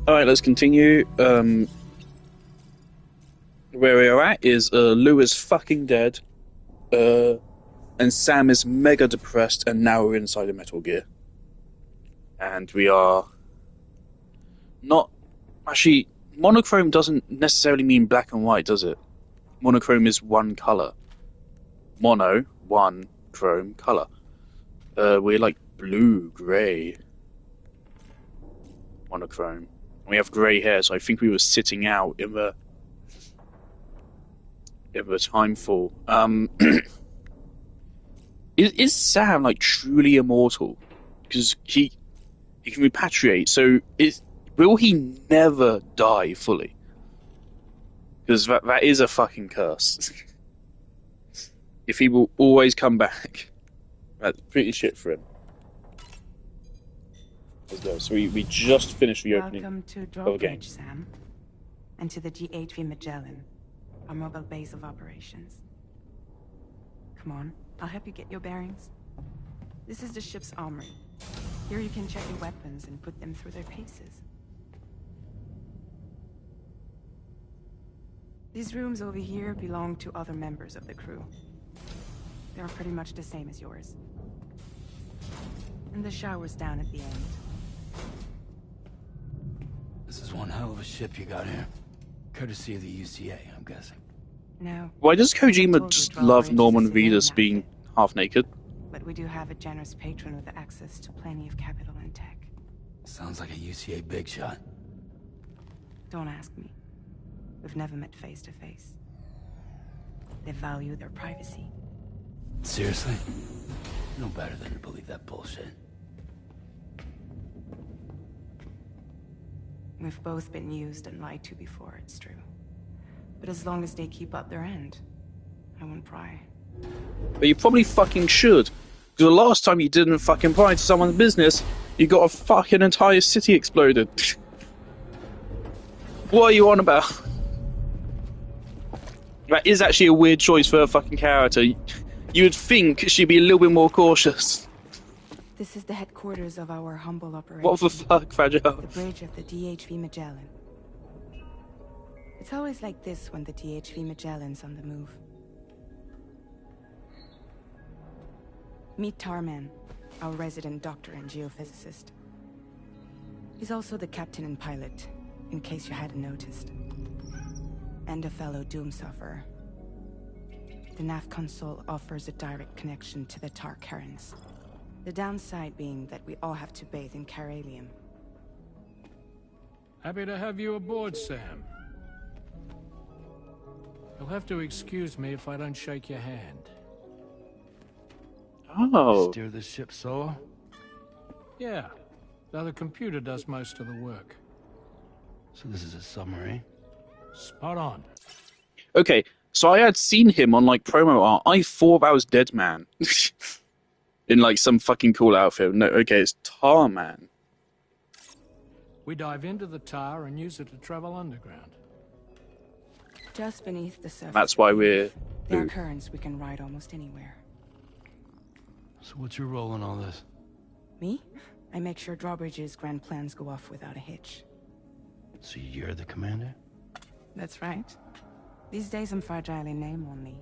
Alright, let's continue. Where we're at is Lou is fucking dead, and Sam is mega depressed, and now we're inside of Metal Gear. And we are not... Actually, monochrome doesn't necessarily mean black and white, does it? Monochrome is one colour. Mono, one, chrome, colour. We're like blue, grey. Monochrome. And we have grey hair, so I think we were sitting out in the timefall. Is Sam like truly immortal? Because he can repatriate. So will he never die fully? Because that is a fucking curse. If he will always come back, that's pretty shit for him. Let's go. So we just finished the opening. Welcome to Drawbridge, Sam, and to the DHV Magellan, our mobile base of operations. Come on, I'll help you get your bearings. This is the ship's armory. Here you can check your weapons and put them through their paces. These rooms over here belong to other members of the crew. They're pretty much the same as yours. And the shower's down at the end. This is one hell of a ship you got here. Courtesy of the UCA, I'm guessing. No. Why does Kojima just love Norman Reedus being half naked? But we do have a generous patron with access to plenty of capital and tech. Sounds like a UCA big shot. Don't ask me. We've never met face to face. They value their privacy. Seriously? No better than to believe that bullshit. We've both been used and lied to before, it's true. But as long as they keep up their end, I won't pry. But you probably fucking should. Because the last time you didn't fucking pry into someone's business, you got a fucking entire city exploded. What are you on about? That is actually a weird choice for a fucking character. You would think she'd be a little bit more cautious. This is the headquarters of our humble operation. What the fuck, Fragile? The bridge of the DHV Magellan. It's always like this when the DHV Magellan's on the move. Meet Tarman, our resident doctor and geophysicist. He's also the captain and pilot, in case you hadn't noticed. And a fellow Doom sufferer. The nav console offers a direct connection to the Tar currents. The downside being that we all have to bathe in Caralium. Happy to have you aboard, Sam. You'll have to excuse me if I don't shake your hand. Oh. Steer the ship solo? Yeah, though the computer does most of the work. So this is a submarine? Spot on. Okay, so I had seen him on like promo art. I thought that was Dead Man. In like some fucking cool outfit. No, okay, it's Tar Man. We dive into the tar and use it to travel underground. Just beneath the surface. That's why we're... There are currents we can ride almost anywhere. So what's your role in all this? Me? I make sure Drawbridge's grand plans go off without a hitch. So you're the commander? That's right. These days I'm fragile in name only.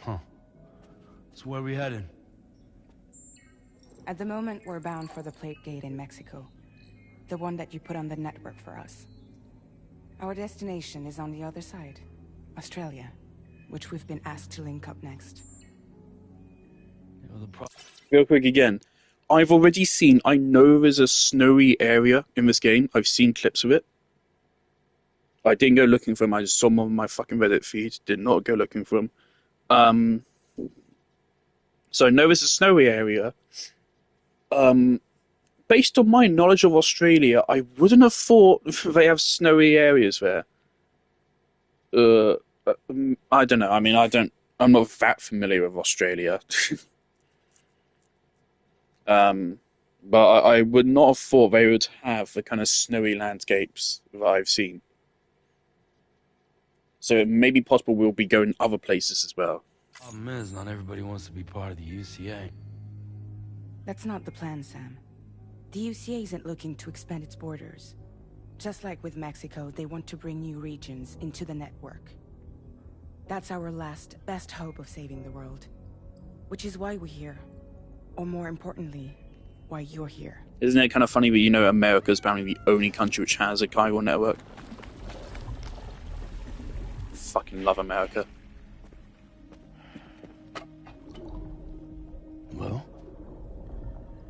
Huh. So where are we headed? At the moment, we're bound for the Plate Gate in Mexico. The one that you put on the network for us. Our destination is on the other side. Australia, which we've been asked to link up next. Real quick again. I've already seen... I know there's a snowy area in this game. I've seen clips of it. I didn't go looking for them. I just saw them on my fucking Reddit feed. Did not go looking for them. So I know there's a snowy area. Based on my knowledge of Australia, I wouldn't have thought they have snowy areas there. I don't know. I mean, I'm not that familiar with Australia. But I would not have thought they would have the kind of snowy landscapes that I've seen. So it may be possible we'll be going other places as well. Problem is, not everybody wants to be part of the UCA. That's not the plan, Sam. The UCA isn't looking to expand its borders. Just like with Mexico, they want to bring new regions into the network. That's our last, best hope of saving the world. Which is why we're here. Or more importantly, why you're here. Isn't it kind of funny that you know America's apparently the only country which has a chiral network? Fucking love America. Well?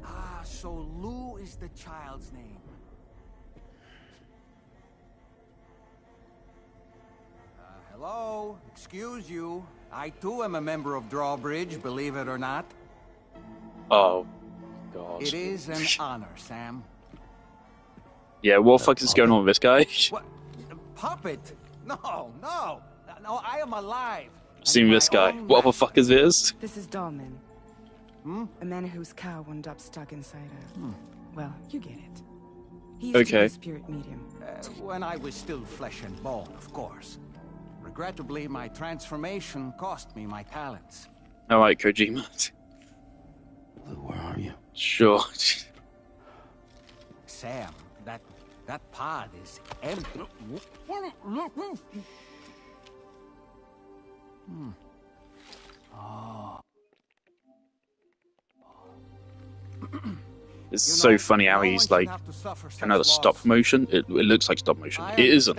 Ah, so Lou is the child's name. Hello? Excuse you. I too am a member of Drawbridge, believe it or not. Oh, God. It is an honor, Sam. Yeah, what the fuck is going on with this guy? What? Puppet? No, no. No, I am alive. Seen this guy. What the fuck is this? This is Dahlman. A man whose cow wound up stuck inside a... Well, you get it. He used to be a spirit medium. When I was still flesh and bone, of course. Regrettably, my transformation cost me my talents. Alright, Kojima. Lou, where are you? Sure. Sam, that pod is empty. Oh. It's so funny how he's like kind of stop motion. It looks like stop motion. It isn't,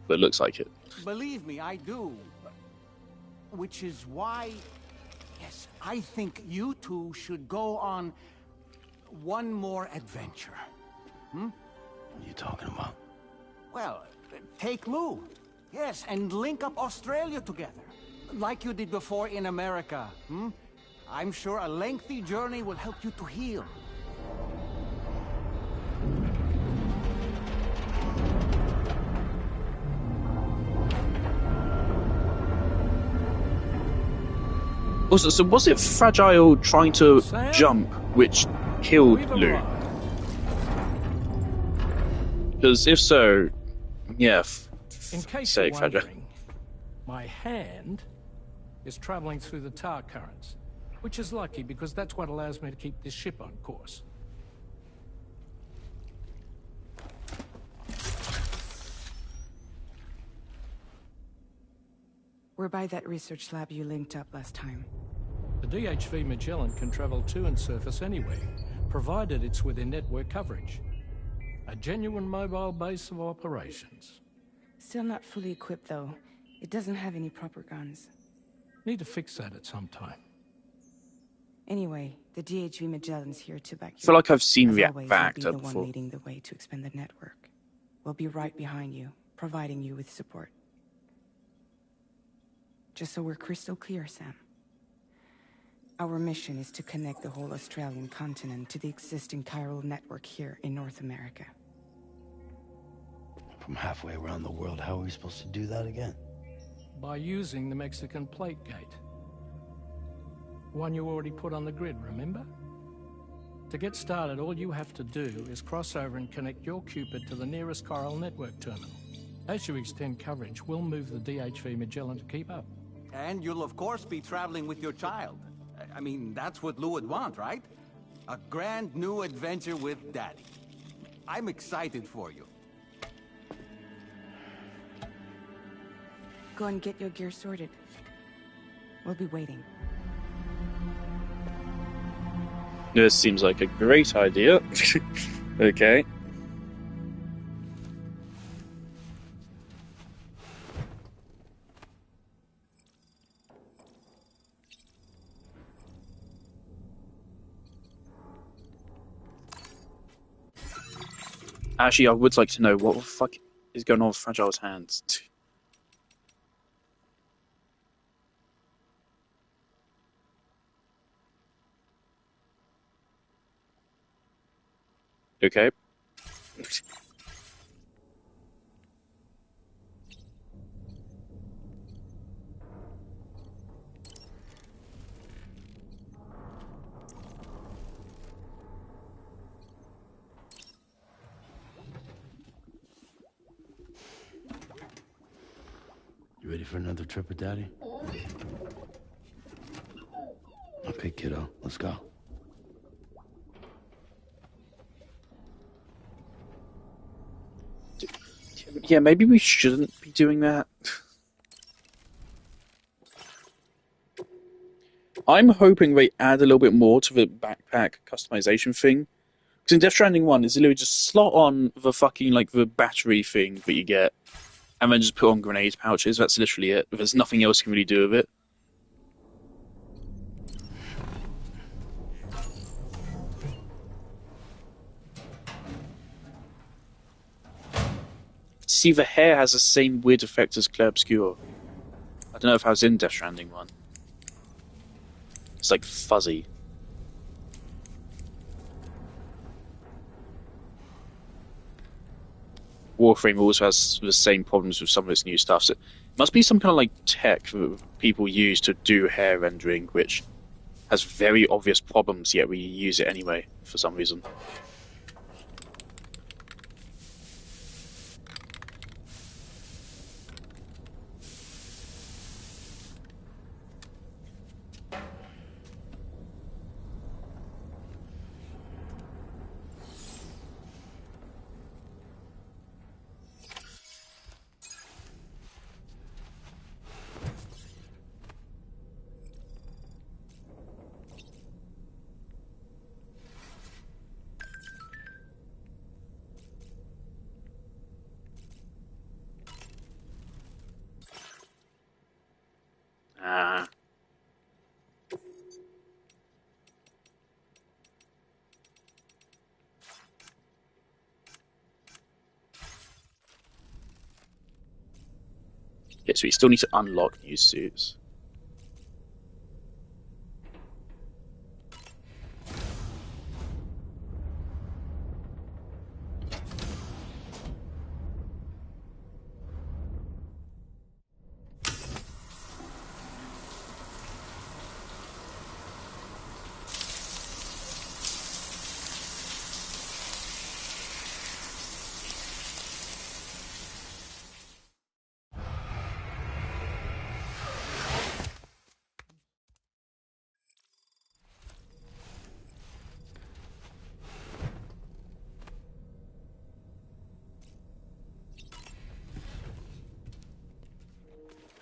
but it looks like it. Believe me, I do. Which is why, yes, I think you two should go on one more adventure. What are you talking about? Well, take Lou. Yes, and link up Australia together. Like you did before in America. I'm sure a lengthy journey will help you to heal. Also, so was it Fragile trying to jump which killed Lou? Because if so, yeah. In case you're wondering, my hand is traveling through the tar currents, which is lucky because that's what allows me to keep this ship on course. We're by that research lab you linked up last time. The DHV Magellan can travel to and surface anywhere, provided it's within network coverage. A genuine mobile base of operations. Still not fully equipped, though. It doesn't have any proper guns. Need to fix that at some time. Anyway, the DHV Magellan's here to back you. I feel like I've seen As the always, actor you'll be the before. one leading the way to expand the network. We'll be right behind you, providing you with support. Just so we're crystal clear, Sam. Our mission is to connect the whole Australian continent to the existing chiral network here in North America. From halfway around the world, how are we supposed to do that again? By using the Mexican plate gate. One you already put on the grid, remember? To get started, all you have to do is cross over and connect your Cupid to the nearest chiral network terminal. As you extend coverage, we'll move the DHV Magellan to keep up. And you'll of course be traveling with your child. I mean, that's what Lou would want, right? A grand new adventure with Daddy. I'm excited for you. Go and get your gear sorted. We'll be waiting. This seems like a great idea. Okay. Actually, I would like to know what the fuck is going on with Fragile's hands. Okay. You ready for another trip with Daddy? Okay, kiddo, let's go. Yeah, maybe we shouldn't be doing that. I'm hoping they add a little bit more to the backpack customization thing. Because in Death Stranding 1, it's literally just slot on the fucking, like, the battery thing that you get, and then just put on grenade pouches. That's literally it. There's nothing else you can really do with it. See, the hair has the same weird effect as Clair Obscur. I don't know if I was in Death Stranding 1. It's like fuzzy. Warframe also has the same problems with some of its new stuff. So it must be some kind of like tech that people use to do hair rendering, which has very obvious problems, yet we use it anyway for some reason. Ah. Yeah, so we still need to unlock new suits.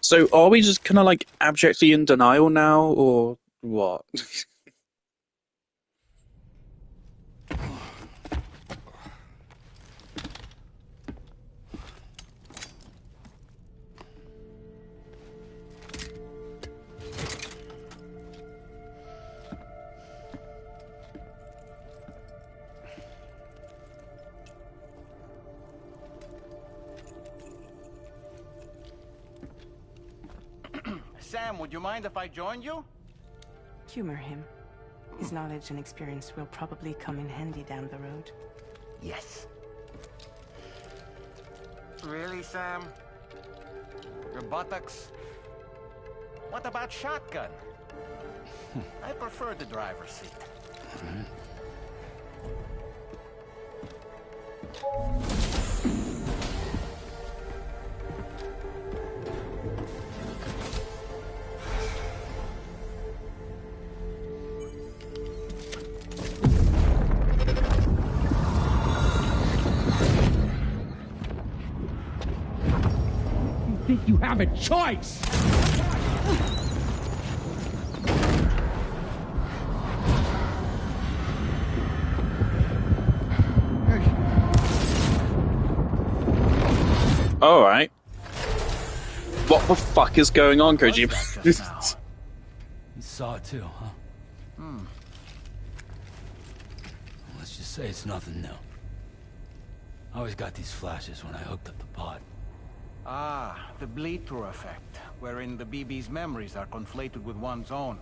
So are we just kind of like abjectly in denial now, or what? Sam, would you mind if I joined you? Humor him. His knowledge and experience will probably come in handy down the road. Yes. Really, Sam? Your buttocks? What about shotgun? I prefer the driver's seat. Think you have a choice? All right. What the fuck is going on, Kojima? You saw it too, huh? Let's just say it's nothing new. I always got these flashes when I hooked up the pod. Ah, the bleed-through effect, wherein the BB's memories are conflated with one's own.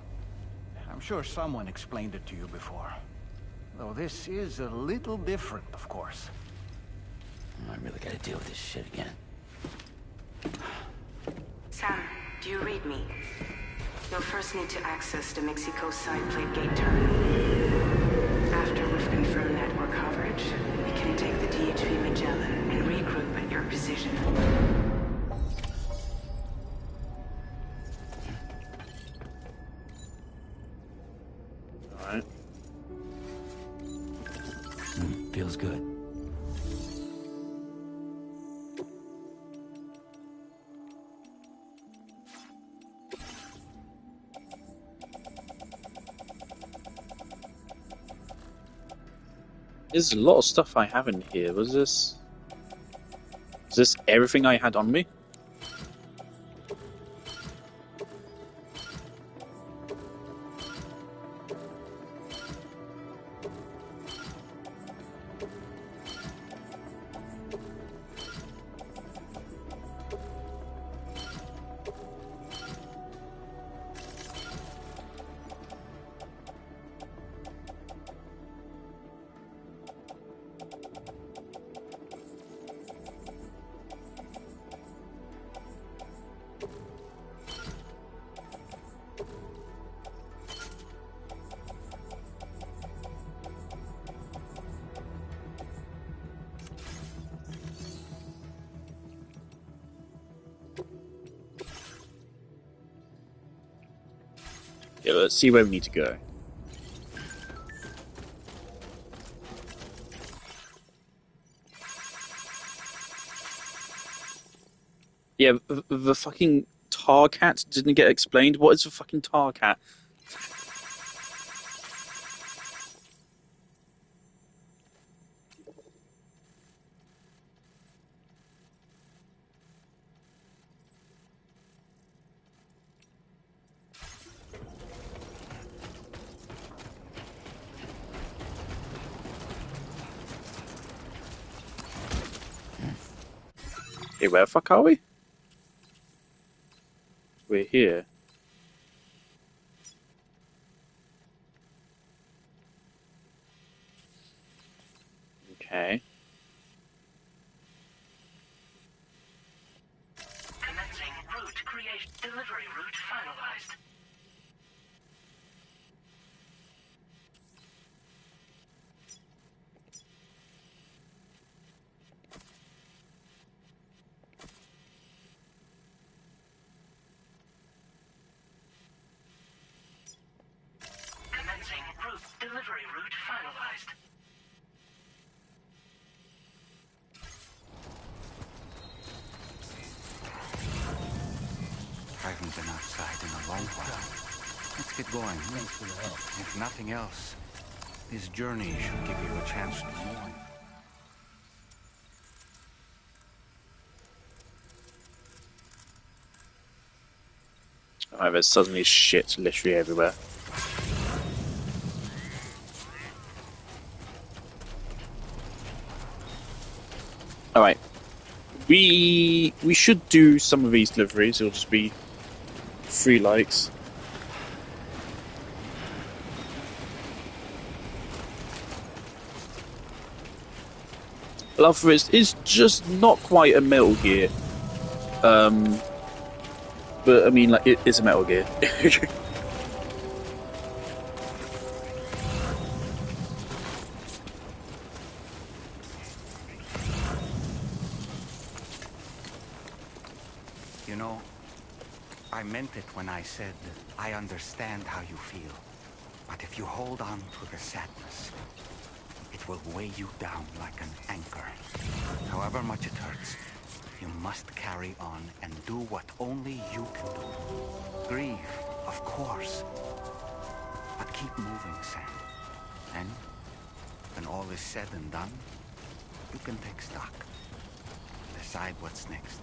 I'm sure someone explained it to you before. Though this is a little different, of course. I really gotta deal with this shit again. Sam, do you read me? You'll first need to access the Mexico side plate gate terminal. After we've confirmed network coverage, we can take the DHV Magellan and regroup at your position. Feels good. There's a lot of stuff I have in here. Was this? Is this everything I had on me? Yeah, let's see where we need to go. Yeah, the fucking tar cat didn't get explained. What is a fucking tar cat? Hey, where the fuck are we? We're here. Okay. Commencing route creation. Delivery route finalized. Commencing route. Delivery route finalized. I haven't been outside in a long while. Let's get going. Thanks for the help. If nothing else, this journey should give you a chance to mourn. Alright, there's suddenly shit literally everywhere. Alright. We should do some of these deliveries. It'll just be 3 likes. Love for it is just not quite a Metal Gear. But I mean, like, it is a Metal Gear. You know, I meant it when I said I understand how you feel. But if you hold on to the sadness, it will weigh you down like an anchor. However much it hurts, you must carry on and do what only you can do. Grieve, of course. But keep moving, Sam. And when all is said and done, you can take stock. Decide what's next.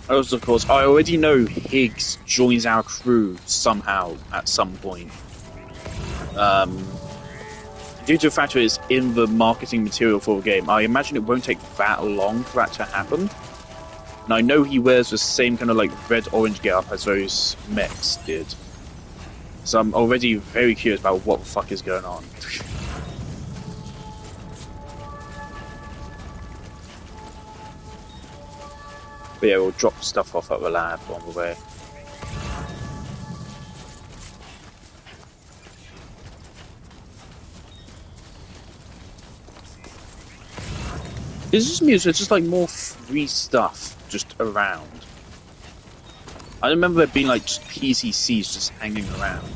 Also, of course, I already know Higgs joins our crew somehow at some point. Due to the fact that it's in the marketing material for the game, I imagine it won't take that long for that to happen. And I know he wears the same kind of like red-orange gear up as those mechs did. So I'm already very curious about what the fuck is going on. But yeah, we'll drop stuff off at the lab on the way. It's just music. It's just like more free stuff just around. I remember there being like just PCCs just hanging around.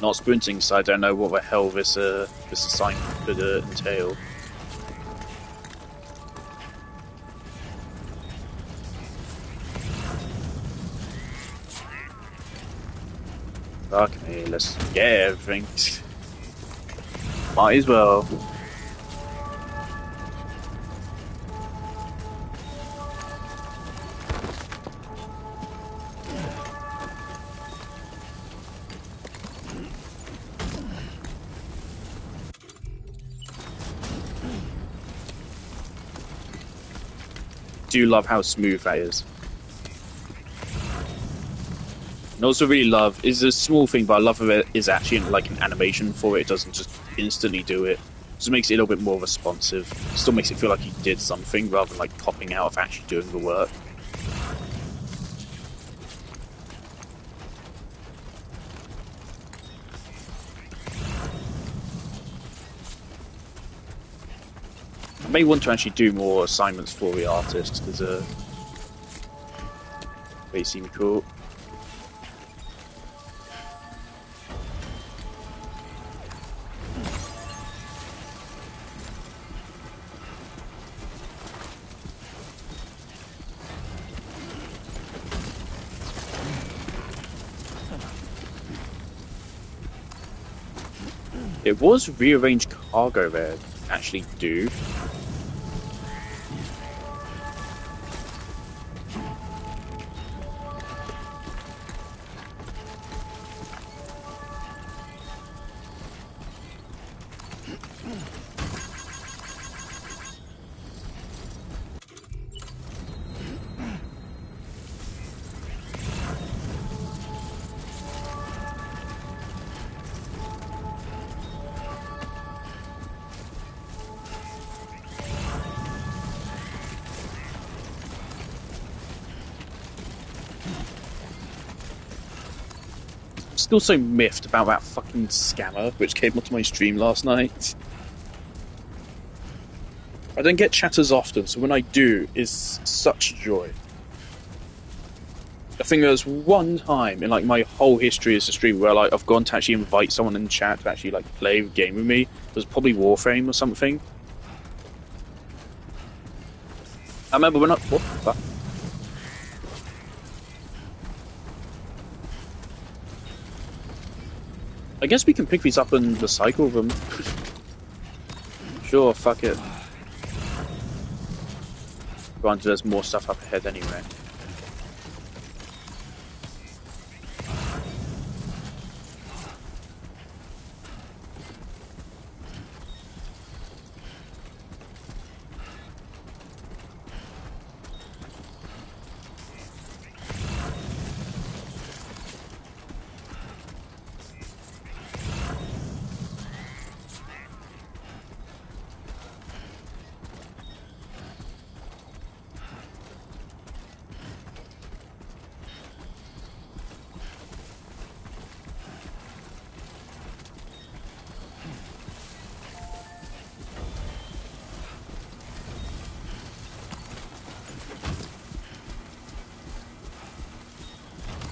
Not sprinting, so I don't know what the hell this assignment could entail. Fuck me, let's get everything. Might as well. Do love how smooth that is. And also really love is a small thing, but I love that it is actually like an animation for it. It doesn't just instantly do it. Just makes it a little bit more responsive. Still makes it feel like he did something rather than like popping out of actually doing the work. I may want to actually do more assignments for the artists because they seem cool. It was rearranged cargo there, actually do. Still so miffed about that fucking scammer which came onto my stream last night. I don't get chatters often, so when I do, it's such joy. I think there's one time in like my whole history as a streamer where like I've gone to actually invite someone in chat to actually like play a game with me. It was probably Warframe or something. I remember when I what the fuck? I guess we can pick these up and recycle them. Sure, fuck it. Granted, there's more stuff up ahead anyway.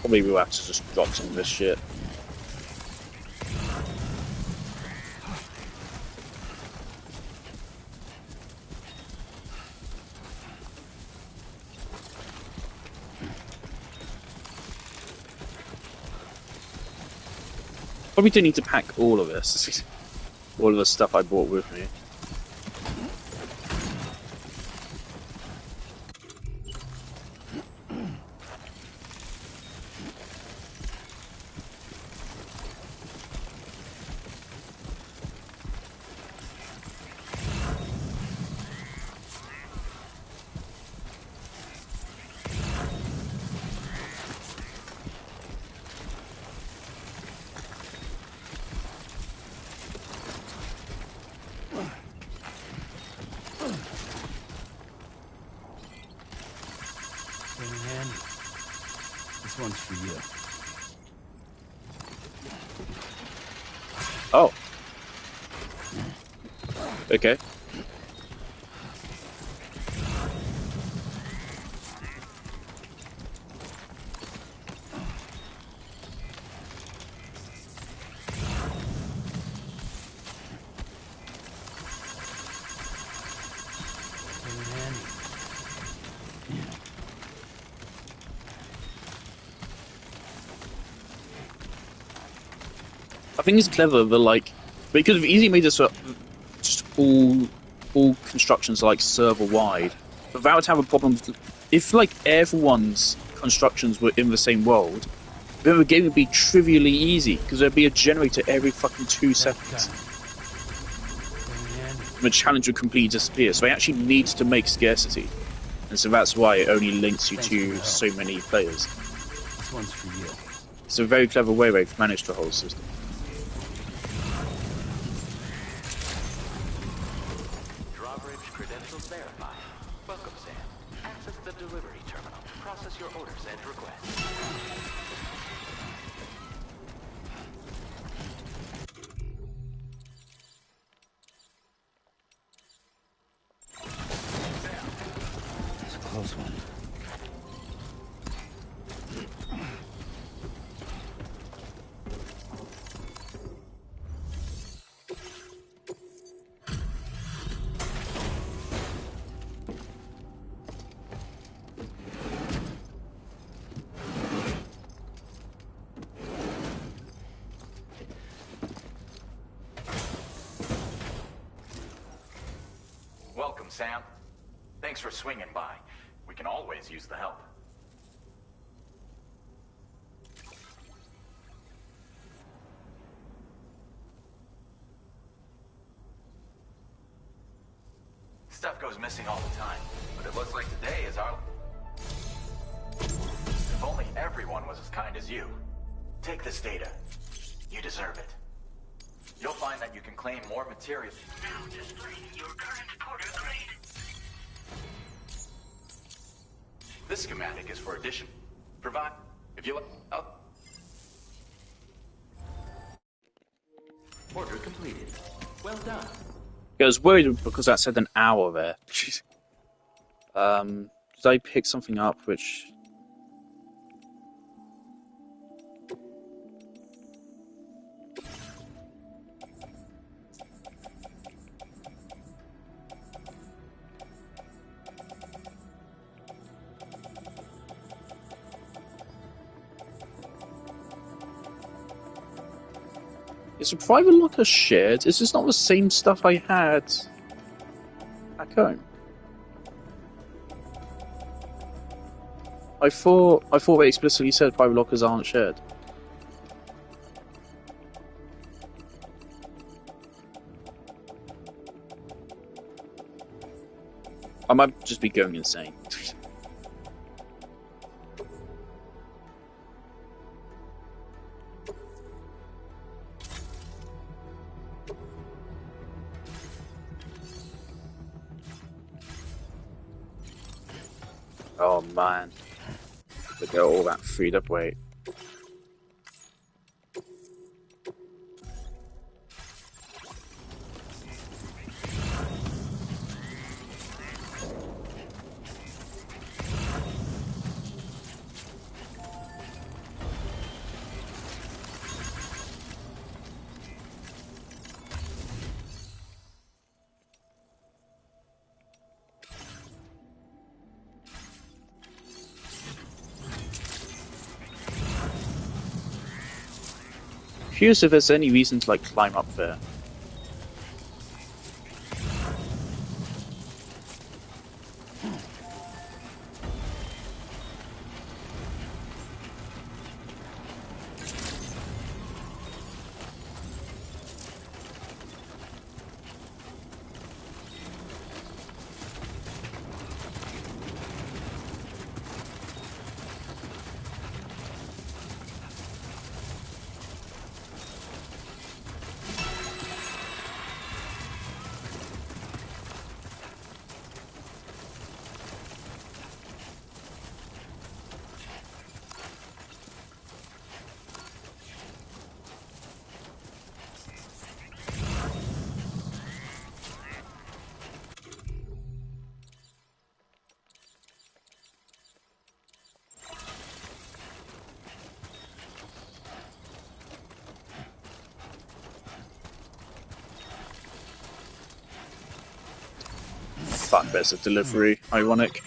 Probably we'll have to just drop some of this shit. Probably do need to pack all of this. All of the stuff I brought with me. one's for you. Oh. Okay. I think it's clever, but like, they could have easily made this just all constructions like server wide, but that would have a problem. If like everyone's constructions were in the same world, then the game would be trivially easy because there'd be a generator every fucking 2 seconds. The challenge would completely disappear. So they actually need to make scarcity, and so that's why it only links you to so many players. This one's for you. It's a very clever way they've managed the whole system. Drawbridge credentials verified. Welcome, Sam. Access the delivery terminal to process your orders and requests. It's a close one. Welcome, Sam. Thanks for swinging by. We can always use the help. Stuff goes missing all the time, but it looks like today is our... If only everyone was as kind as you. Take this data. You deserve it. You'll find that you can claim more material. Now displaying your current porter grade. This schematic is for addition. Provide... If you... Oh. Order completed. Well done. I was worried because that said an hour there. Jeez. Did I pick something up which... Is a private locker shared? Is this not the same stuff I had back home? I thought they explicitly said private lockers aren't shared. I might just be going insane. Oh man, look at all that freed up weight. Curious if there's any reason to like climb up there. fuck, there's a delivery. Ironic.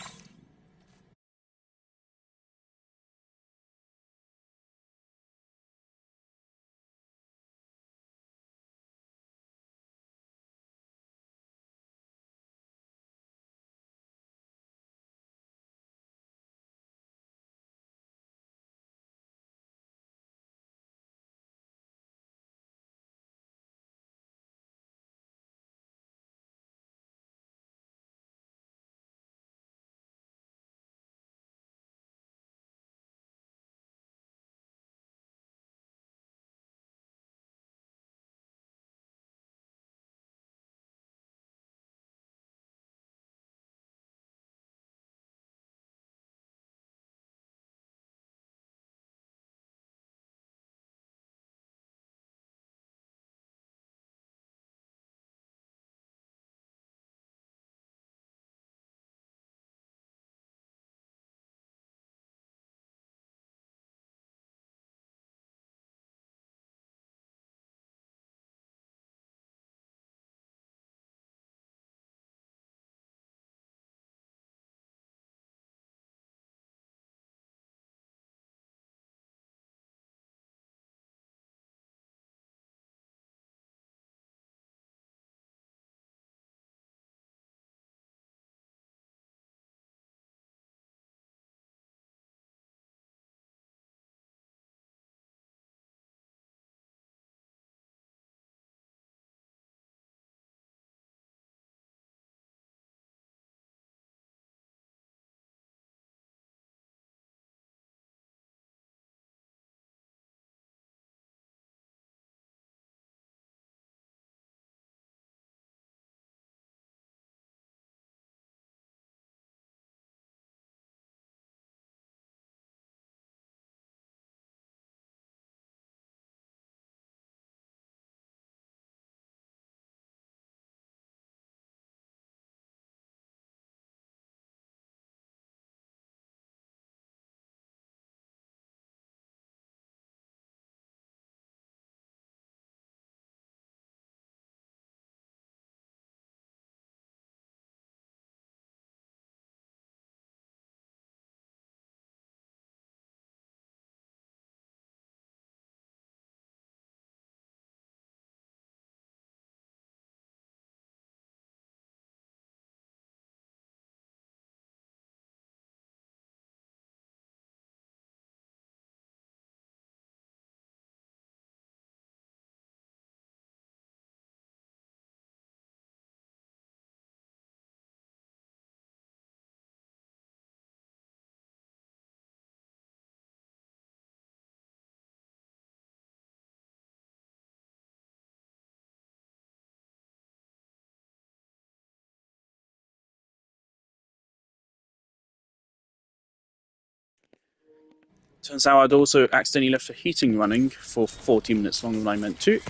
Turns out I'd also accidentally left the heating running for 40 minutes longer than I meant to.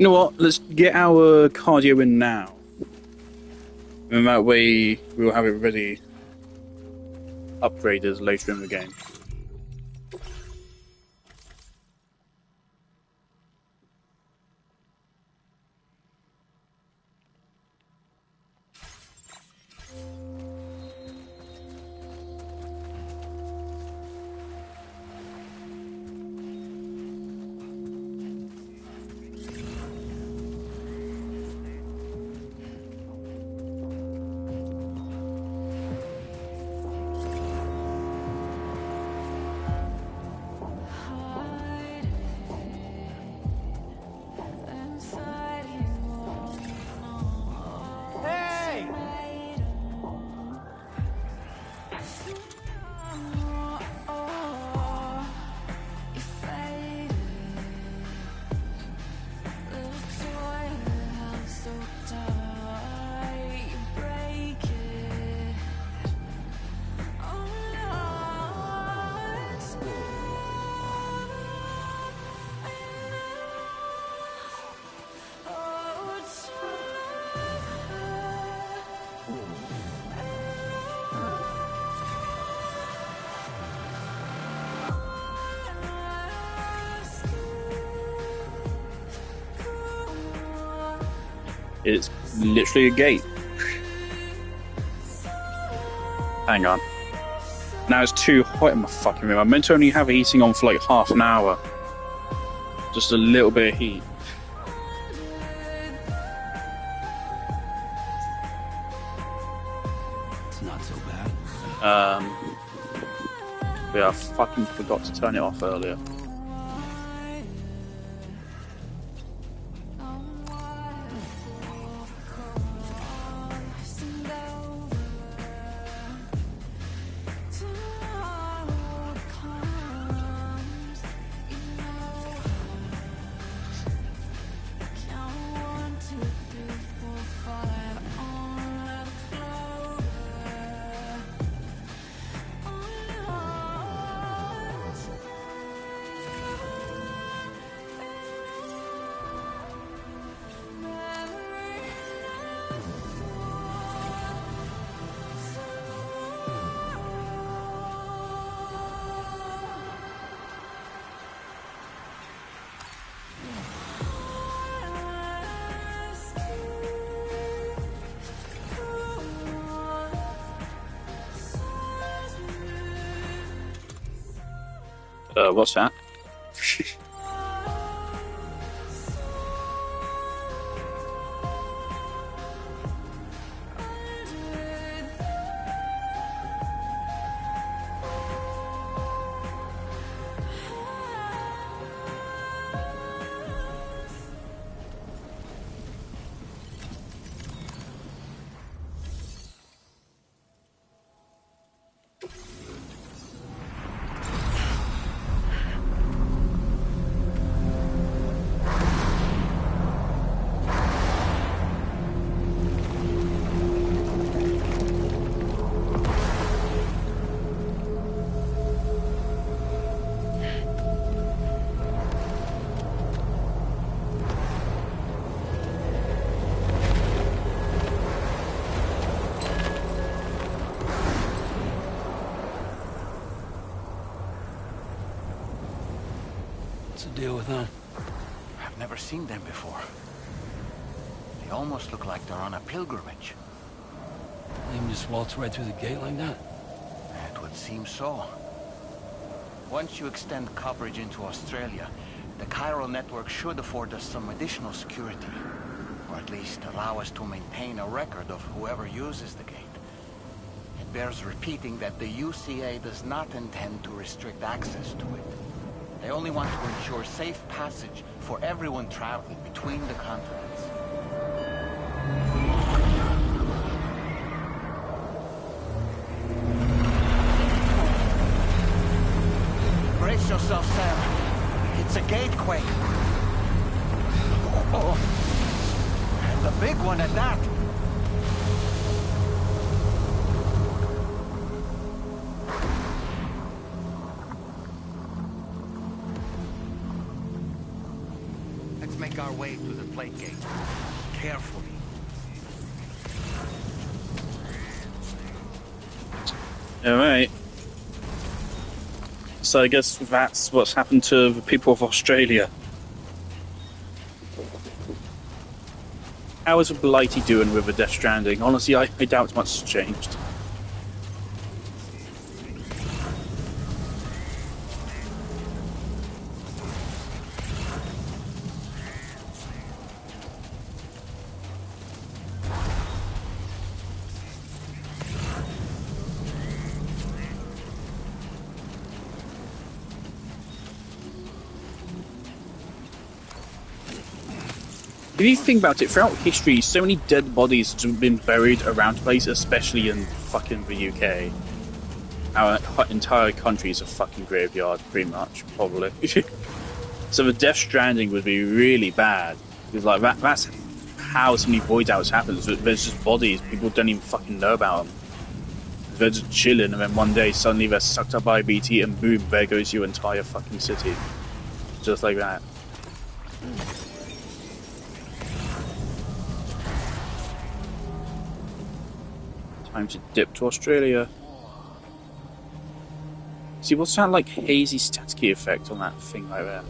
You know what? Let's get our cardio in now. And that way we'll have it ready upgraded later in the game. It's literally a gate. Hang on. Now it's too hot in my fucking room. I meant to only have heating on for like half an hour. Just a little bit of heat. It's not so bad. Yeah, I fucking forgot to turn it off earlier. What's that? What's the deal with them? I've never seen them before. They almost look like they're on a pilgrimage. They can just waltz right through the gate like that? It would seem so. Once you extend coverage into Australia, the chiral network should afford us some additional security. Or at least allow us to maintain a record of whoever uses the gate. It bears repeating that the UCA does not intend to restrict access to it. They only want to ensure safe passage for everyone traveling between the continents. Brace yourself, Sam. It's a gatequake. Oh, and the big one at that. Let's make our way to the plate gate. Carefully. Alright. So I guess that's what's happened to the people of Australia. How is Blighty doing with the Death Stranding? Honestly, I doubt much has changed. If you think about it, throughout history, so many dead bodies have been buried around the place, especially in fucking the UK. Our entire country is a fucking graveyard, pretty much, probably. So the Death Stranding would be really bad. Because like that's how so many void outs happen. There's just bodies, people don't even fucking know about them. They're just chilling, and then one day suddenly they're sucked up by BT, and boom, there goes your entire fucking city. Just like that. Time to dip to Australia. See, what's that like hazy staticky effect on that thing right there?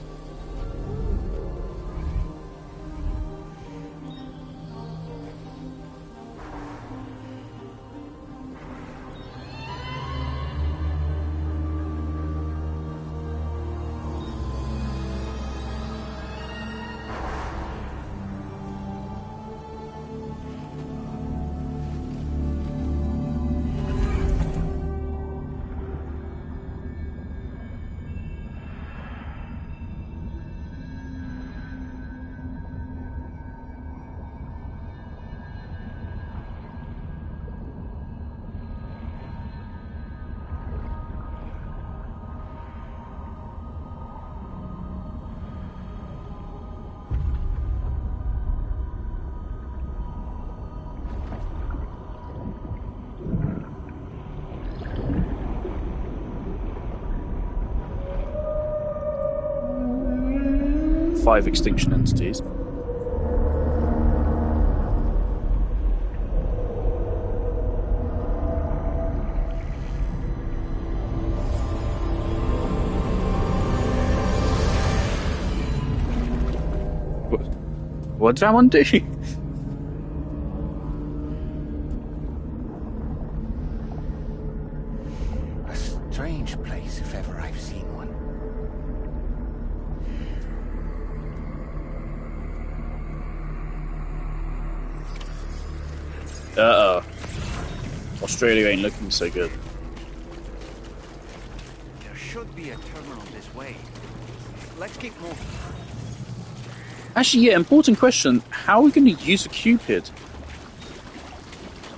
5 extinction entities. What did that one do? A strange place, if ever I've seen one. Uh-oh. Australia ain't looking so good. There should be a terminal this way. Let's keep moving. Actually, yeah, important question. How are we going to use a Cupid?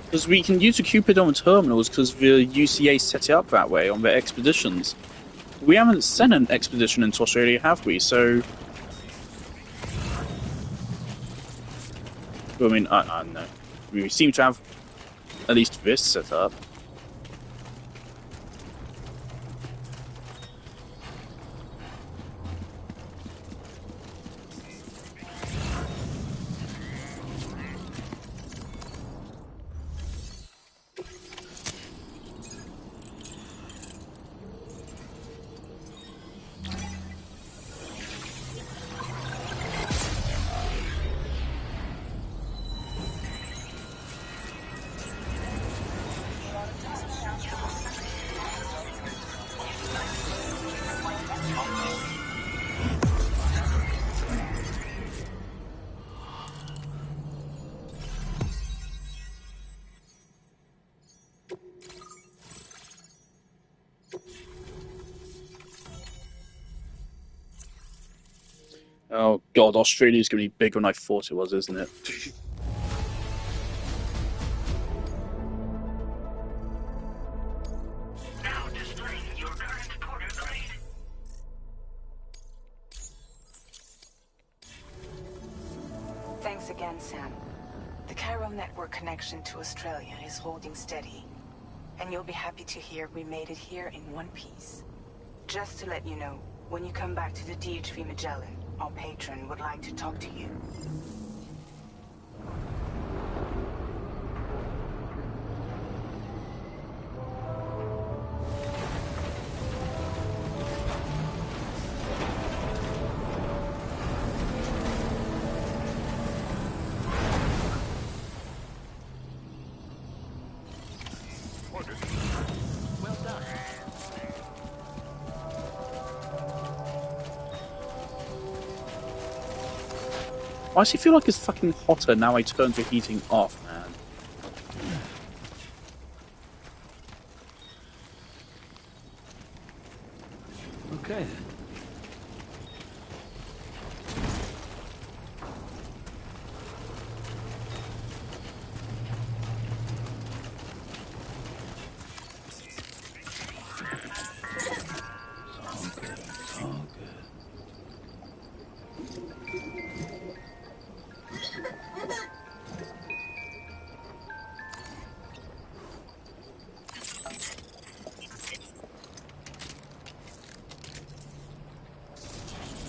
Because we can use a Cupid on the terminals because the UCA set it up that way on their expeditions. We haven't sent an expedition into Australia, have we? So... Well, I mean, I don't know. We seem to have at least this set up. Oh god, Australia's going to be bigger than I thought it was, isn't it? Now displaying your current quarter grade. Thanks again, Sam. The chiral network connection to Australia is holding steady. And you'll be happy to hear we made it here in one piece. Just to let you know, when you come back to the DHV Magellan, our patron would like to talk to you. Why does it feel like it's fucking hotter now I turn the heating off, man? Okay then.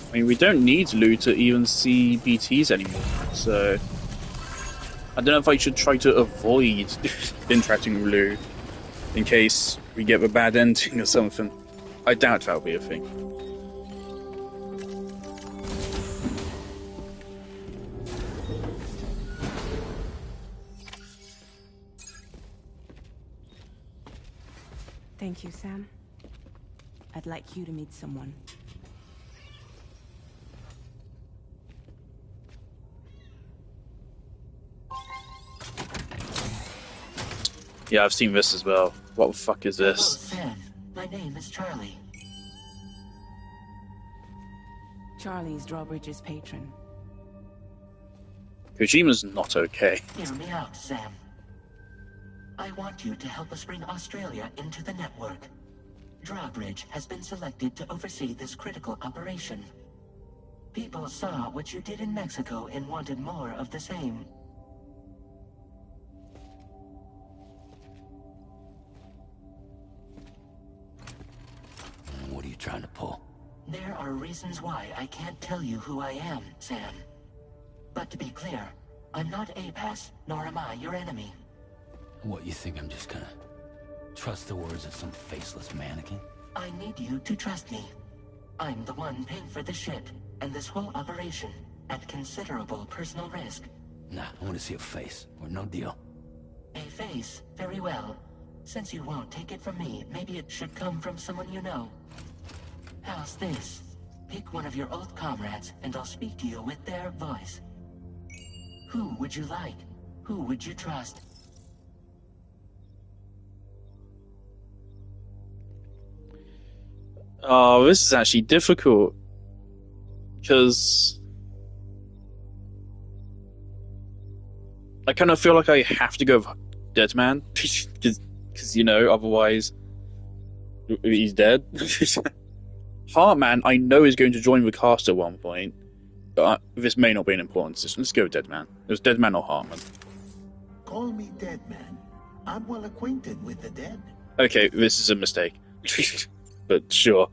I mean, we don't need Lou to even see BTs anymore, so... I don't know if I should try to avoid interacting with Lou in case we get a bad ending or something. I doubt that'll be a thing. Thank you, Sam. I'd like you to meet someone. Yeah, I've seen this as well. What the fuck is this? Hello, Sam. My name is Charlie. Charlie's Drawbridge's patron. Kojima's not okay. Hear me out, Sam. I want you to help us bring Australia into the network. Drawbridge has been selected to oversee this critical operation. People saw what you did in Mexico and wanted more of the same. What are you trying to pull? There are reasons why I can't tell you who I am, Sam. But to be clear, I'm not APAS, nor am I your enemy. What, you think I'm just gonna trust the words of some faceless mannequin? I need you to trust me. I'm the one paying for the shit, and this whole operation, at considerable personal risk. Nah, I want to see a face, or no deal. A face? Very well. Since you won't take it from me, maybe it should come from someone you know. How's this? Pick one of your old comrades, and I'll speak to you with their voice. Who would you like? Who would you trust? Oh, this is actually difficult. Because I kind of feel like I have to go with Deadman. Because, you know, otherwise he's dead. Heartman, I know, is going to join the cast at one point. But this may not be an important decision. Let's go with Deadman. It was Deadman or Heartman. Call me Deadman. I'm well acquainted with the dead. Okay, this is a mistake. But sure.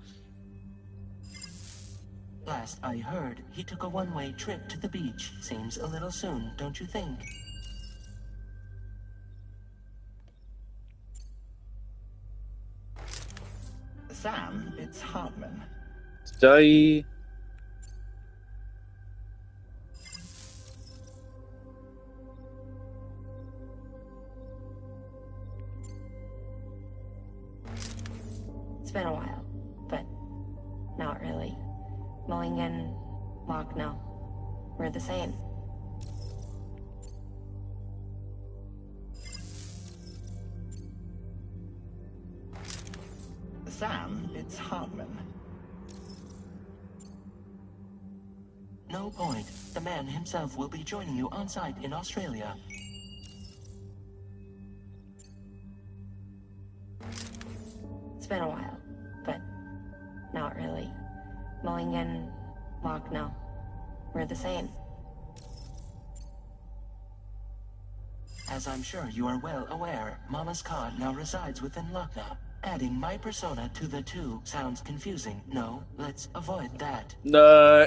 Last I heard, he took a one-way trip to the beach. Seems a little soon, don't you think? Sam, it's Hartman. Did I... It's been a while, but not really. Mulligan, Locke, no. We're the same. Sam, it's Hartman. No point. The man himself will be joining you on site in Australia. It's been a while, but not really. Mulligan, Locke, no. We're the same. As I'm sure you are well aware, Mama's car now resides within Lucknow. Adding my persona to the two sounds confusing. No, let's avoid that. No.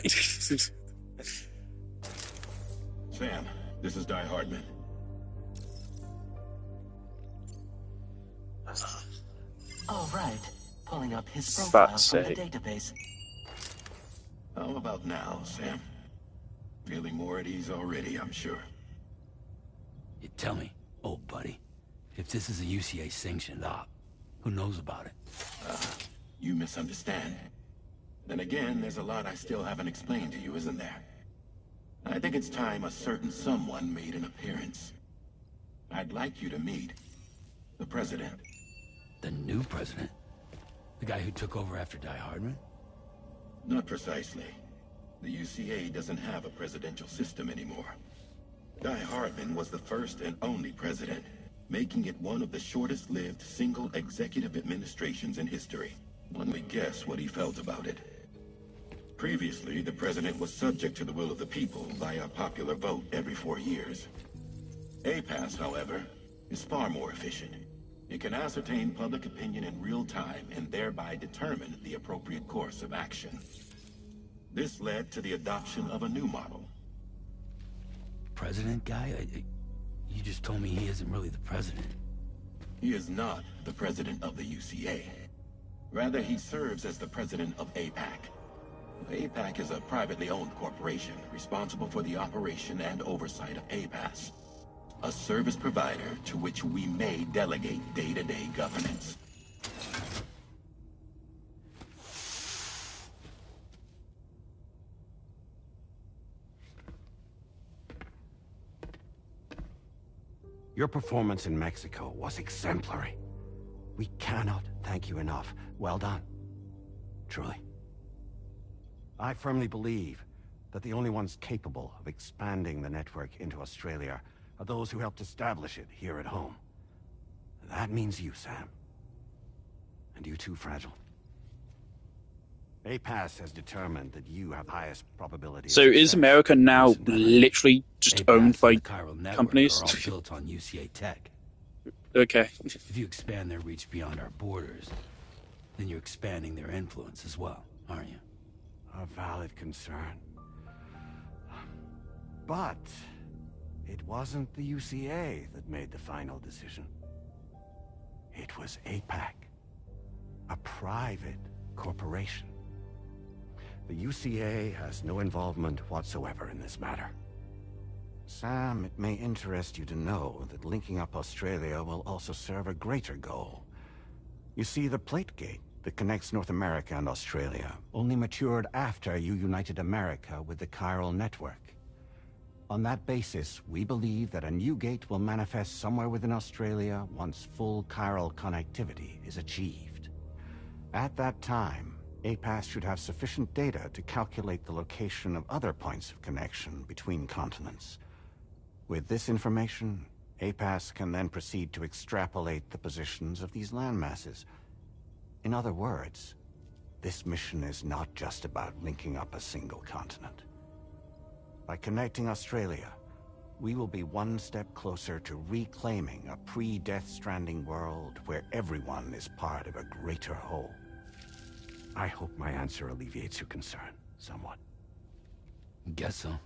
Sam, this is Die Hardman. All right. Pulling up his Fuck's profile from the sake. database. How about now, Sam? Feeling more at ease already, I'm sure. You tell me, old buddy, if this is a UCA sanctioned op, who knows about it? You misunderstand. Then again, there's a lot I still haven't explained to you, isn't there? I think it's time a certain someone made an appearance. I'd like you to meet the President. The new president? The guy who took over after Die Hardman? Not precisely. The UCA doesn't have a presidential system anymore. Die Hardman was the first and only president, making it one of the shortest-lived single executive administrations in history. One may guess what he felt about it. Previously, the president was subject to the will of the people via a popular vote every 4 years. APAS, however, is far more efficient. It can ascertain public opinion in real time and thereby determine the appropriate course of action. This led to the adoption of a new model. President guy? You just told me he isn't really the president. He is not the president of the UCA. Rather, he serves as the president of APAC. APAC is a privately owned corporation responsible for the operation and oversight of APAS, a service provider to which we may delegate day-to-day governance. Your performance in Mexico was exemplary. We cannot thank you enough. Well done. Truly. I firmly believe that the only ones capable of expanding the network into Australia are those who helped establish it here at home. That means you, Sam. And you too, Fragile. APAS has determined that you have the highest probability. So is America now literally just owned by companies? Are all built on UCA tech. Okay. If you expand their reach beyond our borders, then you're expanding their influence as well, aren't you? a valid concern. But it wasn't the UCA that made the final decision. It was APAC, a private corporation. The UCA has no involvement whatsoever in this matter. Sam, it may interest you to know that linking up Australia will also serve a greater goal. You see, the plate gate that connects North America and Australia only matured after you united America with the chiral network. On that basis, we believe that a new gate will manifest somewhere within Australia once full chiral connectivity is achieved. At that time, APAS should have sufficient data to calculate the location of other points of connection between continents. With this information, APAS can then proceed to extrapolate the positions of these landmasses. In other words, this mission is not just about linking up a single continent. By connecting Australia, we will be one step closer to reclaiming a pre-Death Stranding world where everyone is part of a greater whole. I hope my answer alleviates your concern somewhat. Guess so.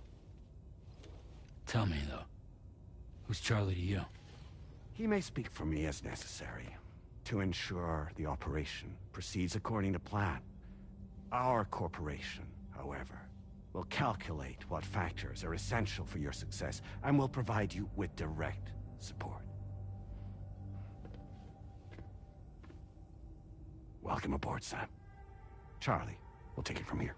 Tell me, though, who's Charlie to you? He may speak for me as necessary to ensure the operation proceeds according to plan. Our corporation, however, will calculate what factors are essential for your success and will provide you with direct support. Welcome aboard, Sam. Charlie, we'll take it from here.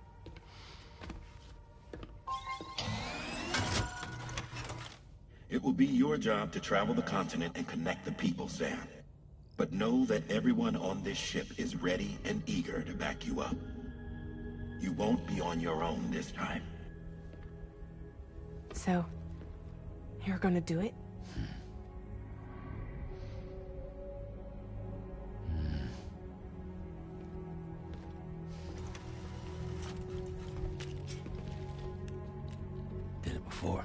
It will be your job to travel the continent and connect the people, Sam. But know that everyone on this ship is ready and eager to back you up. You won't be on your own this time. So, you're gonna do it? Did it before.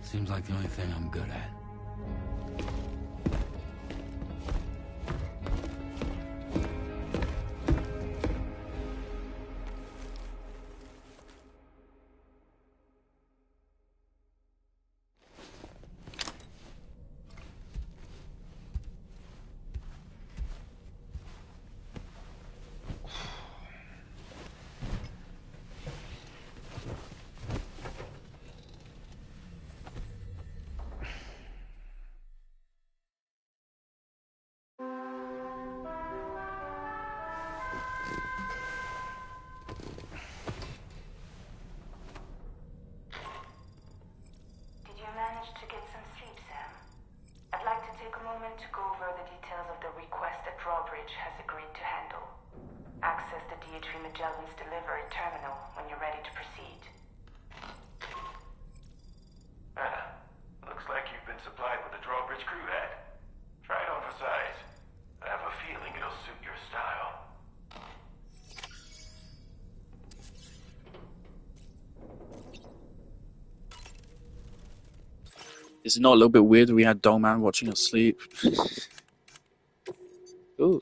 Seems like the only thing I'm good at. To get some sleep, Sam. I'd like to take a moment to go over the details of the request that Drawbridge has agreed to handle. Access the D.H.V. Magellan's delivery terminal when you're ready to proceed. Looks like you've been supplied with a Drawbridge crew hat. Try it on for size. I have a feeling it'll suit your style. Is it not a little bit weird that we had Dollman watching us sleep? Ooh.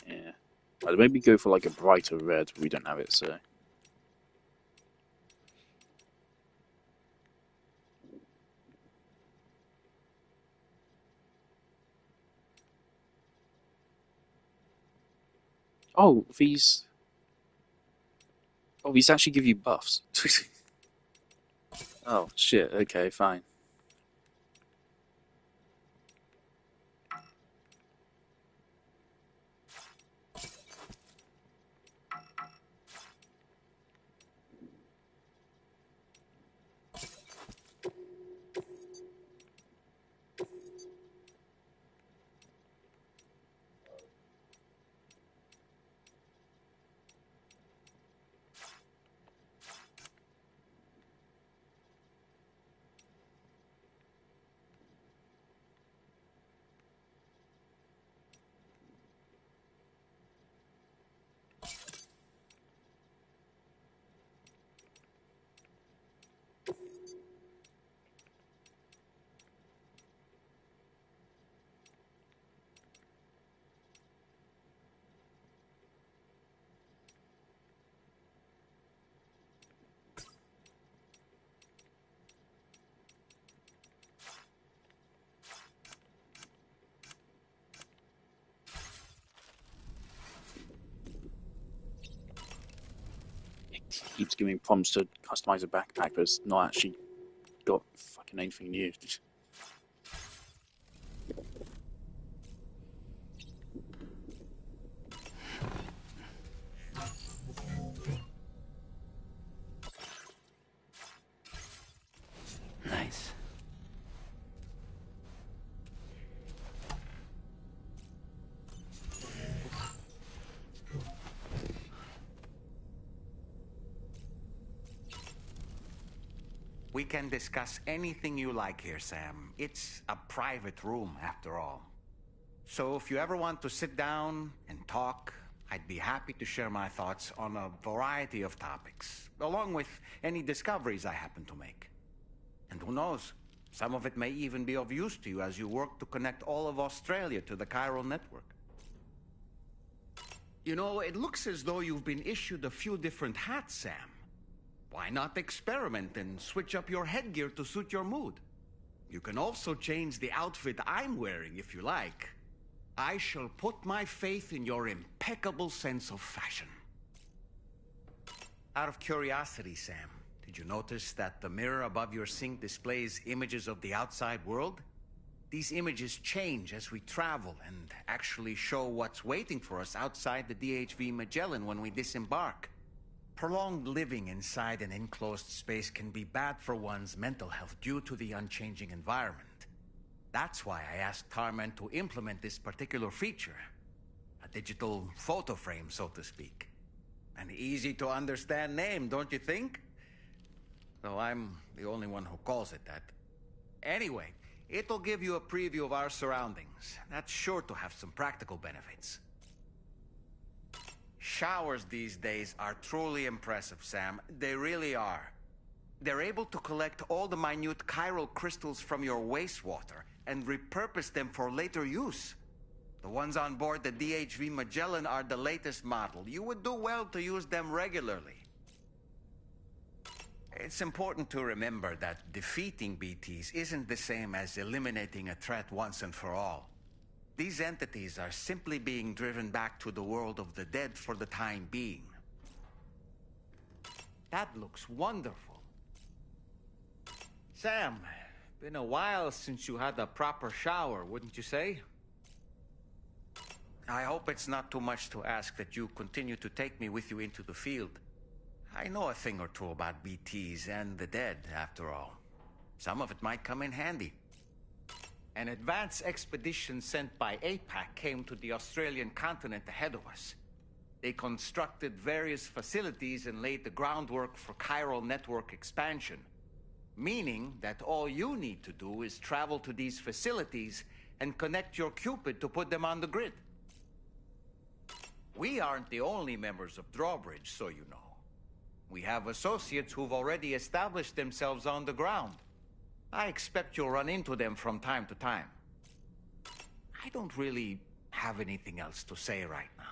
Yeah. I'd maybe go for like a brighter red. We don't have it, so. Oh, these actually give you buffs. Oh, shit. Okay, fine. keeps giving me prompts to customize a backpack, but it's not actually got fucking anything new. Nice. We can discuss anything you like here, Sam. It's a private room, after all. So if you ever want to sit down and talk, I'd be happy to share my thoughts on a variety of topics, along with any discoveries I happen to make. And who knows, some of it may even be of use to you as you work to connect all of Australia to the chiral network. You know, it looks as though you've been issued a few different hats, Sam. Why not experiment and switch up your headgear to suit your mood? You can also change the outfit I'm wearing if you like. I shall put my faith in your impeccable sense of fashion. Out of curiosity, Sam, did you notice that the mirror above your sink displays images of the outside world? These images change as we travel and actually show what's waiting for us outside the DHV Magellan when we disembark. Prolonged living inside an enclosed space can be bad for one's mental health due to the unchanging environment. That's why I asked Tarman to implement this particular feature. A digital photo frame, so to speak. An easy-to-understand name, don't you think? Though I'm the only one who calls it that. Anyway, it'll give you a preview of our surroundings. That's sure to have some practical benefits. Showers these days are truly impressive, Sam. They really are. They're able to collect all the minute chiral crystals from your wastewater and repurpose them for later use. The ones on board the DHV Magellan are the latest model. You would do well to use them regularly. It's important to remember that defeating BTs isn't the same as eliminating a threat once and for all. These entities are simply being driven back to the world of the dead for the time being. That looks wonderful. Sam, been a while since you had a proper shower, wouldn't you say? I hope it's not too much to ask that you continue to take me with you into the field. I know a thing or two about BTs and the dead, after all. Some of it might come in handy. An advance expedition sent by APAC came to the Australian continent ahead of us. They constructed various facilities and laid the groundwork for chiral network expansion. Meaning that all you need to do is travel to these facilities and connect your Cupid to put them on the grid. We aren't the only members of Drawbridge, so you know. We have associates who've already established themselves on the ground. I expect you'll run into them from time to time. I don't really have anything else to say right now.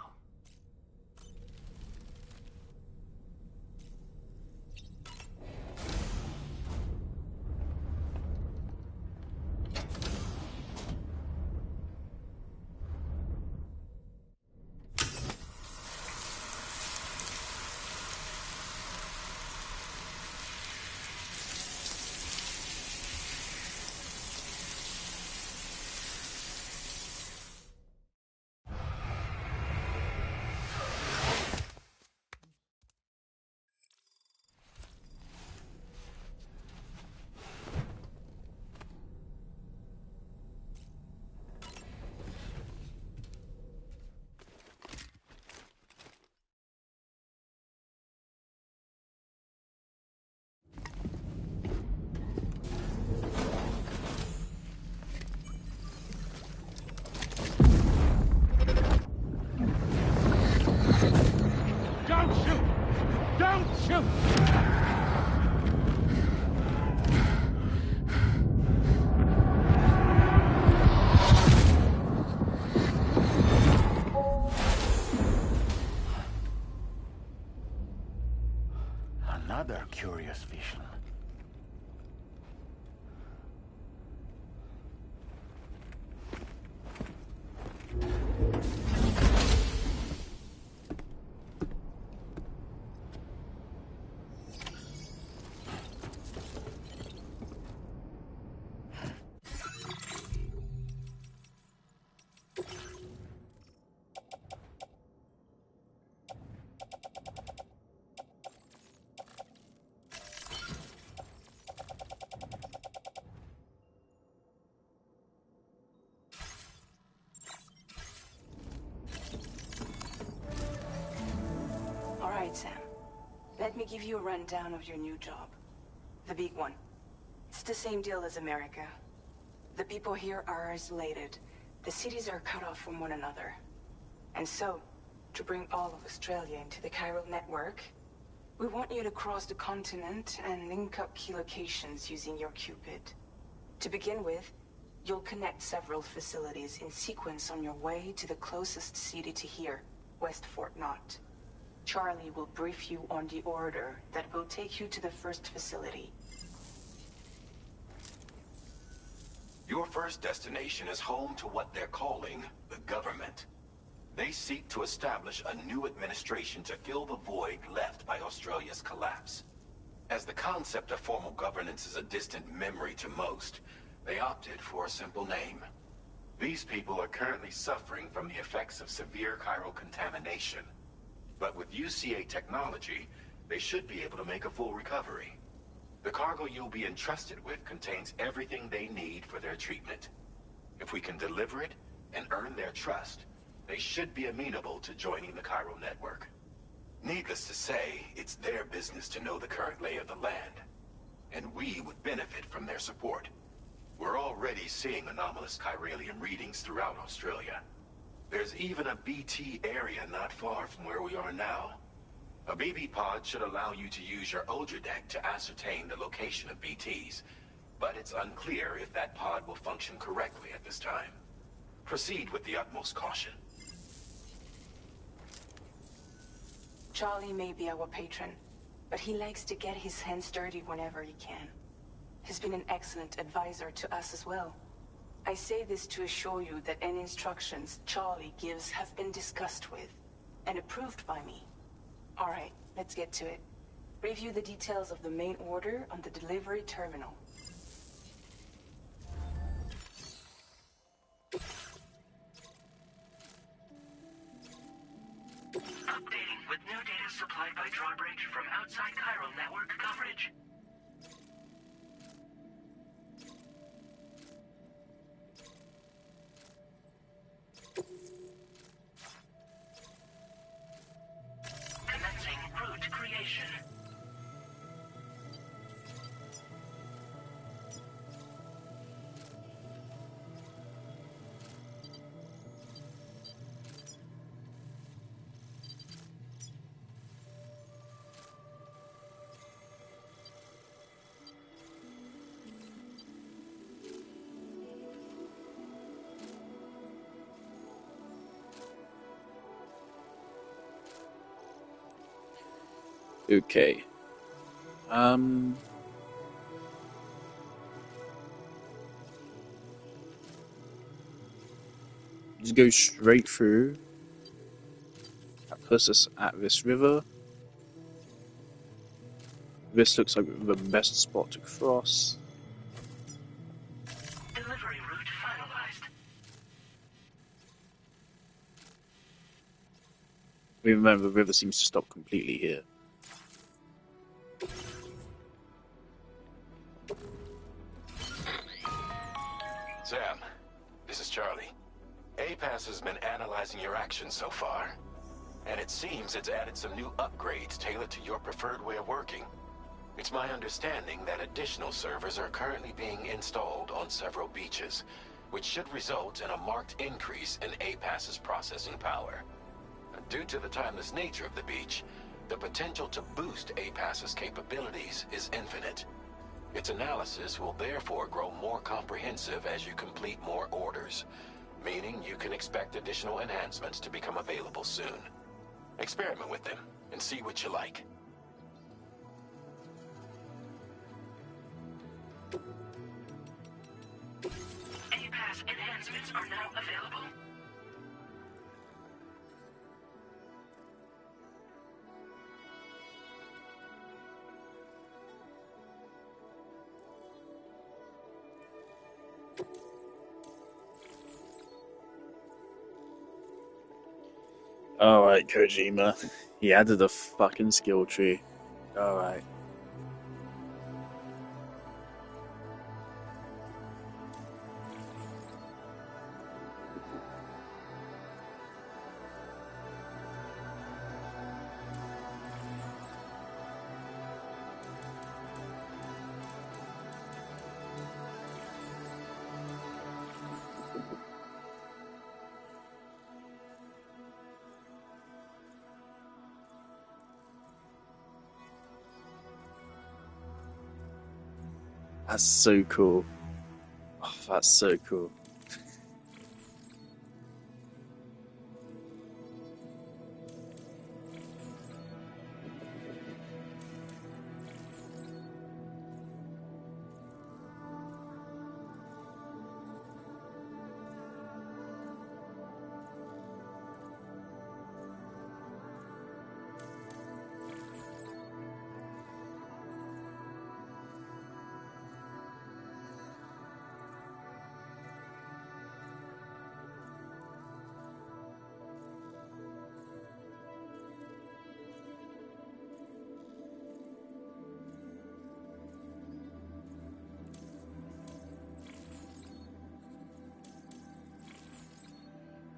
Another curious vision. Alright, Sam. Let me give you a rundown of your new job. The big one. It's the same deal as America. The people here are isolated. The cities are cut off from one another. And so, to bring all of Australia into the chiral network, we want you to cross the continent and link up key locations using your Cupid. To begin with, you'll connect several facilities in sequence on your way to the closest city to here, West Fort Knott. Charlie will brief you on the order that will take you to the first facility. Your first destination is home to what they're calling the government. They seek to establish a new administration to fill the void left by Australia's collapse. As the concept of formal governance is a distant memory to most, they opted for a simple name. These people are currently suffering from the effects of severe chiral contamination. But with UCA technology, they should be able to make a full recovery. The cargo you'll be entrusted with contains everything they need for their treatment. If we can deliver it and earn their trust, they should be amenable to joining the chiral network. Needless to say, it's their business to know the current lay of the land, and we would benefit from their support. We're already seeing anomalous chiralium readings throughout Australia. There's even a BT area not far from where we are now. A BB pod should allow you to use your Ultradeck to ascertain the location of BTs, but it's unclear if that pod will function correctly at this time. Proceed with the utmost caution. Charlie may be our patron, but he likes to get his hands dirty whenever he can. He's been an excellent advisor to us as well. I say this to assure you that any instructions Charlie gives have been discussed with and approved by me. All right, let's get to it. Review the details of the main order on the delivery terminal. Updating with new data supplied by Drawbridge from outside chiral network coverage. Commencing route creation. Okay. Just go straight through. That puts us at this river. This looks like the best spot to cross. Delivery route finalized. Remember, the river seems to stop completely here. Sam, this is Charlie. APAS has been analyzing your actions so far, and it seems it's added some new upgrades tailored to your preferred way of working. It's my understanding that additional servers are currently being installed on several beaches, which should result in a marked increase in APAS's processing power. Due to the timeless nature of the beach, the potential to boost APAS's capabilities is infinite. Its analysis will therefore grow more comprehensive as you complete more orders, meaning you can expect additional enhancements to become available soon. Experiment with them and see what you like. APAS enhancements are now available. Alright, Kojima. He added a fucking skill tree. Alright. That's so cool. Oh, that's so cool.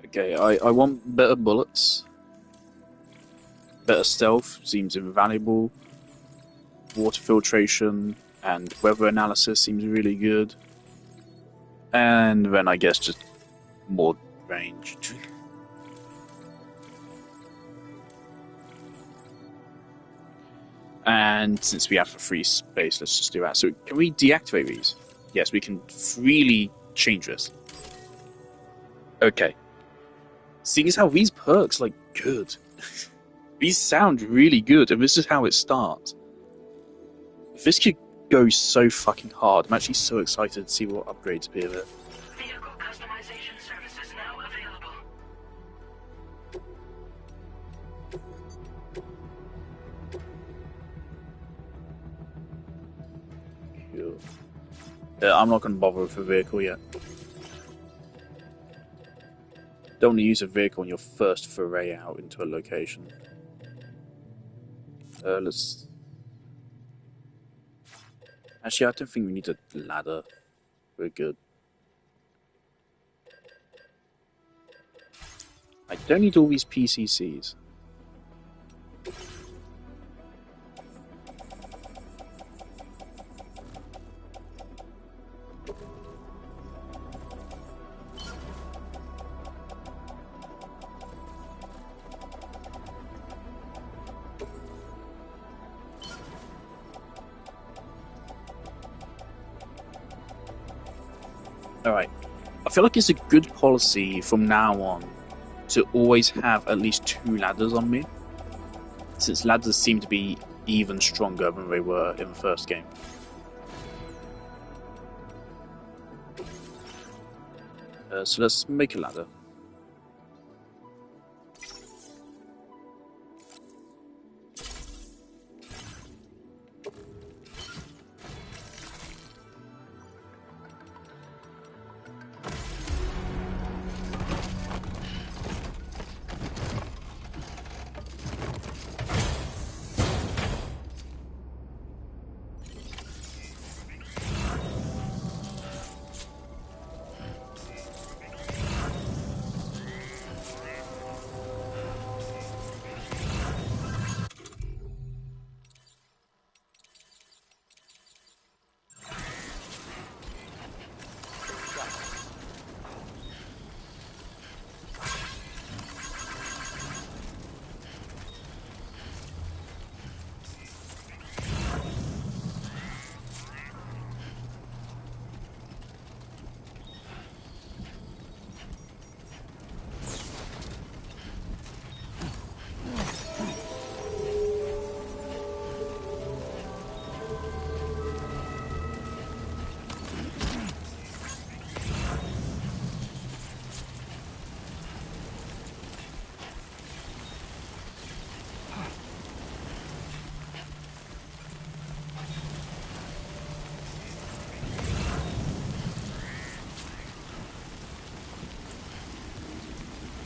Okay, I want better bullets. Better stealth seems invaluable. Water filtration and weather analysis seems really good. And then I guess just more range. And since we have a free space, let's just do that. So can we deactivate these? Yes, we can freely change this. Okay. Seeing as how these perks like good. These sound really good, and this is how it starts. This could go so fucking hard. I'm actually so excited to see what upgrades appear there. Vehicle customization services now available. Cool. I'm not going to bother with a vehicle yet. Don't want to use a vehicle on your first foray out into a location. Let's... Actually, I don't think we need a ladder. We're good. I don't need all these PCCs. Alright. I feel like it's a good policy from now on to always have at least 2 ladders on me, since ladders seem to be even stronger than they were in the first game. So let's make a ladder.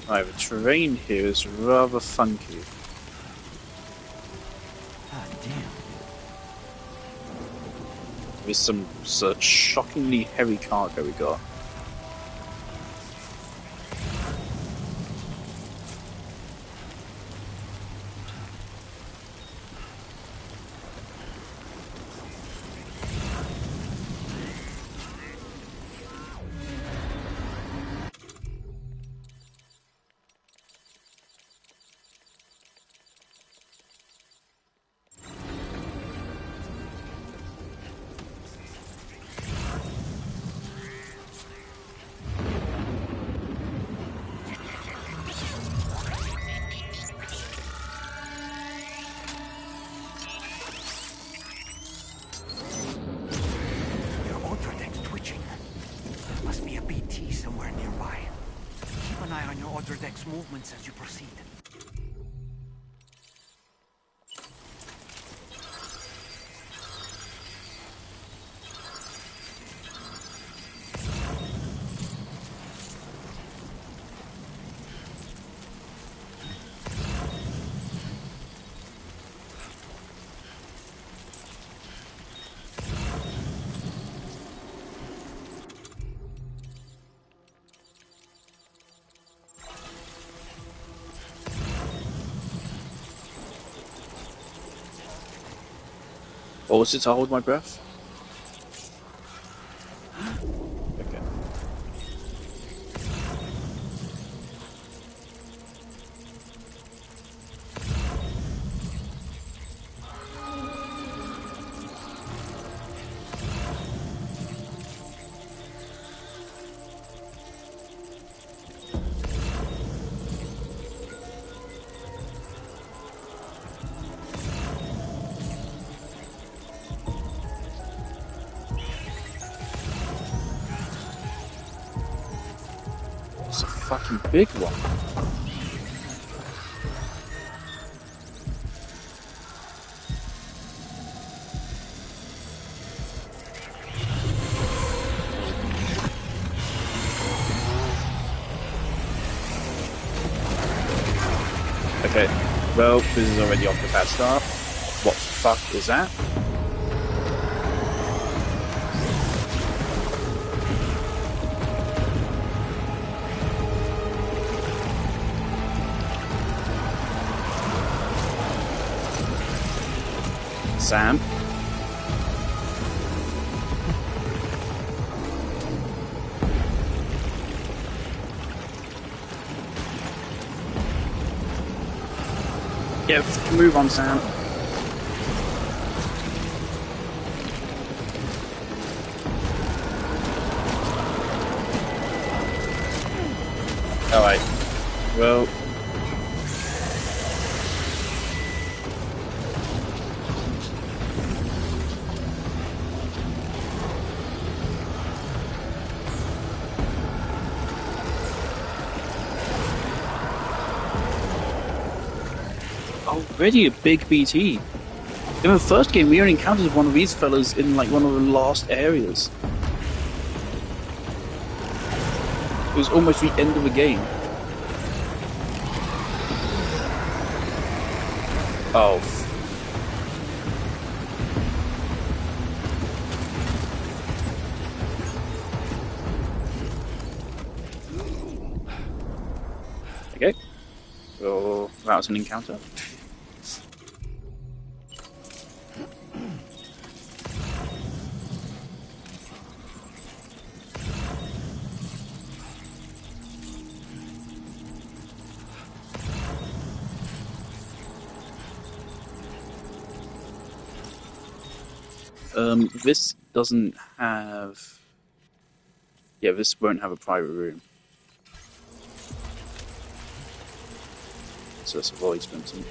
Right, the terrain here is rather funky. God damn. With some shockingly heavy cargo we got. Notice movements as you proceed. Or was it to hold my breath? Okay. It's a fucking big one. Okay, well, this is already off the bad start. What the fuck is that? Sam? Yeah, move on, Sam. Alright. Well. Already a big BT. In the first game, we only encountered one of these fellas in like one of the last areas. It was almost the end of the game. Oh. Okay. So that was an encounter. This doesn't have... Yeah, this won't have a private room. So let's avoid Vincent.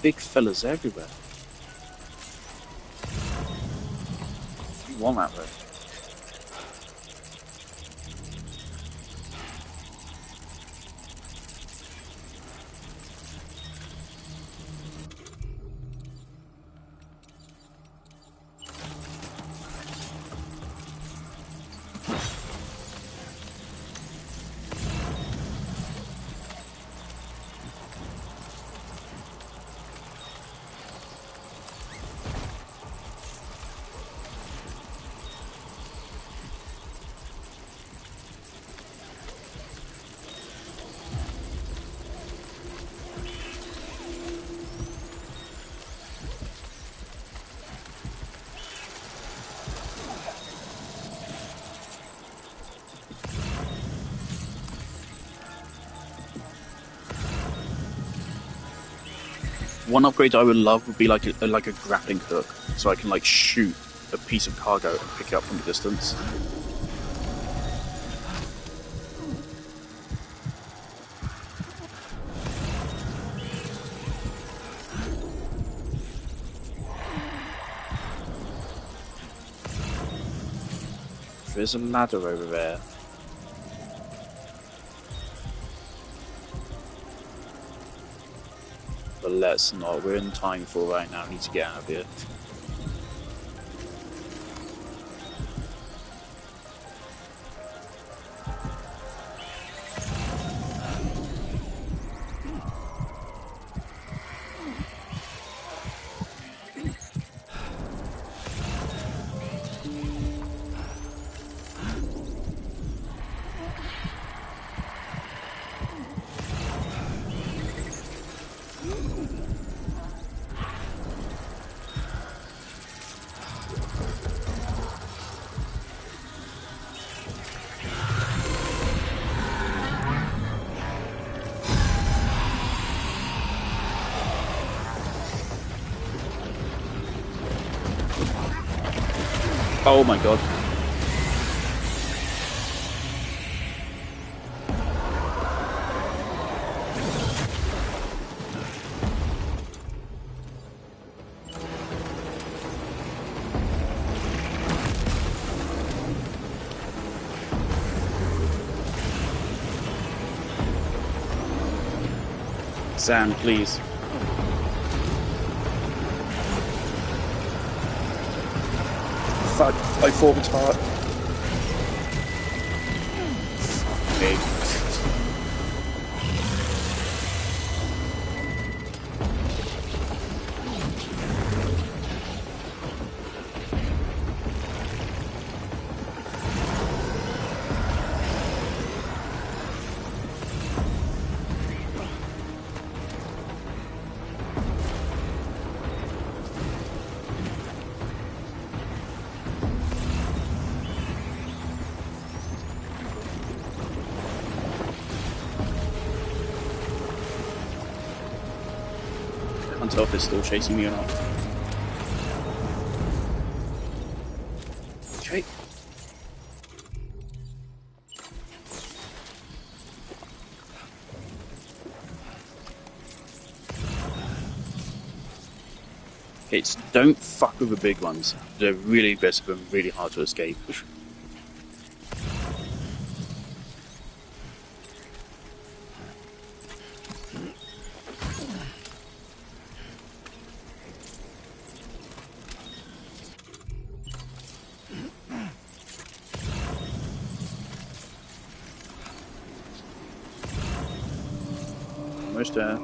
Big fellas everywhere. You want that though? One upgrade I would love would be like a grappling hook, so I can like shoot a piece of cargo and pick it up from a distance. There's a ladder over there. But let's not. We're in time for right now. I need to get out of here. Oh my god. Sam, please. Fuck, I fought it hard. Okay. I can't tell if they're still chasing me or not. Okay. Okay, don't fuck with the big ones. They're really aggressive and really hard to escape. Almost there.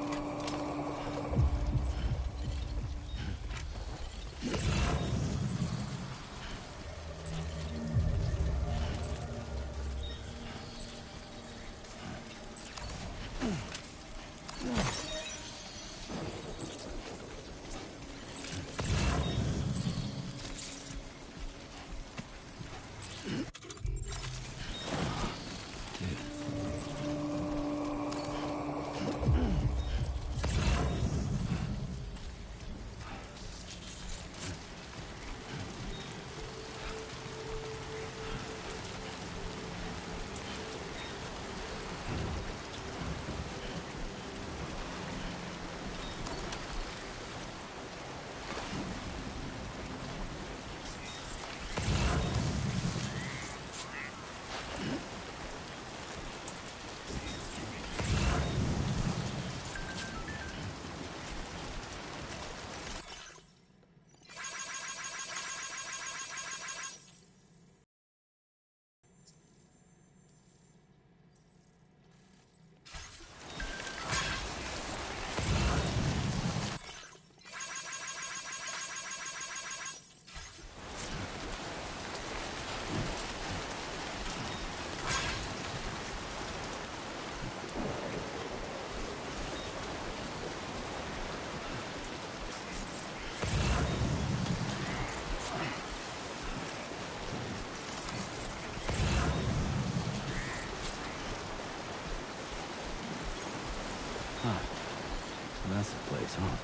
Huh. So that's the place, huh?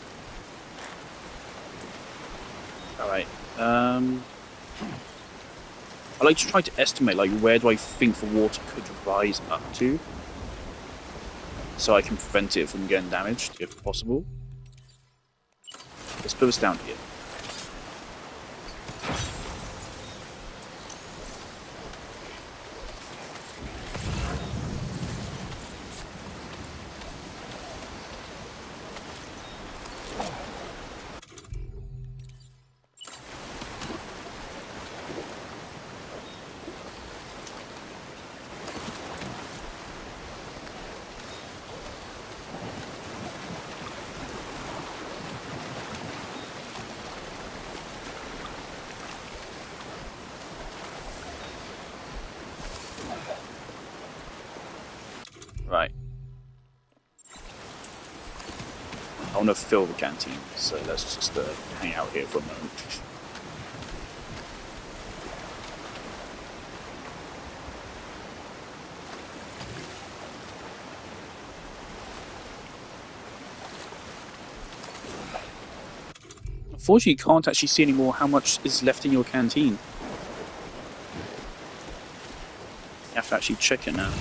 Alright. I like to try to estimate, like, where do I think the water could rise up to, so I can prevent it from getting damaged, if possible. Let's put this down here. Right. I want to fill the canteen, so let's just hang out here for a moment. Unfortunately, you can't actually see anymore how much is left in your canteen. You have to actually check it now.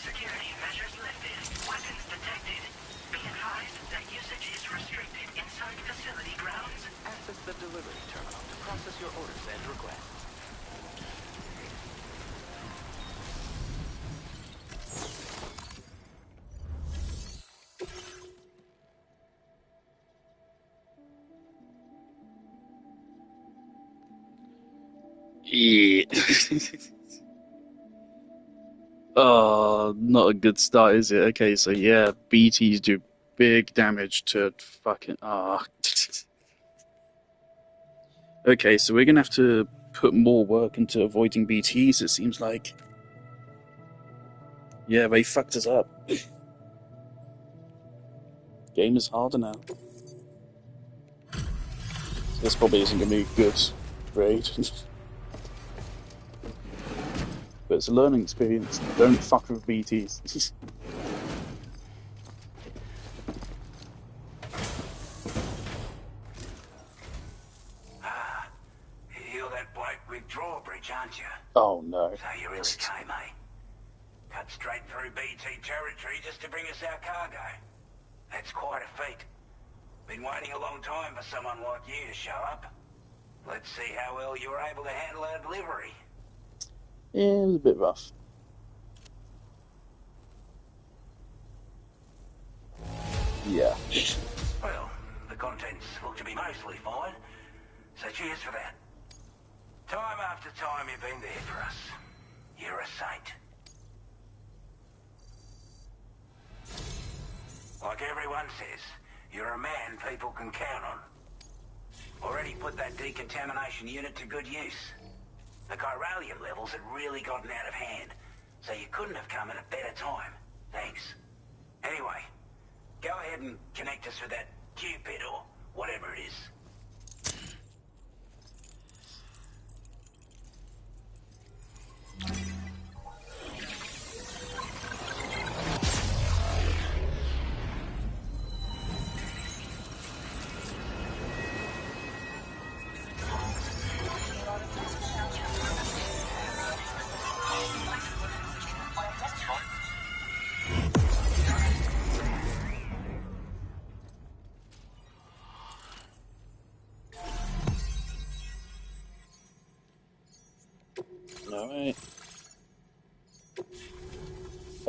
Security measures lifted. Weapons detected. Be advised that usage is restricted inside facility grounds. Access the delivery terminal to process your orders and requests. Yeah. Oh, not a good start, is it? Okay, so yeah, BTs do big damage to fucking... Okay, so we're gonna have to put more work into avoiding BTs, it seems like. Yeah, they fucked us up. Game is harder now. So this probably isn't gonna be a good raid. But it's a learning experience. Don't fuck with BTs. You're that bloke with drawbridge, aren't you? Oh no. So you really came, eh? Cut straight through BT territory just to bring us our cargo. That's quite a feat. Been waiting a long time for someone like you to show up. Let's see how well you were able to handle our delivery. Yeah, it was a bit rough. Yeah. Well, the contents look to be mostly fine, so cheers for that. Time after time you've been there for us. You're a saint. Like everyone says, you're a man people can count on. Already put that decontamination unit to good use. The chiralium levels had really gotten out of hand, so you couldn't have come at a better time. Thanks. Anyway, go ahead and connect us with that Cupid or whatever it is.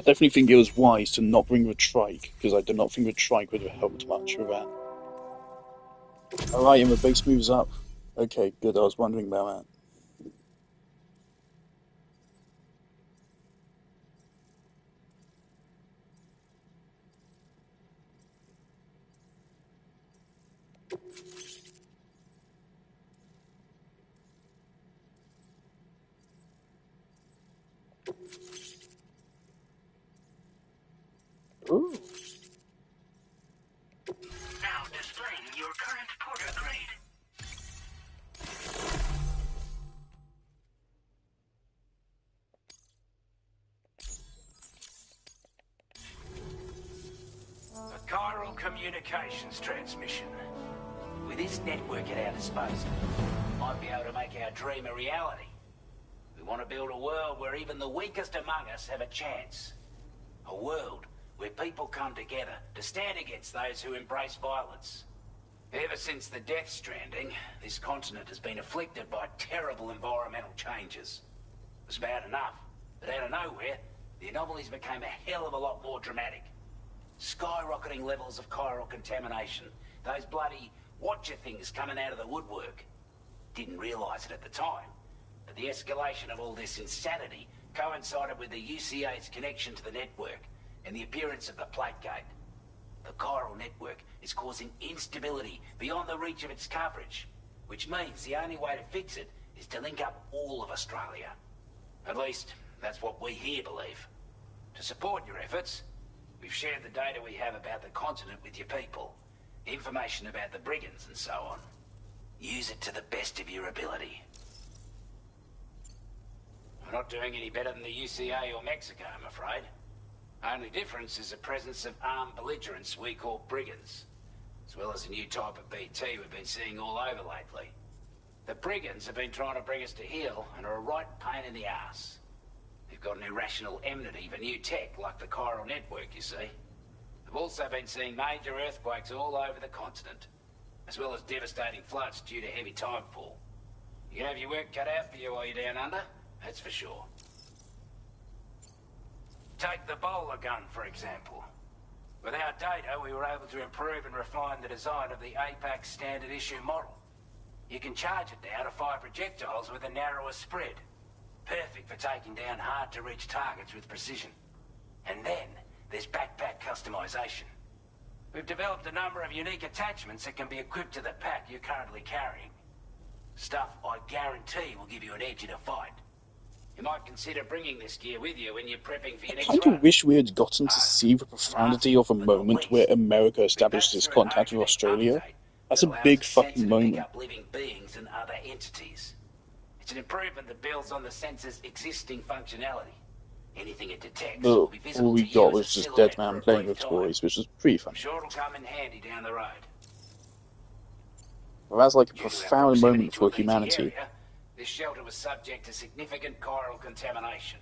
definitely think it was wise to not bring the trike, because I do not think the trike would have helped much with that. Alright, and the base moves up. Okay, good, I was wondering about that. Ooh. Now displaying your current porter grade. A chiral communications transmission. With this network at our disposal, we might be able to make our dream a reality. We want to build a world where even the weakest among us have a chance. A world where people come together to stand against those who embrace violence. Ever since the Death Stranding, this continent has been afflicted by terrible environmental changes. It was bad enough, but out of nowhere, the anomalies became a hell of a lot more dramatic. Skyrocketing levels of chiral contamination. Those bloody watcher things coming out of the woodwork. Didn't realise it at the time, but the escalation of all this insanity coincided with the UCA's connection to the network and the appearance of the plate gate. The chiral network is causing instability beyond the reach of its coverage, which means the only way to fix it is to link up all of Australia. At least, that's what we here believe. To support your efforts, we've shared the data we have about the continent with your people, information about the brigands and so on. Use it to the best of your ability. We're not doing any better than the UCA or Mexico, I'm afraid. Only difference is the presence of armed belligerents we call brigands, as well as a new type of BT we've been seeing all over lately. The brigands have been trying to bring us to heel and are a right pain in the ass. They've got an irrational enmity for new tech like the chiral network, you see. They've also been seeing major earthquakes all over the continent, as well as devastating floods due to heavy tidefall. You can have your work cut out for you while you're down under, that's for sure. Take the bowler gun, for example. With our data, we were able to improve and refine the design of the APAC standard issue model. You can charge it now to fire projectiles with a narrower spread. Perfect for taking down hard-to-reach targets with precision. And then, there's backpack customization. We've developed a number of unique attachments that can be equipped to the pack you're currently carrying. Stuff I guarantee will give you an edge in a fight. You might consider bringing this gear with you when you're prepping for your I next kind run. of wish we had gotten to see the profundity of a moment where America established its contact with Australia. That's a big fucking moment. Pick up living beings and other entities. It's an improvement that builds on the sensor's existing functionality. Anything it detects will be visible All we to you got as was a just silhouette Dead for Man a playing brief with time. toys, which was pretty I'm funny. sure it'll come in handy down the road. Well, that's like a Due to our profound proximity moment to for a leafy humanity. area, this shelter was subject to significant chiral contamination.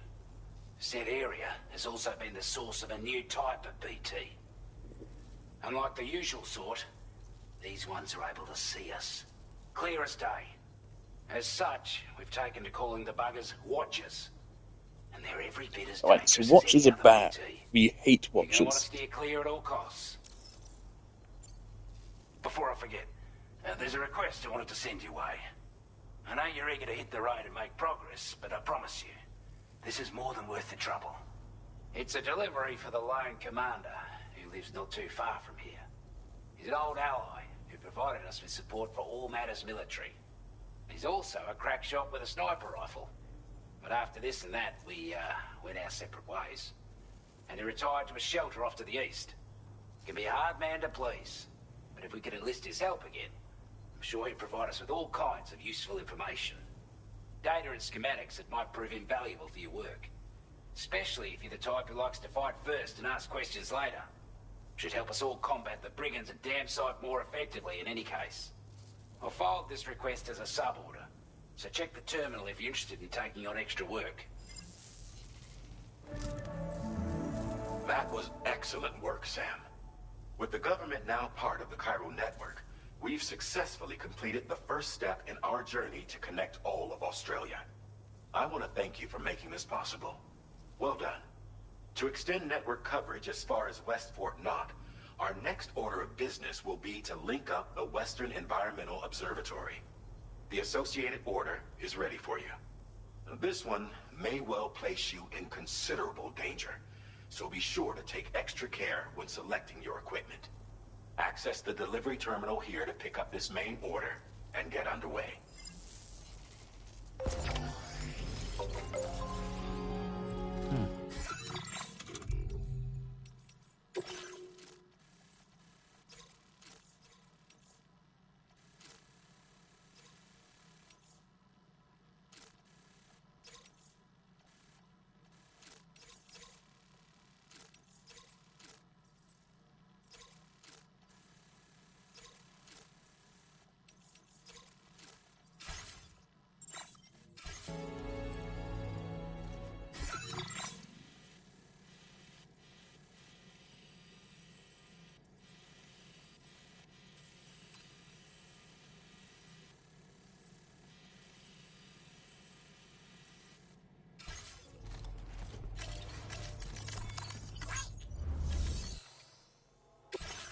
Said area has also been the source of a new type of BT. Unlike the usual sort, these ones are able to see us. Clear as day. As such, we've taken to calling the buggers Watchers. And they're every bit as Alright, so dangerous Watchers as any are other bad. BT. We hate You're gonna want to Watchers. steer clear at all costs. Before I forget, there's a request I wanted to send your way. I know you're eager to hit the road and make progress, but I promise you, this is more than worth the trouble. It's a delivery for the lone commander, who lives not too far from here. He's an old ally who provided us with support for all matters military. He's also a crack shot with a sniper rifle. But after this and that, we went our separate ways. And he retired to a shelter off to the east. He can be a hard man to please, but if we could enlist his help again, I'm sure he'd provide us with all kinds of useful information. Data and schematics that might prove invaluable for your work. Especially if you're the type who likes to fight first and ask questions later. Should help us all combat the brigands a damn sight more effectively in any case. I'll filed this request as a sub-order, so check the terminal if you're interested in taking on extra work. That was excellent work, Sam. With the government now part of the chiral network, we've successfully completed the first step in our journey to connect all of Australia. I want to thank you for making this possible. Well done. To extend network coverage as far as West Fort Knott, our next order of business will be to link up the Western Environmental Observatory. The associated order is ready for you. This one may well place you in considerable danger, so be sure to take extra care when selecting your equipment. Access the delivery terminal here to pick up this main order and get underway.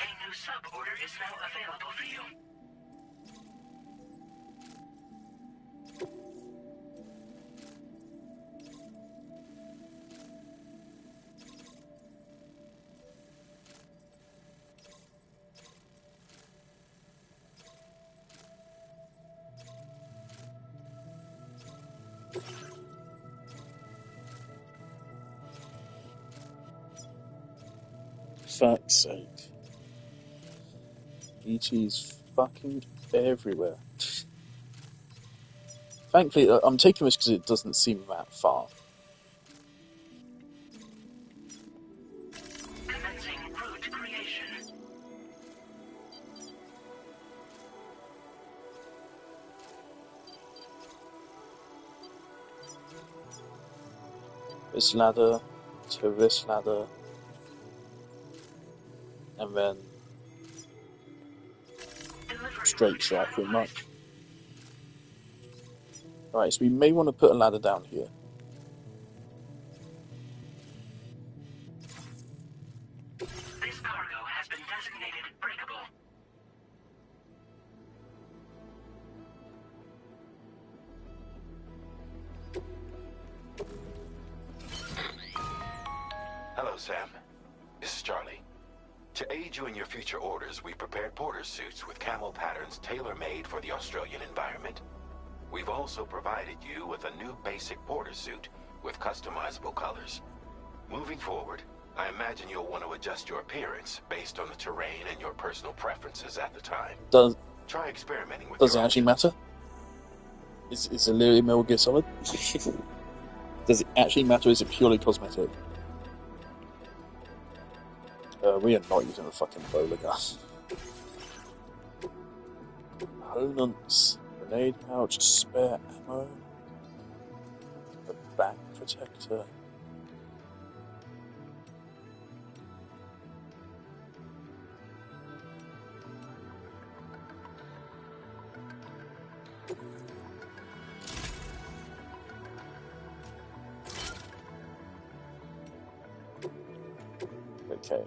A new sub-order is now available for you. Fuck's sake. ET's fucking everywhere. Thankfully, I'm taking this because it doesn't seem that far. Commencing route creation. This ladder to this ladder, and then straight shot pretty much. Alright, so we may want to put a ladder down here. This cargo has been designated breakable. Hello, Sam. This is Charlie. To aid you in your future orders, we prepared porter suits with camo patterns tailor-made for the Australian environment. We've also provided you with a new basic porter suit with customizable colors. Moving forward, I imagine you'll want to adjust your appearance based on the terrain and your personal preferences at the time. Try experimenting with Does it your actually matter? Is it literally Metal Gear Solid? Does it actually matter, or is it purely cosmetic? We are not using a fucking bowler gun. Components, grenade pouch, spare ammo, a back protector. Okay.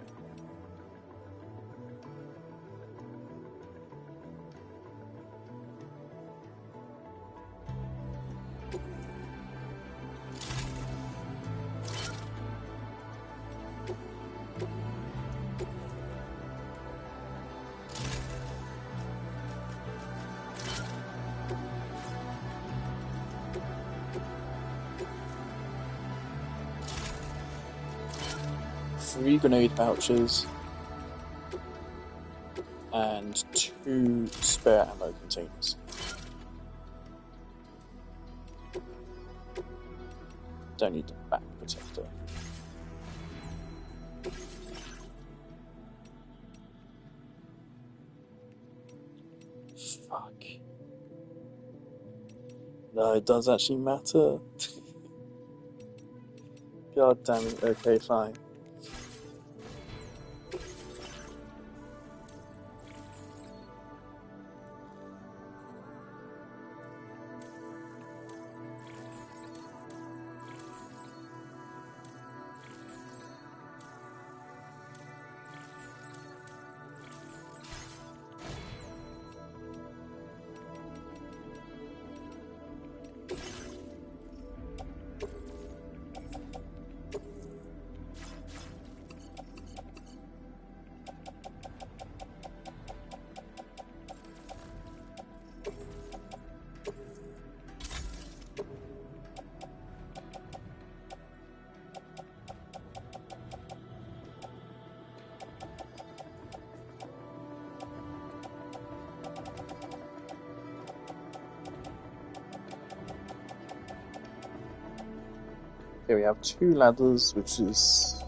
Three grenade pouches and 2 spare ammo containers. Don't need the back protector. Fuck. No, it does actually matter. God damn it. Okay, fine. Okay, we have 2 ladders, which is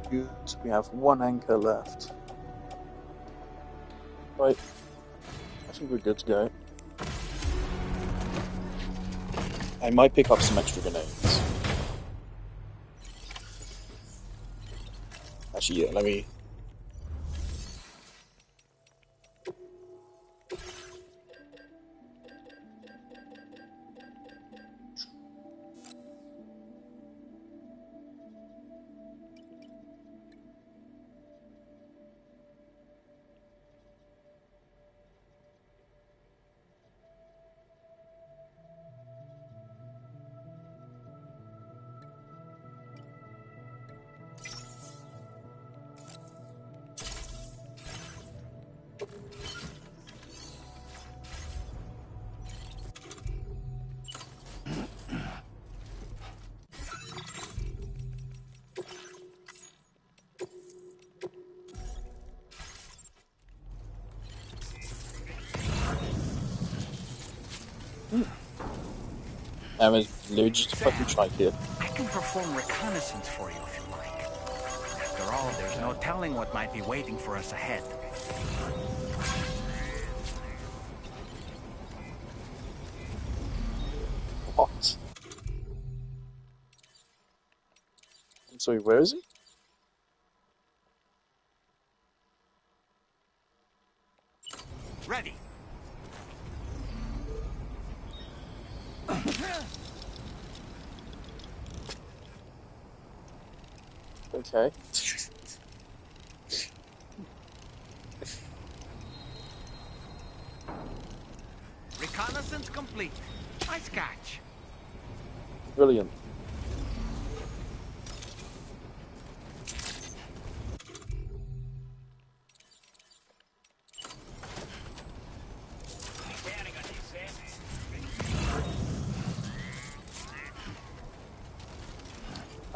good. We have 1 anchor left. Right. I think we're good to go. I might pick up some extra grenades. Actually, yeah, let me... Just a fucking trike here. I can perform reconnaissance for you if you like. After all, there's no telling what might be waiting for us ahead. What? I'm sorry, where is he? Ready. Okay. Reconnaissance complete. Nice catch. Brilliant.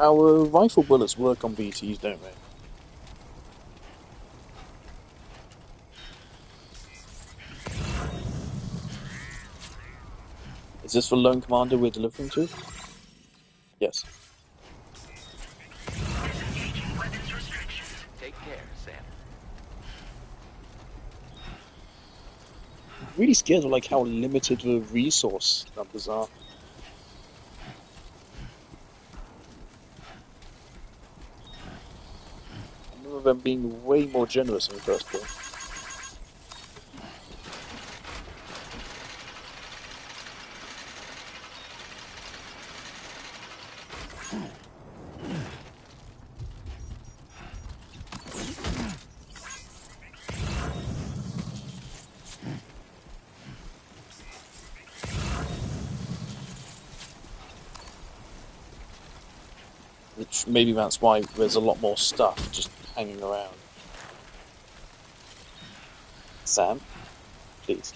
Our rifle bullets work on BTs, don't they? Is this the lone commander we're delivering to? Yes. Disengaging weapons restrictions. Take care, Sam. I'm really scared of like how limited the resource numbers are. I remember them being way more generous in the first game. Which maybe that's why there's a lot more stuff just hanging around. Sam, please.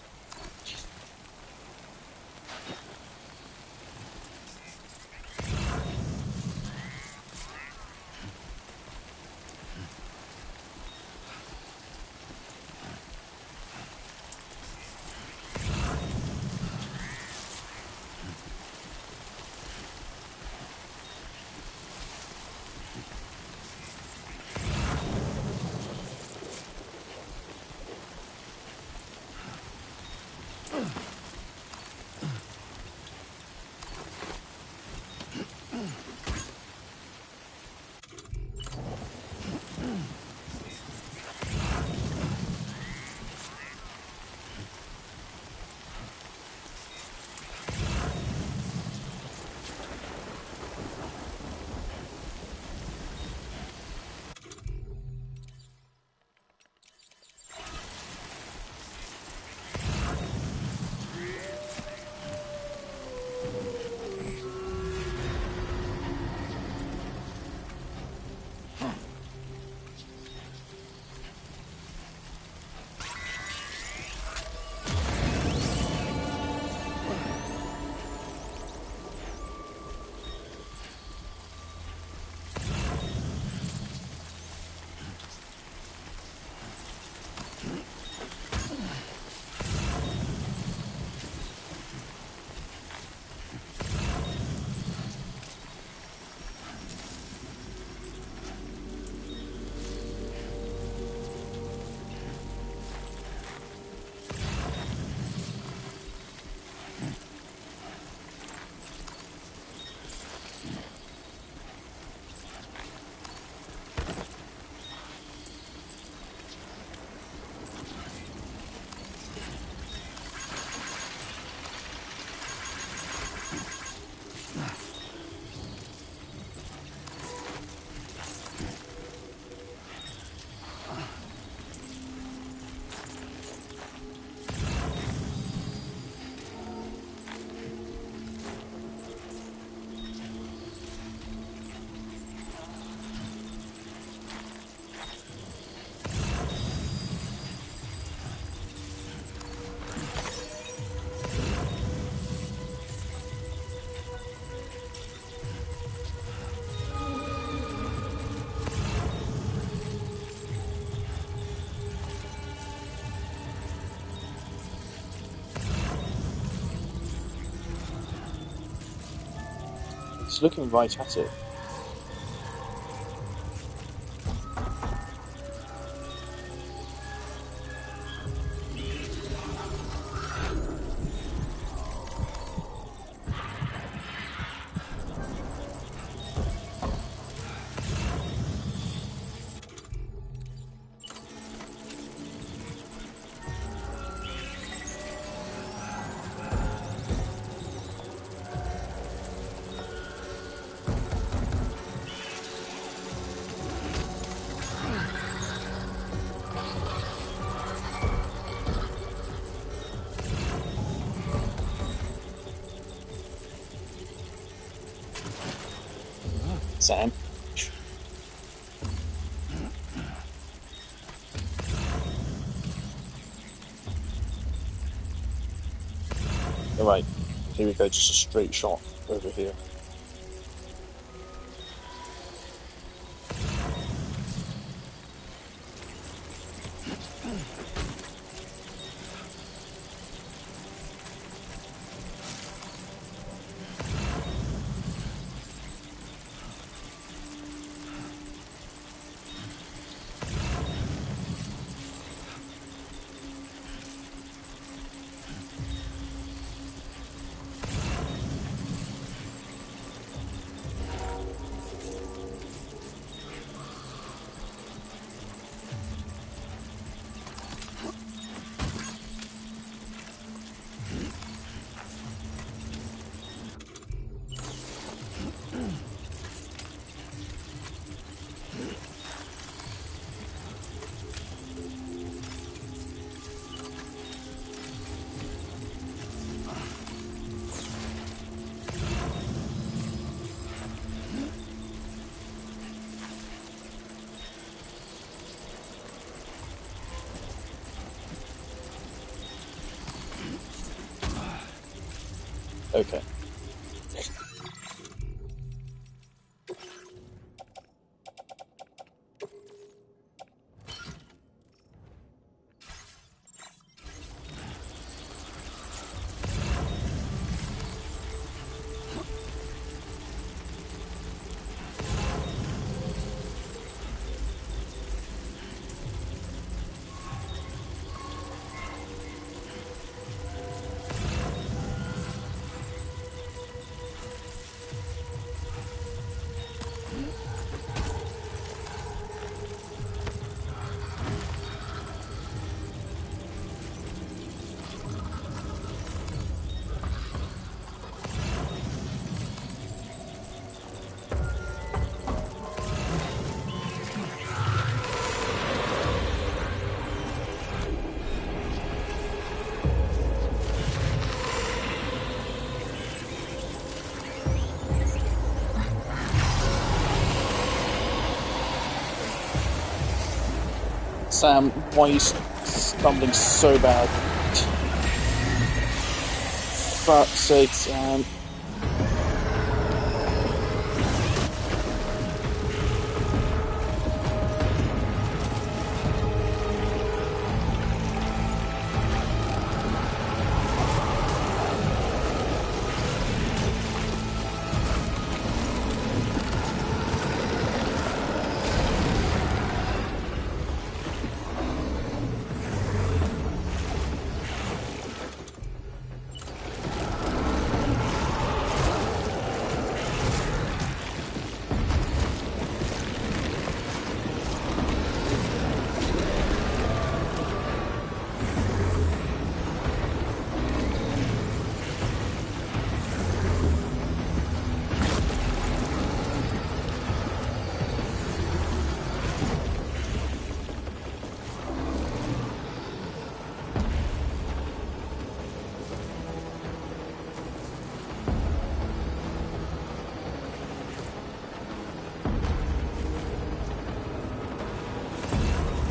He's looking right at it. Sam. Alright, here we go, just a straight shot over here. Okay. Sam, why are you stumbling so bad? Fuck's sake, Sam.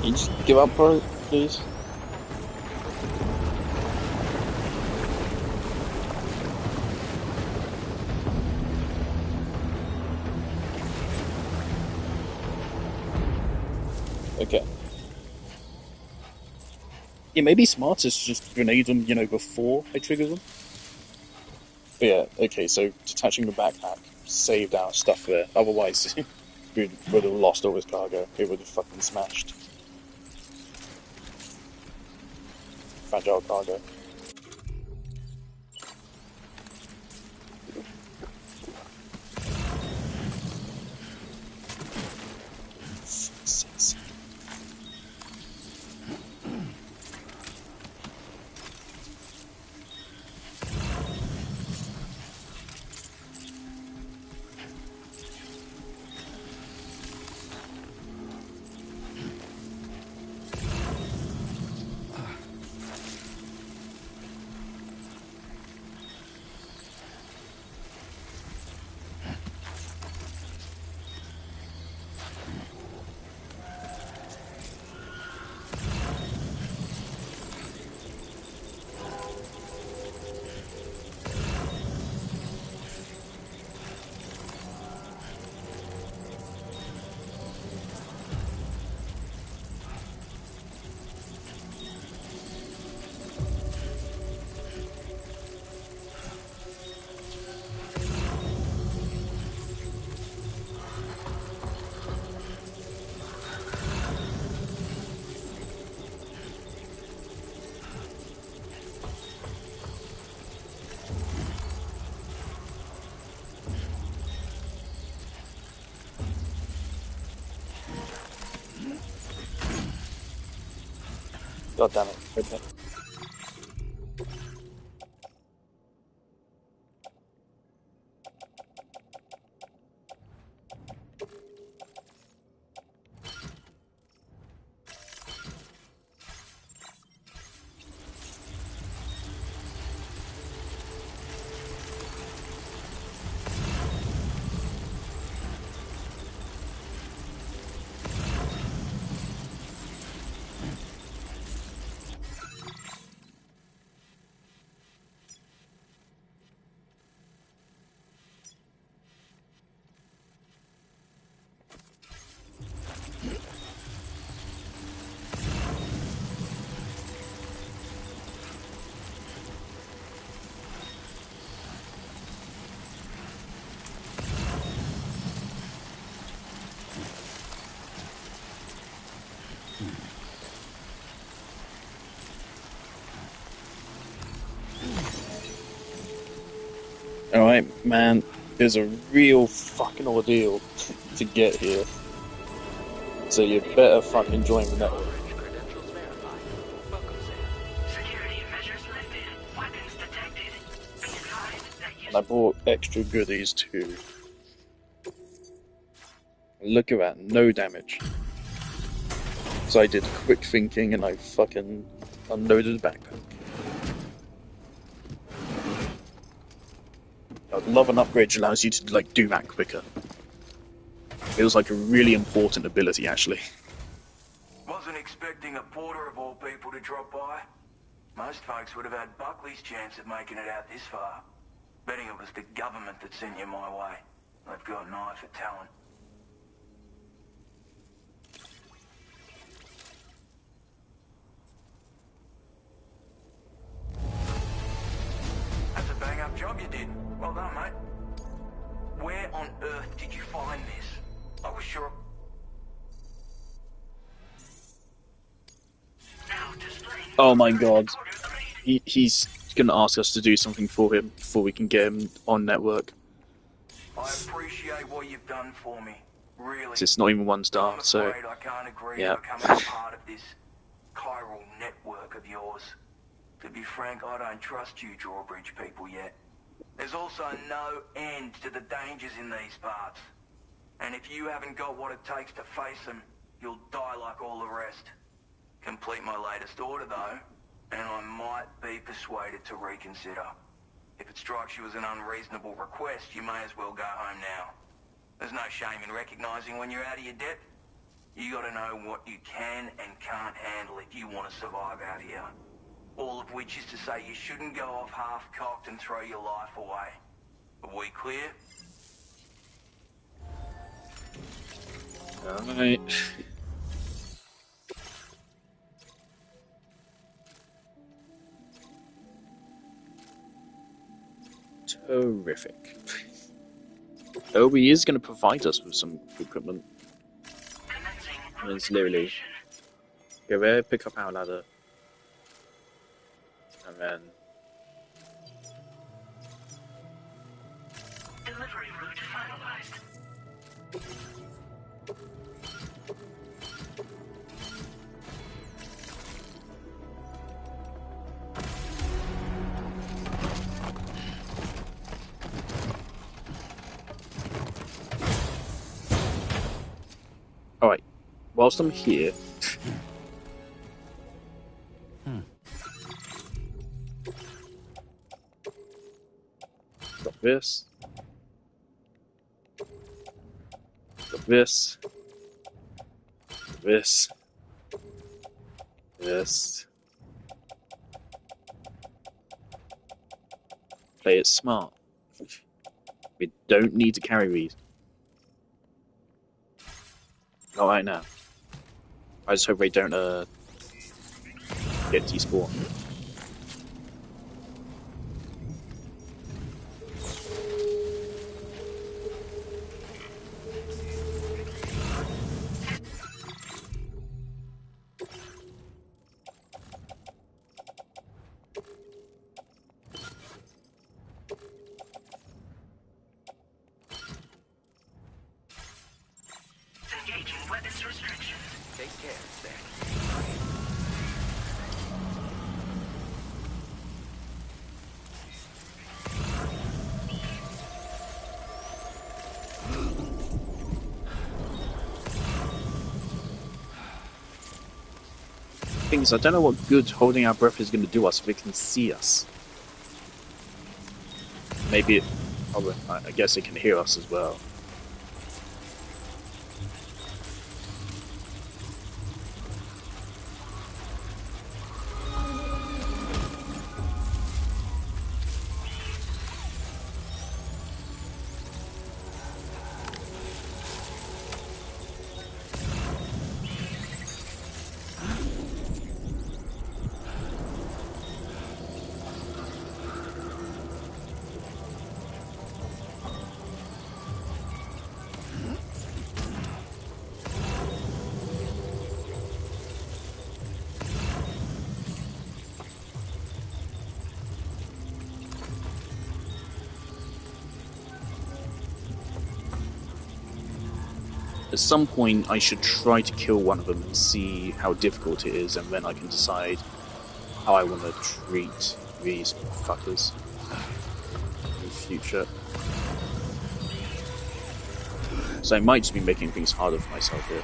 You just give up, bro, please? Okay. It may be smarter to just grenade them, before I trigger them. But yeah, okay, so detaching the backpack. saved our stuff there. Otherwise, we would have lost all his cargo. It would have fucking smashed. Fragile cargo. God damn it. Okay. Alright, man, there's a real fucking ordeal to get here. So you better fucking join the network. And I bought extra goodies too. Look at that, no damage. So I did quick thinking and I fucking unloaded the backpack. I'd love an upgrade which allows you to like do that quicker. It was like a really important ability actually. Wasn't expecting a porter of all people to drop by. Most folks would have had Buckley's chance of making it out this far. Betting it was the government that sent you my way. They've got an eye for talent. That's a bang-up job you did. Well done, mate. Where on earth did you find this? I was sure... Oh my god. He's gonna ask us to do something for him before we can get him on network. I appreciate what you've done for me. Really. It's not even 1 star, so... I can't agree yeah. to becoming a part of this chiral network of yours. To be frank, I don't trust you drawbridge people yet. There's also no end to the dangers in these parts. And if you haven't got what it takes to face them, you'll die like all the rest. Complete my latest order, though, and I might be persuaded to reconsider. If it strikes you as an unreasonable request, you may as well go home now. There's no shame in recognizing when you're out of your depth. You gotta know what you can and can't handle if you want to survive out here. All of which is to say you shouldn't go off half-cocked and throw your life away. Are we clear? Alright. Terrific. Oh, he is going to provide us with some equipment. And it's literally go there, pick up our ladder, and then Delivery route finalized. all right. Whilst I'm here, got this, got this, this, this. Play it smart. We don't need to carry these. Not right now. I just hope they don't get despawned. Engaging weapons restrictions. Take care, Sam. Thing is, I don't know what good holding our breath is going to do us if it can see us. Maybe it... Oh, I guess it can hear us as well. At some point, I should try to kill one of them and see how difficult it is, and then I can decide how I want to treat these fuckers in the future. So I might just be making things harder for myself here.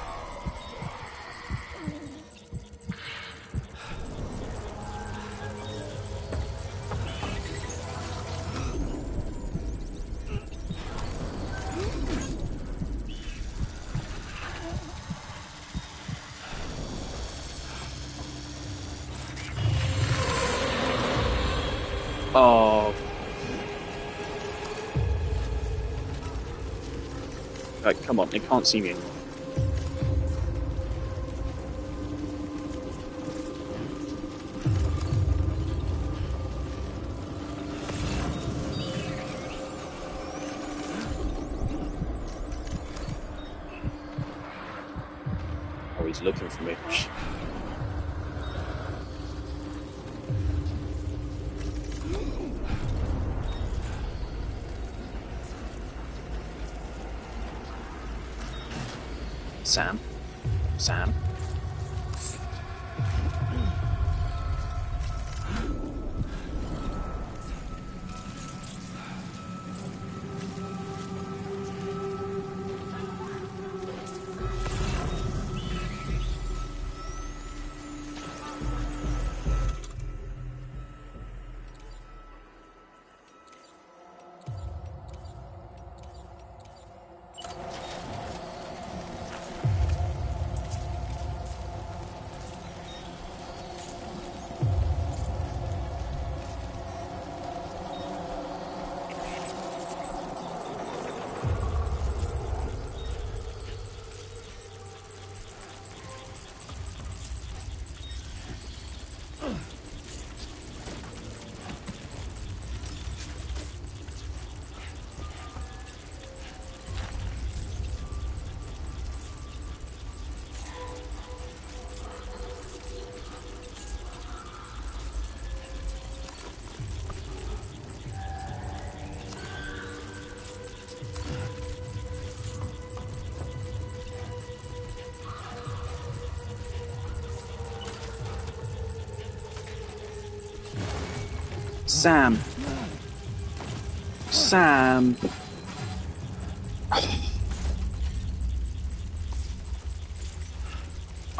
Oh. Right, come on, they can't see me anymore. Oh, he's looking for me. Sam? Sam? Sam. Sam.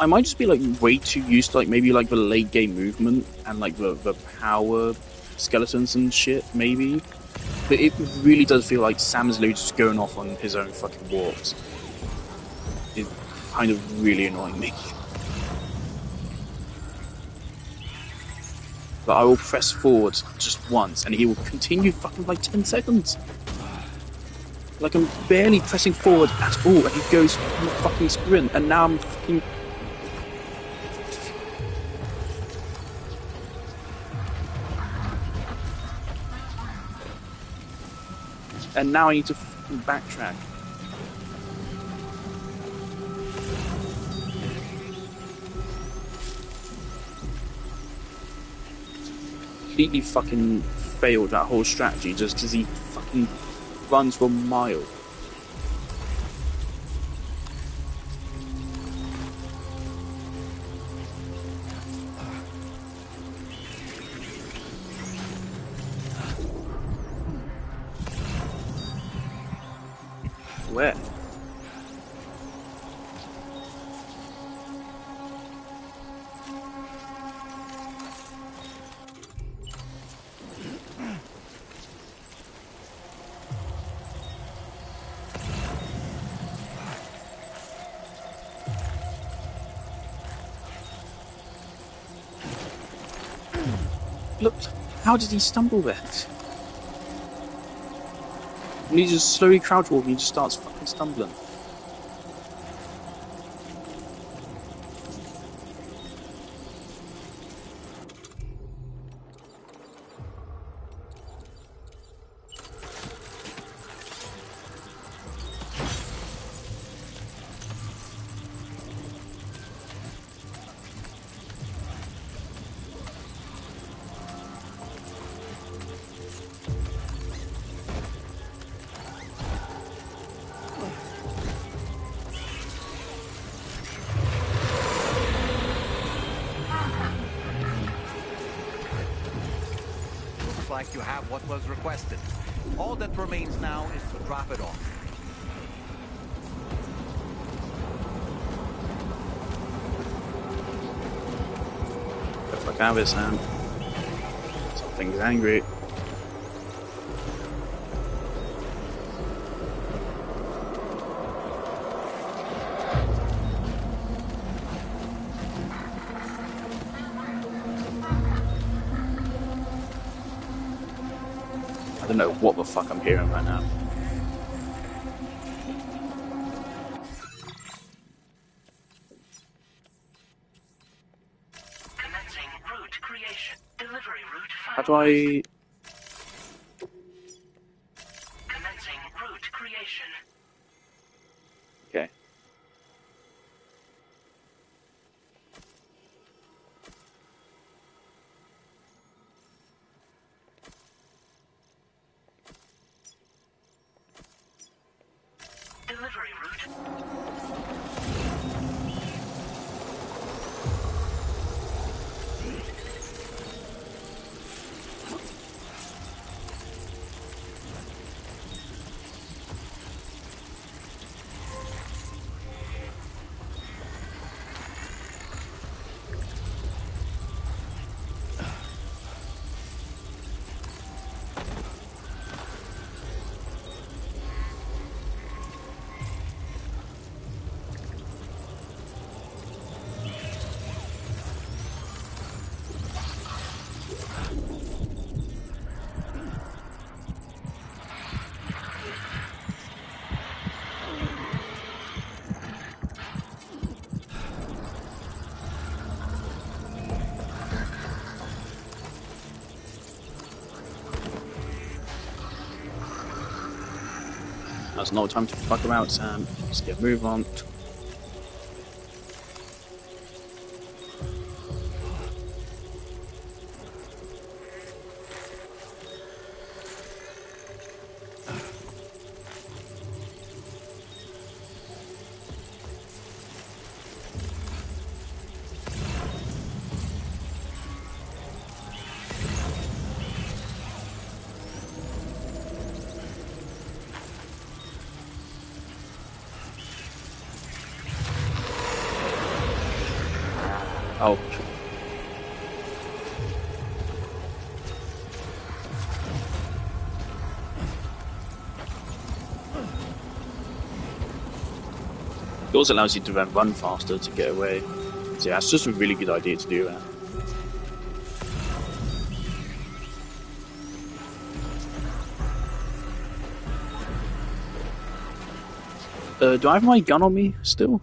I might just be like way too used to like maybe like the late game movement and like the power skeletons and shit, maybe. But it really does feel like Sam is literally just going off on his own fucking warps. It's kind of really annoying me. But I will press forward just once and he will continue fucking like 10 seconds. Like I'm barely pressing forward at all and he goes fucking sprint and now I'm fucking... And now I need to fucking backtrack. Completely fucking failed that whole strategy just because he fucking runs for a mile. Where? Look, how did he stumble there? And he just slowly crouch walk and he just starts fucking stumbling. Like you have what was requested. All that remains now is to drop it off. Get the fuck out of here, Sam. Something's angry. I don't know what the fuck I'm hearing right now. Commencing route creation. Delivery route finalized. How do I... Commencing route creation. Okay. Delivery route. That's no time to fuck about, Sam. Just get a move on. Oh. It also allows you to then run faster to get away. So yeah, it's just a really good idea to do that. Do I have my gun on me still?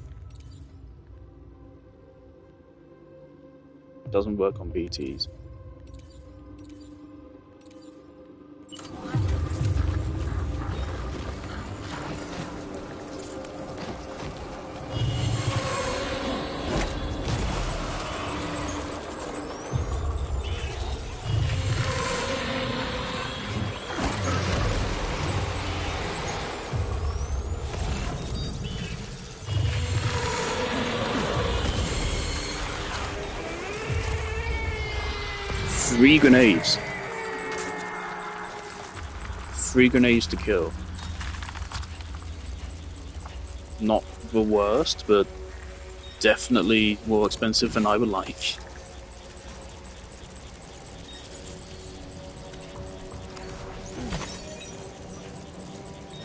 It doesn't work on BTs. Three grenades. 3 grenades to kill. Not the worst, but definitely more expensive than I would like.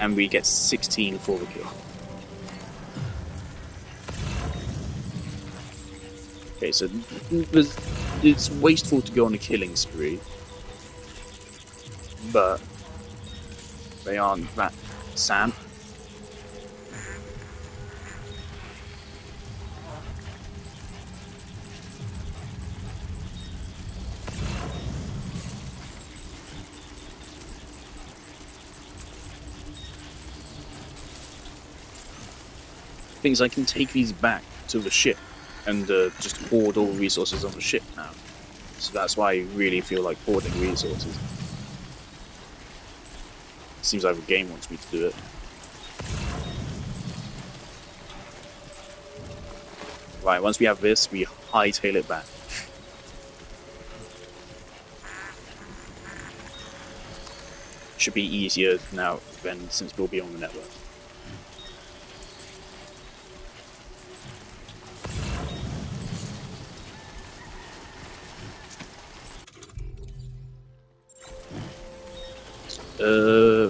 And we get 16 for the kill. Okay, so it's wasteful to go on a killing spree, but they aren't that Sam. Things I can take these back to the ship and just hoard all resources on the ship now. So that's why I really feel like hoarding resources. Seems like the game wants me to do it. Right, once we have this, we hightail it back. Should be easier now then, since we'll be on the network.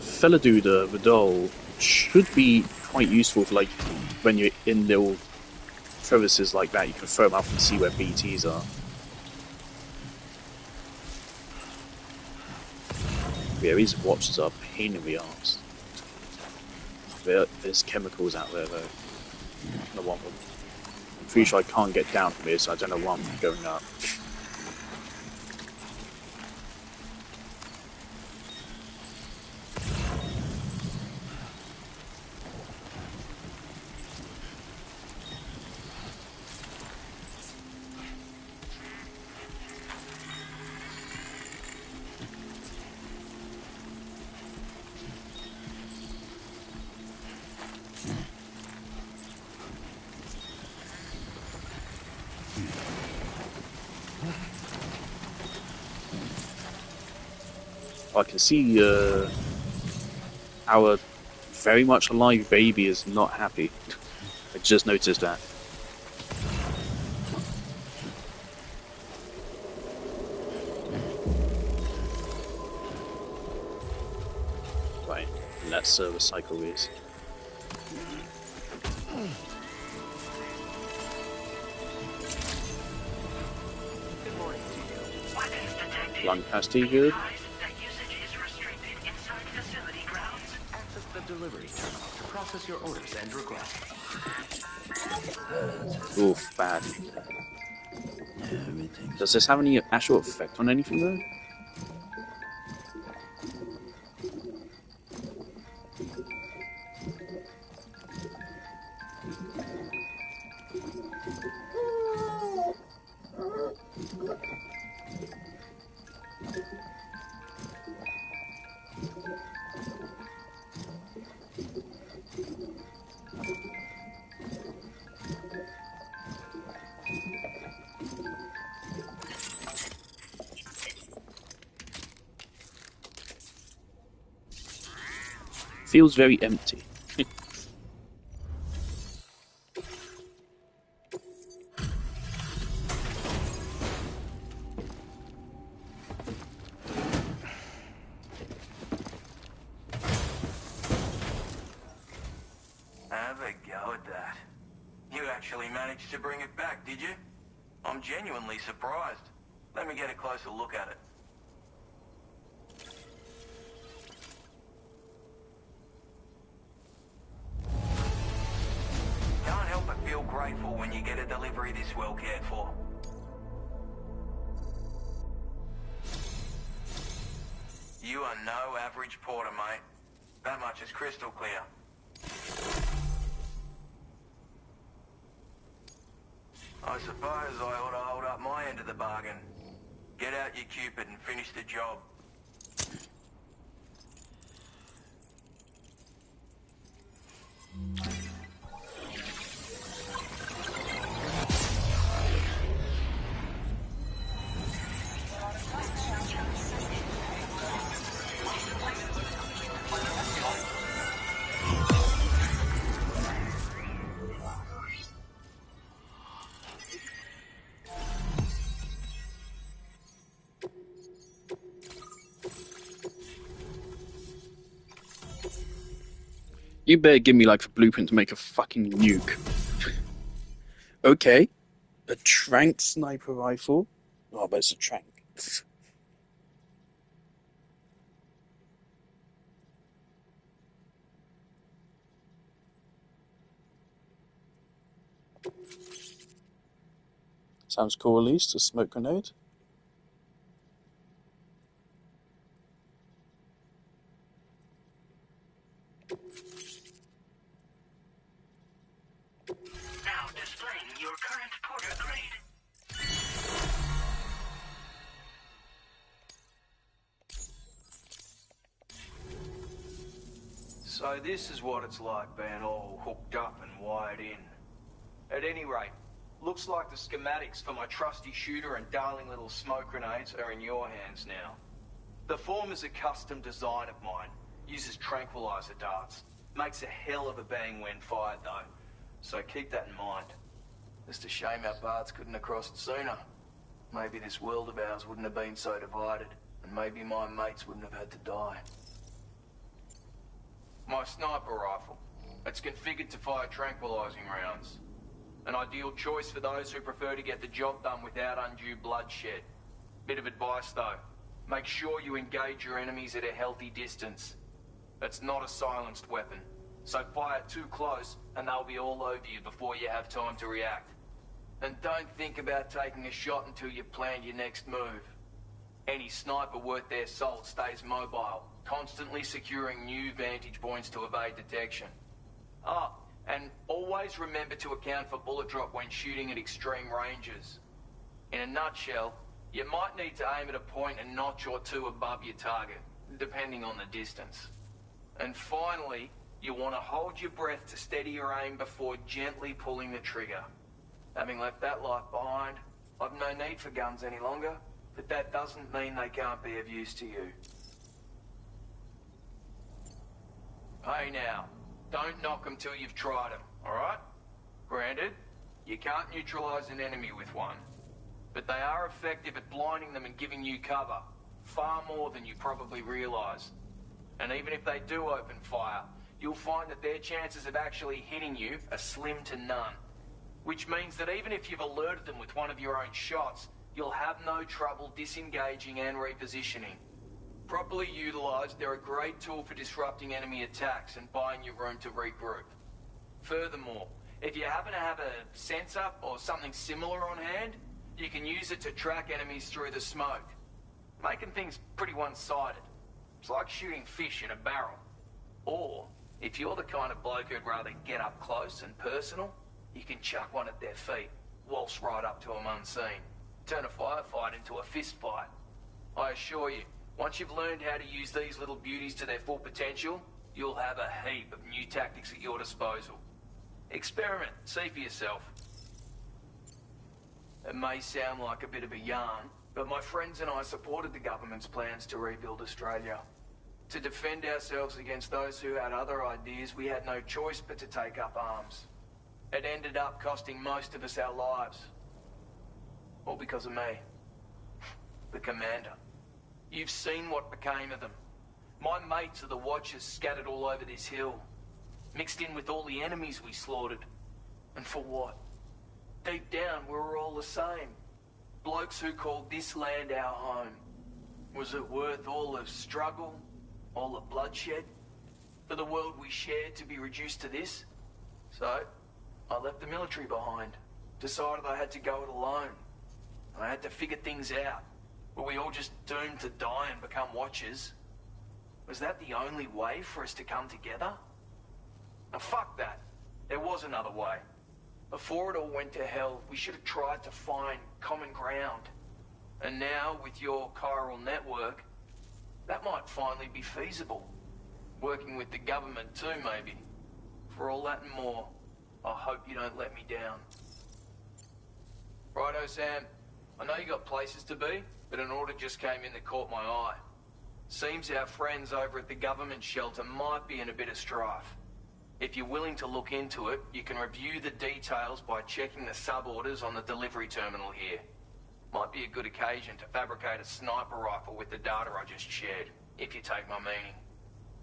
Fella Dude, the doll, should be quite useful for like when you're in little crevices like that. You can throw them up and see where BTs are. Yeah, these watches are a pain in the arse. There's chemicals out there though. I don't want them. I'm pretty sure I can't get down from here, so I don't know why I'm going up. I can see our very much alive baby is not happy. I just noticed that. Right, let's recycle these. Lancaster good. Access the delivery terminal to process your orders and requests. Oof, bad. Does this have any actual effect on anything though? Feels very empty. Good that. You actually managed to bring it back, did you? I'm genuinely surprised. Let me get a closer look at it. Can't help but feel grateful when you get a delivery this well cared for. You are no average porter, mate. That much is crystal clear. I suppose I ought to hold up my end of the bargain. Get out your Cupid and finish the job. You better give me like a blueprint to make a fucking nuke. Okay. A trank sniper rifle? Oh, but it's a trank. Sounds cool, at least. A smoke grenade. Now displaying your current porter grade. So this is what it's like being all hooked up and wired in. At any rate, looks like the schematics for my trusty shooter and darling little smoke grenades are in your hands now. The form is a custom design of mine. Uses tranquilizer darts. Makes a hell of a bang when fired though. So keep that in mind. Just a shame our paths couldn't have crossed sooner. Maybe this world of ours wouldn't have been so divided, and maybe my mates wouldn't have had to die. My sniper rifle. It's configured to fire tranquilizing rounds. An ideal choice for those who prefer to get the job done without undue bloodshed. Bit of advice though. Make sure you engage your enemies at a healthy distance. It's not a silenced weapon, so fire too close and they'll be all over you before you have time to react. And don't think about taking a shot until you've planned your next move. Any sniper worth their salt stays mobile, constantly securing new vantage points to evade detection. Ah, and always remember to account for bullet drop when shooting at extreme ranges. In a nutshell, you might need to aim at a point a notch or two above your target, depending on the distance. And finally, you want to hold your breath to steady your aim before gently pulling the trigger. Having left that life behind, I've no need for guns any longer, but that doesn't mean they can't be of use to you. Hey now, don't knock them till you've tried them, alright? Granted, you can't neutralize an enemy with one, but they are effective at blinding them and giving you cover, far more than you probably realize. And even if they do open fire, you'll find that their chances of actually hitting you are slim to none. Which means that even if you've alerted them with one of your own shots, you'll have no trouble disengaging and repositioning. Properly utilized, they're a great tool for disrupting enemy attacks and buying you room to regroup. Furthermore, if you happen to have a sensor or something similar on hand, you can use it to track enemies through the smoke, making things pretty one-sided. It's like shooting fish in a barrel. Or, if you're the kind of bloke who'd rather get up close and personal, you can chuck one at their feet, waltz right up to them unseen, turn a firefight into a fist fight. I assure you, once you've learned how to use these little beauties to their full potential, you'll have a heap of new tactics at your disposal. Experiment, see for yourself. It may sound like a bit of a yarn, but my friends and I supported the government's plans to rebuild Australia. To defend ourselves against those who had other ideas, we had no choice but to take up arms. It ended up costing most of us our lives. All because of me. The commander. You've seen what became of them. My mates are the watchers scattered all over this hill. mixed in with all the enemies we slaughtered. And for what? Deep down, we were all the same. Blokes who called this land our home. Was it worth all the struggle, all the bloodshed, for the world we shared to be reduced to this? So, I left the military behind. Decided I had to go it alone. I had to figure things out. Were we all just doomed to die and become watchers? Was that the only way for us to come together? Now fuck that. There was another way. Before it all went to hell, we should have tried to find common ground. And now, with your chiral network, that might finally be feasible. Working with the government too, maybe. For all that and more, I hope you don't let me down. Righto, Sam. I know you got places to be, but an order just came in that caught my eye. Seems our friends over at the government shelter might be in a bit of strife. If you're willing to look into it, you can review the details by checking the sub-orders on the delivery terminal here. Might be a good occasion to fabricate a sniper rifle with the data I just shared, if you take my meaning.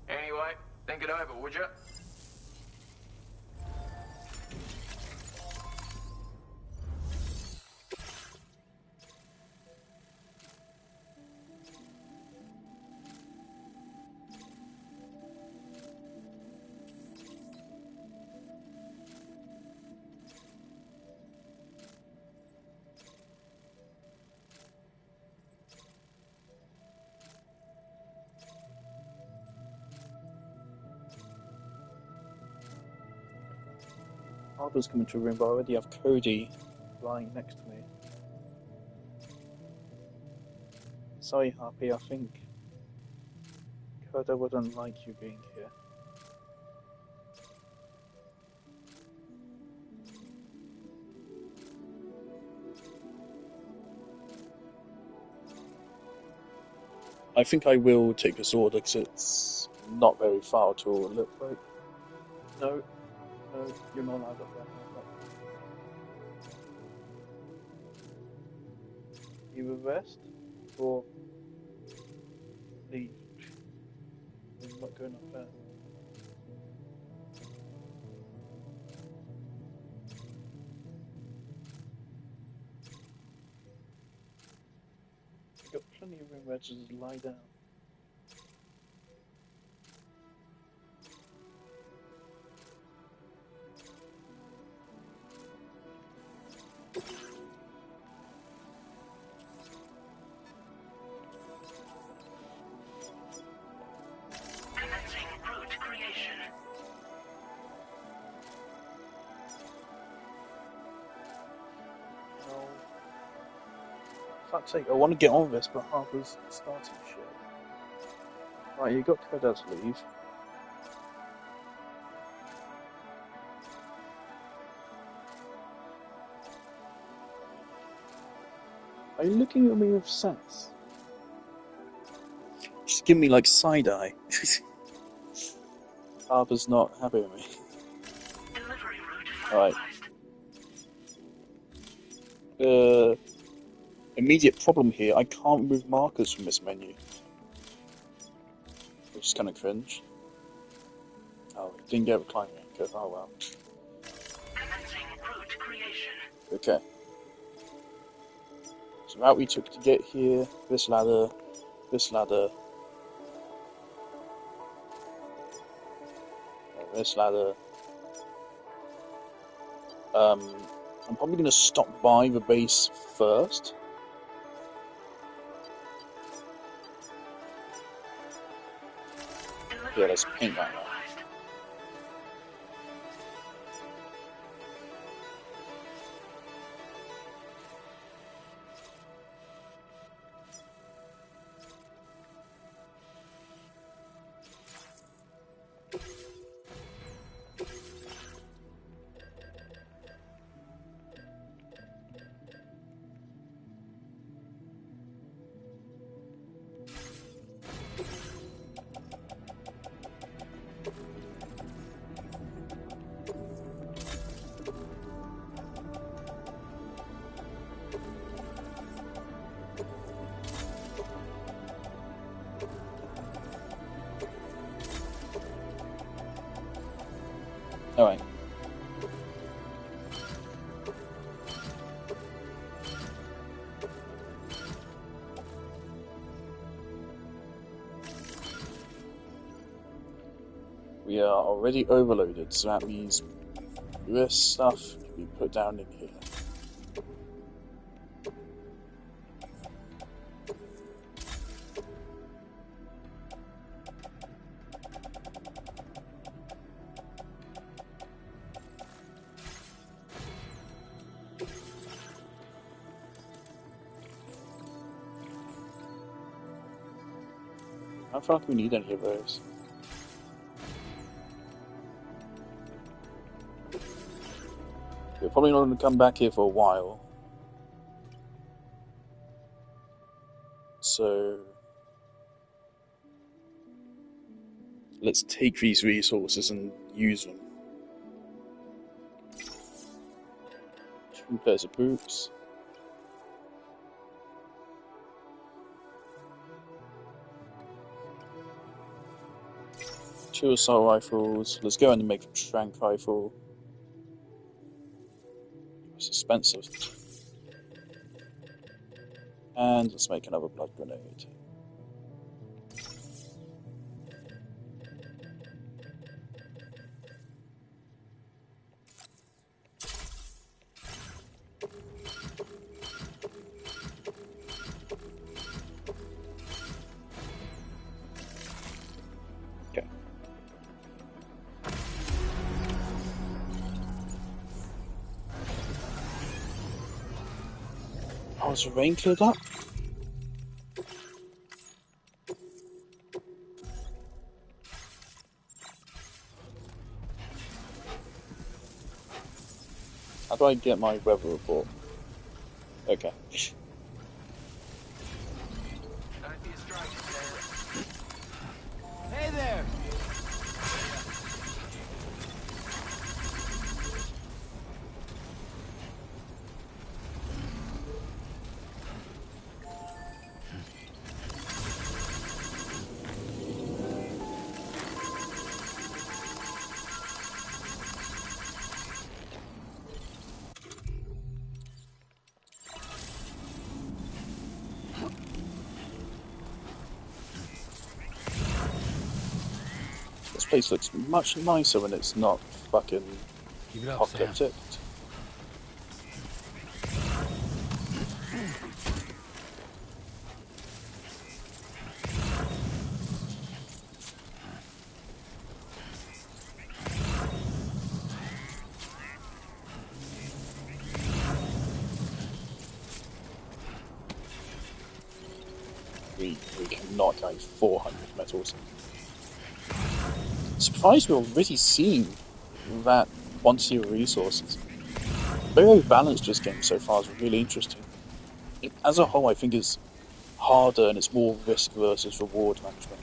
Anyway, think it over, would you? Harper's coming to a room, but I already have Cody lying next to me. Sorry, Harpy, I think Coda wouldn't like you being here. I think I will take this order because it's not very far at all, it looks like. No, no, you're not allowed up there. You arrest or leave. I'm not going up there. You've got plenty of room where to just lie down. Fuck's sake, I want to get on with this, but Harper's starting shit. Right, you got Coda to leave. Are you looking at me with sense? Just give me like side eye. Harper's not happy with me. Alright. Immediate problem here, I can't remove markers from this menu. Which is kind of cringe. Oh, didn't get a climbing anchor. Oh well. Okay. So route we took to get here, this ladder, this ladder, this ladder. I'm probably going to stop by the base first. Yeah, let's paint that now. Alright. We are already overloaded, so that means this stuff can be put down in here. I don't feel like we need any of those. We're probably not going to come back here for a while. So let's take these resources and use them. 2 pairs of boots. Two assault rifles. Let's go in and make a trank rifle. It's expensive. And let's make another blood grenade. Okay. Oh, is the rain cleared up? How do I get my weather report? Okay. Hey there! This place looks much nicer when it's not fucking Keep it up, apocalyptic. We cannot carry 400 metals. Surprised we're already seeing that quantity of resources. Very balanced this game so far is really interesting. As a whole, I think it's harder and it's more risk versus reward management.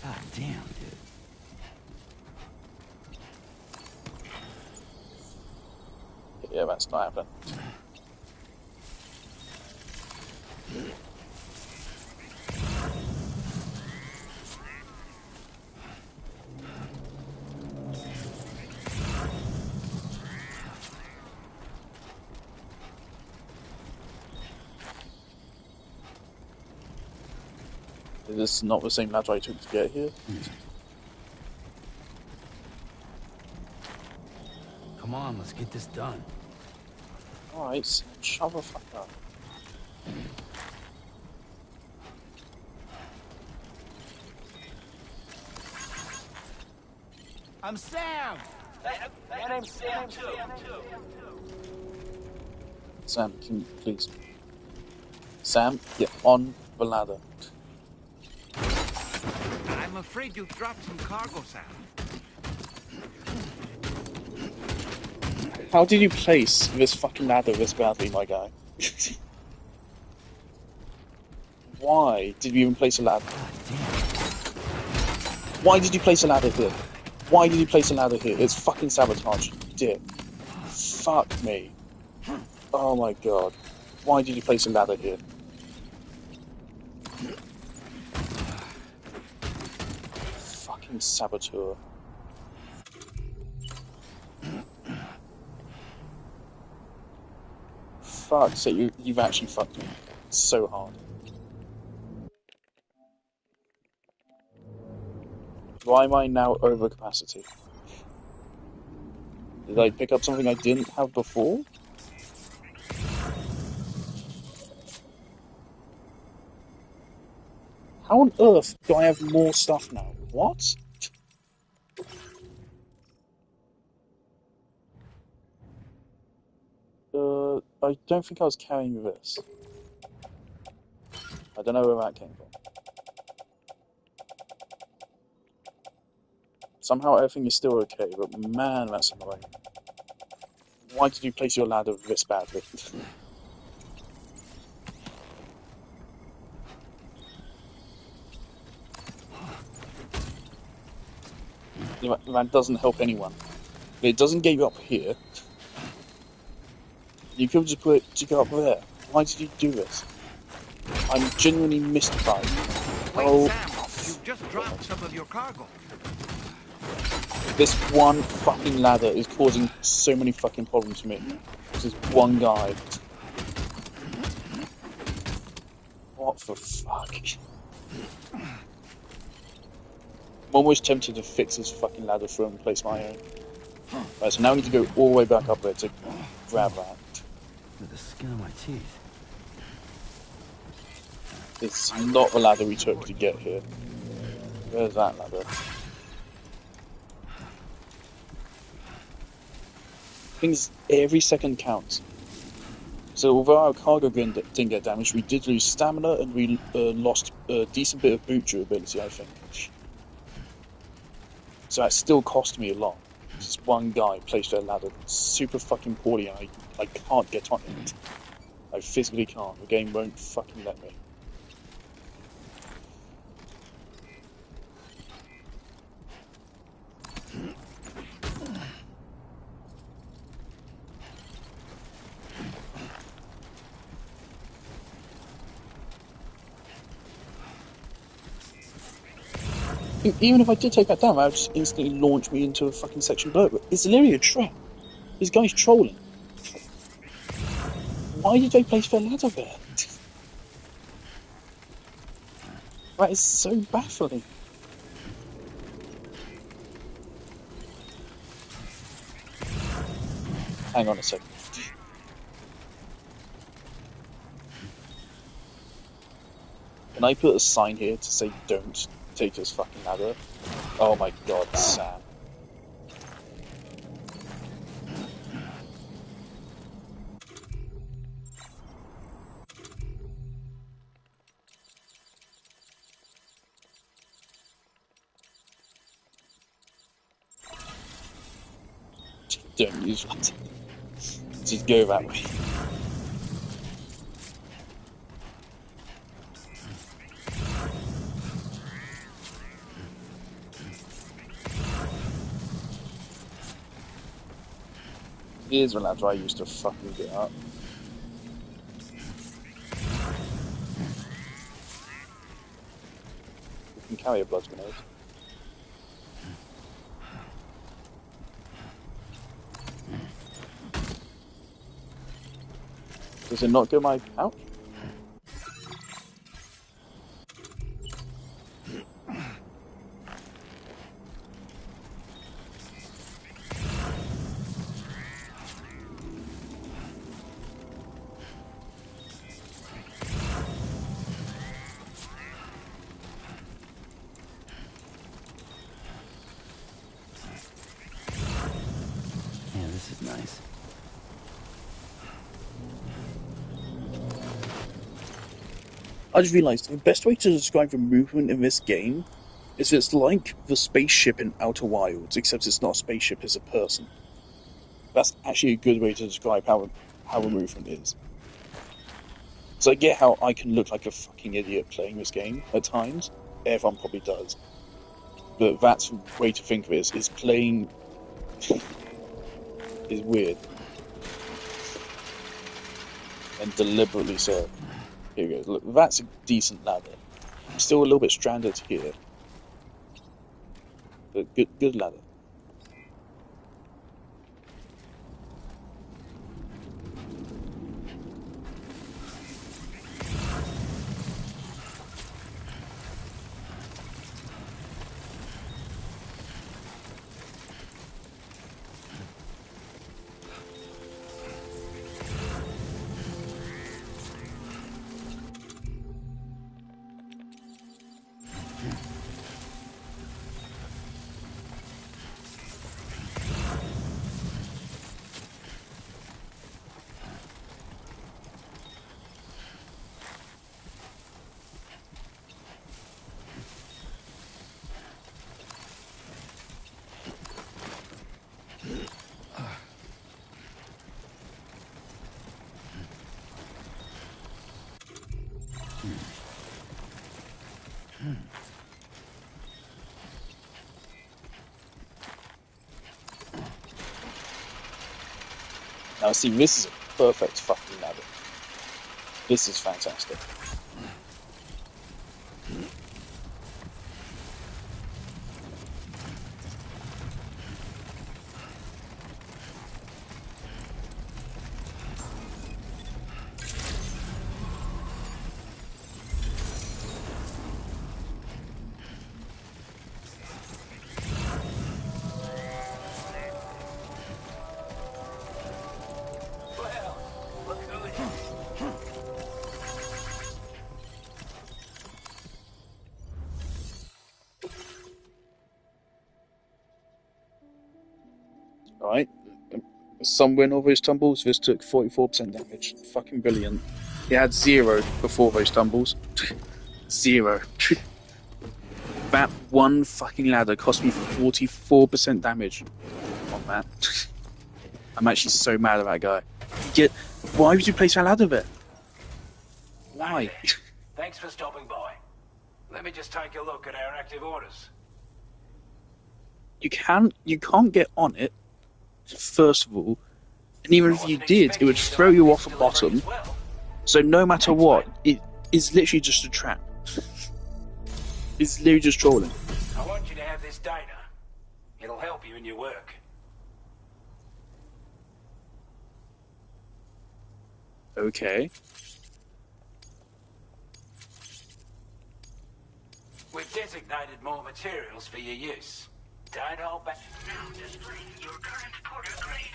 God damn, dude. Yeah, that's not happening. Is this not the same ladder I took to get here? Come on, let's get this done. Alright, shut the fuck up. I'm Sam! My name's Sam, too. Sam, can you please... Sam, get on the ladder. I'm afraid you dropped some cargo, Sam. How did you place this fucking ladder this badly, my guy? Why did you even place a ladder? Why did you place a ladder here? Why did you place a ladder here? It's fucking sabotage, you dick. Fuck me. Oh my god. Why did you place a ladder here? Fucking saboteur. Fuck, so you've actually fucked me so hard. Why am I now over capacity? Did I pick up something I didn't have before? How on earth do I have more stuff now? What? I don't think I was carrying this. I don't know where that came from. Somehow everything is still okay, but man, that's annoying. Why did you place your ladder this badly? That doesn't help anyone. It doesn't get you up here. You could just put it to go up there. Why did you do this? I'm genuinely mystified. Wait, Sam, you've just dropped some of your cargo. This one fucking ladder is causing so many fucking problems for me. This is one guy. What the fuck? I'm almost tempted to fix this fucking ladder for and place my own. Right, so now I need to go all the way back up there to grab that. With the skin of my teeth. It's not the ladder we took to get here. Where's that ladder? Things every second counts. So although our cargo didn't get damaged, we did lose stamina and we lost a decent bit of boot durability, I think. So that still cost me a lot. Just one guy placed their ladder super fucking poorly and I can't get on it. I physically can't. The game won't fucking let me. Even if I did take that down, that would just instantly launch me into a fucking section below. But it's literally a trap. This guy's trolling. Why did they place their ladder there? That is so baffling. Hang on a second. Can I put a sign here to say don't take this fucking ladder? Oh my god, Sam. Don't use that. Just go that way. Here's the ladder I used to fucking get up. You can carry a blood grenade. Does it not go in my pouch? Nice. I just realised the best way to describe the movement in this game is it's like the spaceship in Outer Wilds, except it's not a spaceship, it's a person. That's actually a good way to describe how the movement is. So I get how I can look like a fucking idiot playing this game at times. Everyone probably does. But that's the way to think of it, is playing is weird. And deliberately so. Here we go. Look, that's a decent ladder. I'm still a little bit stranded here. But good ladder. Now see, this is a perfect fucking ladder. This is fantastic. Right? Somewhere in all those tumbles, this took 44% damage. Fucking brilliant. It had 0 before those tumbles. 0. That one fucking ladder cost me 44% damage on that. I'm actually so mad at that guy. Why would you place that ladder there? Why? Thanks for stopping by. Let me just take a look at our active orders. You can't get on it, first of all, and even if you did, it would throw you off the bottom. So no matter what, it is literally just a trap. It's literally just trolling. I want you to have this data. It'll help you in your work. Okay. We've designated more materials for your use. Don't hold back. Now displaying your current Porter grade.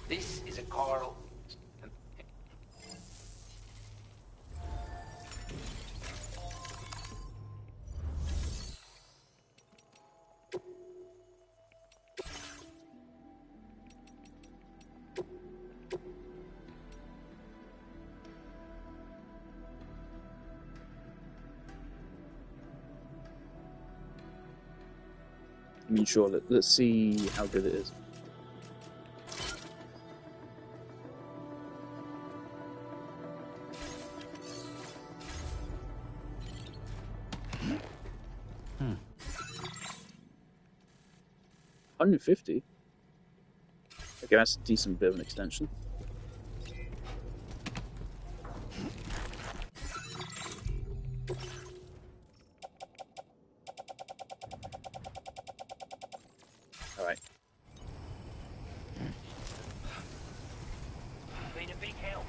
This is a coral. I mean, sure, let's see how good it is. Hmm. 150? Okay, that's a decent bit of an extension. Alright. Been a big help.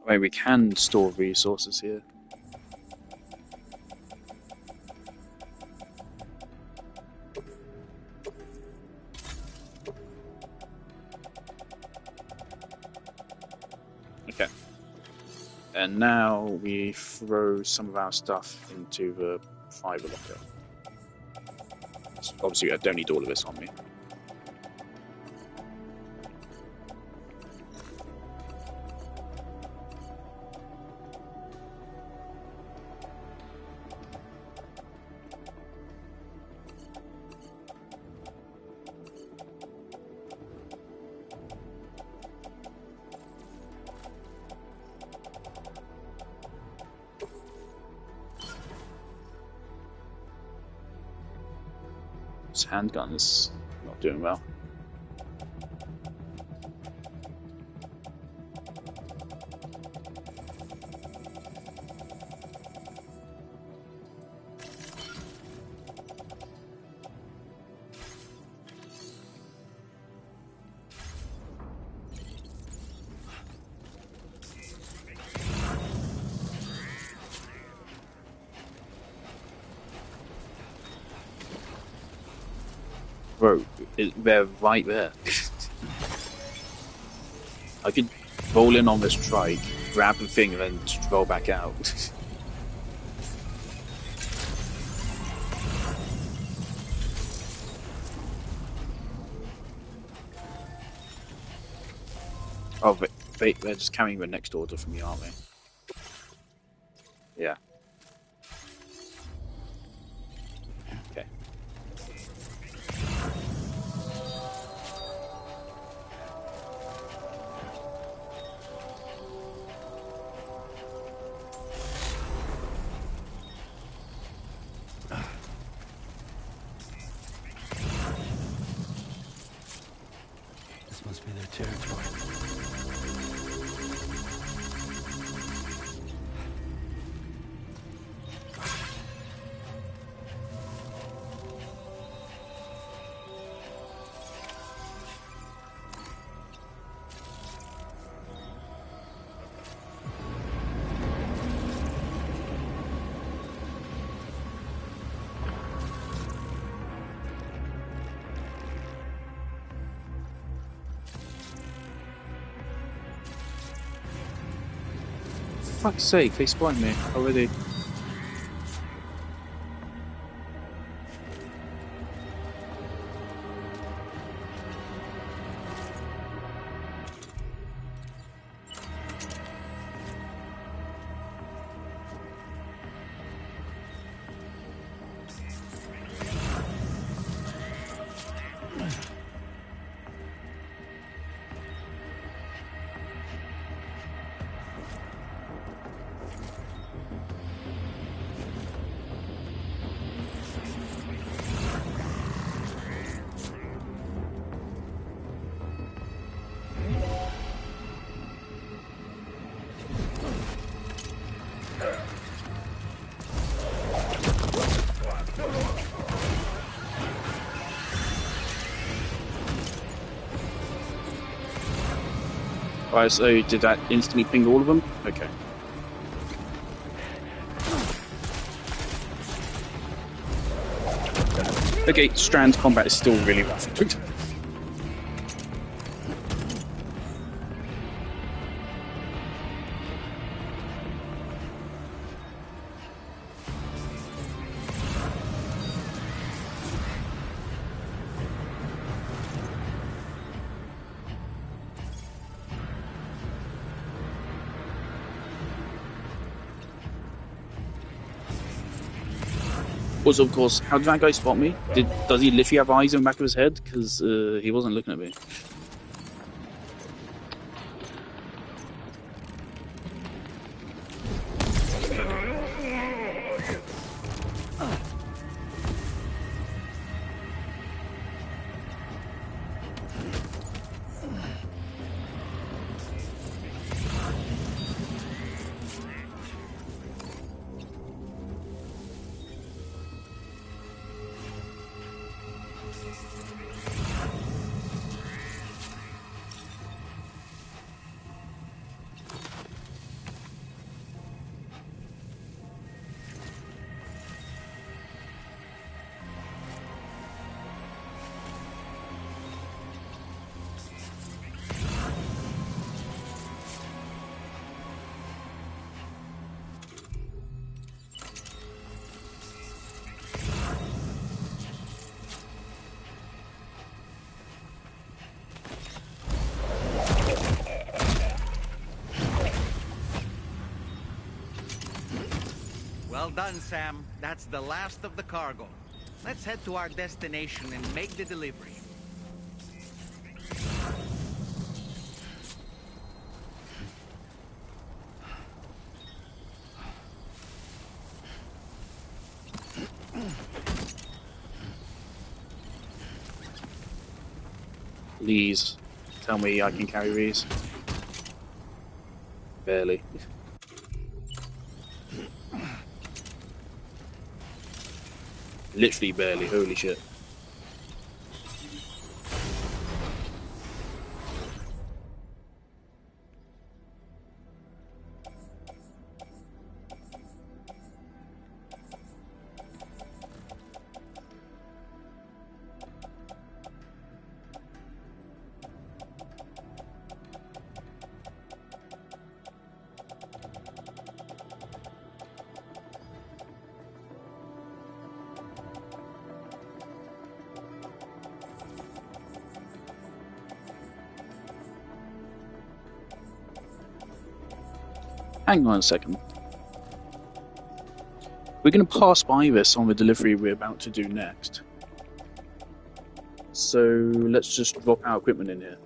Wait, we can store resources here. Okay. And now we throw some of our stuff into the private locker. So obviously, I don't need all of this on me. This handgun is not doing well. Bro, they're right there. I could roll in on this trike, grab the thing, and then just roll back out. Oh, but they're just carrying the next order from me, aren't they? Yeah. Okay. This must be their territory. For fuck's sake, they spawned me already. Alright, so did that instantly ping all of them? Okay. Okay, Strand combat is still really rough. Also, of course, how did that guy spot me? Does he literally have eyes in the back of his head? Because he wasn't looking at me. Well done, Sam. That's the last of the cargo. Let's head to our destination and make the delivery. Please tell me I can carry these. Barely. Literally barely, holy shit. Hang on a second. We're going to pass by this on the delivery we're about to do next. So let's just drop our equipment in here.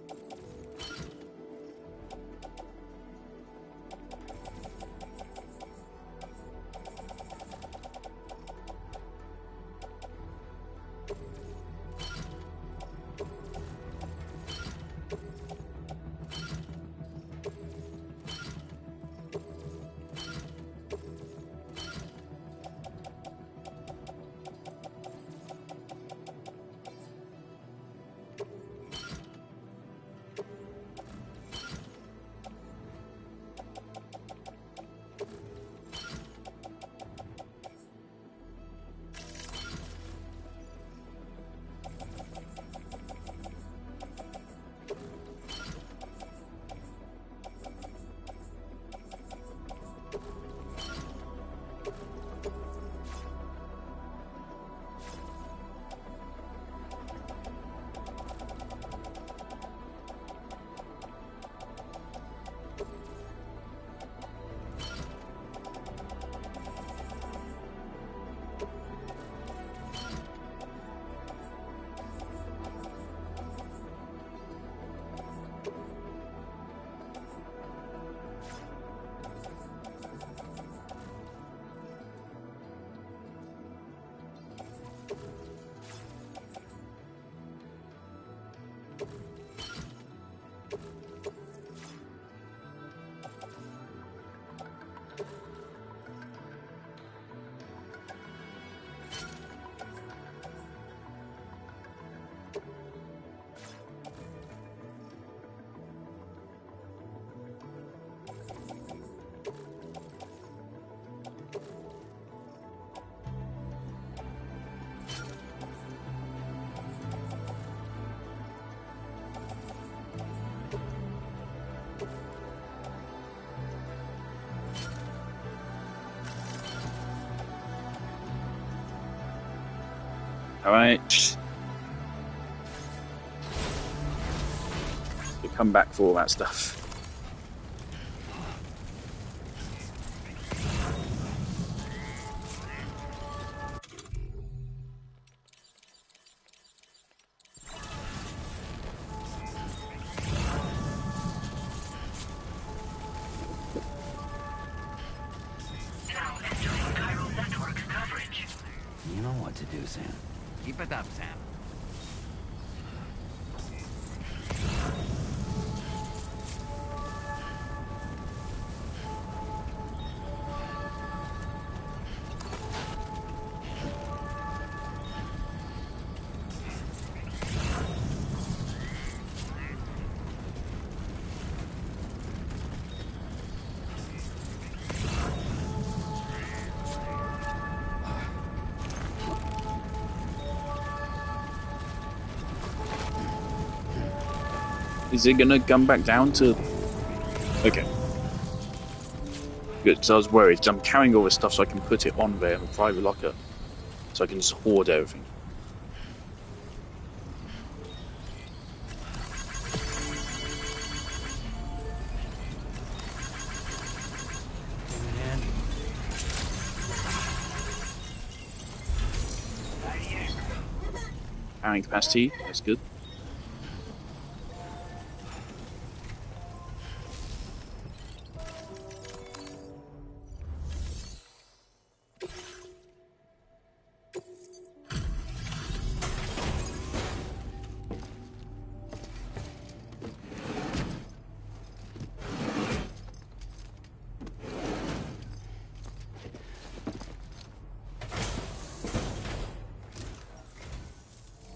Alright. We come back for all that stuff. Now entering Chiral Network's coverage. You know what to do, Sam. Keep it up, Sam. Is it gonna come back down to... Okay. Good, because I was worried, because I'm carrying all this stuff so I can put it on there in the private locker. So I can just hoard everything. Carrying capacity, that's good.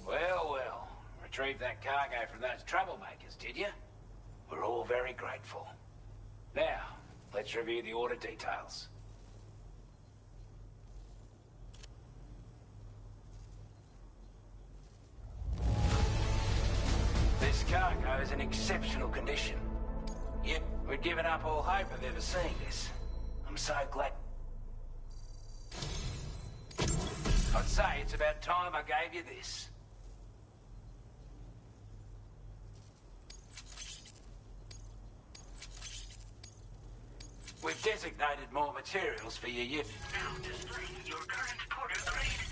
Well. Retrieved that cargo from those troublemakers, did you? We're all very grateful. Now, let's review the order details. This cargo is in exceptional condition. Yep, we'd given up all hope of ever seeing this. I'm so glad. I'd say it's about time I gave you this. We've designated more materials for you. Now displaying your current porter grade.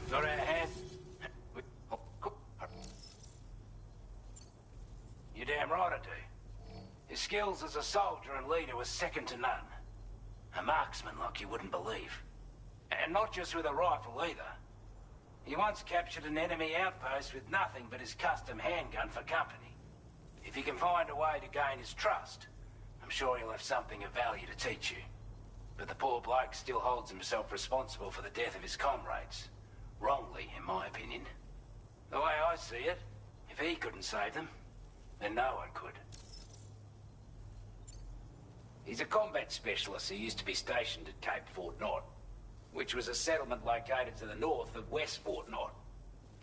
Got our hand? You're damn right I do. His skills as a soldier and leader was second to none. A marksman like you wouldn't believe. And not just with a rifle either. He once captured an enemy outpost with nothing but his custom handgun for company. If you can find a way to gain his trust, I'm sure he'll have something of value to teach you. But the poor bloke still holds himself responsible for the death of his comrades. Wrongly, in my opinion. The way I see it, if he couldn't save them, then no one could. He's a combat specialist who used to be stationed at Cape Fort Knot, which was a settlement located to the north of West Fort Knot.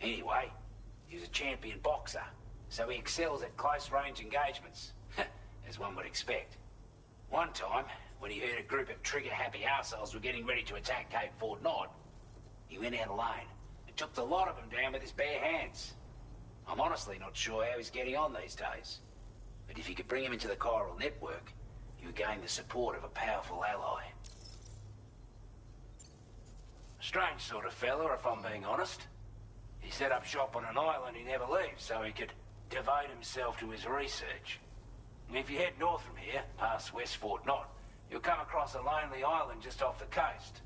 Anyway, he was a champion boxer, so he excels at close-range engagements, as one would expect. One time, when he heard a group of trigger-happy arseholes were getting ready to attack Cape Fort Knot, he went out alone and took the lot of them down with his bare hands. I'm honestly not sure how he's getting on these days, but if you could bring him into the chiral network, you would gain the support of a powerful ally. A strange sort of fella, if I'm being honest. He set up shop on an island he never leaves so he could devote himself to his research. And if you head north from here, past West Fort Knot, you'll come across a lonely island just off the coast.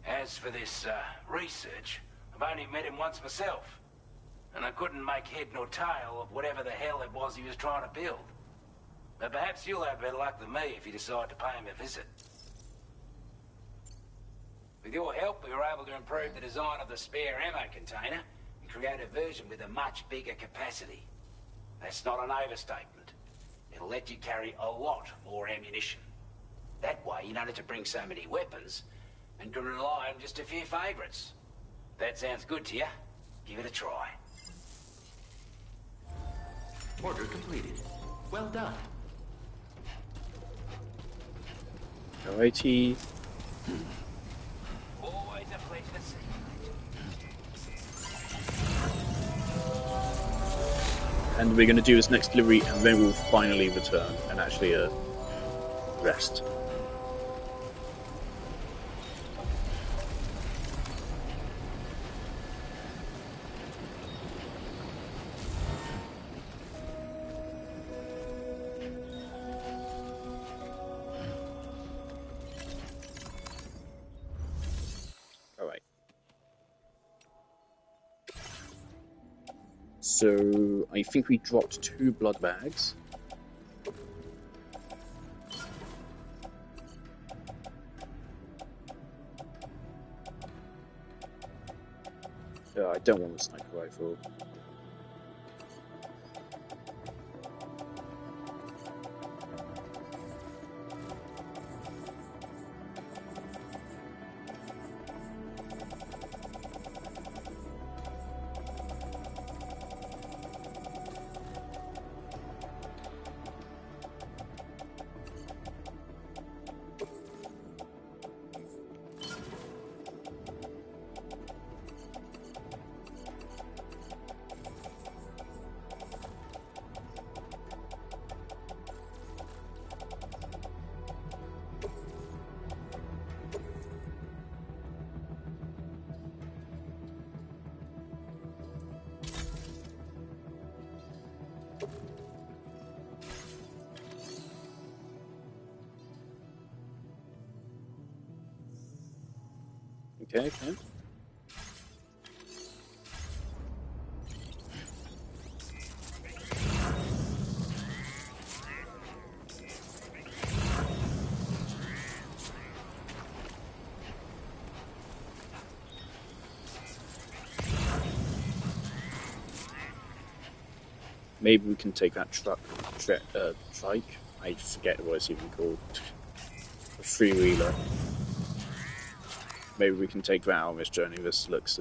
As for this research, I've only met him once myself, and I couldn't make head nor tail of whatever the hell it was he was trying to build. But perhaps you'll have better luck than me if you decide to pay him a visit. With your help, we were able to improve the design of the spare ammo container and create a version with a much bigger capacity. That's not an overstatement. It'll let you carry a lot more ammunition. That way, you don't have to bring so many weapons and can rely on just a few favourites. That sounds good to you? Give it a try. Order completed. Well done. Alrighty. Always a pleasure to see you. And we're going to do this next delivery, and then we'll finally return and actually rest. So I think we dropped 2 blood bags. I don't want a sniper rifle. Okay. Maybe we can take that trike. I forget what it's even called. A three-wheeler. Maybe we can take that out on this journey. This looks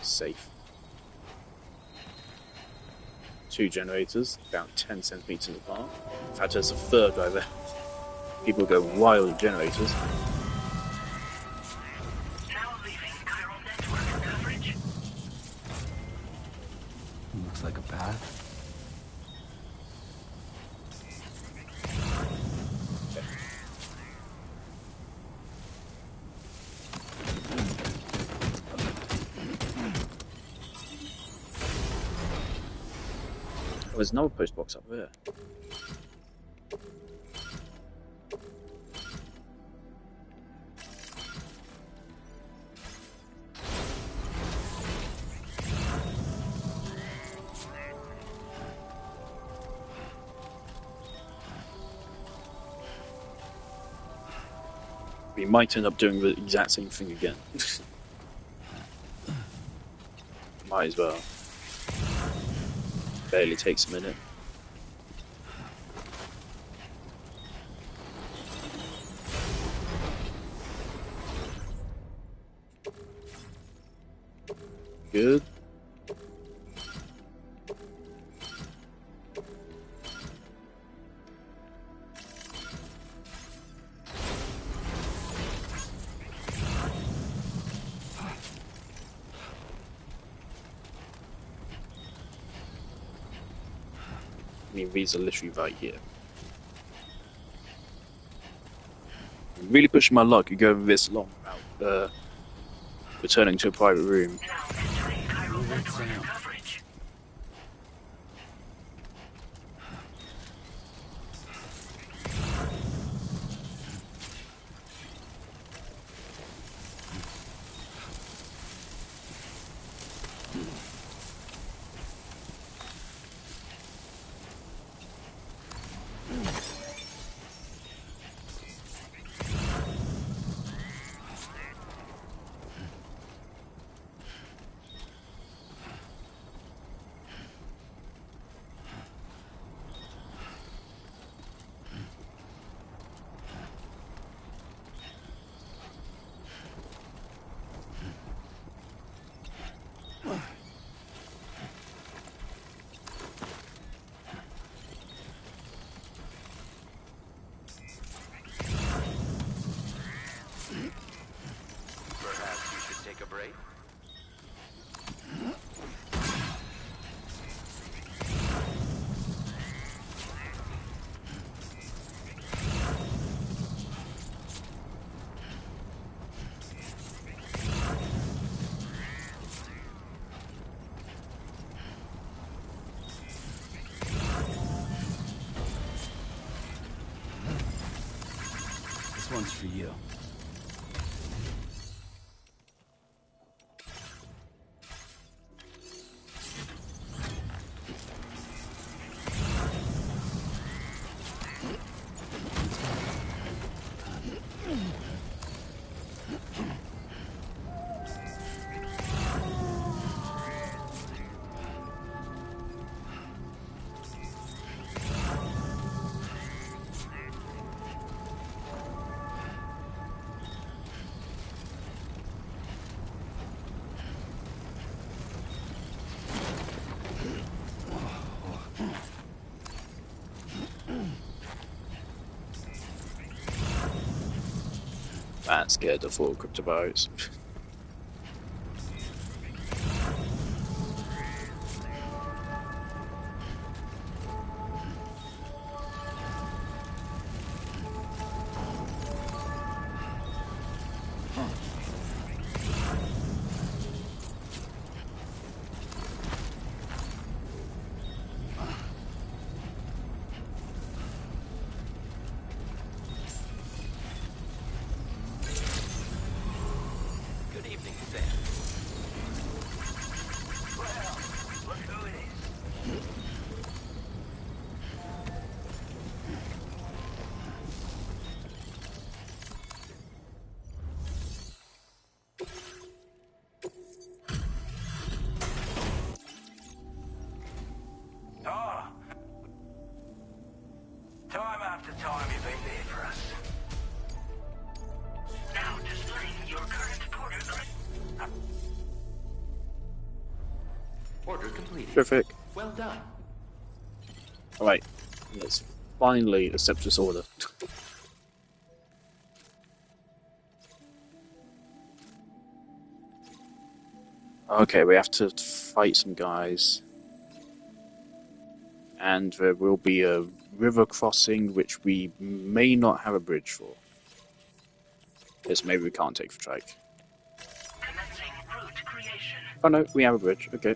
safe. 2 generators, about 10 centimeters apart. In fact, there's a third guy there. People go wild at generators. Looks like a path. Oh, there's another post box up there. We might end up doing the exact same thing again. Might as well. Barely takes a minute. Good. I mean, these are literally right here. I'm really pushing my luck going this long without returning to a private room. Perhaps you should take a break? This one's for you. Man, scared of all cryptobiotes. Order completed. Terrific. Well done. Alright, let's finally accept this order. Okay, we have to fight some guys. And there will be a river crossing which we may not have a bridge for. Yes, maybe we can't take for trike. Commencing route creation. Oh no, we have a bridge, okay.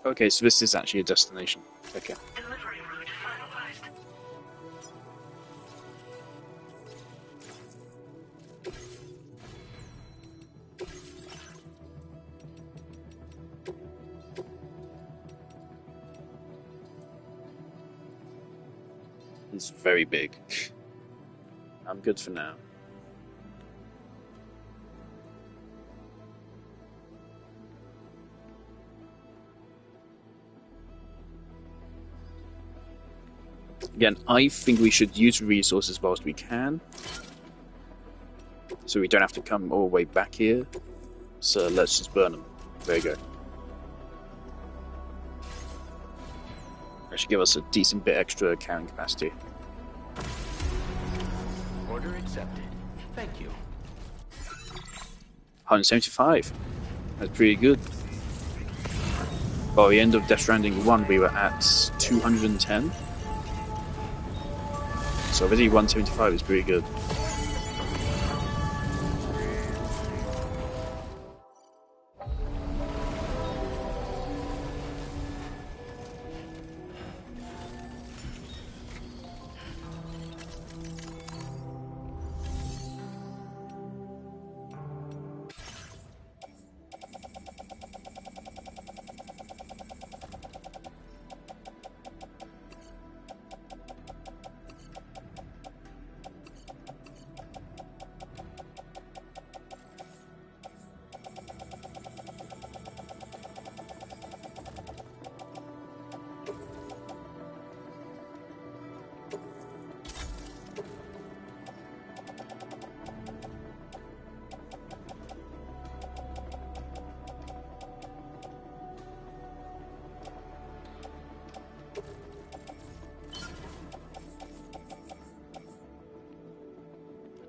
Okay, so this is actually a destination. Okay. Delivery route finalized. It's very big. I'm good for now. Again, I think we should use resources as well as we can. So we don't have to come all the way back here. So let's just burn them. There you go. That should give us a decent bit extra carrying capacity. Order accepted. Thank you. 175. That's pretty good. By the end of Death Stranding 1, we were at 210. So already 175 is pretty good.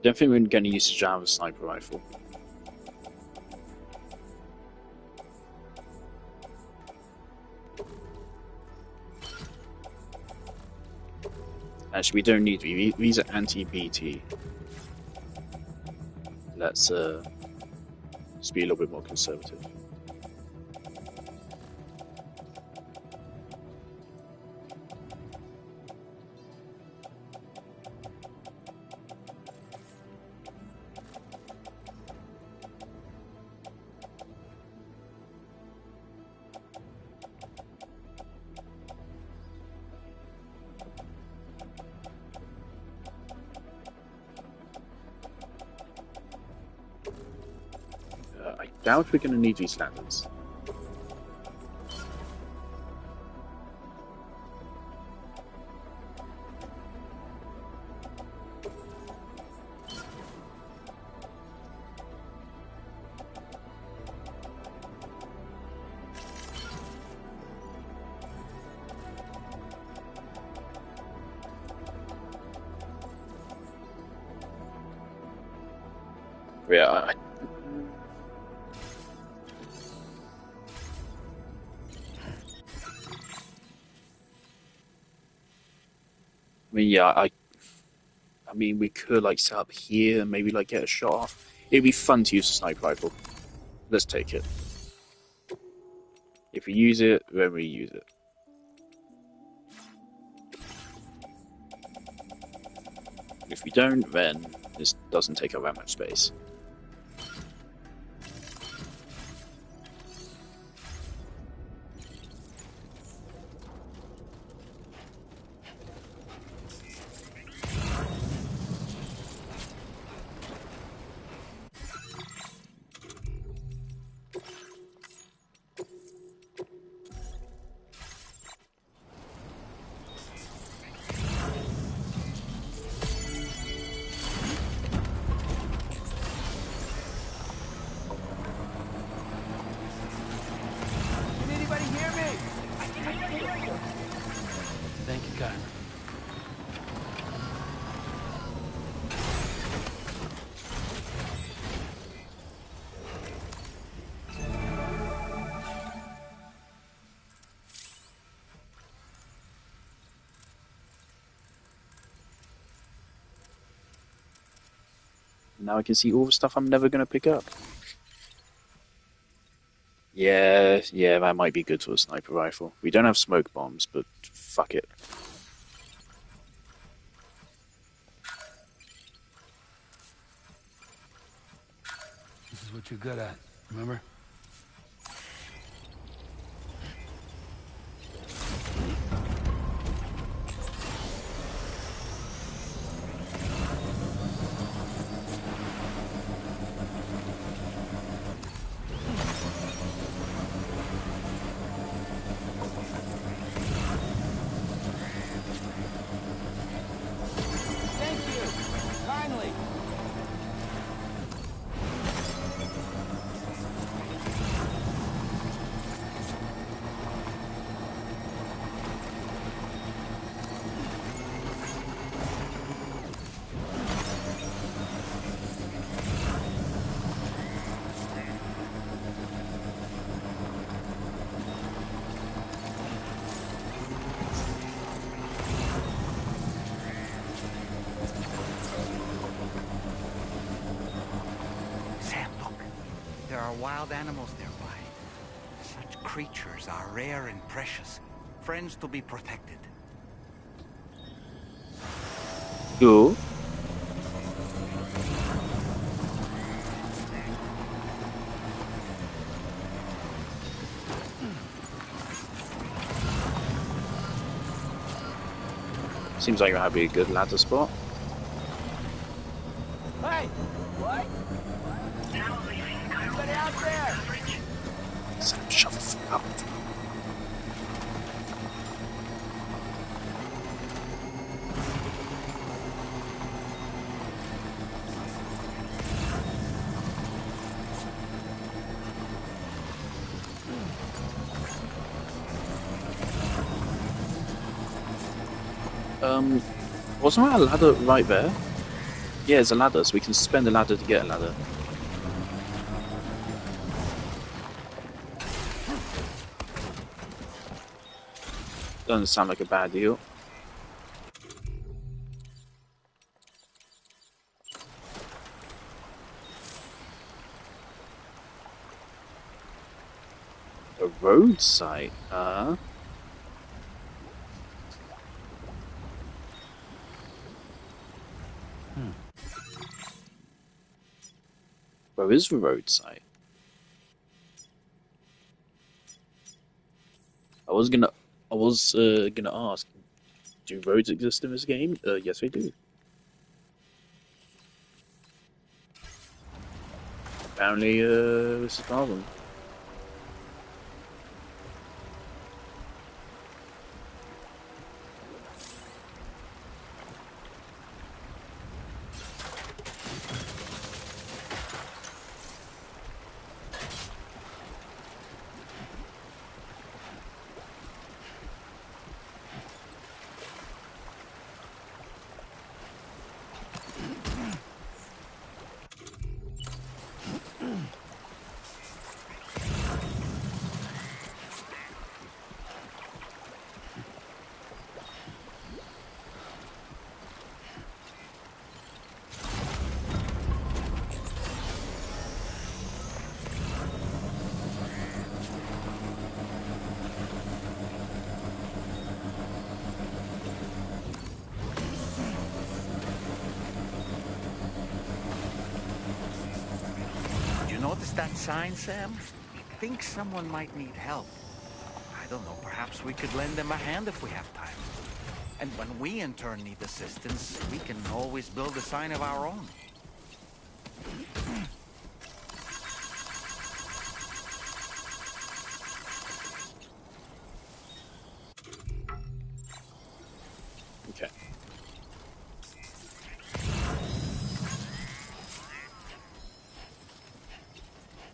Don't think we're going to use the Java sniper rifle. Actually, we don't need to. These are anti-BT. Let's just be a little bit more conservative. I doubt we're going to need these lanterns. Yeah, I mean, yeah, I mean, we could like set up here and maybe like get a shot off. It'd be fun to use a sniper rifle. Let's take it. If we use it, then we use it. If we don't, then this doesn't take up that much space. Thank you, Kyler. Now I can see all the stuff I'm never going to pick up. Yeah, that might be good for a sniper rifle. We don't have smoke bombs, but fuck it. This is what you're good at, remember? Thank you. Kindly. Sam, look. There are wild animals nearby. Such creatures are rare and precious. Friends to be protected. Cool. Seems like that'd be a good ladder spot. Hey! What? Anybody out there? Sam, shut the fuck up. Wasn't there a ladder right there? Yeah, there's a ladder, so we can spend a ladder to get a ladder. Doesn't sound like a bad deal. A road site, huh? Where is the road site? I was gonna ask, do roads exist in this game? Yes, they do. Apparently, this is one of them. Notice that sign, Sam? I think someone might need help. I don't know, perhaps we could lend them a hand if we have time. And when we in turn need assistance, we can always build a sign of our own. Okay.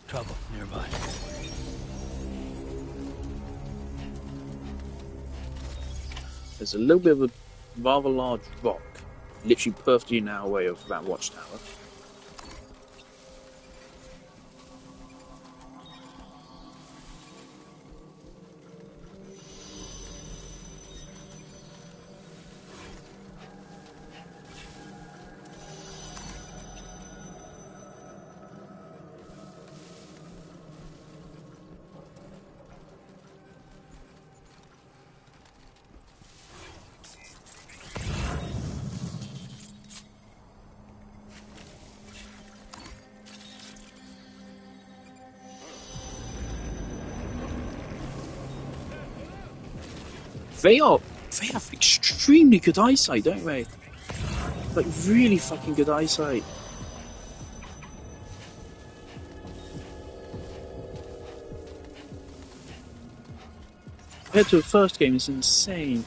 Trouble nearby. There's a little bit of a rather large rock, literally perfectly in our way of that watchtower. They have extremely good eyesight, don't they? Like, really fucking good eyesight. Compared to the first game, it's insane.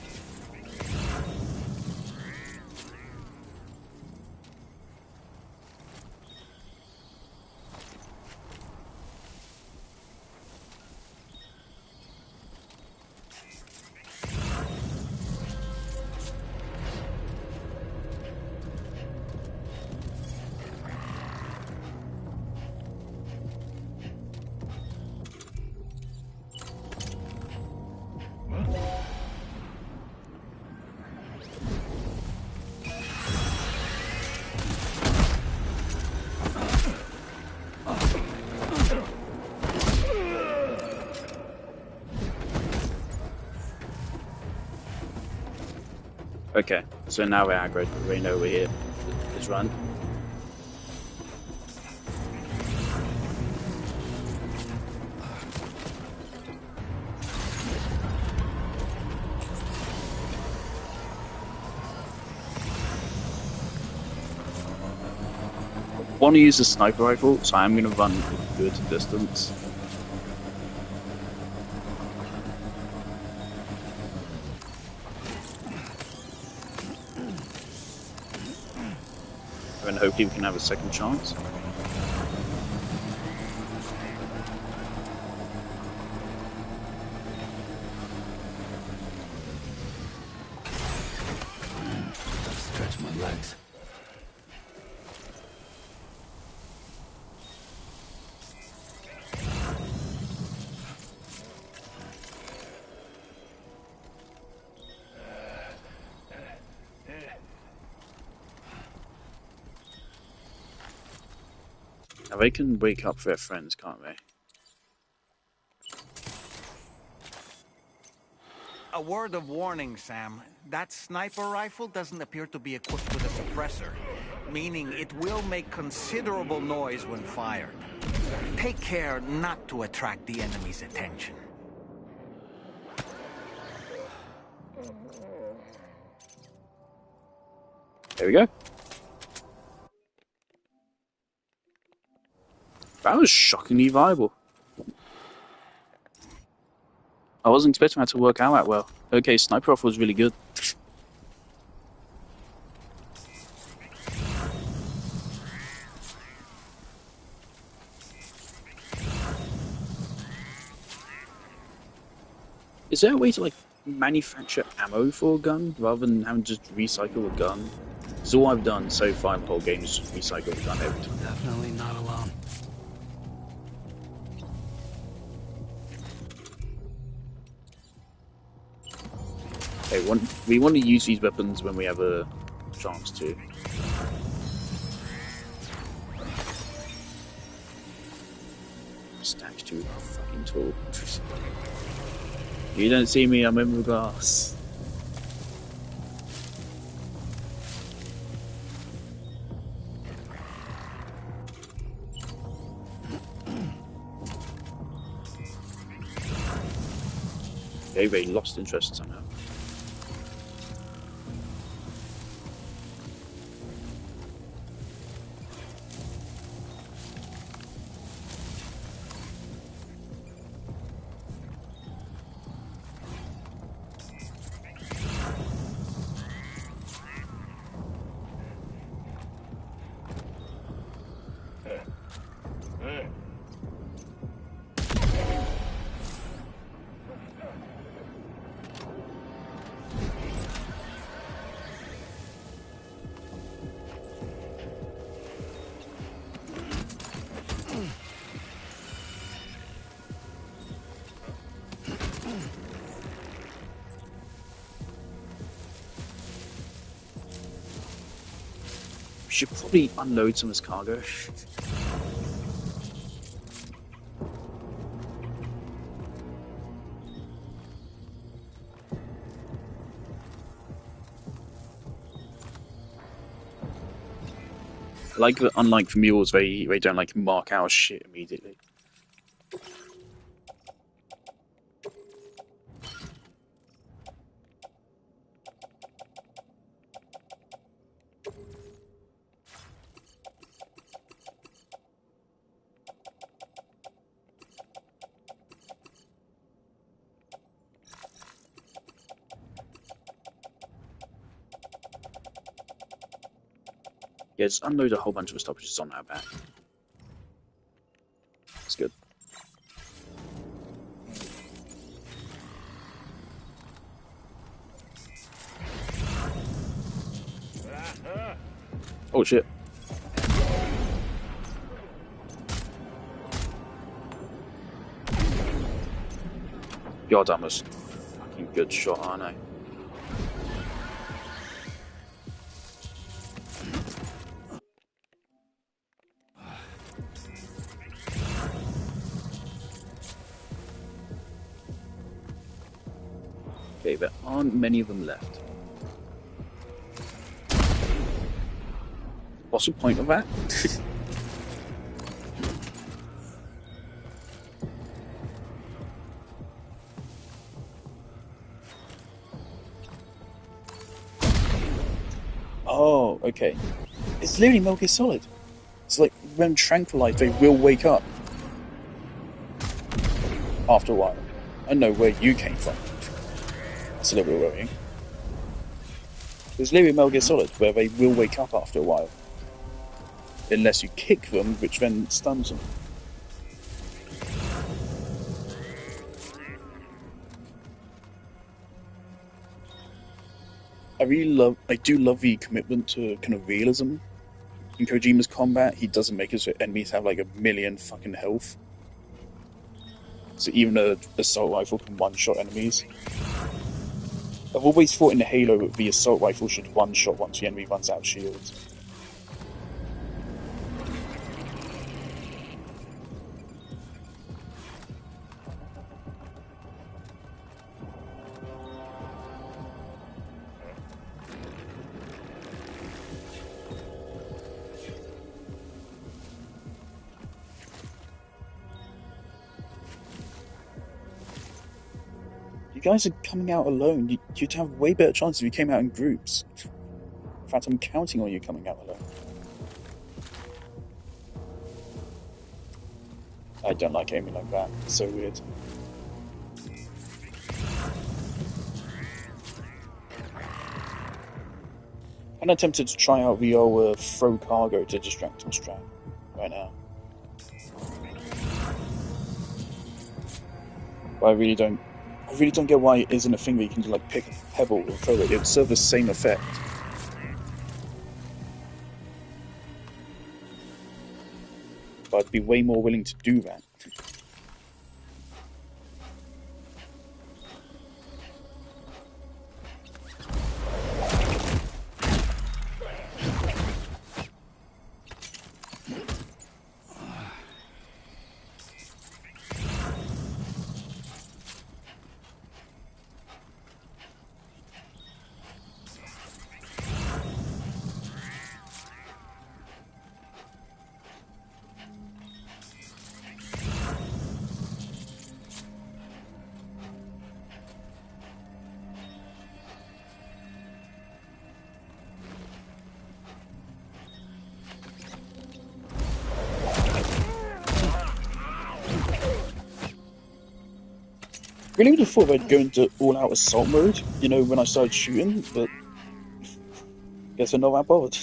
Okay, so now we're aggroed, but we know we're here. Let's run. I want to use a sniper rifle, so I'm going to run a good distance. And hopefully we can have a second chance. Stretch my legs. Now they can wake up their friends, can't they? A word of warning, Sam. That sniper rifle doesn't appear to be equipped with a suppressor, meaning it will make considerable noise when fired. Take care not to attract the enemy's attention. There we go. That was shockingly viable. I wasn't expecting that to work out that well. Okay, sniper rifle was really good. Is there a way to like manufacture ammo for a gun rather than having to just recycle a gun? Because all I've done so far in the whole game is just recycle the gun every time. Definitely not alone. Hey, we want to use these weapons when we have a chance to. Stack's too fucking tall. You don't see me, I'm in the glass. They lost interest somehow. should probably unload some of this cargo. Like that, unlike mules, they don't like mark out shit immediately. Yeah, just unload a whole bunch of stoppages on our back. That's good. Oh shit. God, I'm a fucking good shot, aren't I? Okay, there aren't many of them left. What's the point of that? Oh, okay. It's literally Metal Gear Solid. It's like when tranquilized, they will wake up after a while. I know where you came from. That's a little bit worrying. There's literally Metal Gear Solid where they will wake up after a while. Unless you kick them, which then stuns them. I do love the commitment to kind of realism. In Kojima's combat, he doesn't make his enemies have like a million fucking health. So even a assault rifle can one-shot enemies. I've always thought in the Halo that the assault rifle should one-shot once the enemy runs out of shields. You guys are coming out alone. You'd have way better chances if you came out in groups. In fact, I'm counting on you coming out alone. I don't like aiming like that. It's so weird. I'm tempted to try out the old throw cargo to distract him strap right now. But I really don't get why it isn't a thing where you can like pick a pebble and throw it. It would serve the same effect. But I'd be way more willing to do that. Really would have thought they'd go into all-out assault mode, you know, when I started shooting, but guess they're not that bothered.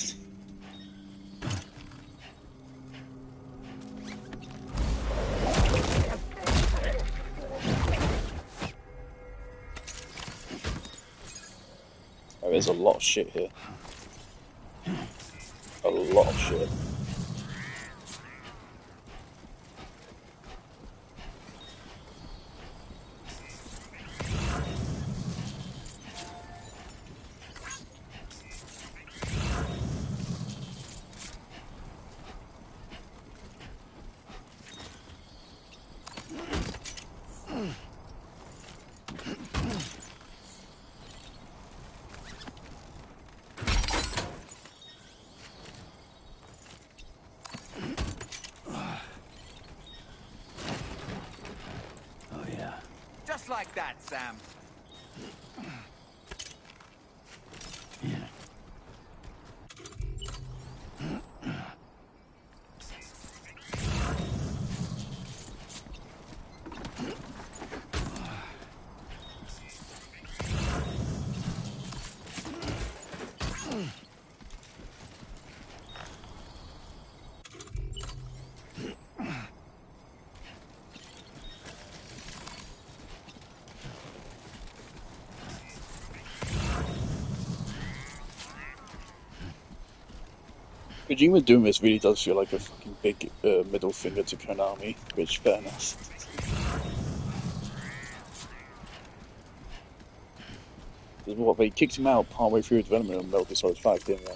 Oh, there's a lot of shit here. A lot of shit. Just like that, Sam. Kojima doing this really does feel like a fucking big middle finger to Konami, which fair enough. What, they kicked him out partway through development of Metal Gear Solid 5, didn't they?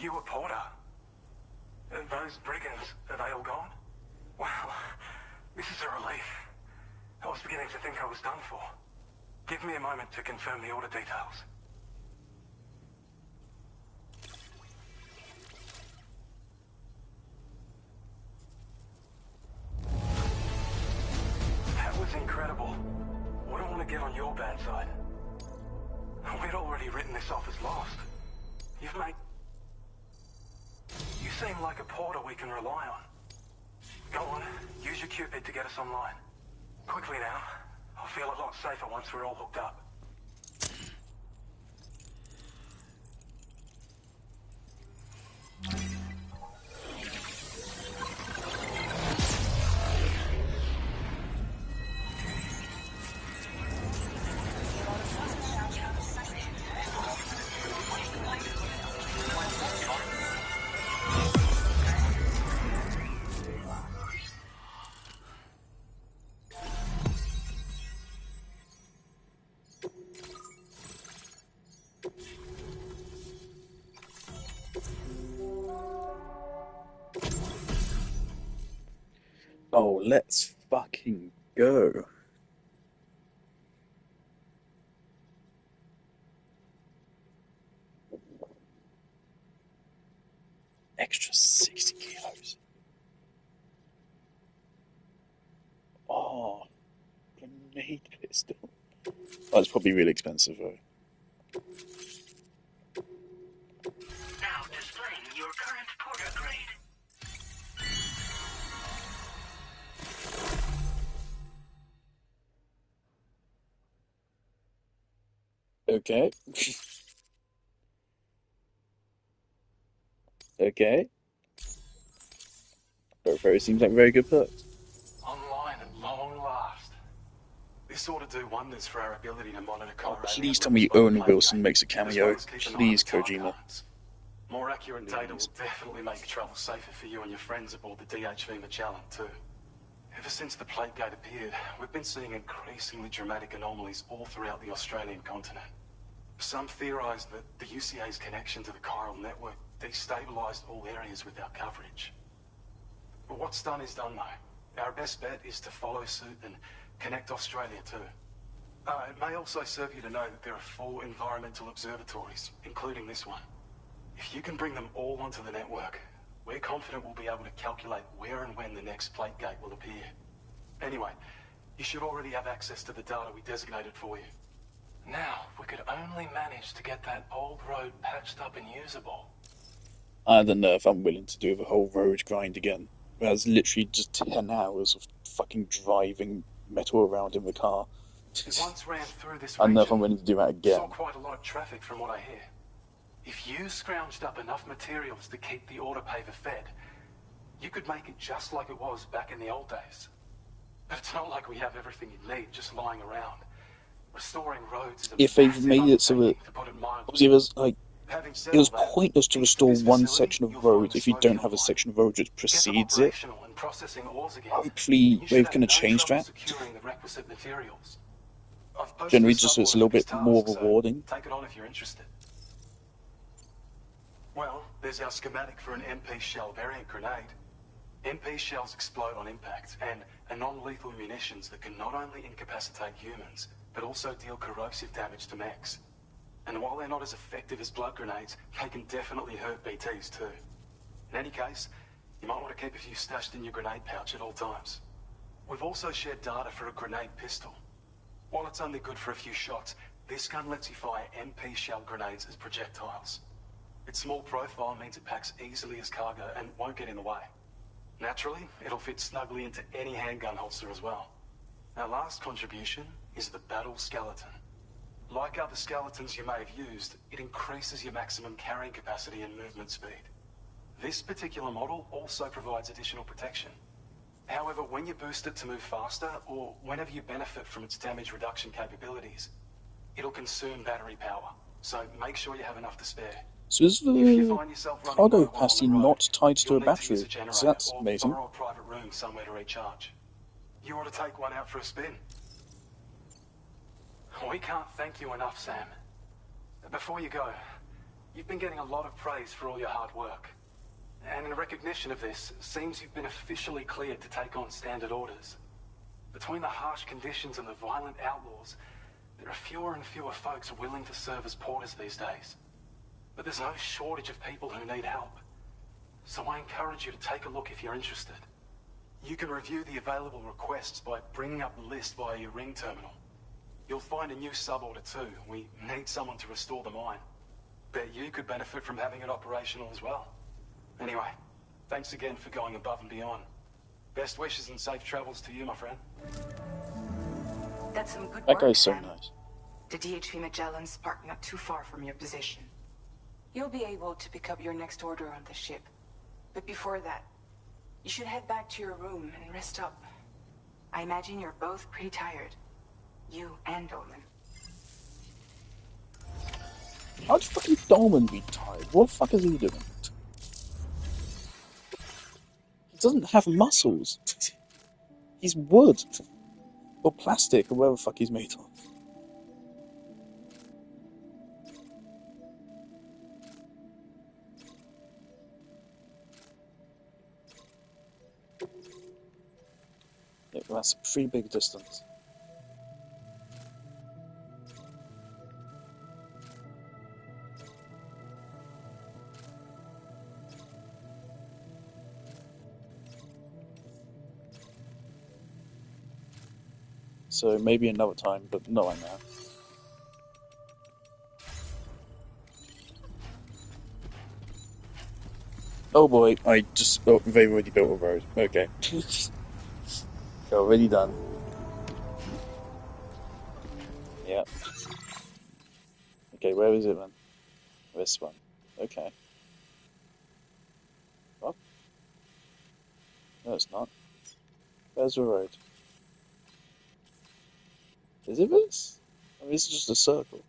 You a Porter? Those brigands, are they all gone? Wow, this is a relief. I was beginning to think I was done for. Give me a moment to confirm the order details. That was incredible. Wouldn't want to get on your bad side. We'd already written this off as lost. You've made... You seem like a Porter we can rely on. Go on, use your Cupid to get us online. Quickly now. I'll feel a lot safer once we're all hooked up. Oh, let's fucking go. Extra 60 kilos. Oh, grenade pistol. Oh, it's probably really expensive though. Now displaying your current Porter grade. Okay. Okay. Very seems like a very good perk. Online at long last. This ought to do wonders for our ability to monitor Oh, Chiralian please tell me levels by the Owen plate Wilson gate, makes a as well cameo. as keep an eye on Please, the tar Kojima. currents. More accurate data will definitely make travel safer for you and your friends aboard the DHV Magellan, too. Ever since the plate gate appeared, we've been seeing increasingly dramatic anomalies all throughout the Australian continent. Some theorise that the UCA's connection to the chiral network destabilised all areas with our coverage. But what's done is done, though. Our best bet is to follow suit and connect Australia, too. It may also serve you to know that there are 4 environmental observatories, including this one. If you can bring them all onto the network, we're confident we'll be able to calculate where and when the next plate gate will appear. Anyway, you should already have access to the data we designated for you. Now, if we could only manage to get that old road patched up and usable. I don't know if I'm willing to do the whole road grind again. That's literally just 10 hours of fucking driving metal around in the car. We once ran through this I don't know if I'm region. willing to do that again. Saw quite a lot of traffic from what I hear. If you scrounged up enough materials to keep the autopaver fed, you could make it just like it was back in the old days. But it's not like we have everything you need just lying around. Restoring roads is a If they've massive made it so that undertaking, to put it mildly. obviously there's like Having said it was all that, pointless to restore one section of road if you don't have a section of road which precedes it. operational and processing ores again. Hopefully they're going to change that. Securing the requisite materials. I've posted Generally a just so it's a sub-order little for bit this more task, so rewarding. take it on if you're interested. Well, There's our schematic for an MP shell variant grenade. MP shells explode on impact and are non-lethal munitions that can not only incapacitate humans, but also deal corrosive damage to mechs. And while they're not as effective as blood grenades, they can definitely hurt BTs too. In any case, you might want to keep a few stashed in your grenade pouch at all times. We've also shared data for a grenade pistol. While it's only good for a few shots, this gun lets you fire MP shell grenades as projectiles. Its small profile means it packs easily as cargo and won't get in the way. Naturally, it'll fit snugly into any handgun holster as well. Our last contribution is the battle skeleton. Like other skeletons you may have used, it increases your maximum carrying capacity and movement speed. This particular model also provides additional protection. However, when you boost it to move faster, or whenever you benefit from its damage reduction capabilities, it'll consume battery power, so make sure you have enough to spare. So is the cargo capacity not tied to a battery? So that's amazing. Borrow a private room somewhere to recharge. You ought to take one out for a spin. We can't thank you enough, Sam. Before you go, you've been getting a lot of praise for all your hard work. And in recognition of this, it seems you've been officially cleared to take on standard orders. Between the harsh conditions and the violent outlaws, there are fewer and fewer folks willing to serve as porters these days. But there's no shortage of people who need help. So I encourage you to take a look if you're interested. You can review the available requests by bringing up the list via your ring terminal. You'll find a new sub-order too. We need someone to restore the mine. Bet you could benefit from having it operational as well. Anyway, thanks again for going above and beyond. Best wishes and safe travels to you, my friend. That's some good That work, guy's so Sam. nice. The DHV Magellan's parked not too far from your position. You'll be able to pick up your next order on the ship. But before that, you should head back to your room and rest up. I imagine you're both pretty tired. You and Dolman. How'd fucking Dolman be tired? What the fuck is he doing? He doesn't have muscles. He's wood. Or plastic, or whatever the fuck he's made of. Yeah, well, that's a pretty big distance. So maybe another time, but not right now. Oh boy, they've already built a road. Okay. Already done. Yeah. Okay, where is it then? This one. Okay. What? No, it's not. There's the road. Is it this? I mean, it's just a circle.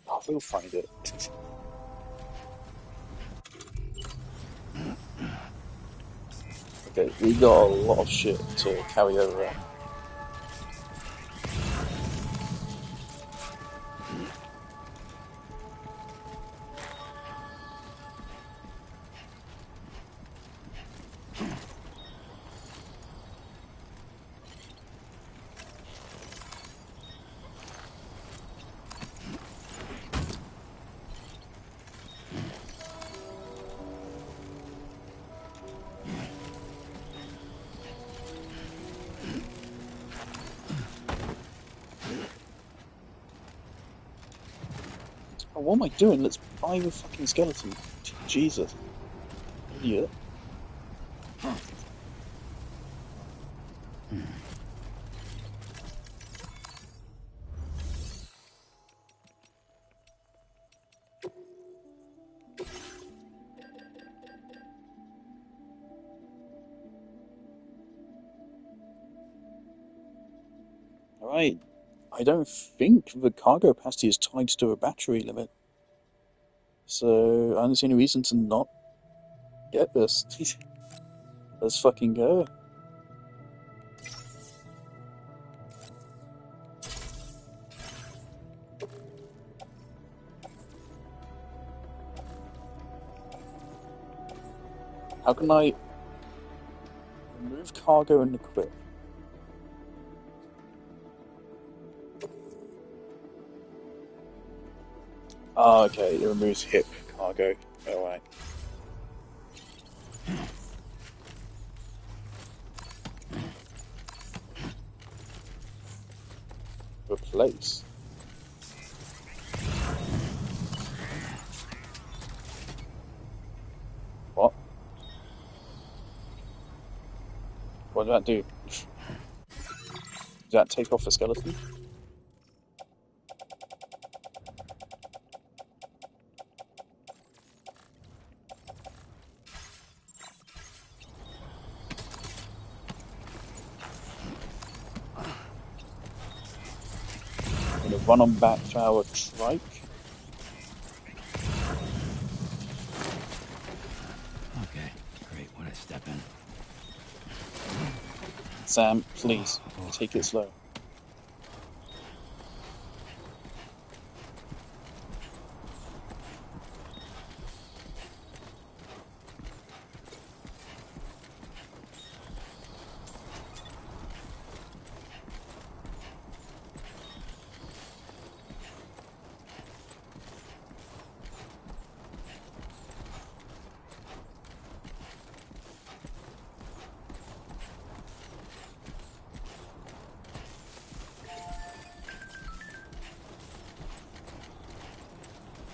Oh, we'll find it. Okay, we got a lot of shit to carry over there. Oh, what am I doing? Let's buy the fucking skeleton. Jesus. Idiot. Alright. I don't think the cargo capacity is tied to a battery limit. So I don't see any reason to not get this. Let's fucking go. How can I remove cargo and equip? Oh, okay, it removes hip cargo. Alright. Replace. What? What did that do? Did that take off the skeleton? I'm gonna run on back to our trike. Okay, great. When I step in. Sam, please, take it slow.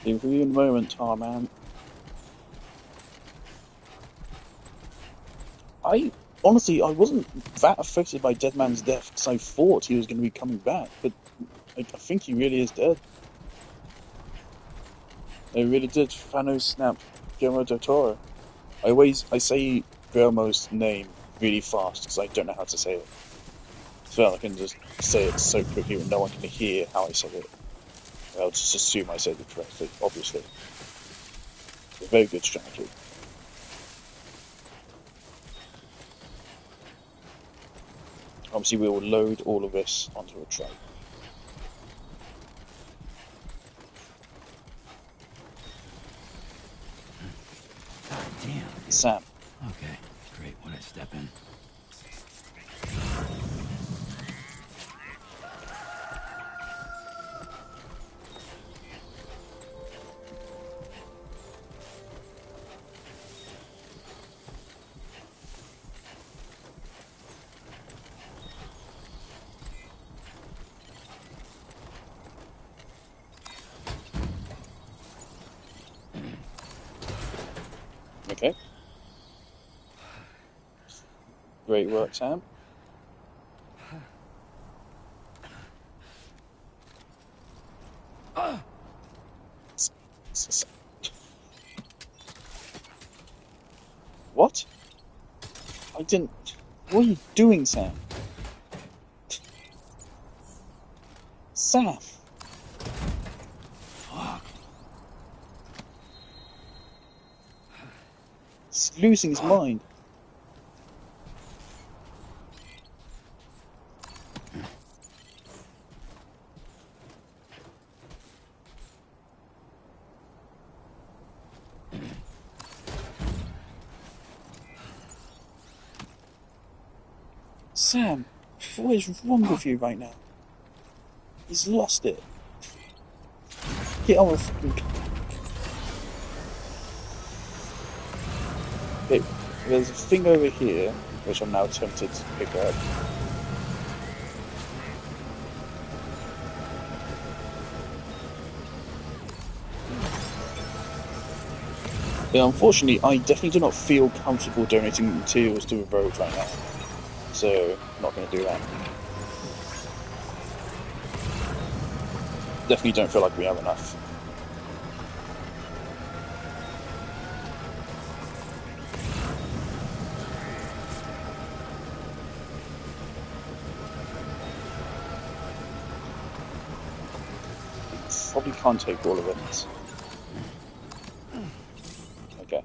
Leave you in a moment, tar man. I wasn't that affected by Deadman's death because I thought he was going to be coming back, but I think he really is dead. They really did. Thanos snapped Guillermo del Toro. I say Guillermo's name really fast because I don't know how to say it. So I can just say it so quickly that no one can hear how I said it. I'll just assume I said it correctly, obviously. A very good strategy. Obviously, we will load all of this onto a tray. God damn. Sam. Okay, great. When I step in. Okay. Great work, Sam. What? I didn't... What are you doing, Sam? Sam! Fuck. He's losing his mind. Sam, what is wrong with you right now? He's lost it. Get on with fucking... Okay, there's a thing over here, which I'm now tempted to pick up. Yeah, unfortunately, I definitely do not feel comfortable donating materials to a road right now. So, I'm not going to do that. Definitely don't feel like we have enough. Probably can't take all of it. Okay.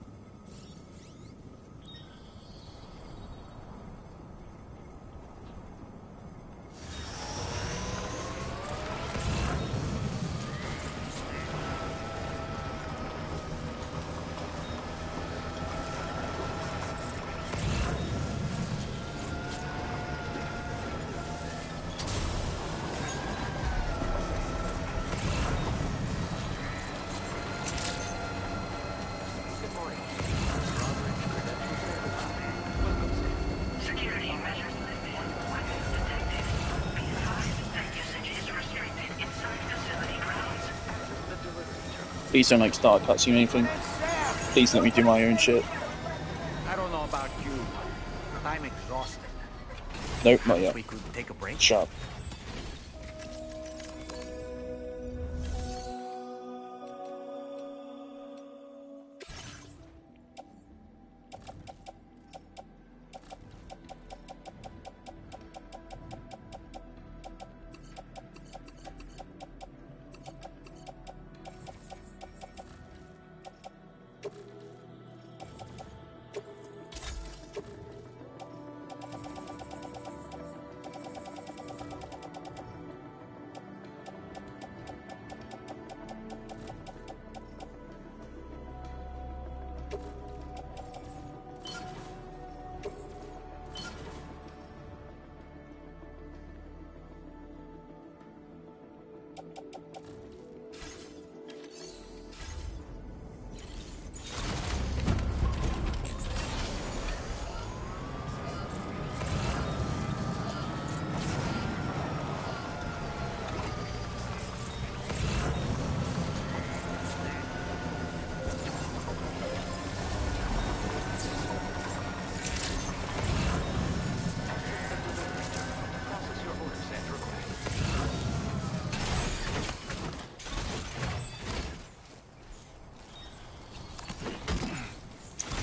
Please don't like start a cutscene or anything. Please let me do my own shit. I don't know about you, but I'm exhausted. Nope, not yet. We could take a break. Shut up.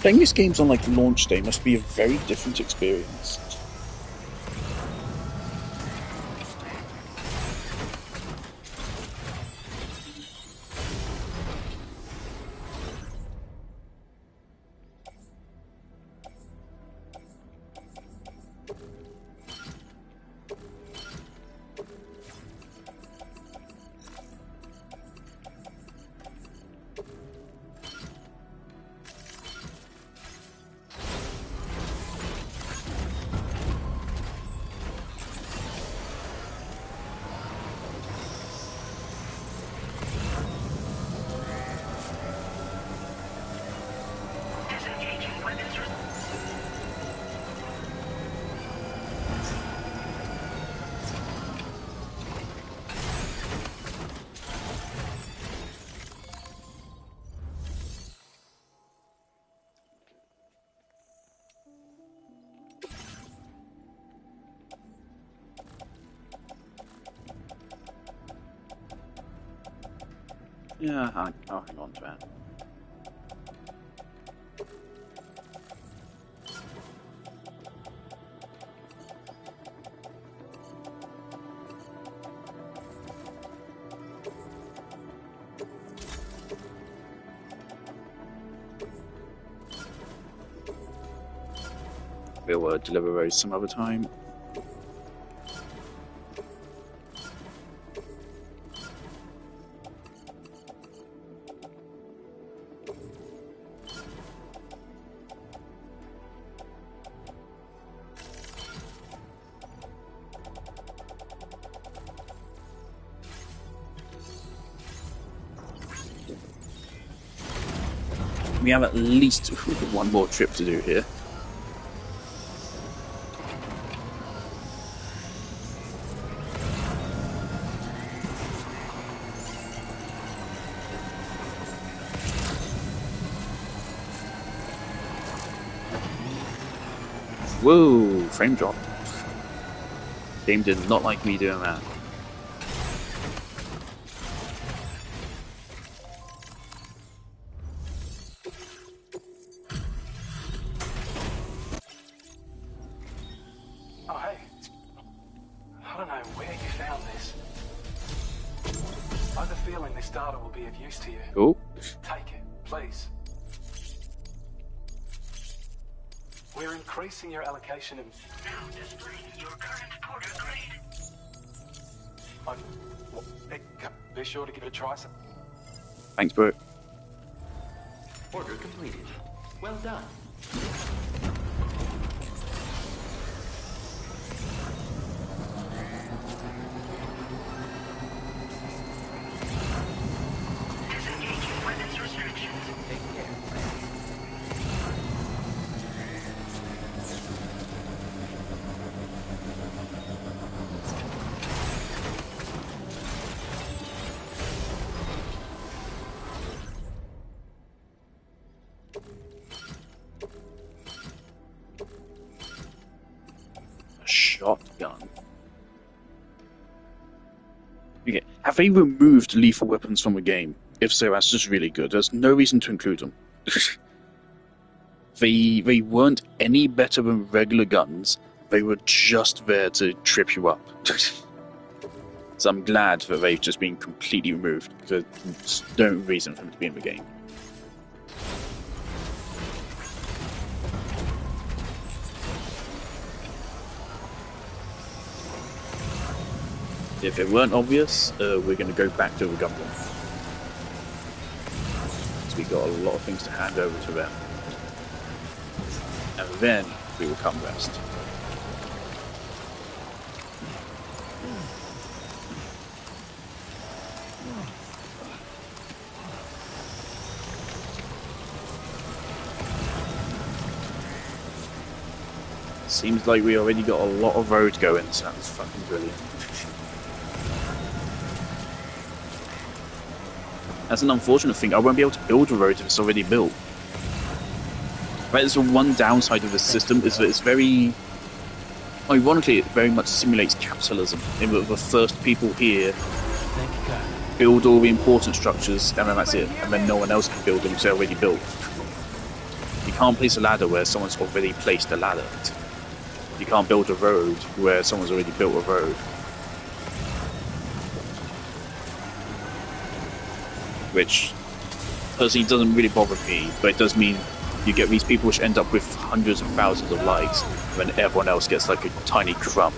Playing these games on like launch day must be a very different experience. Yeah, I'll hang on to that. We'll deliver those some other time. We have at least one more trip to do here. Whoa, frame drop. Game did not like me doing that. Oh, hey. I don't know where you found this. I have a feeling this data will be of use to you. Oh. Take it, please. We're increasing your allocation of... Now displaying your current porter grade. Be sure to give it a try, sir. Thanks, bro. Order completed. Well done. Disengaging weapons restrictions. Take care. A shotgun. Okay. Have they removed lethal weapons from the game? If so, that's just really good. There's no reason to include them. They weren't any better than regular guns. They were just there to trip you up. So I'm glad that they've just been completely removed. There's no reason for them to be in the game. If it weren't obvious, we're going to go back to the gunroom. So we got a lot of things to hand over to them. And then we will come rest. Seems like we already got a lot of road going, so that's fucking brilliant. That's an unfortunate thing. I won't be able to build a road if it's already built. Right, there's the one downside of this system is that it's very... Ironically, it very much simulates capitalism. In that the first people here build all the important structures, and then that's it. And then no one else can build them because they're already built. You can't place a ladder where someone's already placed a ladder. You can't build a road where someone's already built a road. Which personally doesn't really bother me, but it does mean you get these people which end up with hundreds of thousands of likes when everyone else gets like a tiny crumb.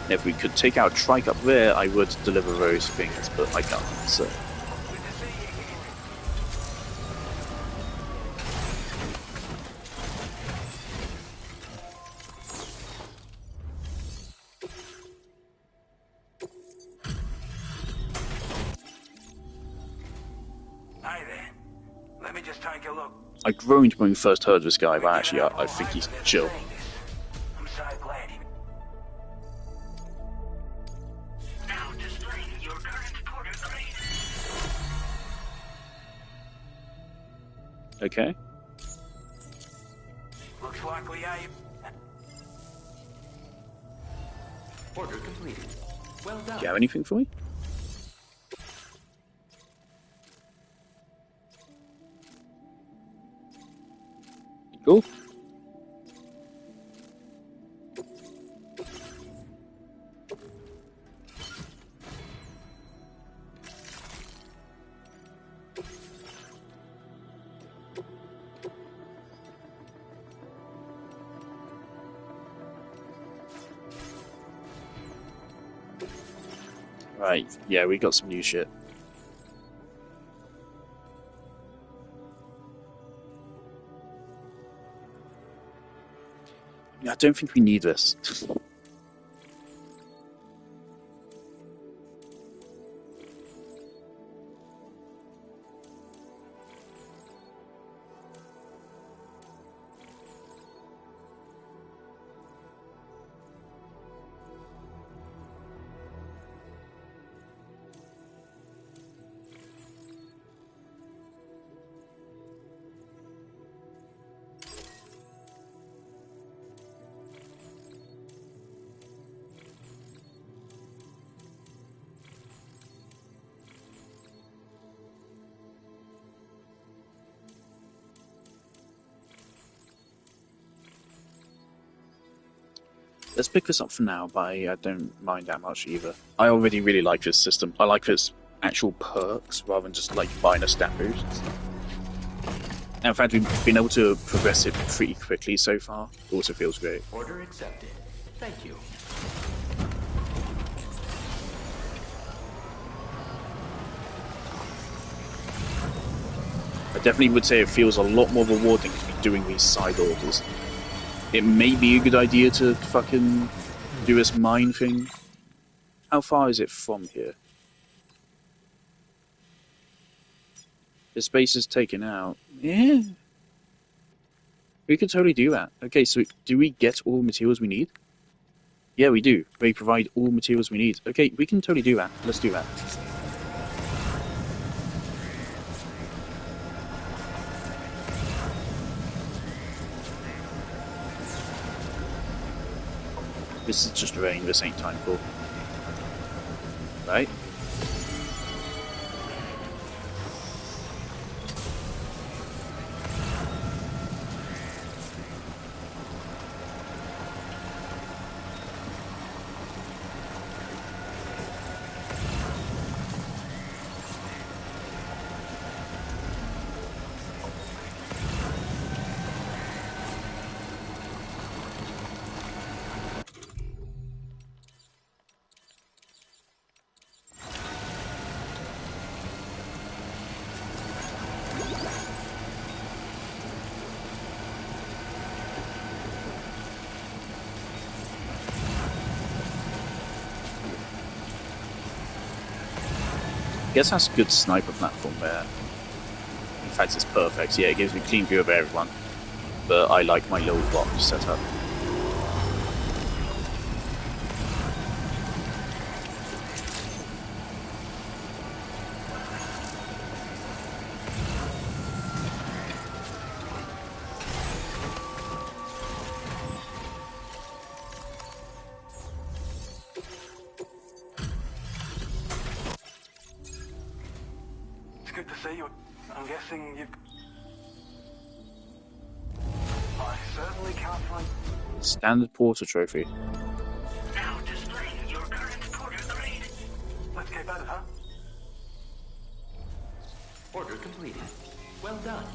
If we could take our trike up there, I would deliver those things, but I can't, so... Hi there. Let me just take a look. I groaned when we first heard this guy, but actually I think he's chill. I'm so glad you... Now displaying your current porter grade. Okay. Looks like we are... Order completed. Well done. Do you have anything for me? Cool. Right, yeah, we got some new shit. I don't think we need this. Let's pick this up for now, but I don't mind that much either. I already really like this system. I like its actual perks rather than just like buying a stat boost. And in fact, we've been able to progress it pretty quickly so far. It also feels great. Order accepted. Thank you. I definitely would say it feels a lot more rewarding to be doing these side orders. It may be a good idea to fucking do this mine thing. How far is it from here? The space is taken out. Yeah. We could totally do that. Okay, so do we get all the materials we need? Yeah, we do. They provide all materials we need. Okay, we can totally do that. Let's do that. This is just rain. This ain't time for. Right? I guess that's a good sniper platform there. In fact, it's perfect. Yeah, it gives me a clean view of everyone. But I like my little box setup. It's good to see you. I'm guessing you've... I certainly can't find... Standard Porter trophy. Now displaying your current Porter grade. Let's get at it, huh? Order completed. Well done.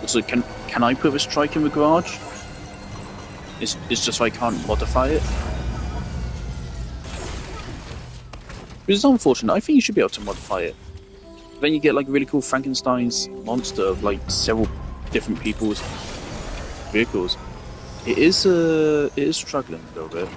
So can I put this trike in the garage? It's just I can't modify it. Which is unfortunate. I think you should be able to modify it. Then you get like a really cool Frankenstein's monster of like several different people's vehicles. It is struggling a little bit.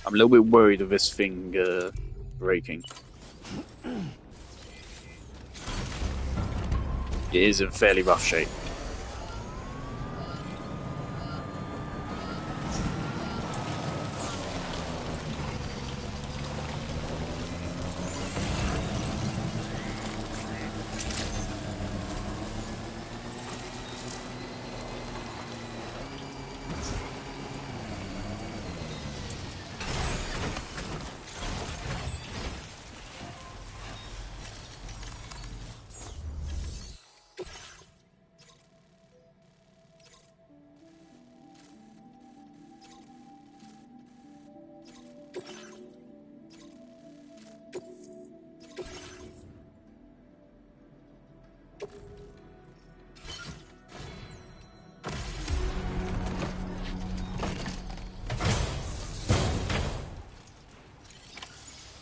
I'm a little bit worried of this thing breaking. It is in fairly rough shape.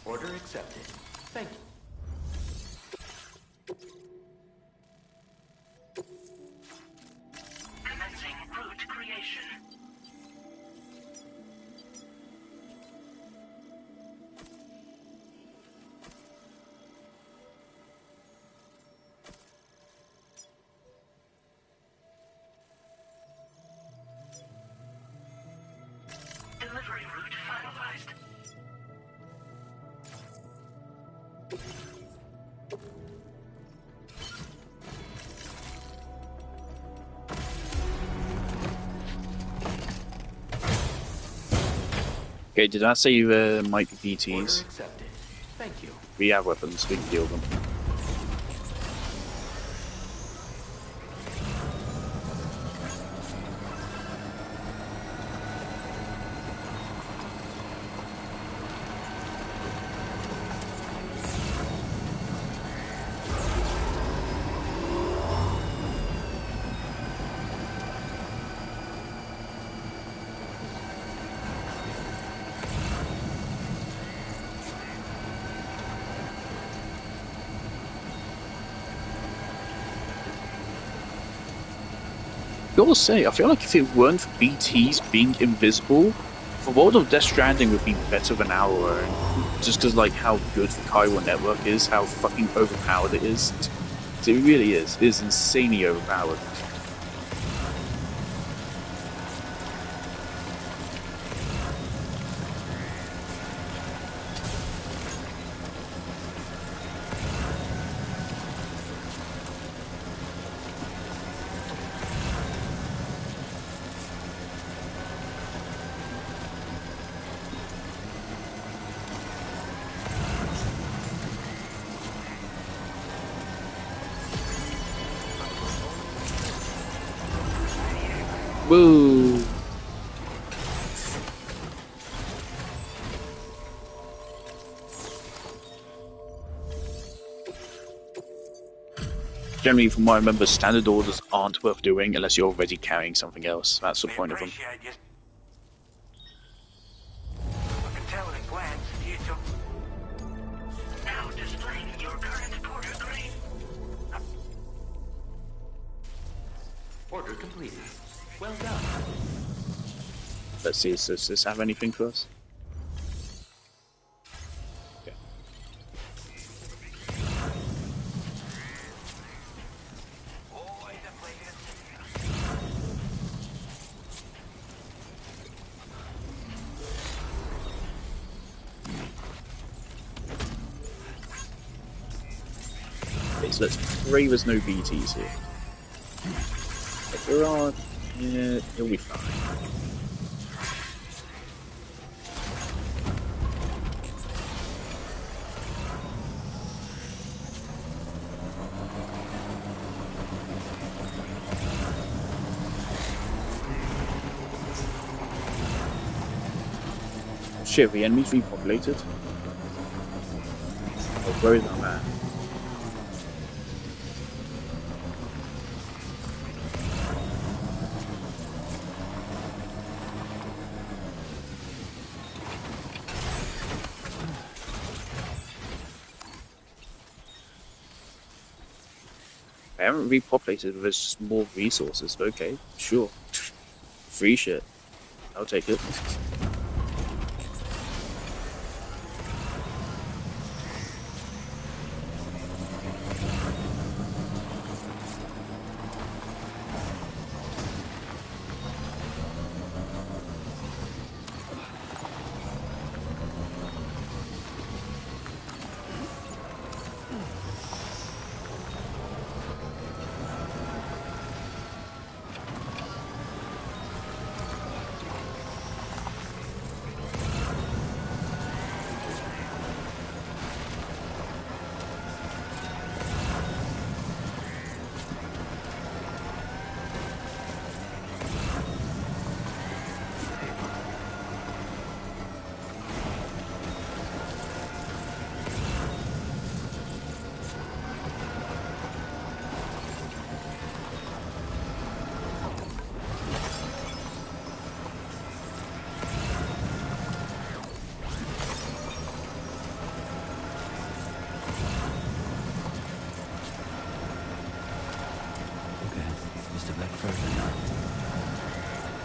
Order accepted. Thank you. Commencing route creation. route finalized. Okay, did I say you might be BTs? Order accepted. Thank you. We have weapons, we can deal with them. I gotta say, I feel like if it weren't for BTs being invisible, the world of Death Stranding would be better than our own. Just because, like, how good the Chiral network is, how fucking overpowered it is. It really is. It is insanely overpowered. Woo! Generally, from what I remember, standard orders aren't worth doing unless you're already carrying something else. That's the point of them. Now displaying your current order grade. Order completed. Well done. Let's see, does this have anything for us? Okay. Okay, so let's pray there's no BTs here. If there are, yeah, it'll be fine. Shit, the enemy's repopulated. Oh, where is our man? I haven't repopulated with just more resources, but okay, sure. Free shit. I'll take it.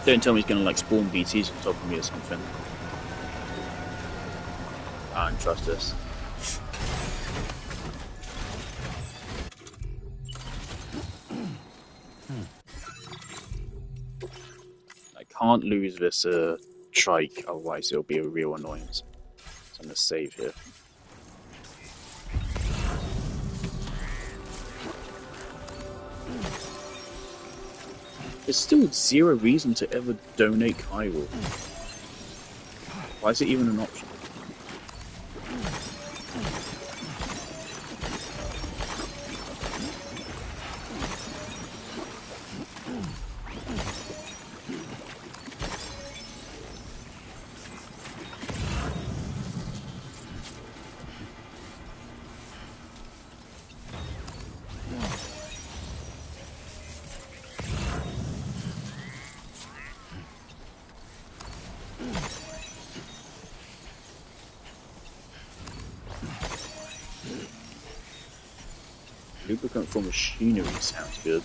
Don't tell me he's gonna like spawn BTs on top of me or something. I don't trust this. I can't lose this trike, otherwise it'll be a real annoyance. So I'm gonna save here. There's still zero reason to ever donate Cairo. Why is it even an option? Lubricant for machinery sounds good.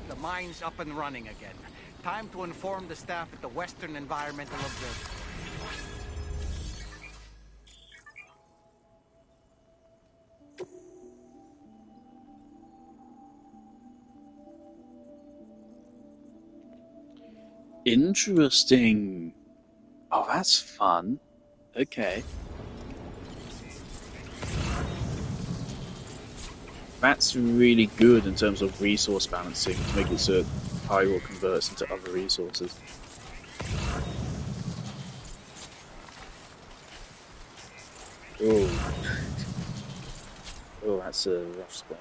The mine's up and running again. Time to inform the staff at the Western Environmental Observatory. Interesting. Oh, that's fun. Okay. That's really good in terms of resource balancing to make it so Cairo converts into other resources. Oh. Oh, that's a rough spot.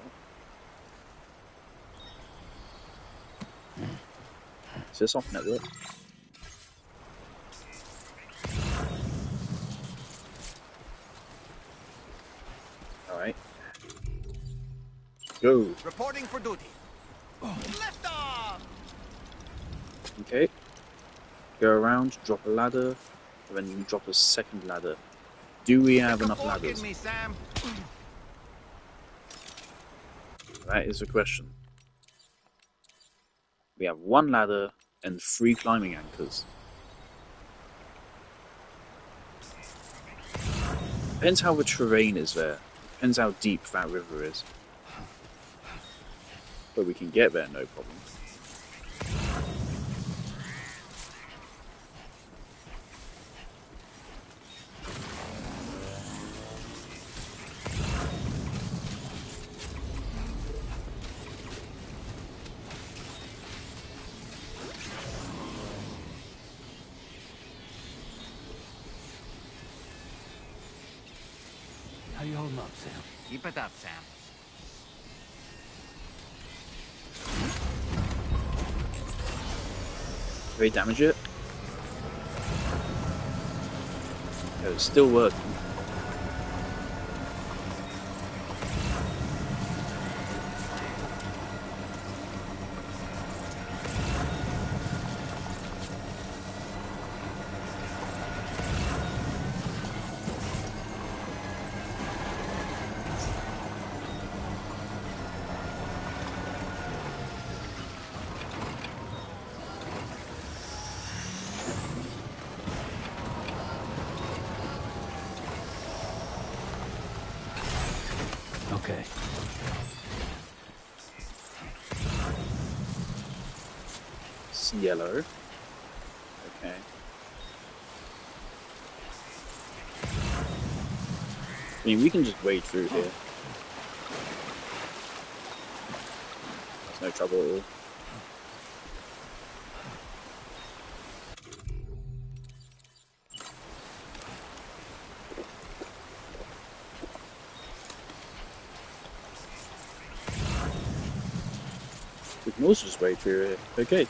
Is this off network? Alright. Go. Reporting for duty. Lift off! Okay. Go around, drop a ladder, and then you drop a second ladder. Do we have enough ladders? Me, Sam. That is the question. We have one ladder and 3 climbing anchors. Depends how the terrain is there. Depends how deep that river is. But we can get there, no problem. How you holding up, Sam? Keep it up, Sam. Did we damage it? No, it's still working. Okay. It's yellow. Okay. I mean, we can just wade through here. There's no trouble at all. We can also just wade through here. Okay.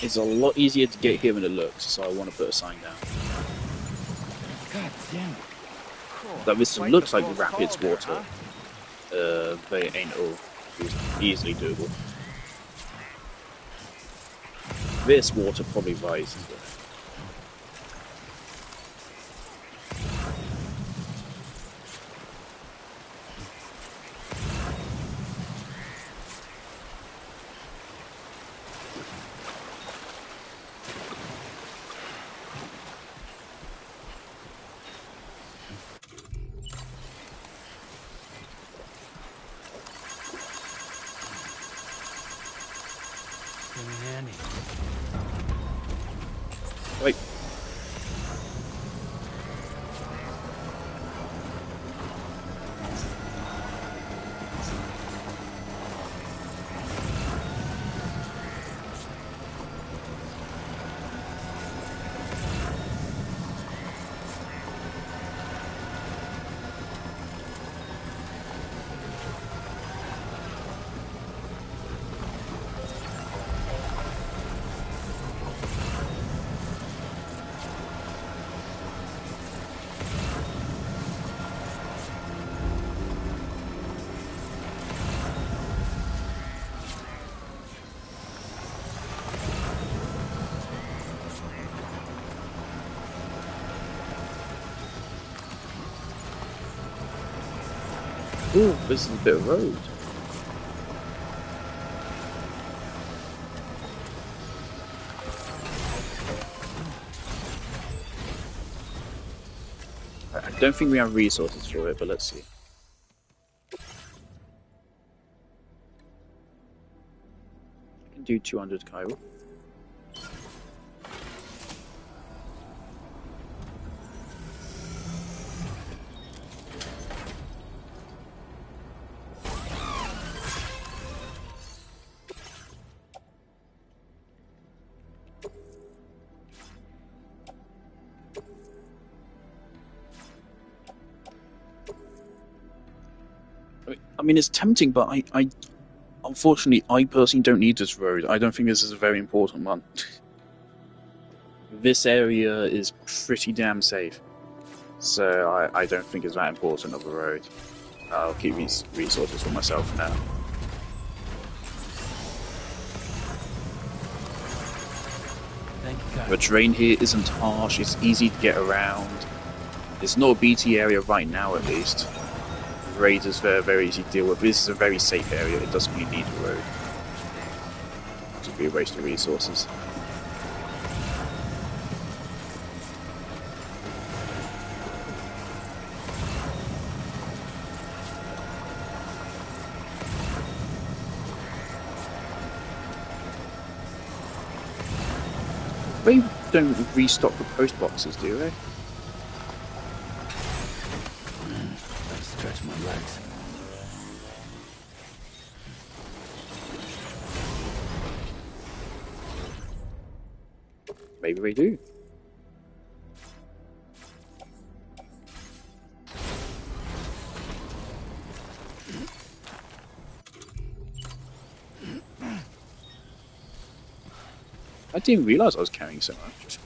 It's a lot easier to get here than it looks, so I want to put a sign down. God damn it. That this looks like rapids water, but it ain't all. It's easily doable. This water probably rises though. Wait. Ooh, this is a bit of road. I don't think we have resources for it, but let's see. I can do 200 Cairo. I mean, it's tempting, but unfortunately, I personally don't need this road. I don't think this is a very important one. This area is pretty damn safe, so I don't think it's that important of a road. I'll keep these resources for myself now. The terrain here isn't harsh, it's easy to get around. It's not a BT area right now, at least. Raids is very easy to deal with. This is a very safe area. It doesn't really need a road. It would be a waste of resources. They don't restock the post boxes, do they? Stretch my legs. Maybe they do. I didn't realize I was carrying so much.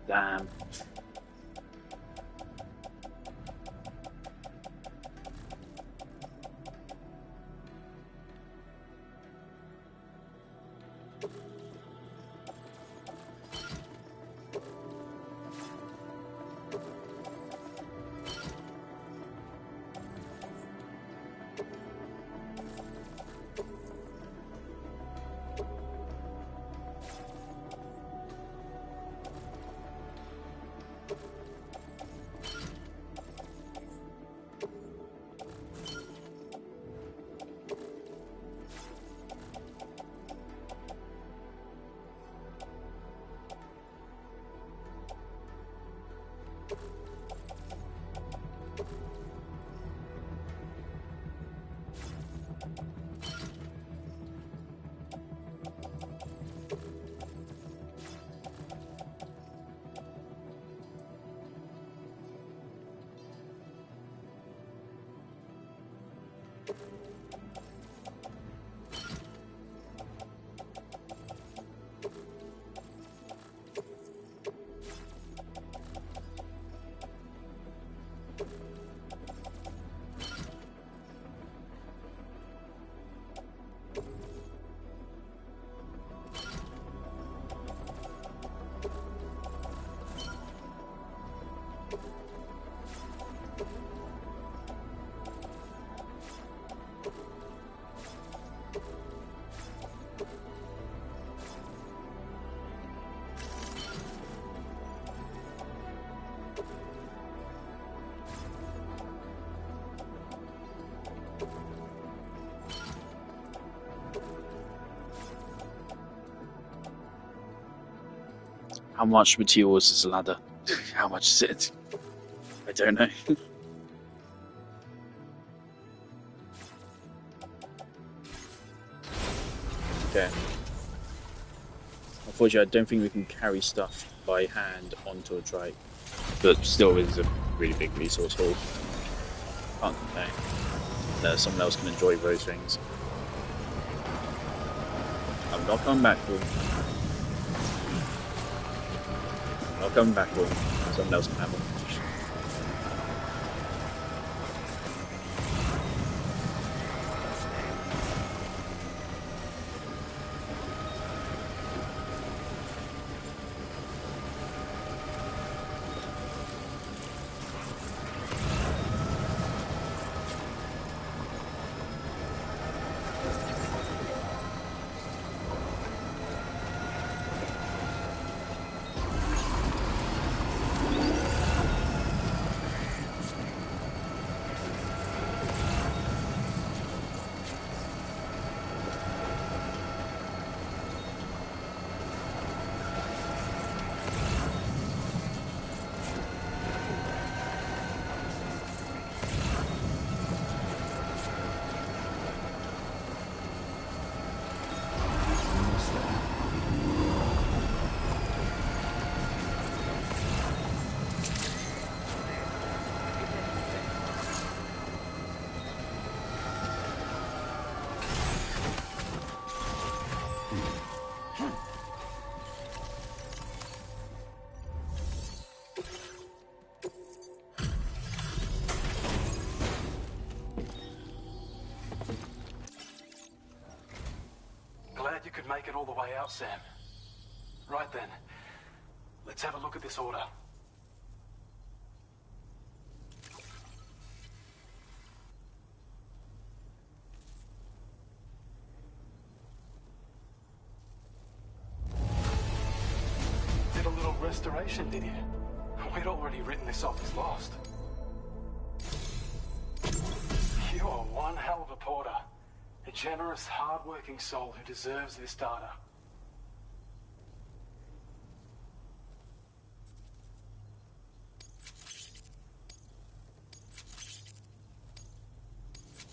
Damn. How much material is this ladder? How much is it? I don't know. Okay. Unfortunately, I don't think we can carry stuff by hand onto a trike, but still is a really big resource haul. Can't complain. Someone else can enjoy those things. I'm not coming back for them. I'm not coming back for them. Someone else can have them. Glad you could make it all the way out, Sam. Right then, let's have a look at this order. Did a little restoration, did you? We'd already written this off as lost. You are one hell of a porter. A generous, hard-working soul who deserves this data.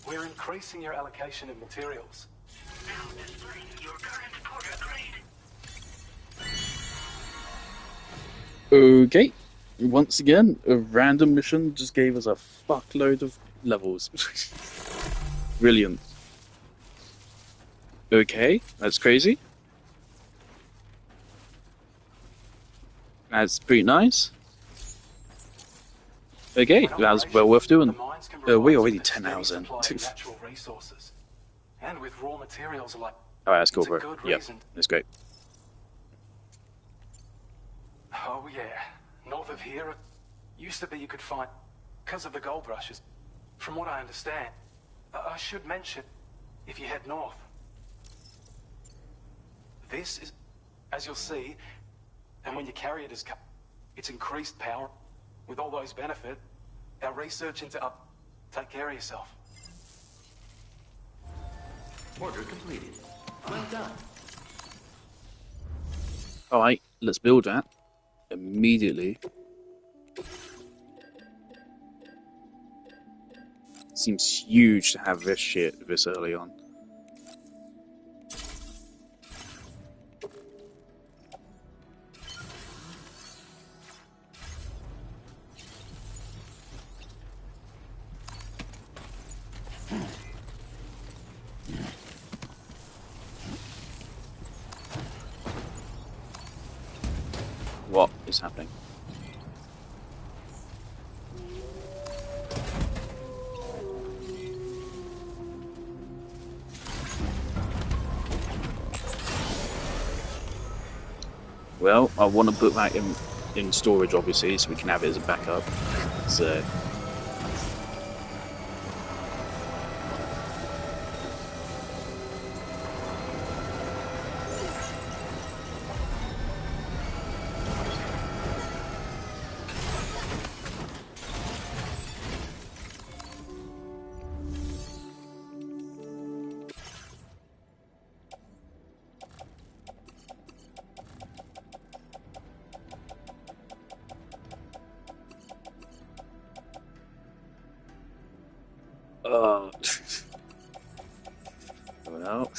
We're increasing your allocation of materials. Now displaying your current porter grade. Okay. Once again, a random mission just gave us a fuckload of levels. Brilliant. Okay, that's crazy. That's pretty nice. Okay, that was well worth doing. We're already 10 hours in. Natural resources. And with raw materials like Alright, that's cool, bro. Yep, that's great. Oh yeah, north of here, used to be you could find, because of the gold rushes. From what I understand, I should mention, if you head north, this is, as you'll see, and when you carry it as it's increased power, with all those benefits. Our research into take care of yourself. Order completed. Well done. Alright, let's build that immediately. Seems huge to have this shit this early on. What is happening? Well, I want to put that in storage, obviously, so we can have it as a backup. So. Well.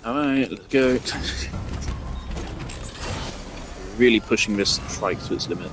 Alright, let's go. Really pushing this trike to its limit.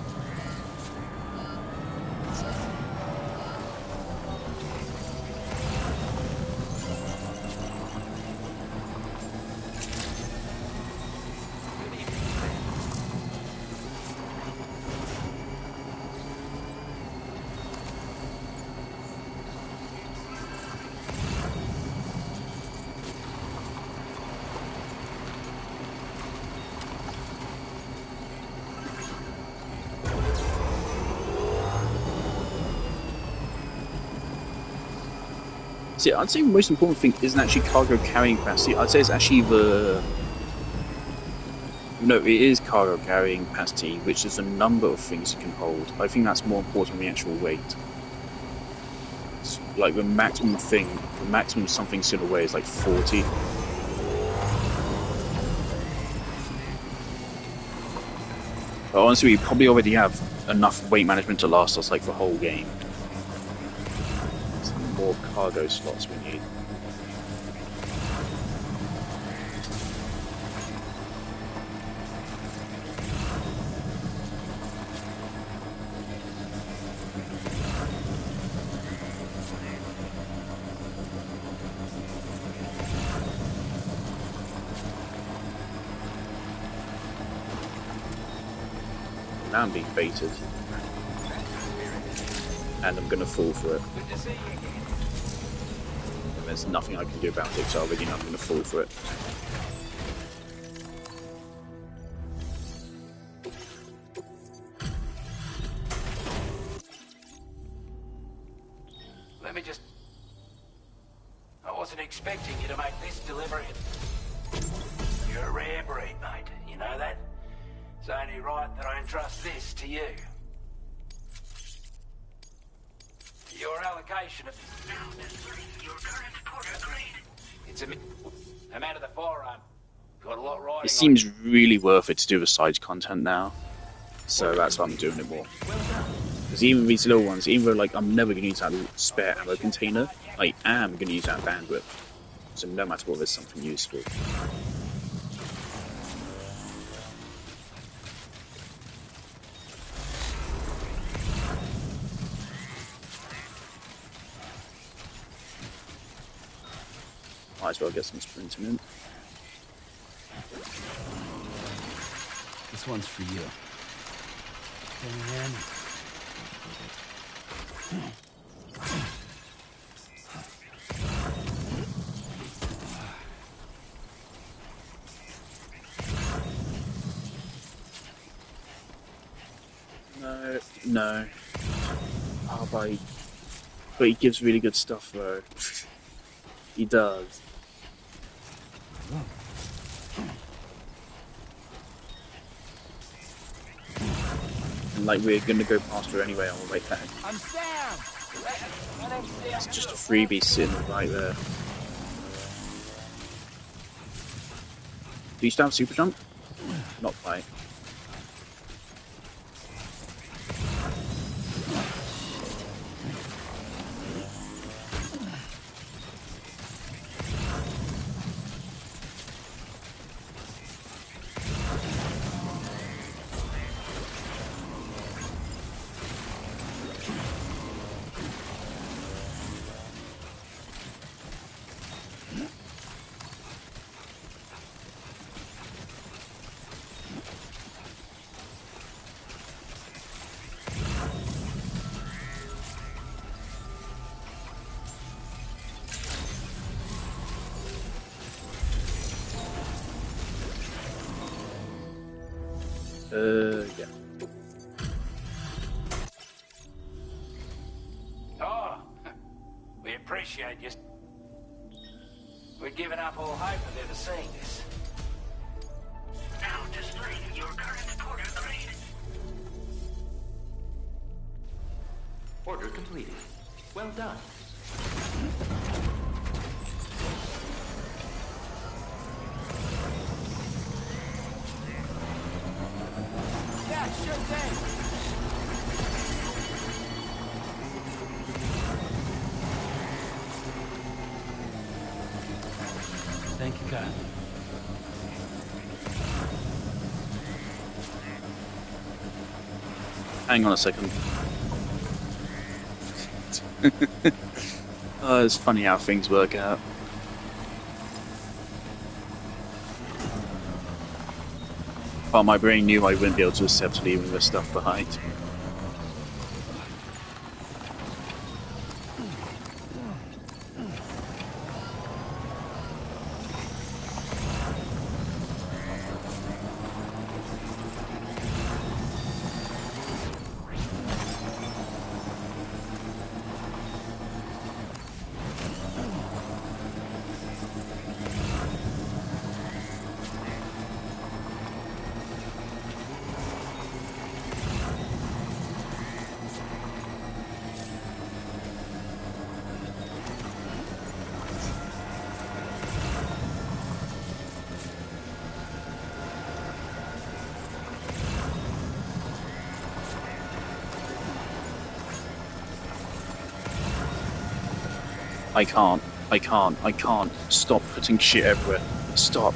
See, I'd say the most important thing isn't actually cargo carrying capacity. I'd say it's actually the... No, it is cargo carrying capacity, which is the number of things you can hold. I think that's more important than the actual weight. It's like the maximum something's gonna weigh is like 40. But honestly, we probably already have enough weight management to last us like the whole game. Some more cargo slots we need. Now I'm being baited. And I'm gonna fall for it. And there's nothing I can do about it, so I already know I'm gonna fall for it. Let me just... I wasn't expecting you to make this delivery. You're a rare breed, mate. You know that? It's only right that I entrust this to you. Your allocation of... Your current porter grade. It's a man of the forearm. Got a lot riding. It seems really worth it to do the side content now. So that's why I'm doing it more. Because even these little ones, even though like I'm never going to use that spare ammo container, I am going to use that bandwidth. So no matter what, there's something useful. Might as well get some sprinting in. This one's for you. No. Oh, but he gives really good stuff though. He does. And like we're gonna go past her anyway on the way back. I'm Sam! It's just a freebie sitting right there. Do you still have super jump? Not quite. Yeah. Oh, we appreciate you. We're giving up all hope of ever seeing this. Now displaying your current porter grade. Order completed. Well done. Yeah, sure thing. Thank you, God. Hang on a second. Oh, it's funny how things work out. But my brain knew I wouldn't be able to accept leaving this stuff behind. I can't. Stop putting shit everywhere. Stop.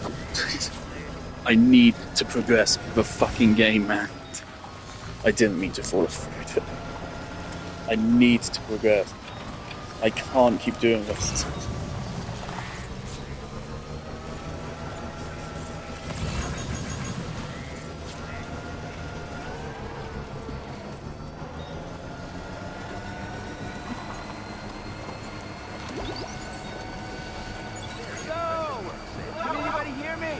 I need to progress the fucking game, man. I didn't mean to fall through it. I need to progress. I can't keep doing this. Can anybody hear me?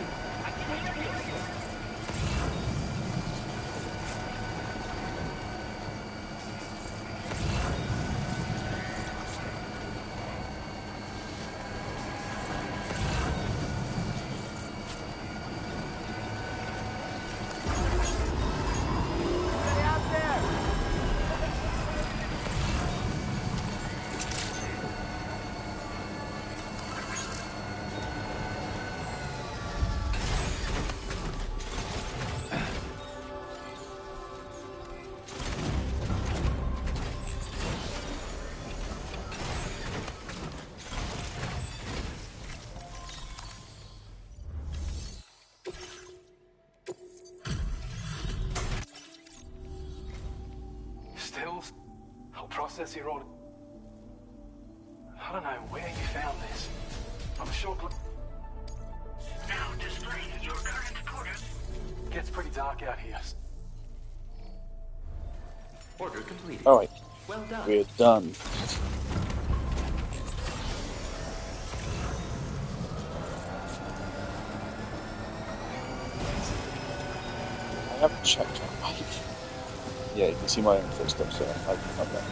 Stay out there! Stills? I'll process your order. I don't know where you found this. I'm sure. Now displaying your current porter. Gets pretty dark out here. Order completed. Alright. Well done. We're done. I haven't checked my mic. Yeah, you can see my own footsteps, so I'm there.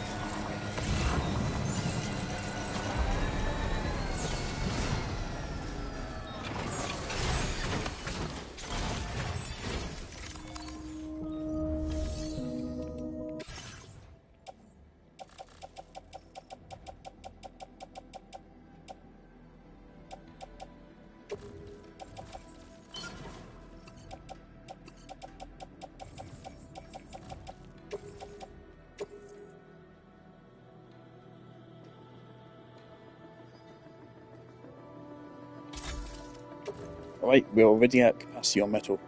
Alright, we're already at capacity on metal.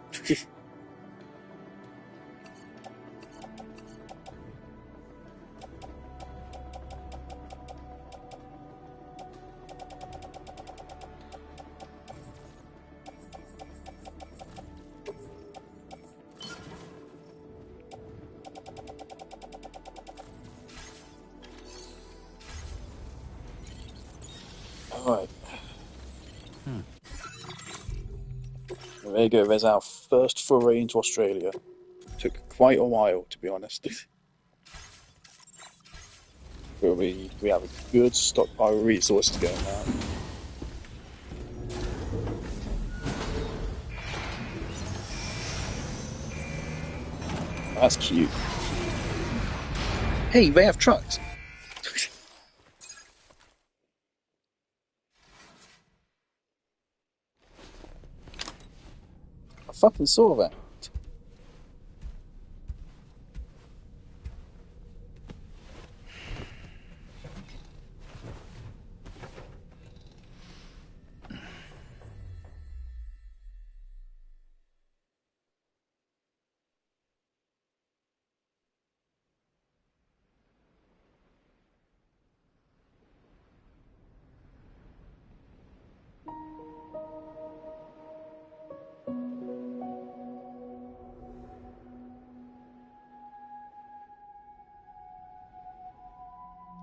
Alright. There you go, there's our first foray into Australia. Took quite a while, to be honest. But we have a good stockpile of resource to go now. That's cute. Hey, they have trucks. I fucking saw that.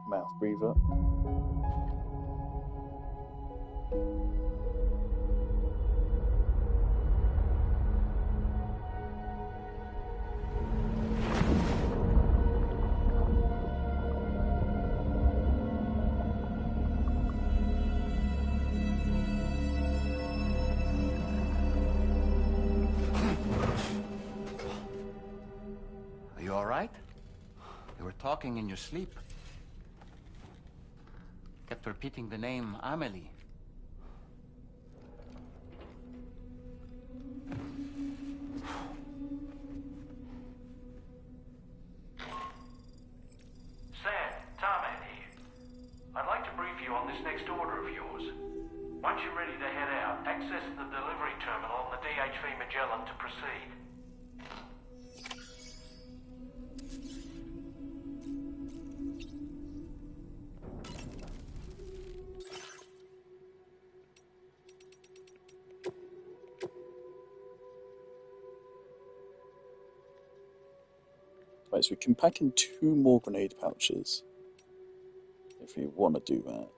Mouth breather. Are you all right? You were talking in your sleep. Kept repeating the name Amelie. Sam, Tarman here. I'd like to brief you on this next order of yours. Once you're ready to head out, access the delivery terminal on the DHV Magellan to proceed. Right, so we can pack in 2 more grenade pouches if we want to do that.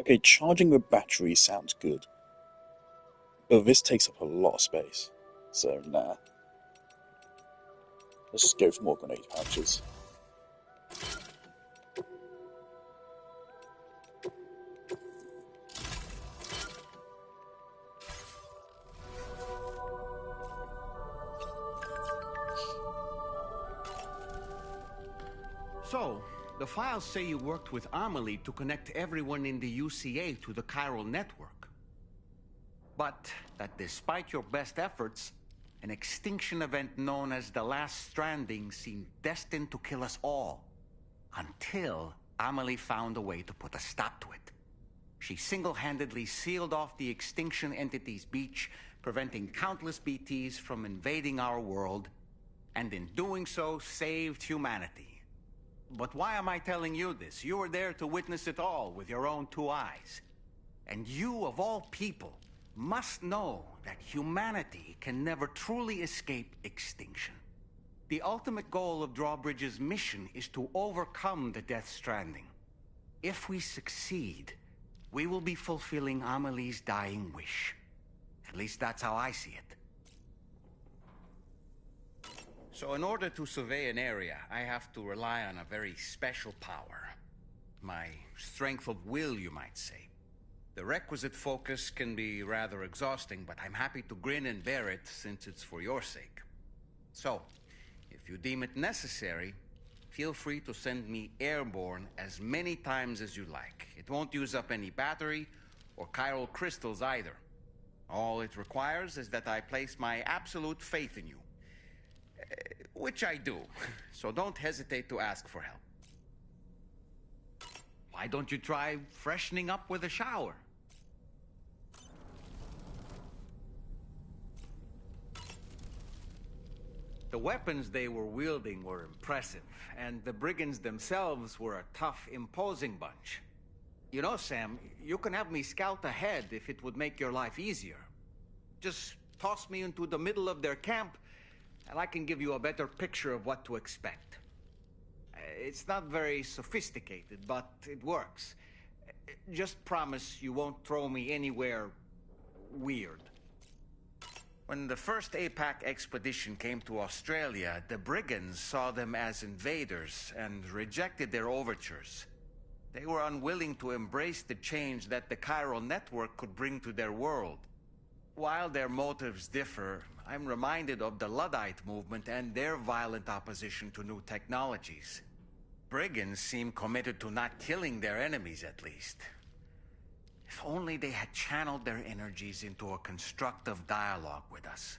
Okay, charging the battery sounds good, but this takes up a lot of space, so nah. Let's just go for more grenade pouches. So, the files say you worked with Amelie to connect everyone in the UCA to the chiral network. But that despite your best efforts, an extinction event known as the Last Stranding seemed destined to kill us all. Until Amelie found a way to put a stop to it. She single-handedly sealed off the extinction entity's beach, preventing countless BTs from invading our world, and in doing so, saved humanity. But why am I telling you this? You were there to witness it all with your own 2 eyes. And you, of all people, must know that humanity can never truly escape extinction. The ultimate goal of Drawbridge's mission is to overcome the Death Stranding. If we succeed, we will be fulfilling Amelie's dying wish. At least that's how I see it. So in order to survey an area, I have to rely on a very special power. My strength of will, you might say. The requisite focus can be rather exhausting, but I'm happy to grin and bear it since it's for your sake. So, if you deem it necessary, feel free to send me airborne as many times as you like. It won't use up any battery or chiral crystals either. All it requires is that I place my absolute faith in you. Which I do, so don't hesitate to ask for help. Why don't you try freshening up with a shower? The weapons they were wielding were impressive, and the brigands themselves were a tough, imposing bunch. You know, Sam, you can have me scout ahead if it would make your life easier. Just toss me into the middle of their camp, and I can give you a better picture of what to expect. It's not very sophisticated, but it works. Just promise you won't throw me anywhere weird. When the first APAC expedition came to Australia, the brigands saw them as invaders and rejected their overtures. They were unwilling to embrace the change that the chiral network could bring to their world. While their motives differ, I'm reminded of the Luddite movement and their violent opposition to new technologies. Brigands seem committed to not killing their enemies, at least. If only they had channeled their energies into a constructive dialogue with us.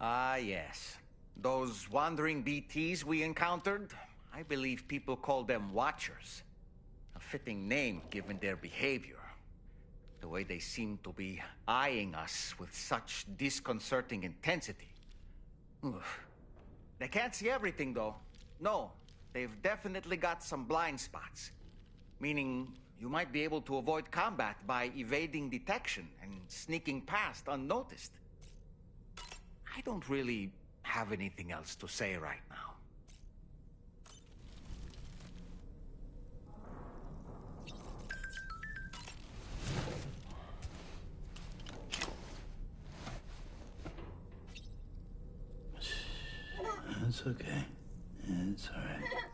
Ah, yes. Those wandering BTs we encountered, I believe people call them Watchers. A fitting name given their behavior. The way they seem to be eyeing us with such disconcerting intensity. Oof. They can't see everything, though. No, they've definitely got some blind spots. Meaning, you might be able to avoid combat by evading detection and sneaking past unnoticed. I don't really have anything else to say right now. It's okay. It's all right.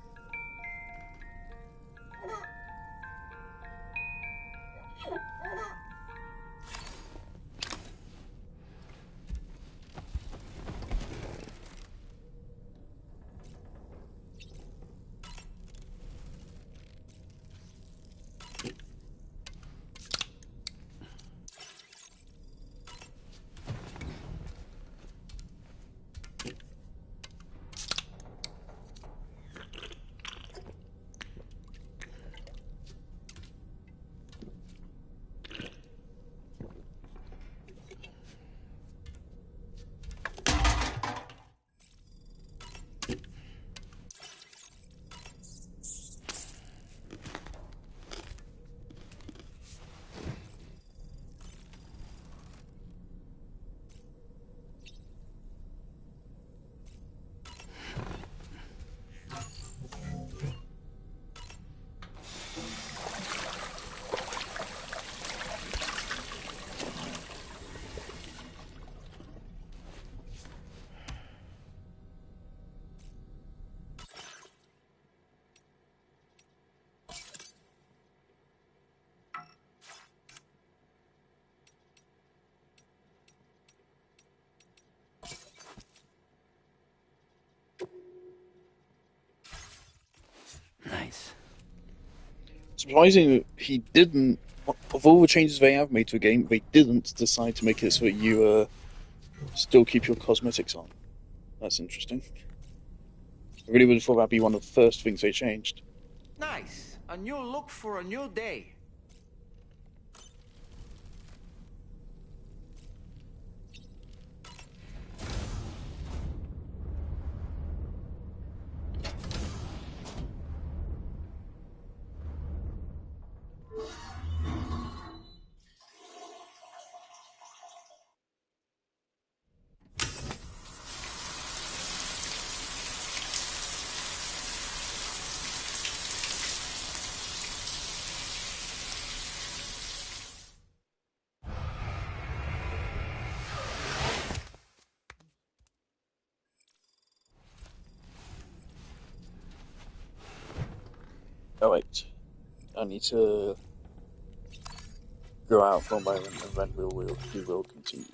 Nice. Surprising he didn't, of all the changes they have made to the game, they didn't decide to make it so that you still keep your cosmetics on. That's interesting. I really would have thought that'd be one of the first things they changed. Nice. A new look for a new day. Oh wait, I need to go out for a moment and then we will continue.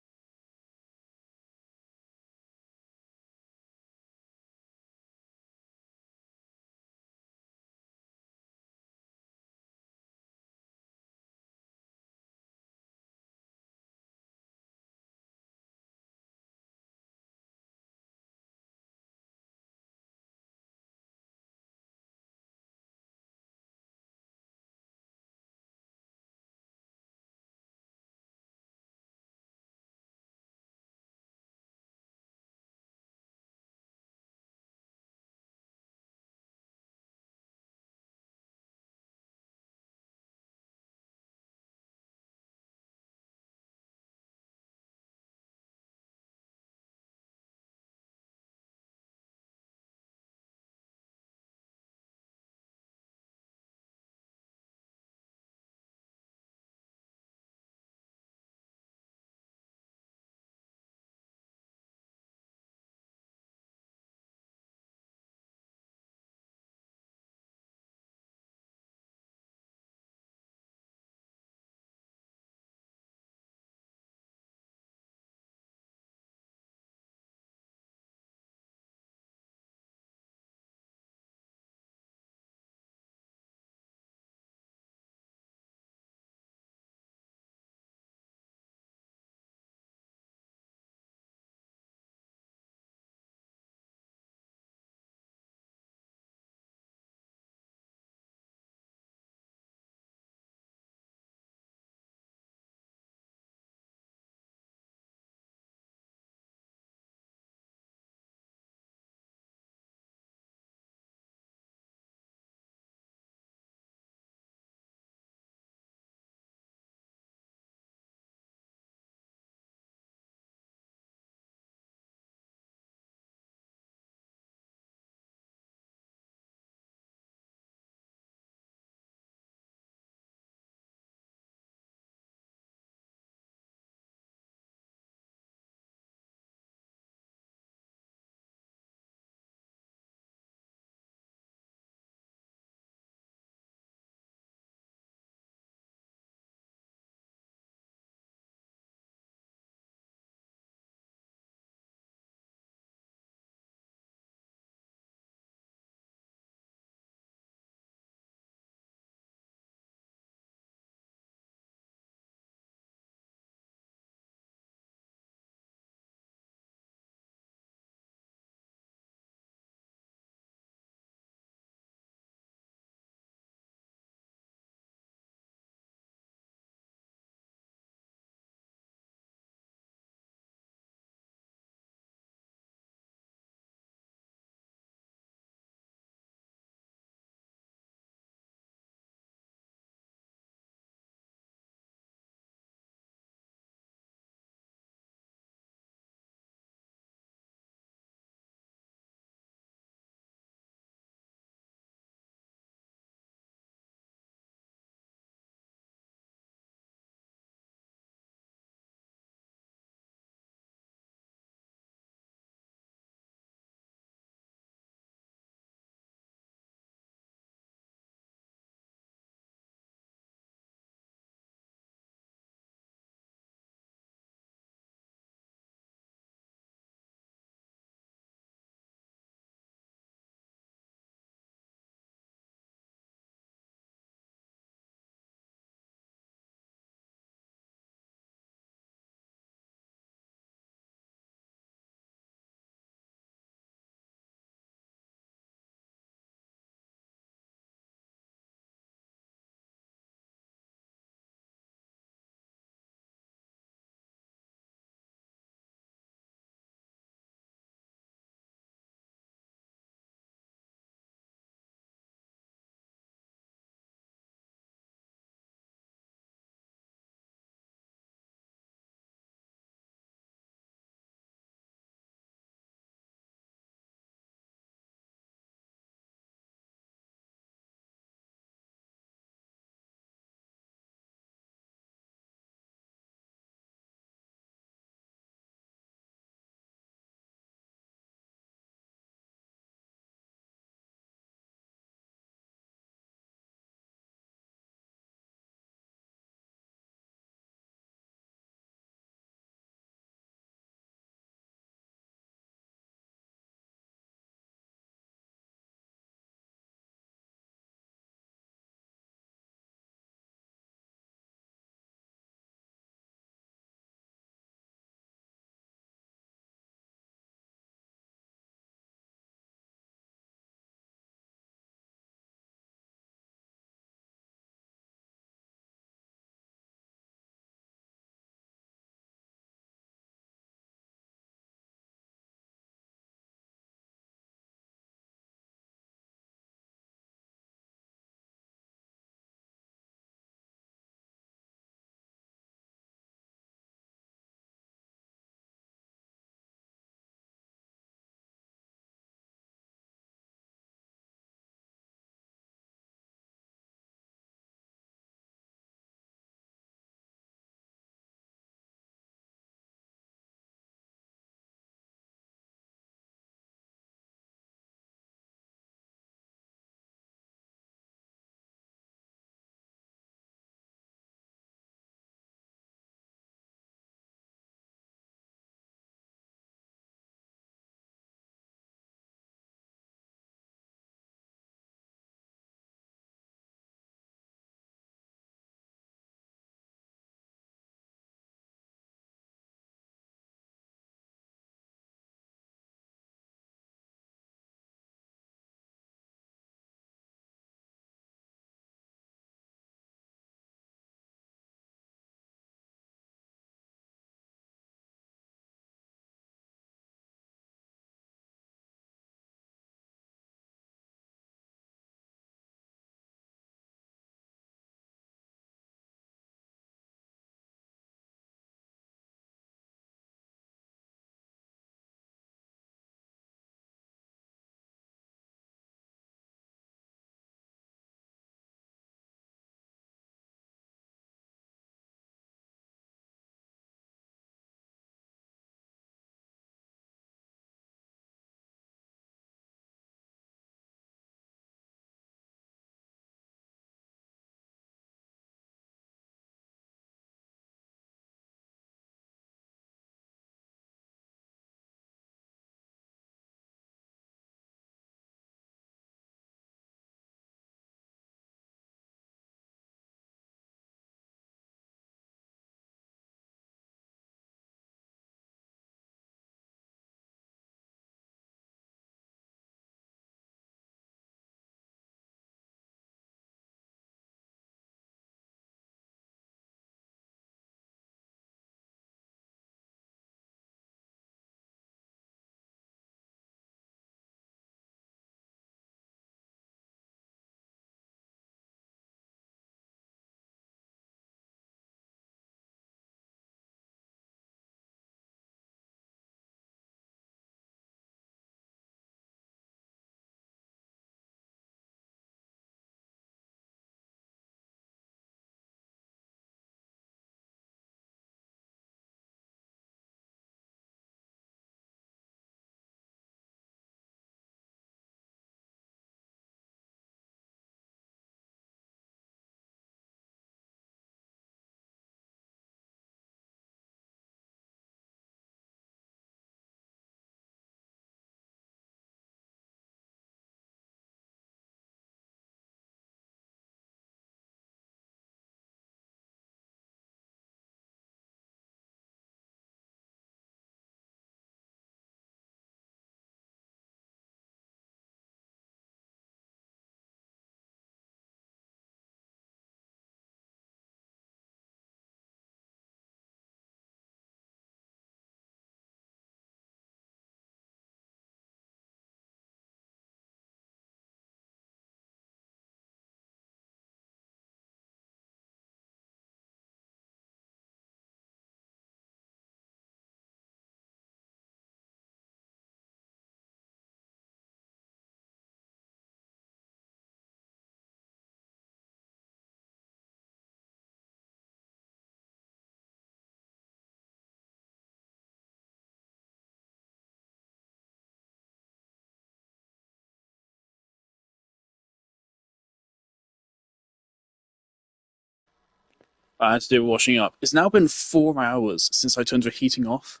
I had to do washing up. It's now been 4 hours since I turned the heating off.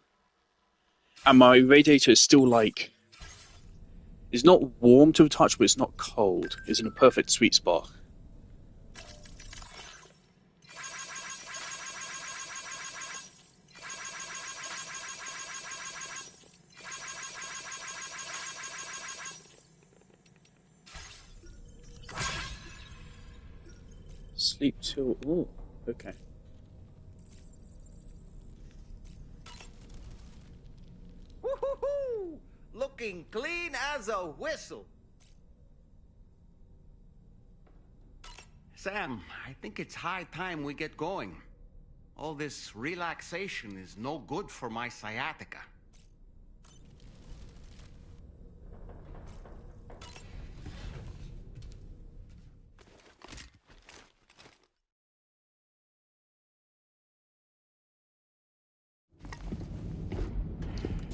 And my radiator is still like... It's not warm to the touch, but it's not cold. It's in a perfect sweet spot. Sleep till... Oh, okay. Woo-hoo-hoo! Looking clean as a whistle. Sam, I think it's high time we get going. All this relaxation is no good for my sciatica.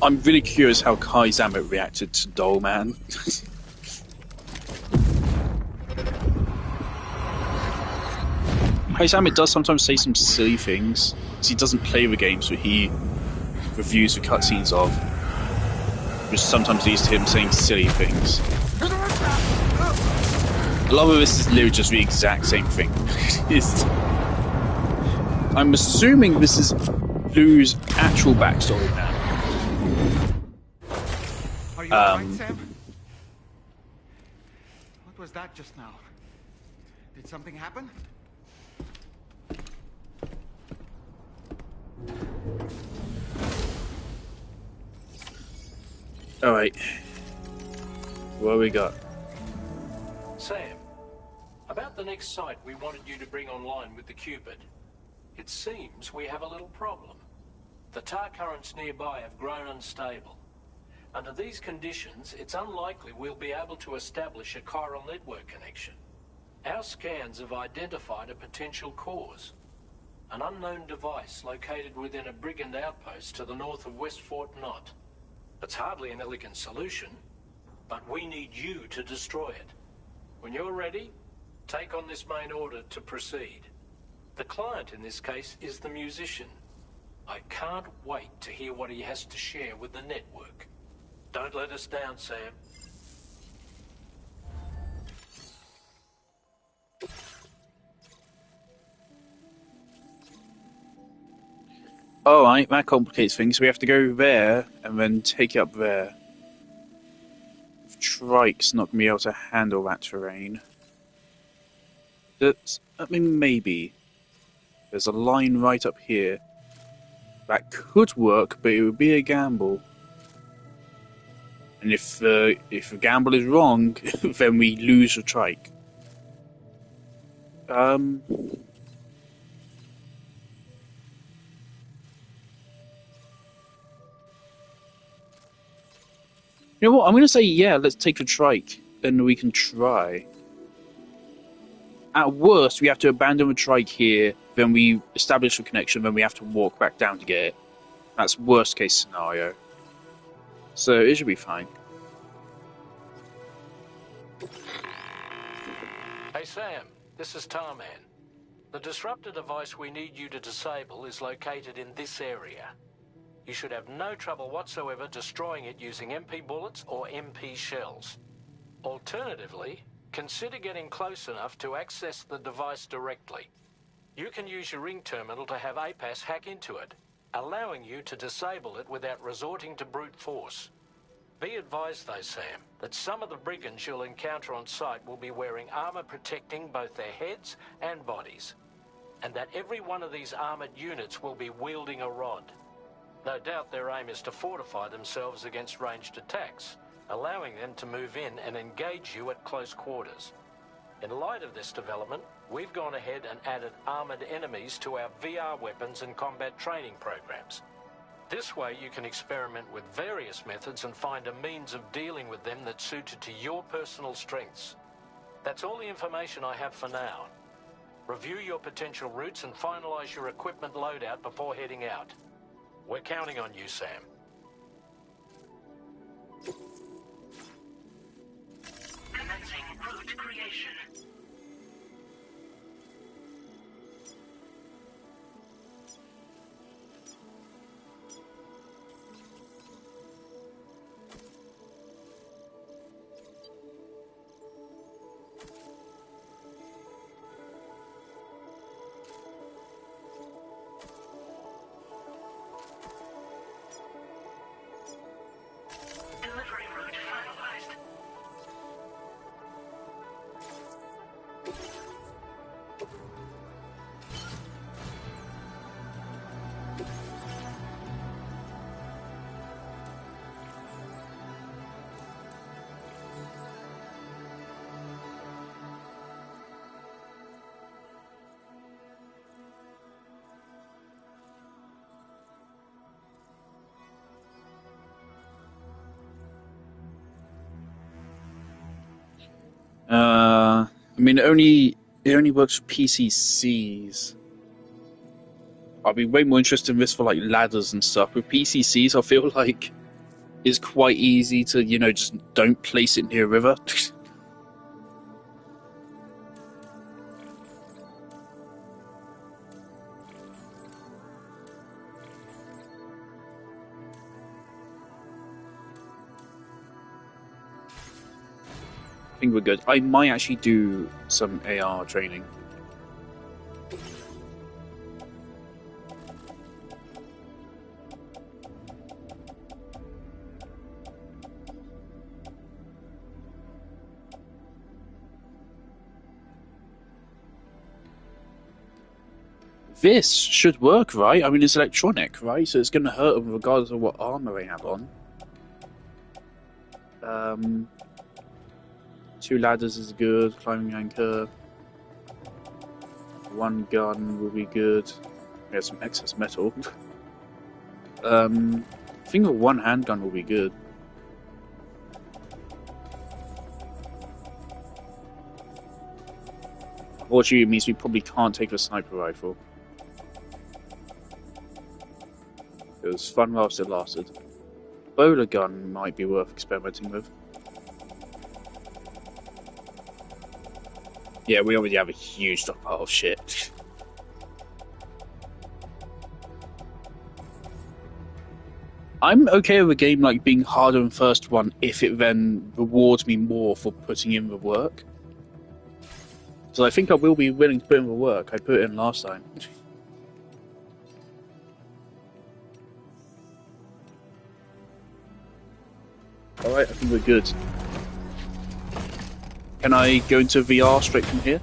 I'm really curious how Kai Zamet reacted to Doll Man. Kai Zamet does sometimes say some silly things. He doesn't play the games that he reviews the cutscenes of, which sometimes leads to him saying silly things. A lot of this is literally just the exact same thing. I'm assuming this is Lou's actual backstory now. Are you alright, Sam? What was that just now? Did something happen? Alright. What we got? Sam, about the next site we wanted you to bring online with the Cupid. It seems we have a little problem. The tar currents nearby have grown unstable. Under these conditions, it's unlikely we'll be able to establish a chiral network connection. Our scans have identified a potential cause. An unknown device located within a brigand outpost to the north of West Fort Knot. It's hardly an elegant solution, but we need you to destroy it. When you're ready, take on this main order to proceed. The client in this case is the musician. I can't wait to hear what he has to share with the network. Don't let us down, Sam. Alright, that complicates things. We have to go there and then take it up there. Trike's not going to be able to handle that terrain. Maybe. There's a line right up here. That could work, but it would be a gamble. And if the gamble is wrong, then we lose the trike. You know what? I'm going to say, yeah, let's take the trike. Then we can try. At worst, we have to abandon the trike here. Then we establish a connection. Then we have to walk back down to get it. That's worst case scenario. So it should be fine. Hey Sam, this is Tarman. The disruptor device we need you to disable is located in this area. You should have no trouble whatsoever destroying it using MP bullets or MP shells. Alternatively, consider getting close enough to access the device directly. You can use your ring terminal to have APAS hack into it, allowing you to disable it without resorting to brute force. Be advised though, Sam, that some of the brigands you'll encounter on site will be wearing armor protecting both their heads and bodies, and that every one of these armored units will be wielding a rod. No doubt their aim is to fortify themselves against ranged attacks, allowing them to move in and engage you at close quarters. In light of this development, we've gone ahead and added armored enemies to our VR weapons and combat training programs. This way you can experiment with various methods and find a means of dealing with them that's suited to your personal strengths. That's all the information I have for now. Review your potential routes and finalize your equipment loadout before heading out. We're counting on you, Sam. Commencing route creation. I mean, it only works for PCCs. I'd be way more interested in this for like ladders and stuff. With PCCs, I feel like it's quite easy to, just don't place it near a river. I think we're good. I might actually do some AR training. This should work, right? I mean, it's electronic, right? So it's going to hurt them regardless of what armor I have on. 2 ladders is good. Climbing anchor. 1 gun will be good. We have some excess metal. I think a 1 handgun will be good. Unfortunately, it means we probably can't take the sniper rifle. It was fun whilst it lasted. Bowler gun might be worth experimenting with. Yeah, we already have a huge stockpile of shit. I'm okay with a game like being harder than first one if it then rewards me more for putting in the work. So I think I will be willing to put in the work. I put it in last time. Alright, I think we're good. Can I go into VR straight from here?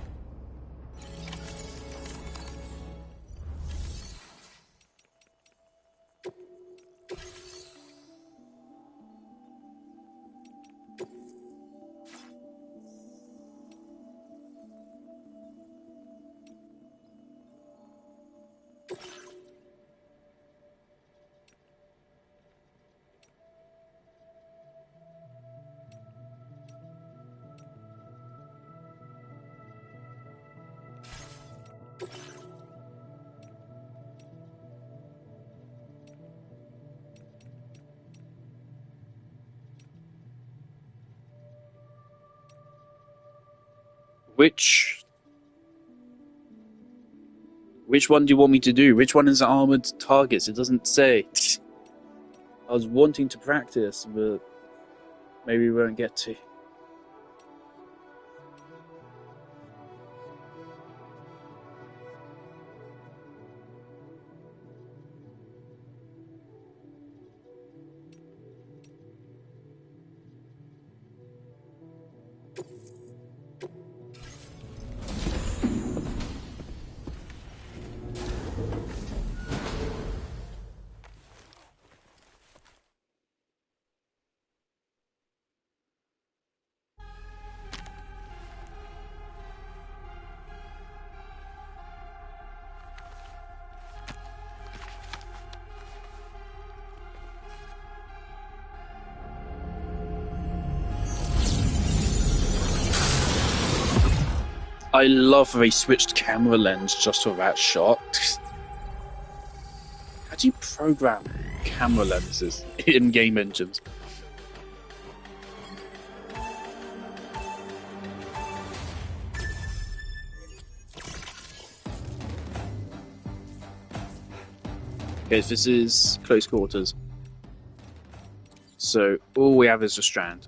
Which one do you want me to do? Which one is armored targets? It doesn't say. I was wanting to practice, but maybe we won't get to. I love they switched camera lens just for that shot. How do you program camera lenses in game engines? Okay, so this is close quarters. So all we have is a strand.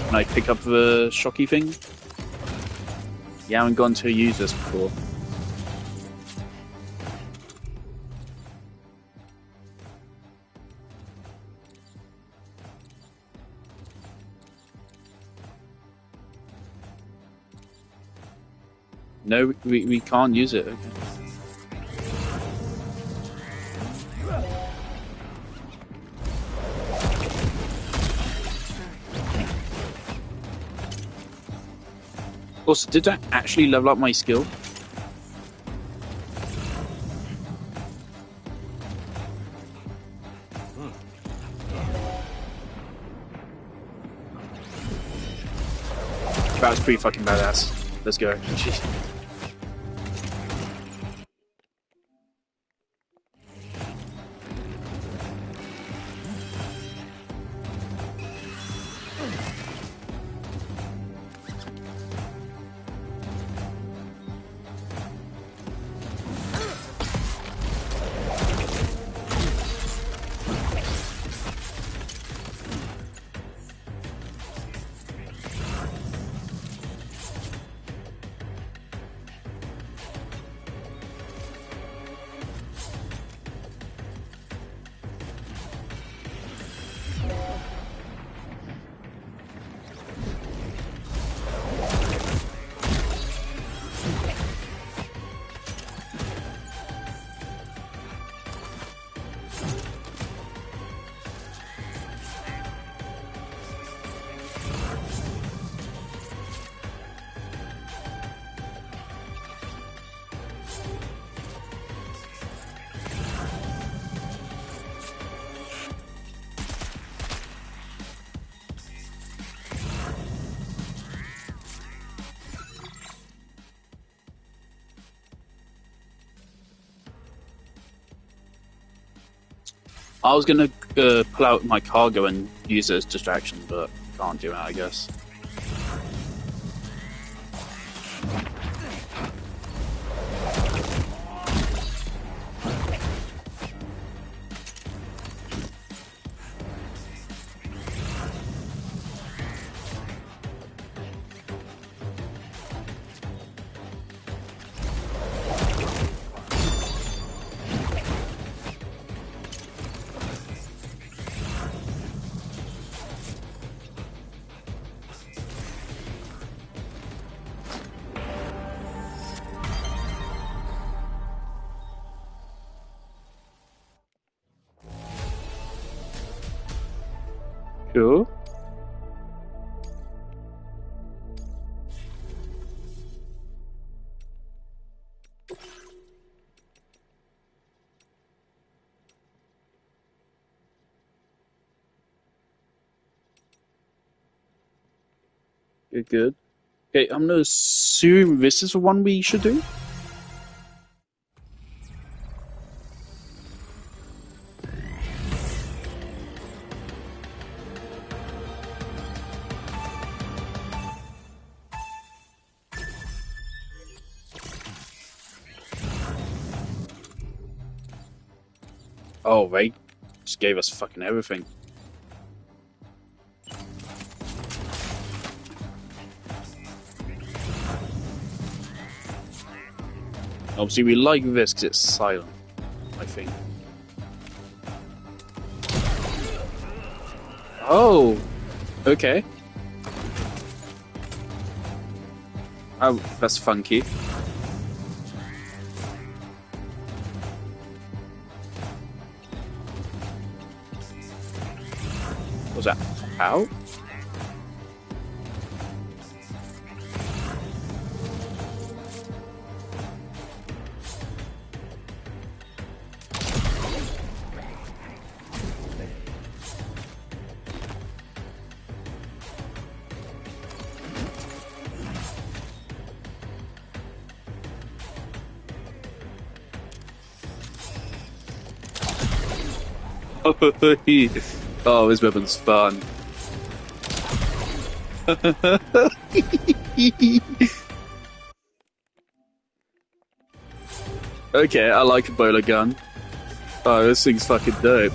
Can I pick up the shocky thing? Yeah, I haven't gone to use this before. No, we can't use it. Okay. Also, did I actually level up my skill? That was pretty fucking badass. Let's go. Jeez. I was gonna pull out my cargo and use it as distraction, but can't do it, I guess. Cool. Good, good. Okay, I'm gonna assume this is the one we should do. Oh, they just gave us fucking everything. Obviously, we like this because it's silent, I think. Oh, okay. Oh, that's funky. What was that? Ow? Oh, this weapon's fun. Okay, I like a bowler gun. Oh, this thing's fucking dope.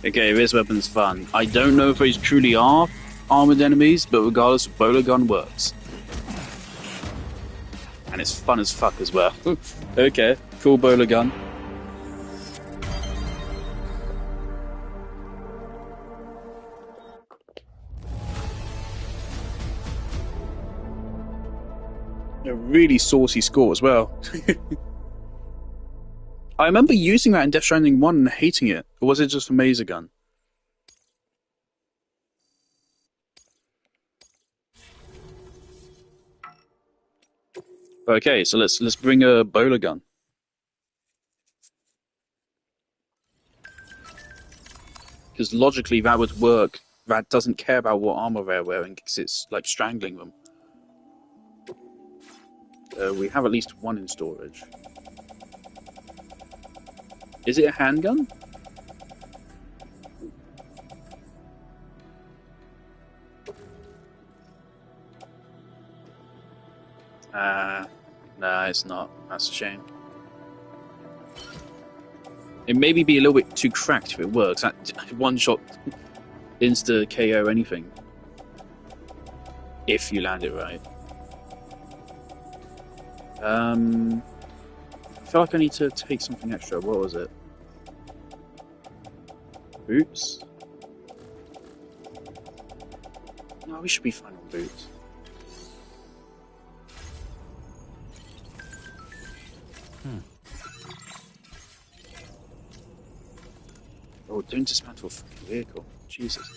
Okay, this weapon's fun. I don't know if these truly are armored enemies, but regardless, bowler gun works. And it's fun as fuck as well. Okay, cool bowler gun. A really saucy score as well. I remember using that in Death Stranding 1 and hating it. Or was it just a Mazer gun? Okay, so let's bring a bowler gun. Because logically that would work. That doesn't care about what armor they're wearing because it's like strangling them. We have at least one in storage. Is it a handgun? Nah, it's not. That's a shame. It maybe be a little bit too cracked if it works. That one shot insta KO anything. If you land it right. I feel like I need to take something extra. What was it? Boots? No, we should be fine on boots. Oh, don't dismantle a fucking vehicle. Jesus.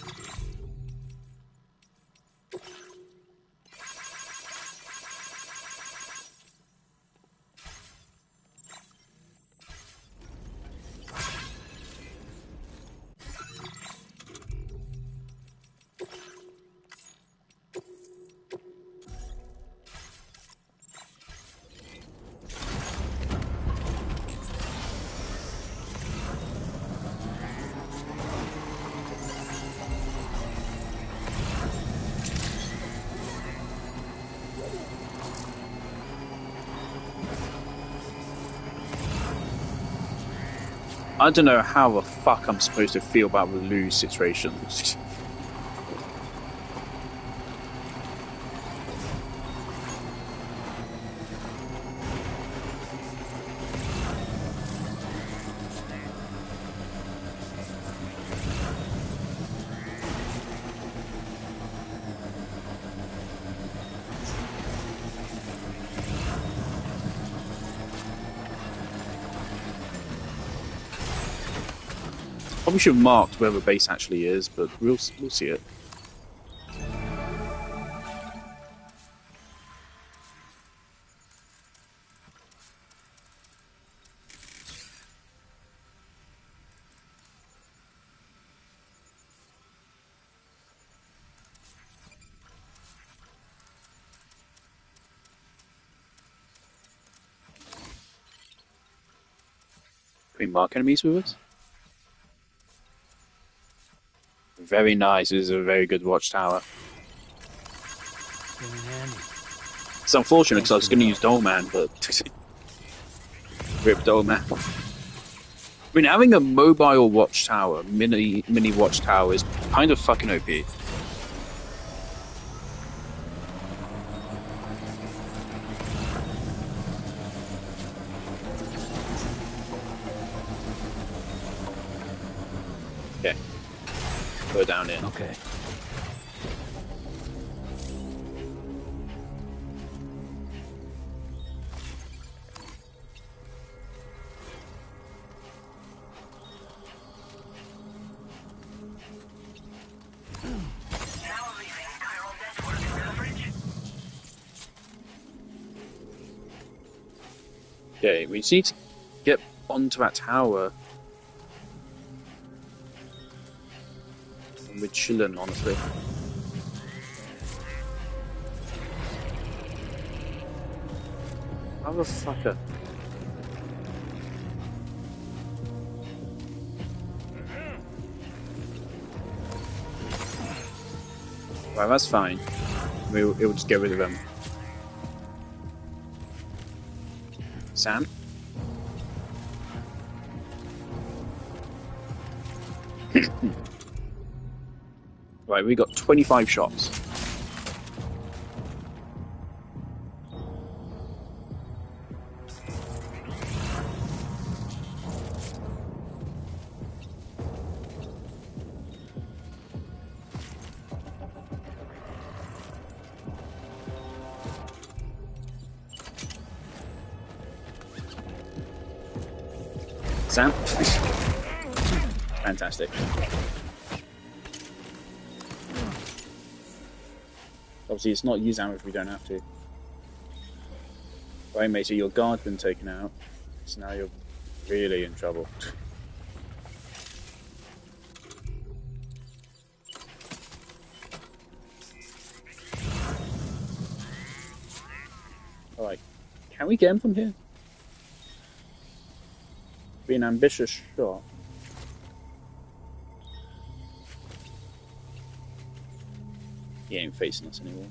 I don't know how the fuck I'm supposed to feel about the lose situation. Probably should have marked where the base actually is, but we'll see it. Can we mark enemies with us? Very nice. This is a very good watchtower. It's unfortunate because I was going to use Dollman, but rip Dollman. I mean, having a mobile watchtower, mini watchtower, is kind of fucking OP. Okay, go down in. Okay. Okay, we just need to get onto that tower. And we're chilling, honestly. Motherfucker. Right, that's fine. It will just get rid of them. Sam? Right, we got 25 shots. Sam? Fantastic. Obviously, it's not use ammo if we don't have to. Right, mate, so your guard's been taken out, so now you're really in trouble. Alright, can we get him from here? Be an ambitious shot. He ain't facing us anymore.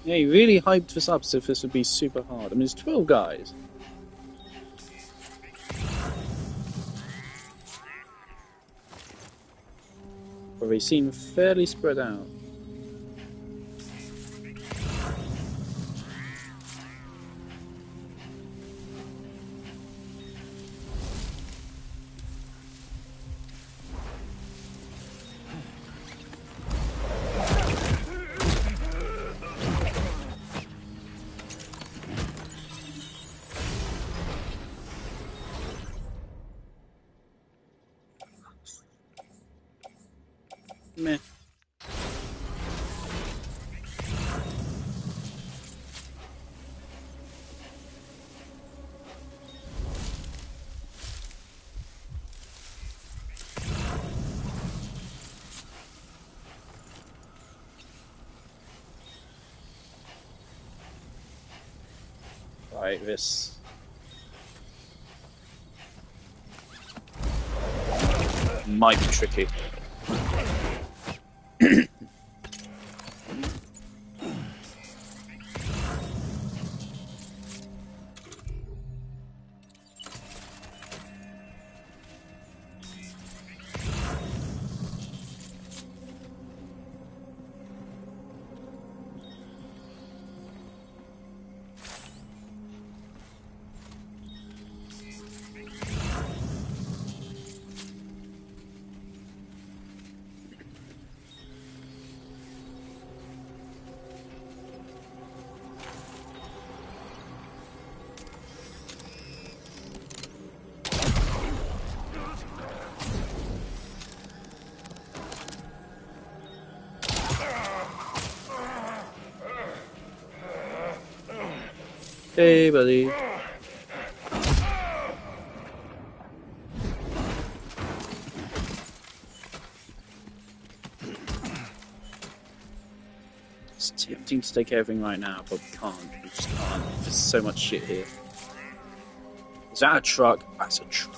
Yeah, he really hyped us up as if this would be super hard. I mean, it's 12 guys. But they seem fairly spread out. Meh. Right, this might be tricky. Hey, buddy. It's tempting to take everything right now, but we can't. We just can't. There's so much shit here. Is that a truck? That's a truck.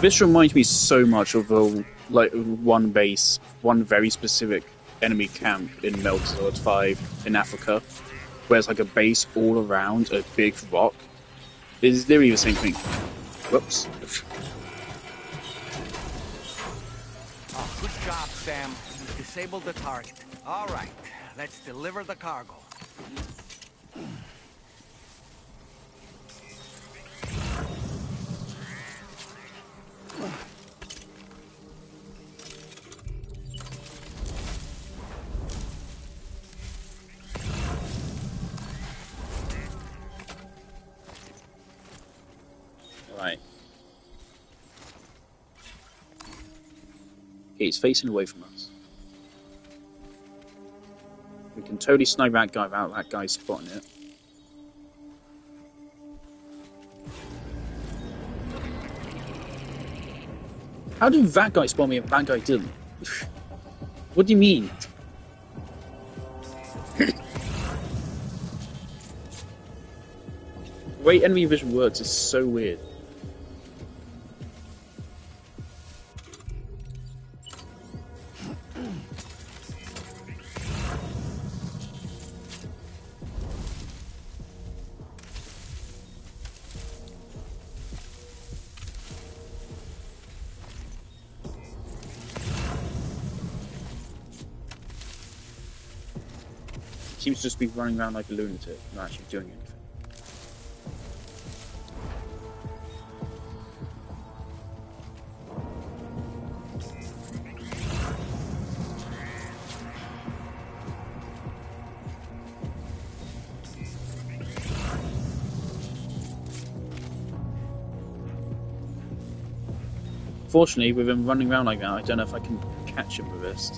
This reminds me so much of one base, one very specific enemy camp in Metal Gear Solid 5 in Africa, where it's like a base all around a big rock. It's literally the same thing. Whoops. Oh, good job, Sam. You disabled the target. All right, let's deliver the cargo. Right. Okay, he's facing away from us. We can totally snipe that guy without that guy spotting it. How did that guy spot me and that guy didn't? What do you mean? The way enemy vision works is so weird. Seems to just be running around like a lunatic, not actually doing anything. Fortunately, with him running around like that, I don't know if I can catch him with this.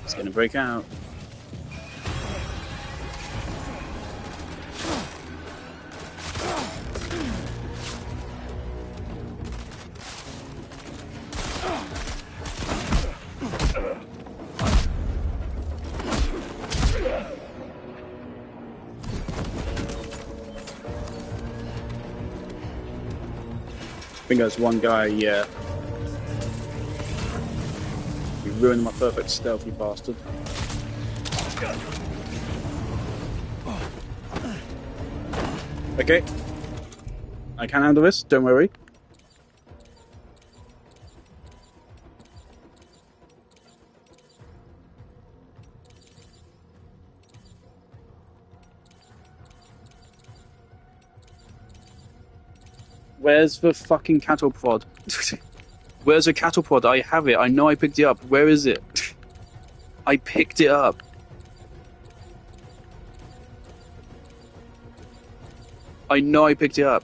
It's gonna break out. I think there's one guy, yeah. You ruined my perfect stealth, you bastard. Okay. I can handle this, don't worry. Where's the fucking cattle prod? Where's the cattle prod? I have it. I know I picked it up. Where is it? I picked it up. I know I picked it up.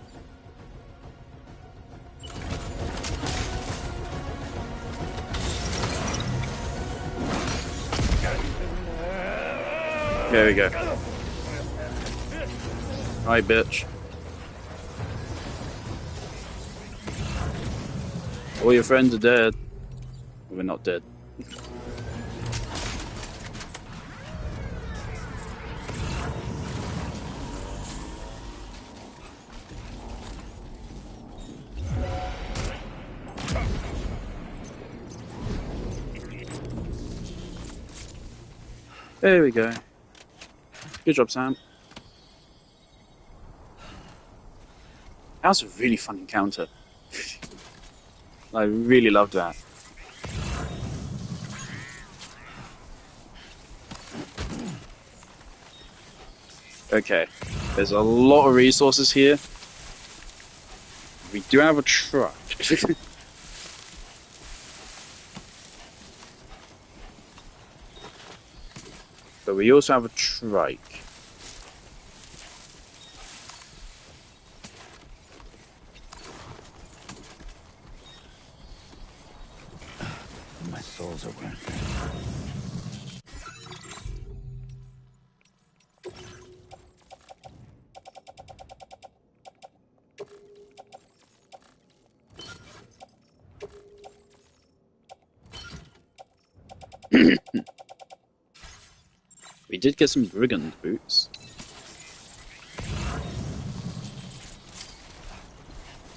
There we go. Hi, bitch. All your friends are dead. We're not dead. There we go. Good job, Sam. That was a really fun encounter. I really loved that. Okay, there's a lot of resources here. We do have a truck. But we also have a trike. My soul's open. We did get some brigand boots.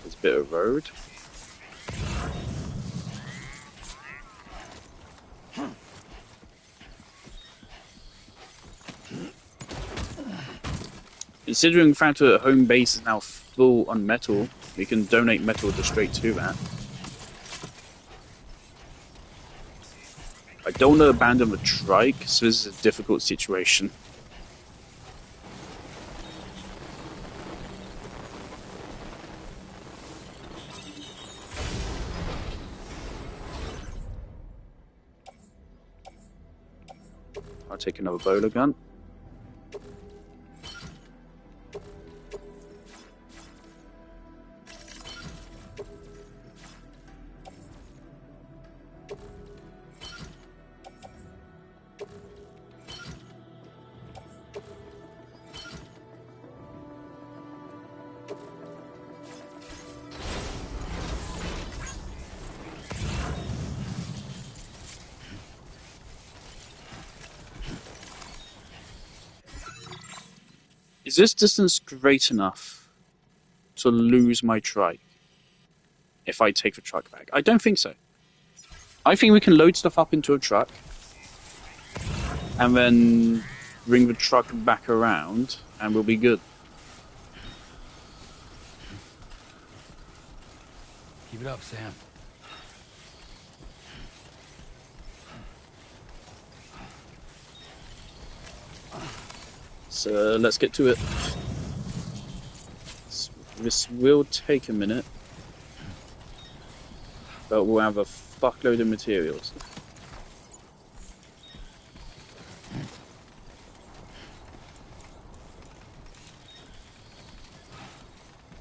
There's a bit of road. Considering the fact that home base is now full on metal, we can donate metal just straight to that. I don't want to abandon the trike, so this is a difficult situation. I'll take another bowler gun. Is this distance great enough to lose my trike if I take the truck back? I don't think so. I think we can load stuff up into a truck and then bring the truck back around and we'll be good. Keep it up, Sam. So let's get to it. This will take a minute, but we'll have a fuckload of materials.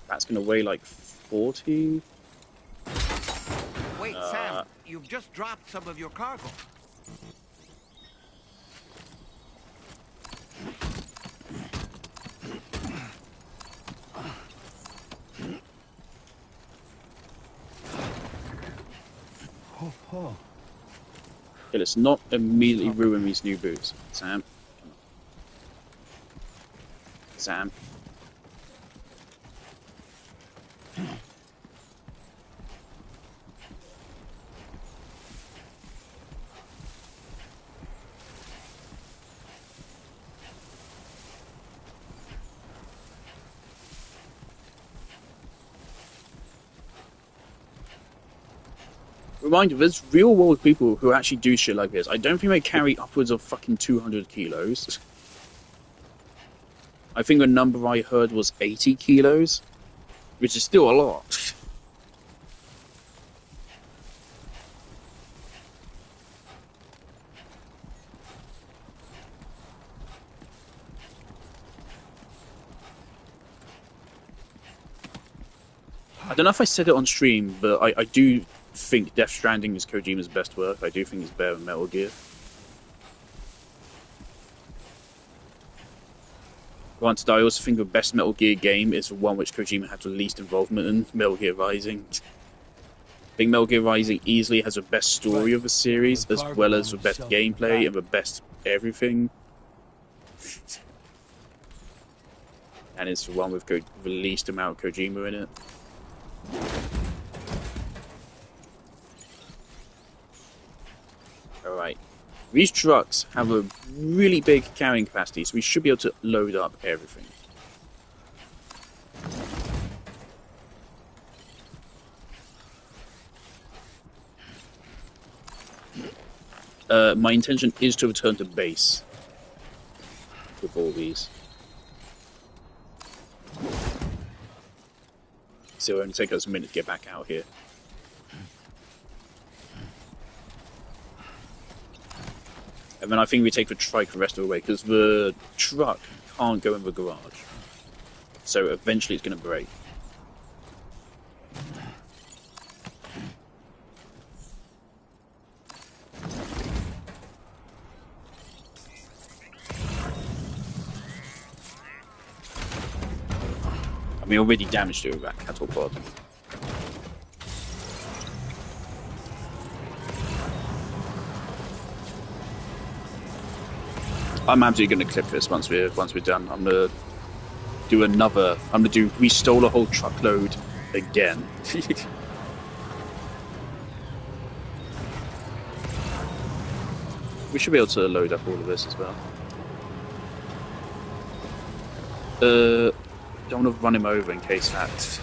That's gonna weigh like 40. Wait, Sam, you've just dropped some of your cargo. Oh. Okay, let's not immediately ruin these new boots. Sam. Sam. Reminder, there's real world people who actually do shit like this. I don't think they carry upwards of fucking 200 kilos. I think the number I heard was 80 kilos, which is still a lot. I don't know if I said it on stream, but I do think Death Stranding is Kojima's best work. I do think it's better than Metal Gear. Granted, I also think the best Metal Gear game is the one which Kojima had the least involvement in, Metal Gear Rising. I think Metal Gear Rising easily has the best story of the series, as well as the best gameplay and the best everything. And it's the one with the least amount of Kojima in it. Alright. These trucks have a really big carrying capacity, so we should be able to load up everything. My intention is to return to base with all these. So it'll only take us a minute to get back out here. And then I think we take the trike the rest of the way, because the truck can't go in the garage. So eventually it's going to break. I mean, already damaged it with that cattle pod. I'm absolutely going to clip this once we're done. I'm going to do another. We stole a whole truckload again. We should be able to load up all of this as well. Don't want to run him over in case that.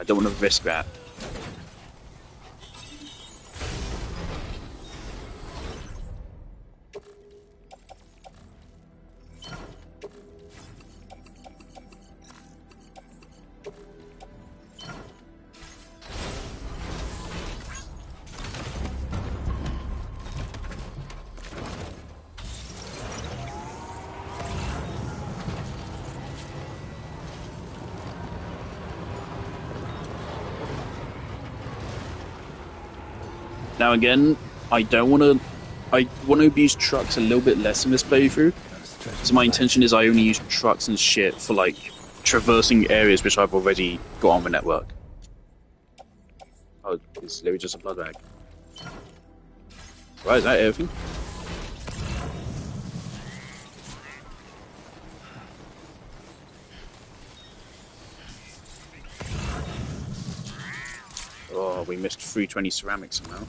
I don't want to risk that. Now again, I want to abuse trucks a little bit less in this playthrough. So my intention is I only use trucks and shit for like traversing areas which I've already got on the network. Oh, it's literally just a blood bag. Right, is that everything? Oh, we missed 320 ceramics somehow.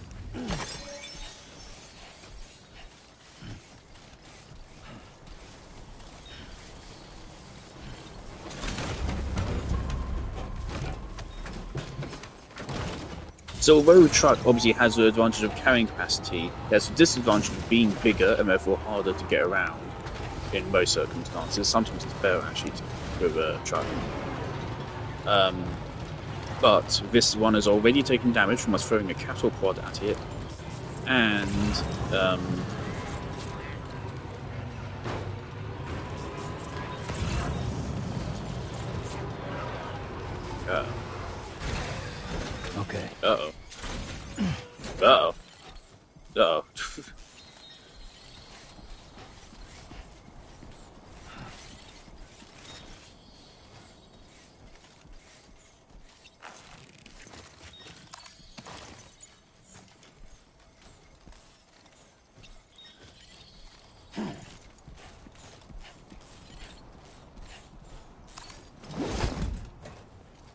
So although the truck obviously has the advantage of carrying capacity, there's a disadvantage of being bigger and therefore harder to get around in most circumstances. Sometimes it's better actually with a truck. But this one has already taken damage from us throwing a cattle pod at it, and okay. Uh-oh. Uh-oh. Uh-oh.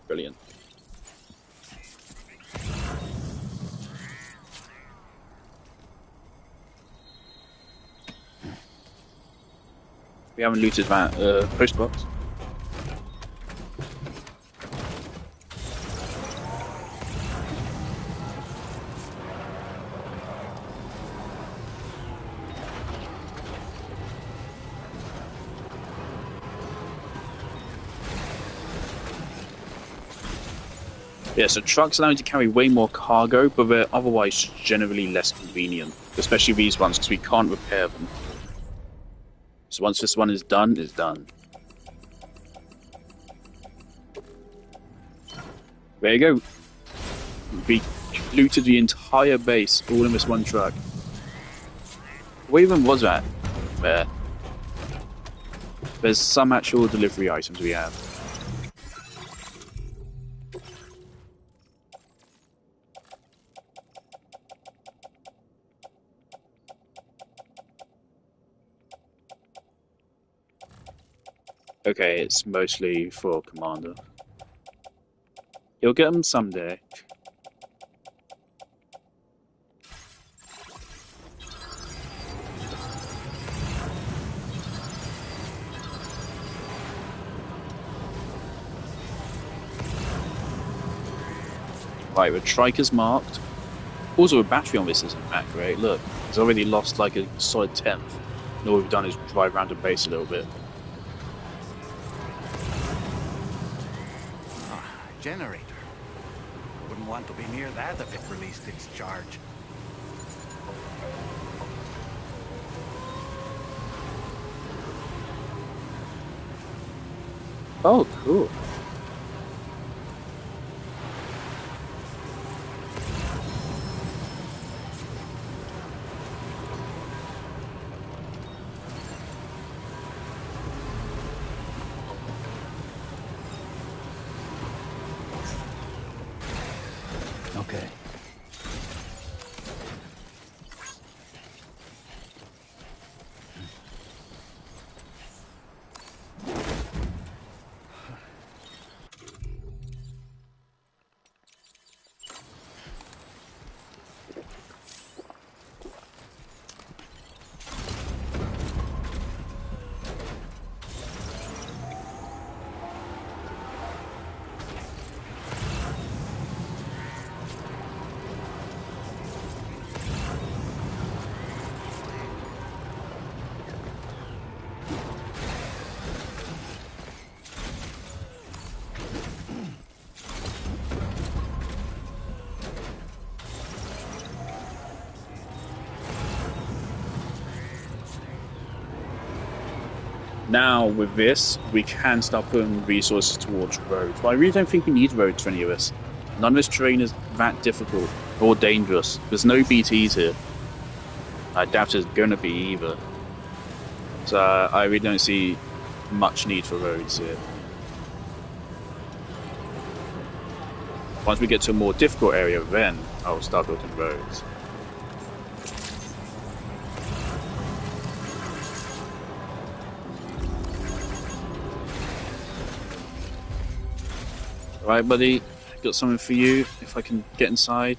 Brilliant. We haven't looted that post box. Yeah, so trucks allow you to carry way more cargo, but they're otherwise generally less convenient. Especially these ones, because we can't repair them. So once this one is done, it's done. There you go. We looted the entire base, all in this one truck. What even was that? There. There's some actual delivery items we have. Okay, it's mostly for Commander. You'll get them someday. Right, the trike is marked. Also, a battery on this isn't accurate. Look, it's already lost like a solid tenth. And all we've done is drive around the base a little bit. Generator. Wouldn't want to be near that if it released its charge. Oh, cool. Okay. Now, with this, we can start putting resources towards roads. But I really don't think we need roads for any of this. None of this terrain is that difficult or dangerous. There's no BTs here. I doubt there's going to be either. So I really don't see much need for roads here. Once we get to a more difficult area, then I'll start building roads. Alright, buddy, got something for you, if I can get inside.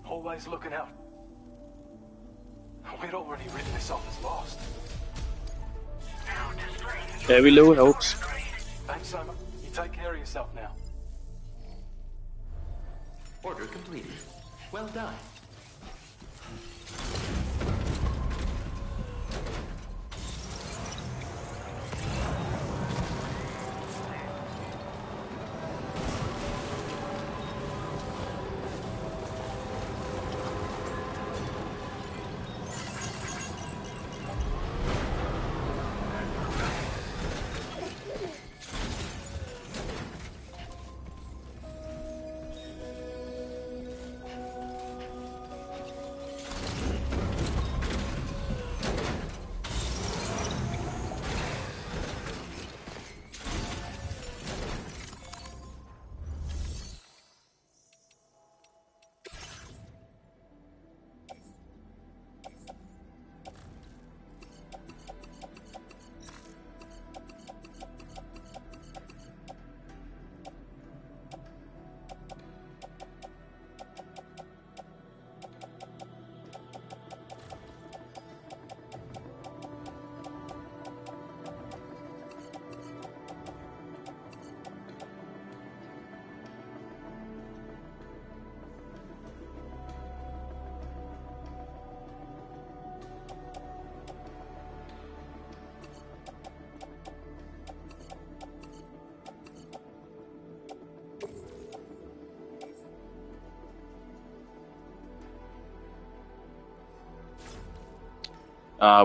Always looking out. We'd already written this off as lost. Every little helps. Thanks so much. You take care of yourself now. Order completed. Well done.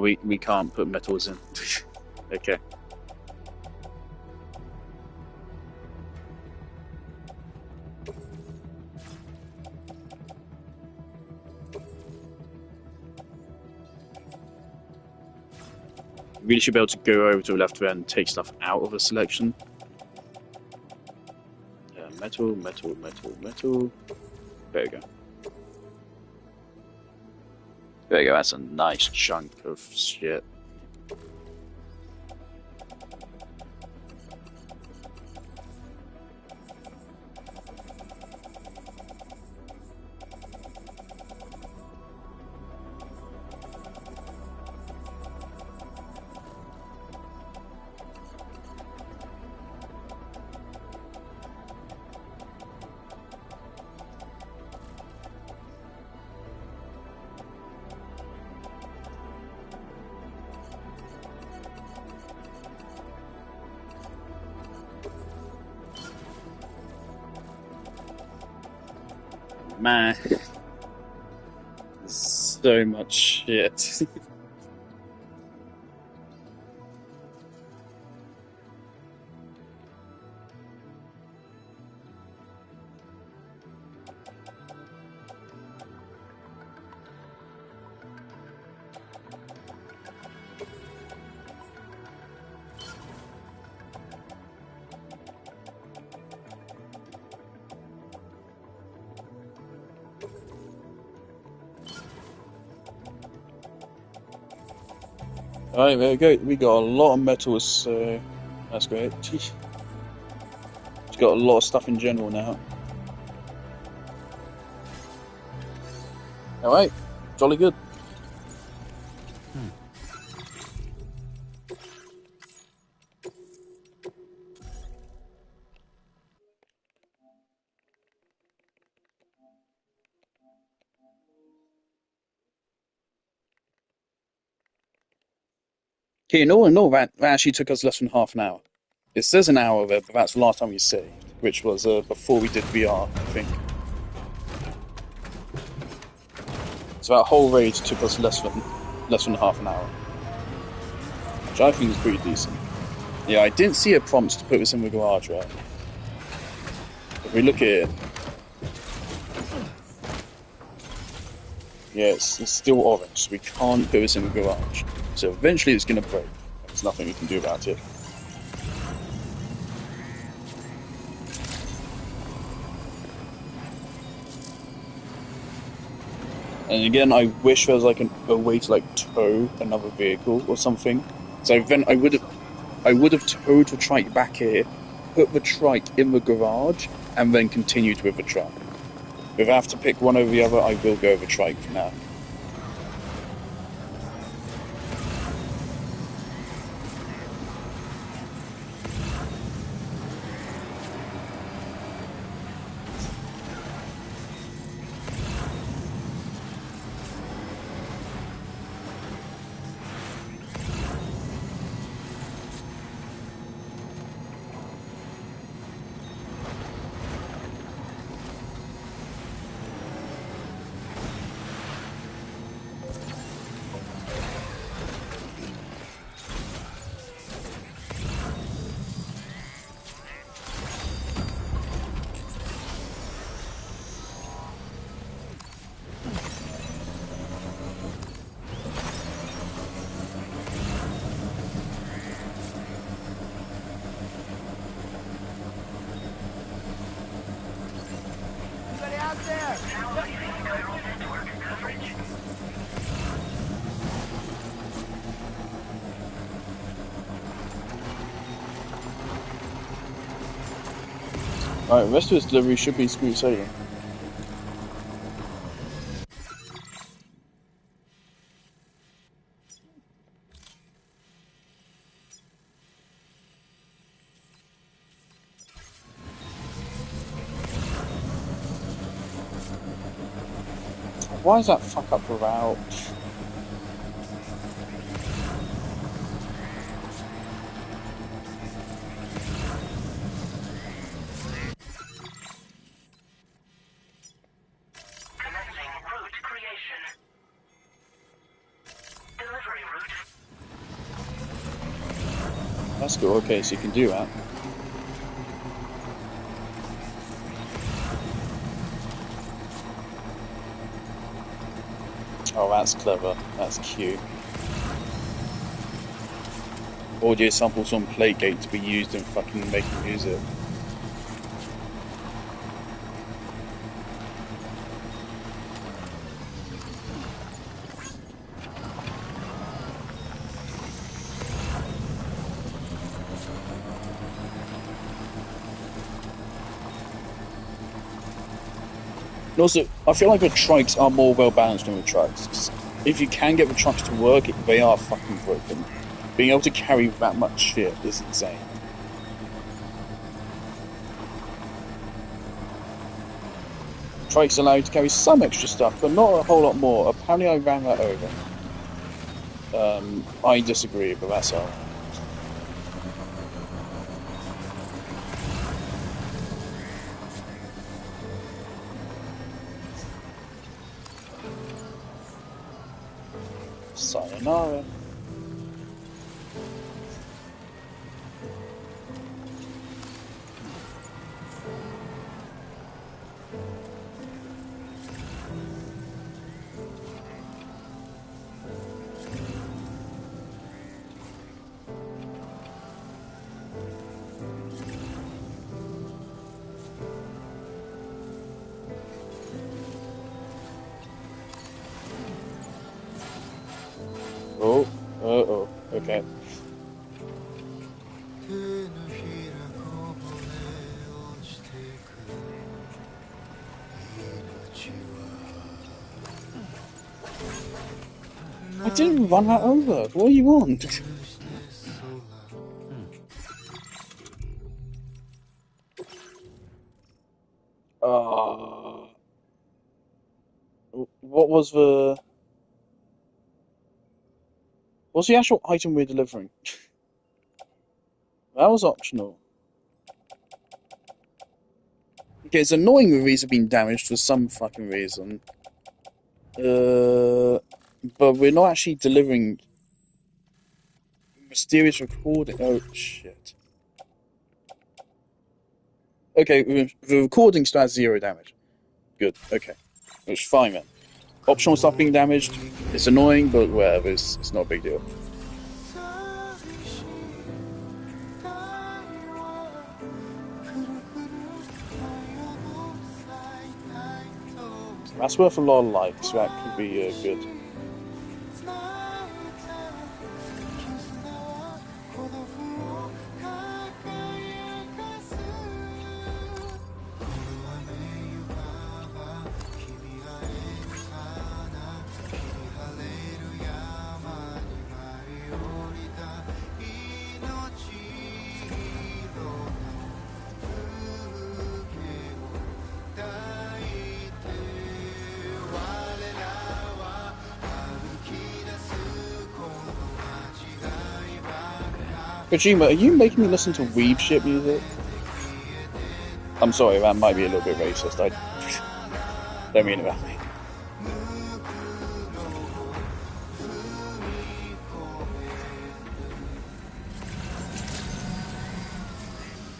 We can't put metals in. Okay. Really should be able to go over to the left and take stuff out of a selection. Metal, metal, metal, metal. There you go. There you go, that's a nice chunk of shit. Man. So much shit. Alright, there we go. We got a lot of metals, so that's great. She's got a lot of stuff in general now. Alright, jolly good. Okay, in all, that actually took us less than half an hour. It says an hour there, but that's the last time we saved, which was before we did VR, I think. So that whole raid took us less than half an hour, which I think is pretty decent. Yeah, I didn't see a prompt to put this in the garage, right? If we look at it, yeah, it's still orange, so we can't put this in the garage. So eventually it's going to break. There's nothing we can do about it. And again, I wish there was like a way to like tow another vehicle or something. So then I would have towed the trike back here, put the trike in the garage, and then continued with the truck. If I have to pick one over the other, I will go with the trike for now. Alright, the rest of this delivery should be smooth sailing. Why is that fuck up the route? That's cool, okay, so you can do that. Oh, that's clever. That's cute. Audio samples on Plategate to be used in fucking making music. And also, I feel like the trikes are more well balanced than the trucks. If you can get the trucks to work, they are fucking broken. Being able to carry that much shit is insane. Trikes allow you to carry some extra stuff, but not a whole lot more. Apparently I ran that over. I disagree, but that's all. Sayonara. Oh, uh-oh, okay. I didn't run her over. What do you want? Uh, what was the... What's the actual item we're delivering? That was optional. Okay, it's annoying the these have been damaged for some fucking reason. But we're not actually delivering mysterious recording. Oh, shit. Okay, the recording still has 0 damage. Good, okay. It's fine then. Optional stuff being damaged, it's annoying, but whatever, it's not a big deal. That's worth a lot of likes, so that could be good. Kojima, are you making me listen to weeb shit music? I'm sorry, that might be a little bit racist. I don't mean it that way.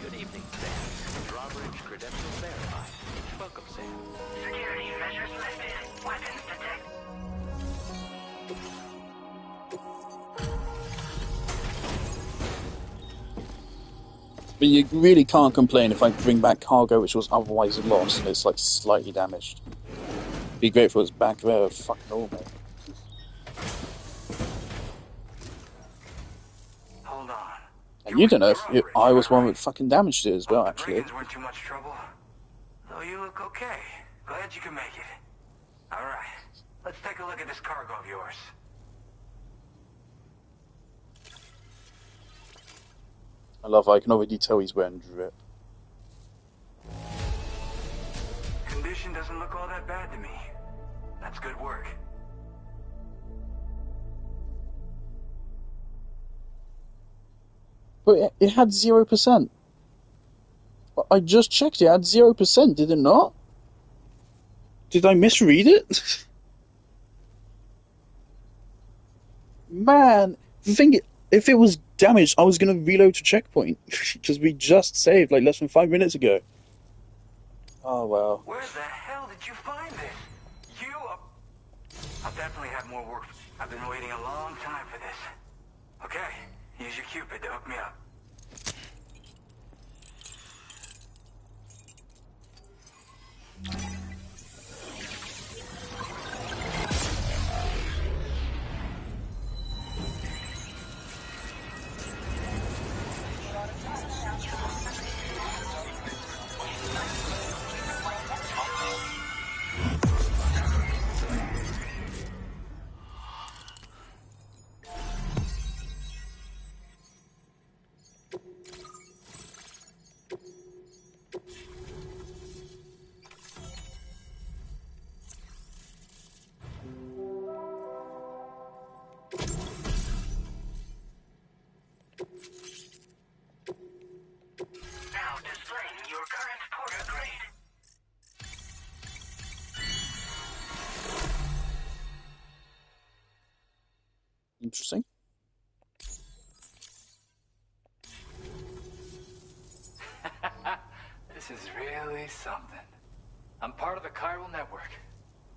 Good evening, Sam. Drawbridge credentials verified. Welcome, Sam. Security measures lifted. Weapons detected. But you really can't complain if I bring back cargo which was otherwise lost and it's like slightly damaged. Be grateful it's back there, fucking normal. Hold on. And you don't know if I was one that fucking damaged it as well, actually. Brigands weren't too much trouble. Though you look okay. Glad you can make it. Alright. Let's take a look at this cargo of yours. I love I can already tell he's wearing drip. Condition doesn't look all that bad to me. That's good work. But it had 0%. I just checked it had 0%, did it not? Did I misread it? Man, the thing, if it was damaged, I was going to reload to checkpoint. Because we just saved, like, less than 5 minutes ago. Oh, well. Where the hell did you find this? You... I'll definitely have more work. I've been waiting a long time for this. Okay, use your Cupid to hook me up. Interesting. This is really something. I'm part of the chiral network,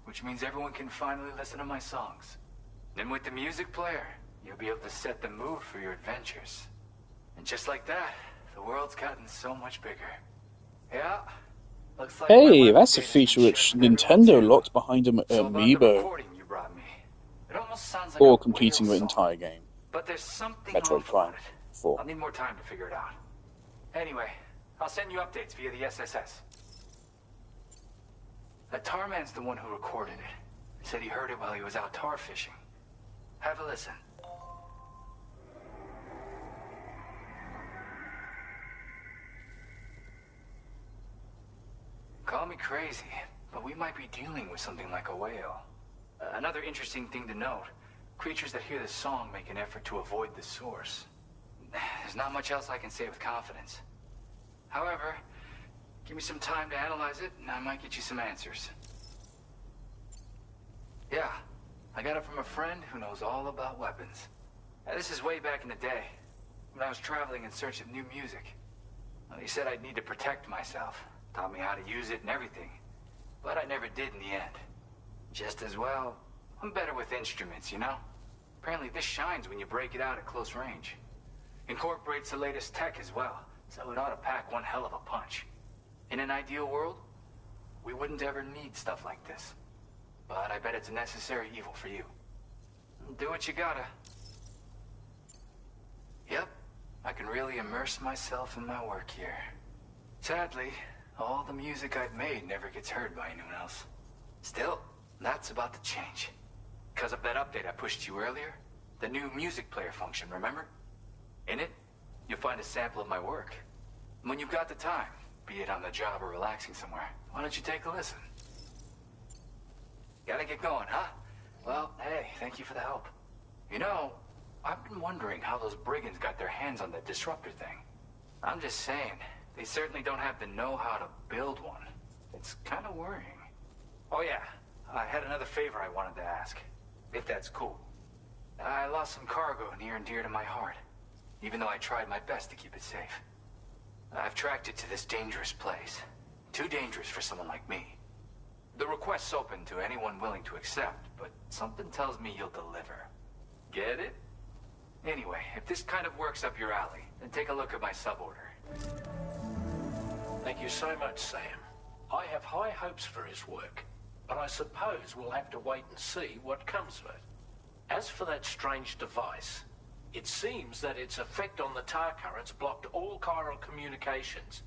which means everyone can finally listen to my songs. Then with the music player, you'll be able to set the mood for your adventures. And just like that, the world's gotten so much bigger. Yeah, looks like Hey, that's a feature which Nintendo locked behind an amiibo. you brought me. It almost sounds like Or a completing the whale song. entire game. But there's something Metroid off Prime about it. 4. I'll need more time to figure it out. Anyway, I'll send you updates via the SSS. That tar man's the one who recorded it. He said he heard it while he was out tar fishing. Have a listen. Call me crazy, but we might be dealing with something like a whale. Another interesting thing to note, creatures that hear this song make an effort to avoid the source. There's not much else I can say with confidence. However, give me some time to analyze it, and I might get you some answers. Yeah, I got it from a friend who knows all about weapons. This is way back in the day, when I was traveling in search of new music. Well, he said I'd need to protect myself, taught me how to use it and everything. But I never did in the end. Just as well, I'm better with instruments, you know? Apparently this shines when you break it out at close range. Incorporates the latest tech as well, so it ought to pack one hell of a punch. In an ideal world, we wouldn't ever need stuff like this. But I bet it's a necessary evil for you. Do what you gotta. Yep, I can really immerse myself in my work here. Sadly, all the music I've made never gets heard by anyone else. Still, that's about to change. Because of that update I pushed you earlier, the new music player function, remember? In it, you'll find a sample of my work. When you've got the time, be it on the job or relaxing somewhere, why don't you take a listen? Gotta get going, huh? Well, hey, thank you for the help. You know, I've been wondering how those brigands got their hands on that disruptor thing. I'm just saying, they certainly don't have the know-how to build one. It's kind of worrying. Oh yeah, I had another favor I wanted to ask, if that's cool. I lost some cargo near and dear to my heart, even though I tried my best to keep it safe. I've tracked it to this dangerous place. Too dangerous for someone like me. The request's open to anyone willing to accept, but something tells me you'll deliver. Get it? Anyway, if this kind of works up your alley, then take a look at my suborder. Thank you so much, Sam. I have high hopes for his work, but I suppose we'll have to wait and see what comes of it. As for that strange device, it seems that its effect on the tar currents blocked all chiral communications.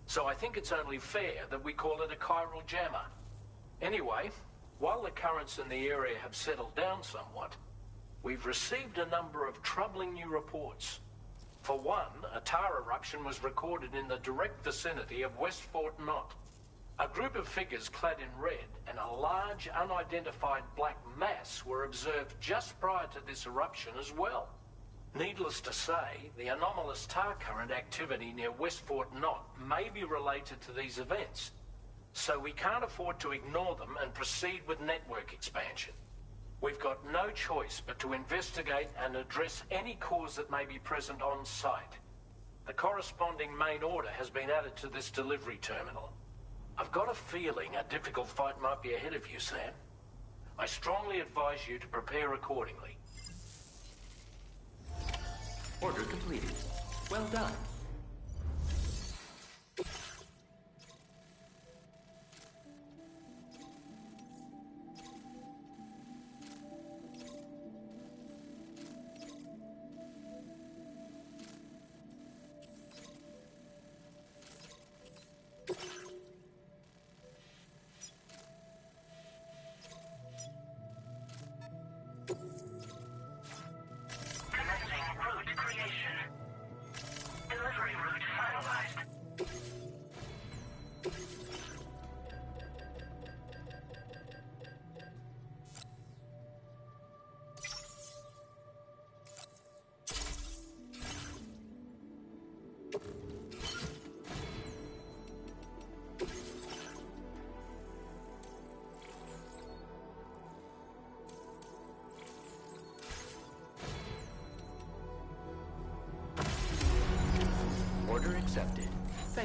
So I think it's only fair that we call it a chiral jammer. Anyway, while the currents in the area have settled down somewhat, we've received a number of troubling new reports. For one, a tar eruption was recorded in the direct vicinity of West Fort Knot. A group of figures clad in red and a large unidentified black mass were observed just prior to this eruption as well. Needless to say, the anomalous tar current activity near West Fort Knot may be related to these events, so we can't afford to ignore them and proceed with network expansion. We've got no choice but to investigate and address any cause that may be present on site. The corresponding main order has been added to this delivery terminal. I've got a feeling a difficult fight might be ahead of you, Sam. I strongly advise you to prepare accordingly. Order completed. Well done.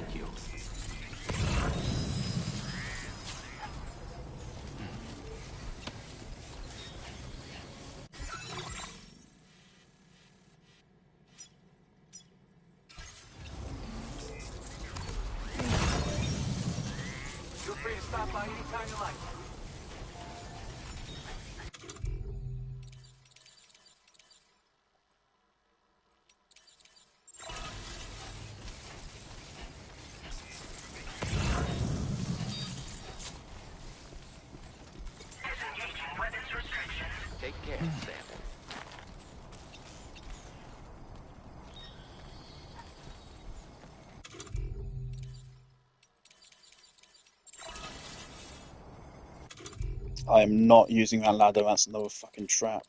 Thank you. Feel free to stop by anytime you like. Take care, Sam. I am not using that ladder. That's another fucking trap.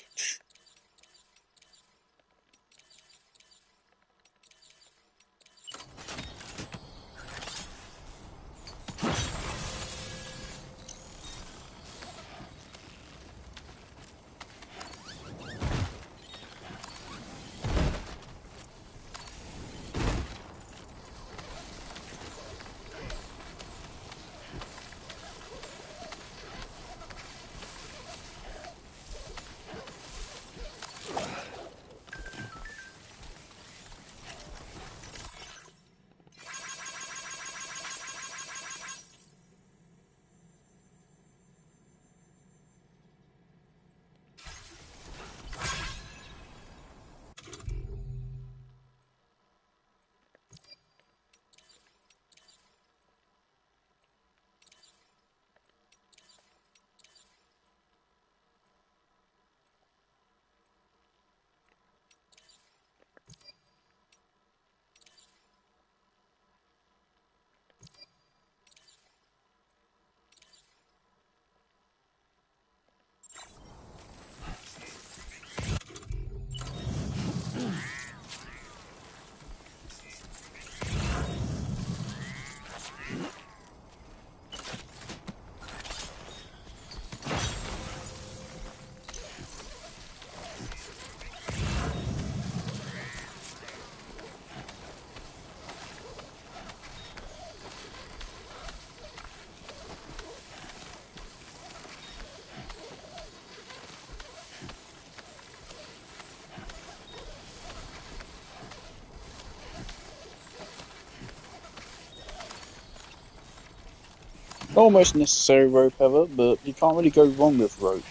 Almost necessary rope ever, but you can't really go wrong with rope.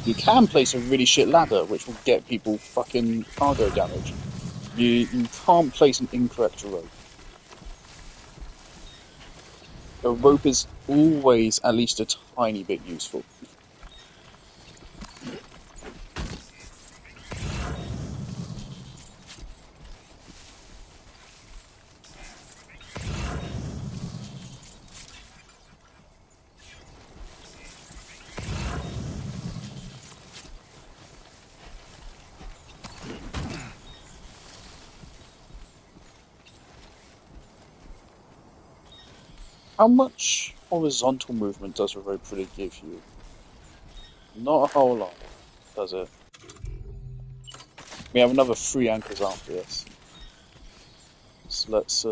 You can place a really shit ladder, which will get people fucking cargo damage. You can't place an incorrect rope. A rope is always at least a tiny bit useful. How much horizontal movement does a rope really give you? Not a whole lot, does it? We have another 3 anchors after this. So let's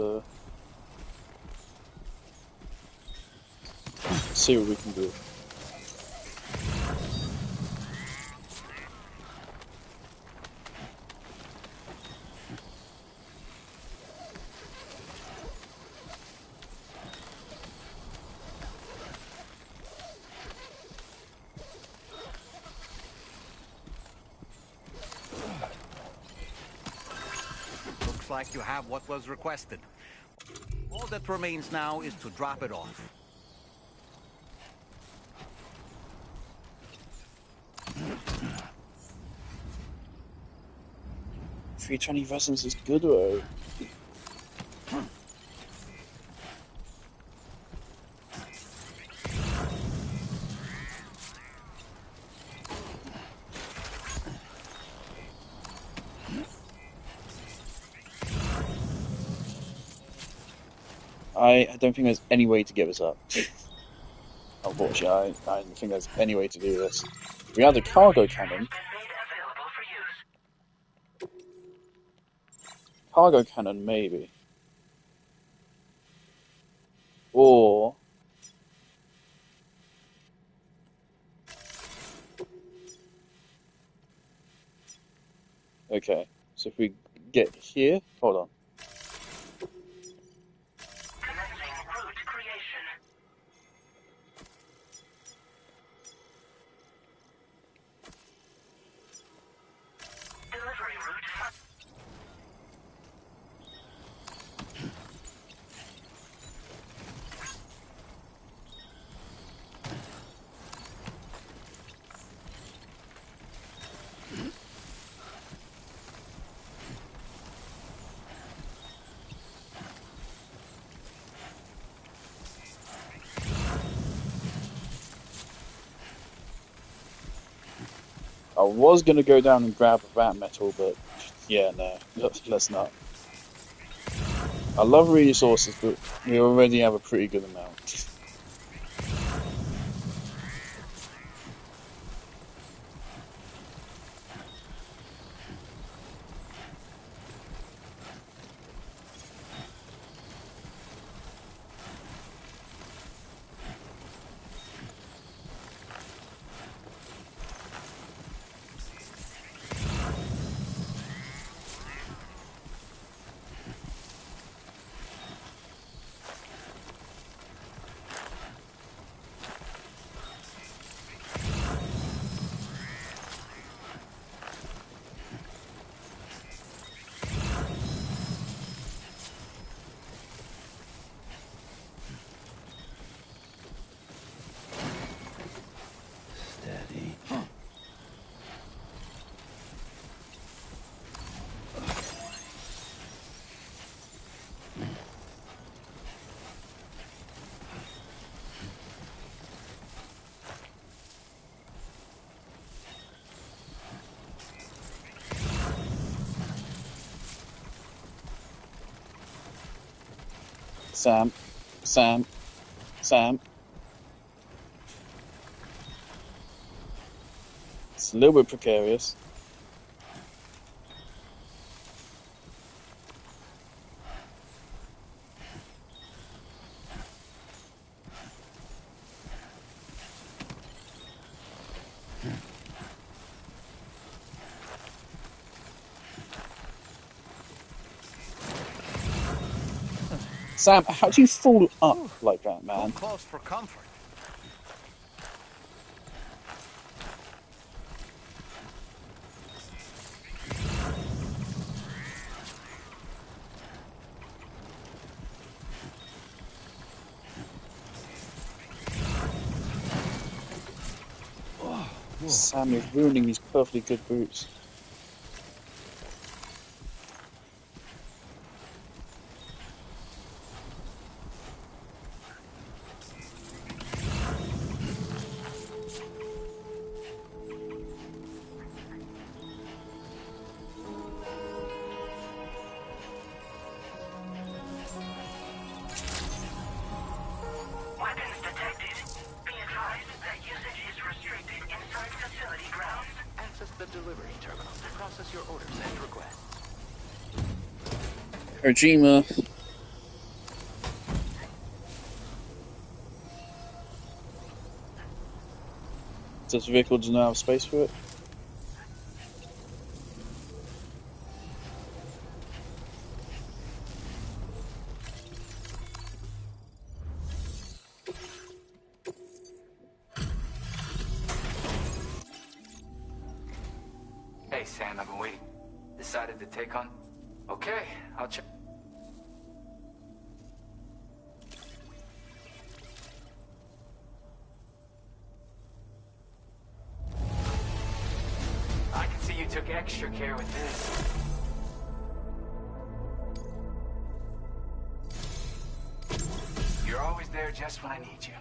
see what we can do. Looks like you have what was requested. All that remains now is to drop it off. 320 resonance is good, though. I don't think there's any way to get this up. Unfortunately, I don't think there's any way to do this. We have the cargo cannon. Cargo cannon, maybe. Or okay, so if we get here, hold on. I was gonna go down and grab that metal, but yeah, no, let's not. I love resources, but we already have a pretty good amount. Steady. Sam, Sam, Sam. It's a little bit precarious. Sam, how do you fall up like that, man? Too close for comfort. Sam is ruining these perfectly good boots. Weapons detected. Be advised that usage is restricted inside facility grounds. Access the delivery terminal to process your orders and requests. Kojima. This vehicle does not have space for it. Hey, Sam, I've been waiting. Decided to take on... Okay, I'll check... I can see you took extra care with this. You're always there just when I need you.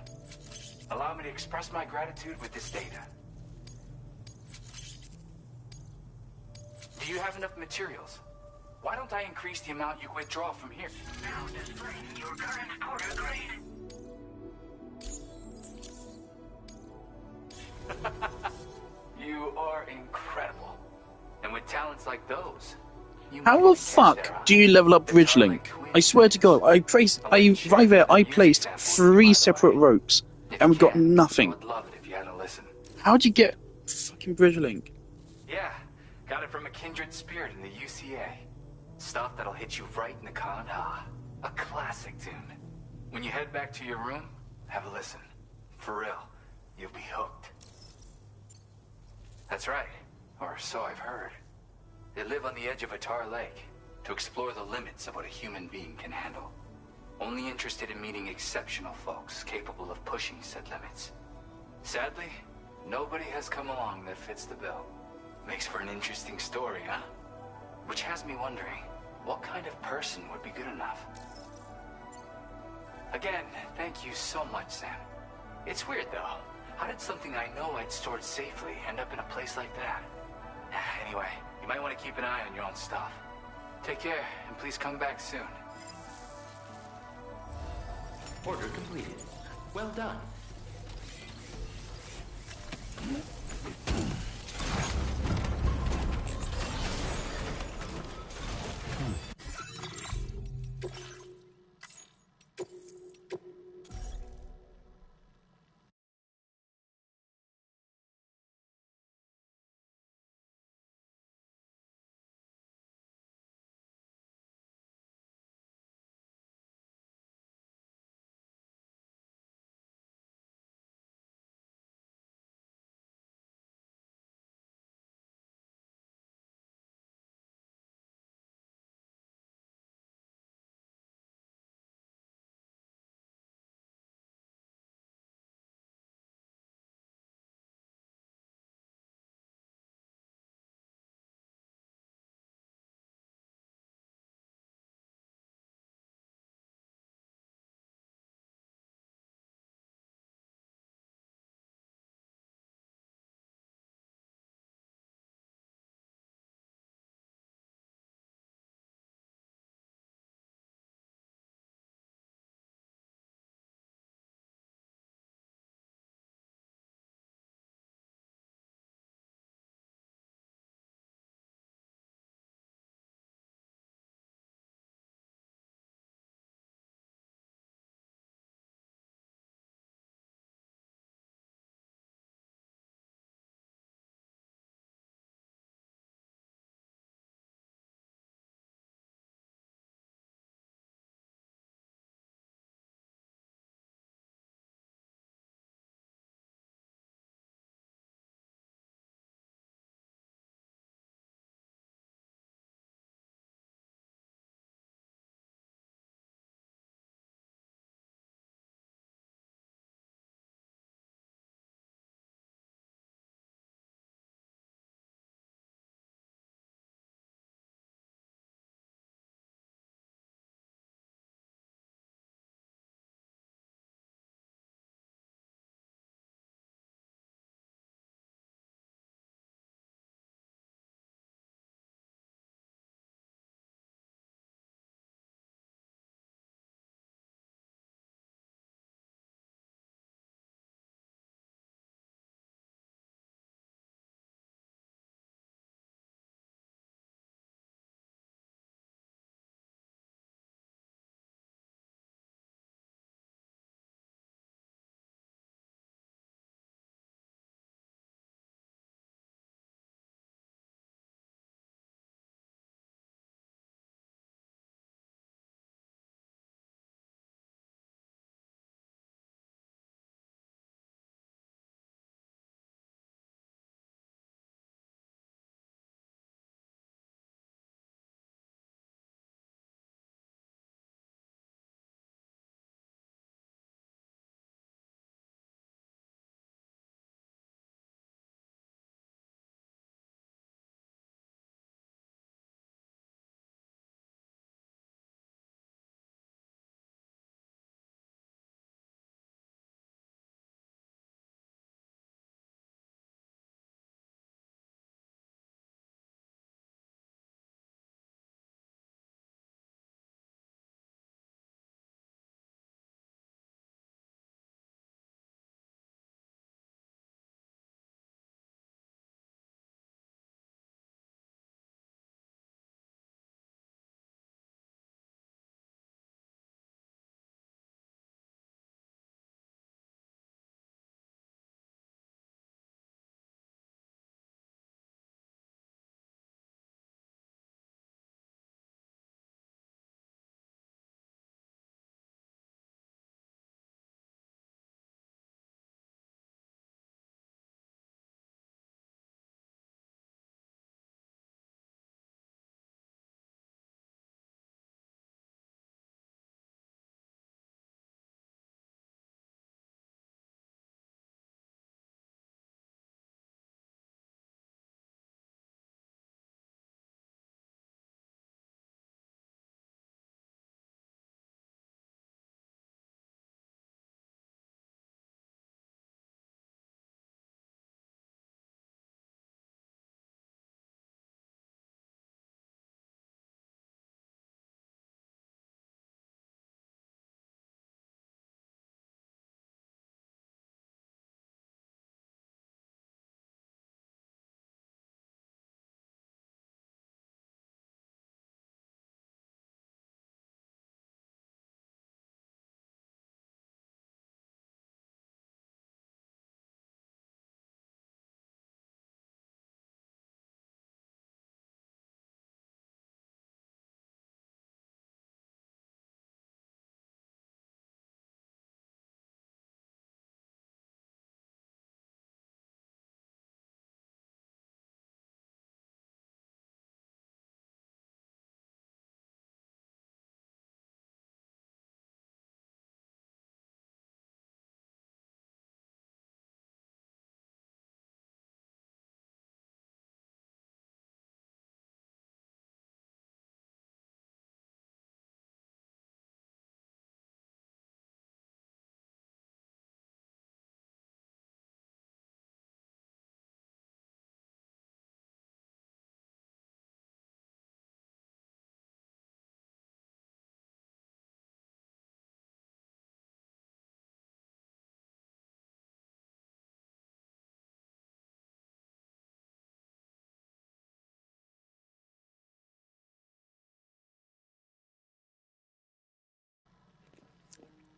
Allow me to express my gratitude with this data. Do you have enough materials? Why don't I increase the amount you withdraw from here? Now displaying your current porter grade. You are incredible. And with talents like those, You How might the even catch their fuck eye. do you level up The Bridgelink? Starlight Queen. I swear to God, right there, I placed 3 separate ropes, and we got I nothing. would love it if you had to listen. How'd you get fucking Bridgelink? Yeah, got it from a kindred spirit in the UCA. Stuff that'll hit you right in the con. Ah, a classic tune. When you head back to your room, have a listen. For real, you'll be hooked. That's right, or so I've heard. They live on the edge of a tar lake to explore the limits of what a human being can handle. Only interested in meeting exceptional folks capable of pushing said limits. Sadly, nobody has come along that fits the bill. Makes for an interesting story, huh? Which has me wondering, what kind of person would be good enough? Again, thank you so much, Sam. It's weird, though. How did something I know I'd stored safely end up in a place like that? Anyway, you might want to keep an eye on your own stuff. Take care, and please come back soon. Order completed. Well done.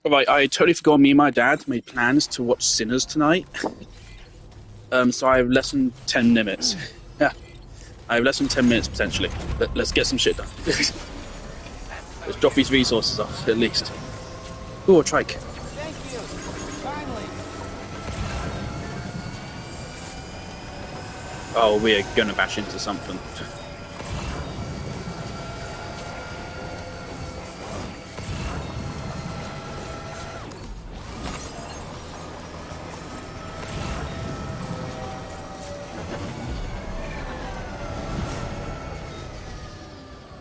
Right, I totally forgot me and my dad made plans to watch Sinners tonight. So I have less than 10 minutes. Yeah, I have less than 10 minutes potentially. Let's get some shit done. Let's drop these resources off, at least. Ooh, a trike. Thank you. Finally. Oh, we're gonna bash into something.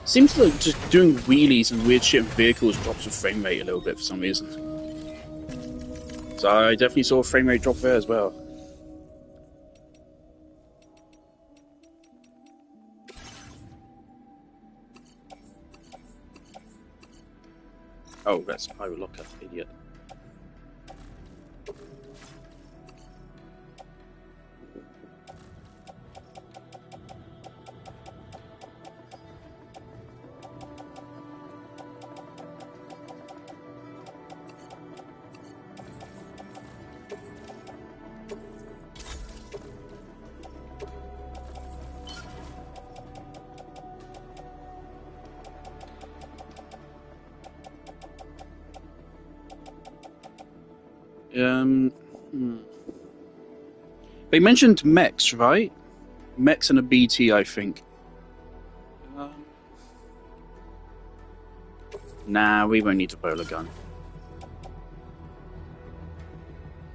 Seems like just doing wheelies and weird shit in vehicles drops the frame rate a little bit for some reason. So I definitely saw a frame rate drop there as well. Oh, that's Pirate Locker, idiot. They mentioned mechs, right? Mechs and a BT, I think. Nah, we won't need a bowler gun.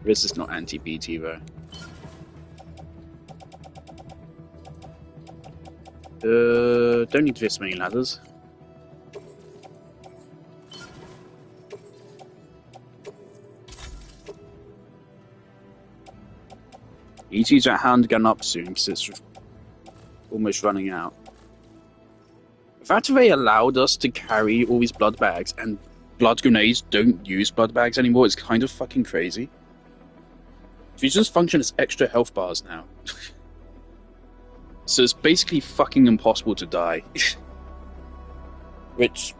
This is not anti-BT though. Don't need this many ladders. You need to use that handgun up soon because it's almost running out. The fact that they allowed us to carry all these blood bags and blood grenades don't use blood bags anymore is kind of fucking crazy. These just function as extra health bars now. So it's basically fucking impossible to die. Which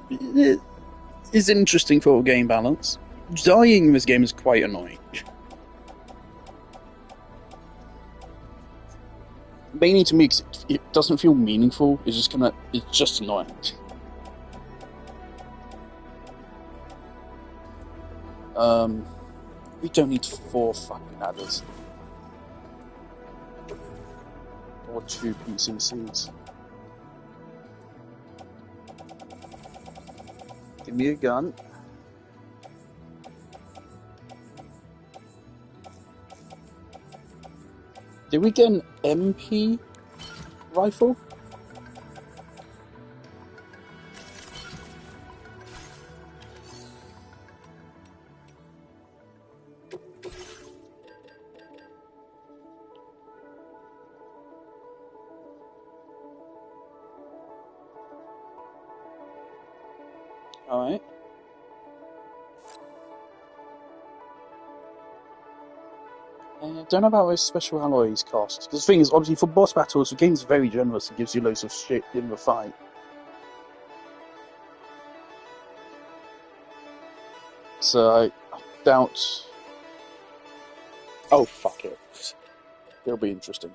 is interesting for game balance. Dying in this game is quite annoying. Mainly to me because it doesn't feel meaningful. It's just annoying. We don't need 4 fucking ladders. Or 2 PCCs. Give me a gun. Did we get an MP rifle? Alright. Don't know about those special alloys costs. Because the thing is, obviously, for boss battles, the game's very generous. It gives you loads of shit in the fight. So I doubt. Oh, fuck it. It'll be interesting.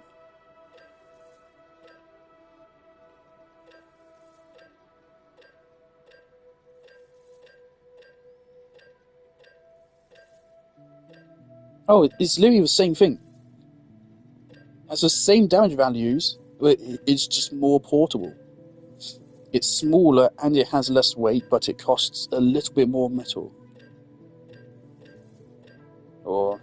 Oh, it's literally the same thing. It has the same damage values, but it's just more portable. It's smaller and it has less weight, but it costs a little bit more metal. Or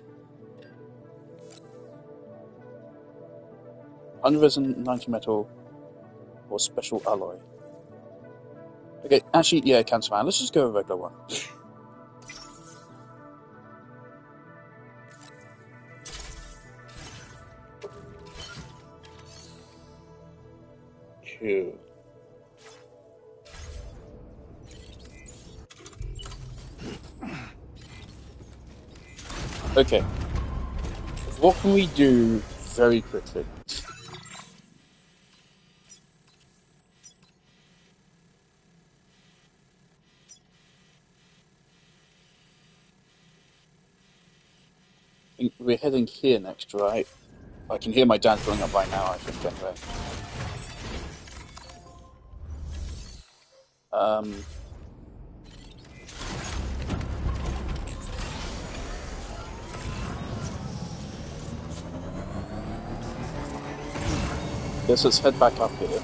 190 metal or special alloy. Okay, actually, yeah, cancel man. Let's just go with a regular one. Cool. Okay. What can we do very quickly? We're heading here next, right? I can hear my dad pulling up right now, I think, anyway. Guess let's head back up here.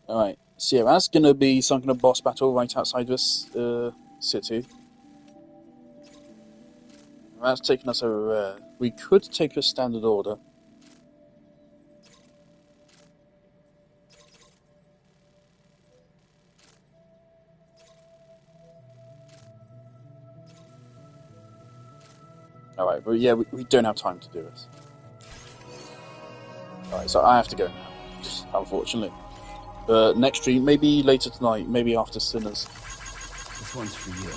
Alright, so yeah, that's gonna be some kind of boss battle right outside this city. That's taking us over there. We could take a standard order. Alright, but yeah, we don't have time to do this. Alright, so I have to go now, unfortunately. Next stream, maybe later tonight, maybe after Sinners. This one's for you.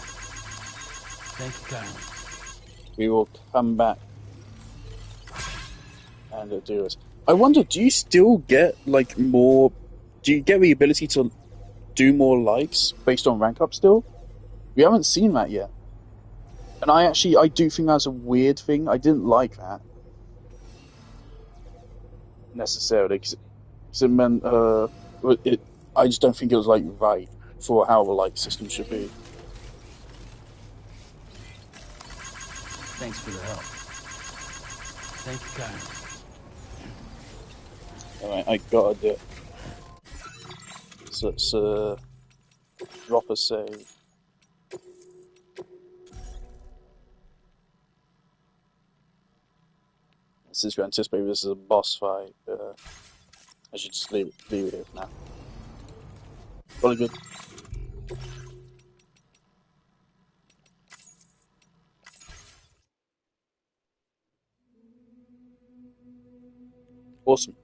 Thank you kindly. We will come back and do this. I wonder, do you still get, like, more... Do you get the ability to do more likes based on rank up still? We haven't seen that yet. And I do think that's a weird thing. I didn't like that. Necessarily, because it meant, I just don't think it was, like, right for how the like system should be. Thanks for the help. Thank you kindly. Alright, I gotta do it. So let's drop a save. Since we anticipate this is a boss fight, I should just leave it here for now. Really good. Awesome.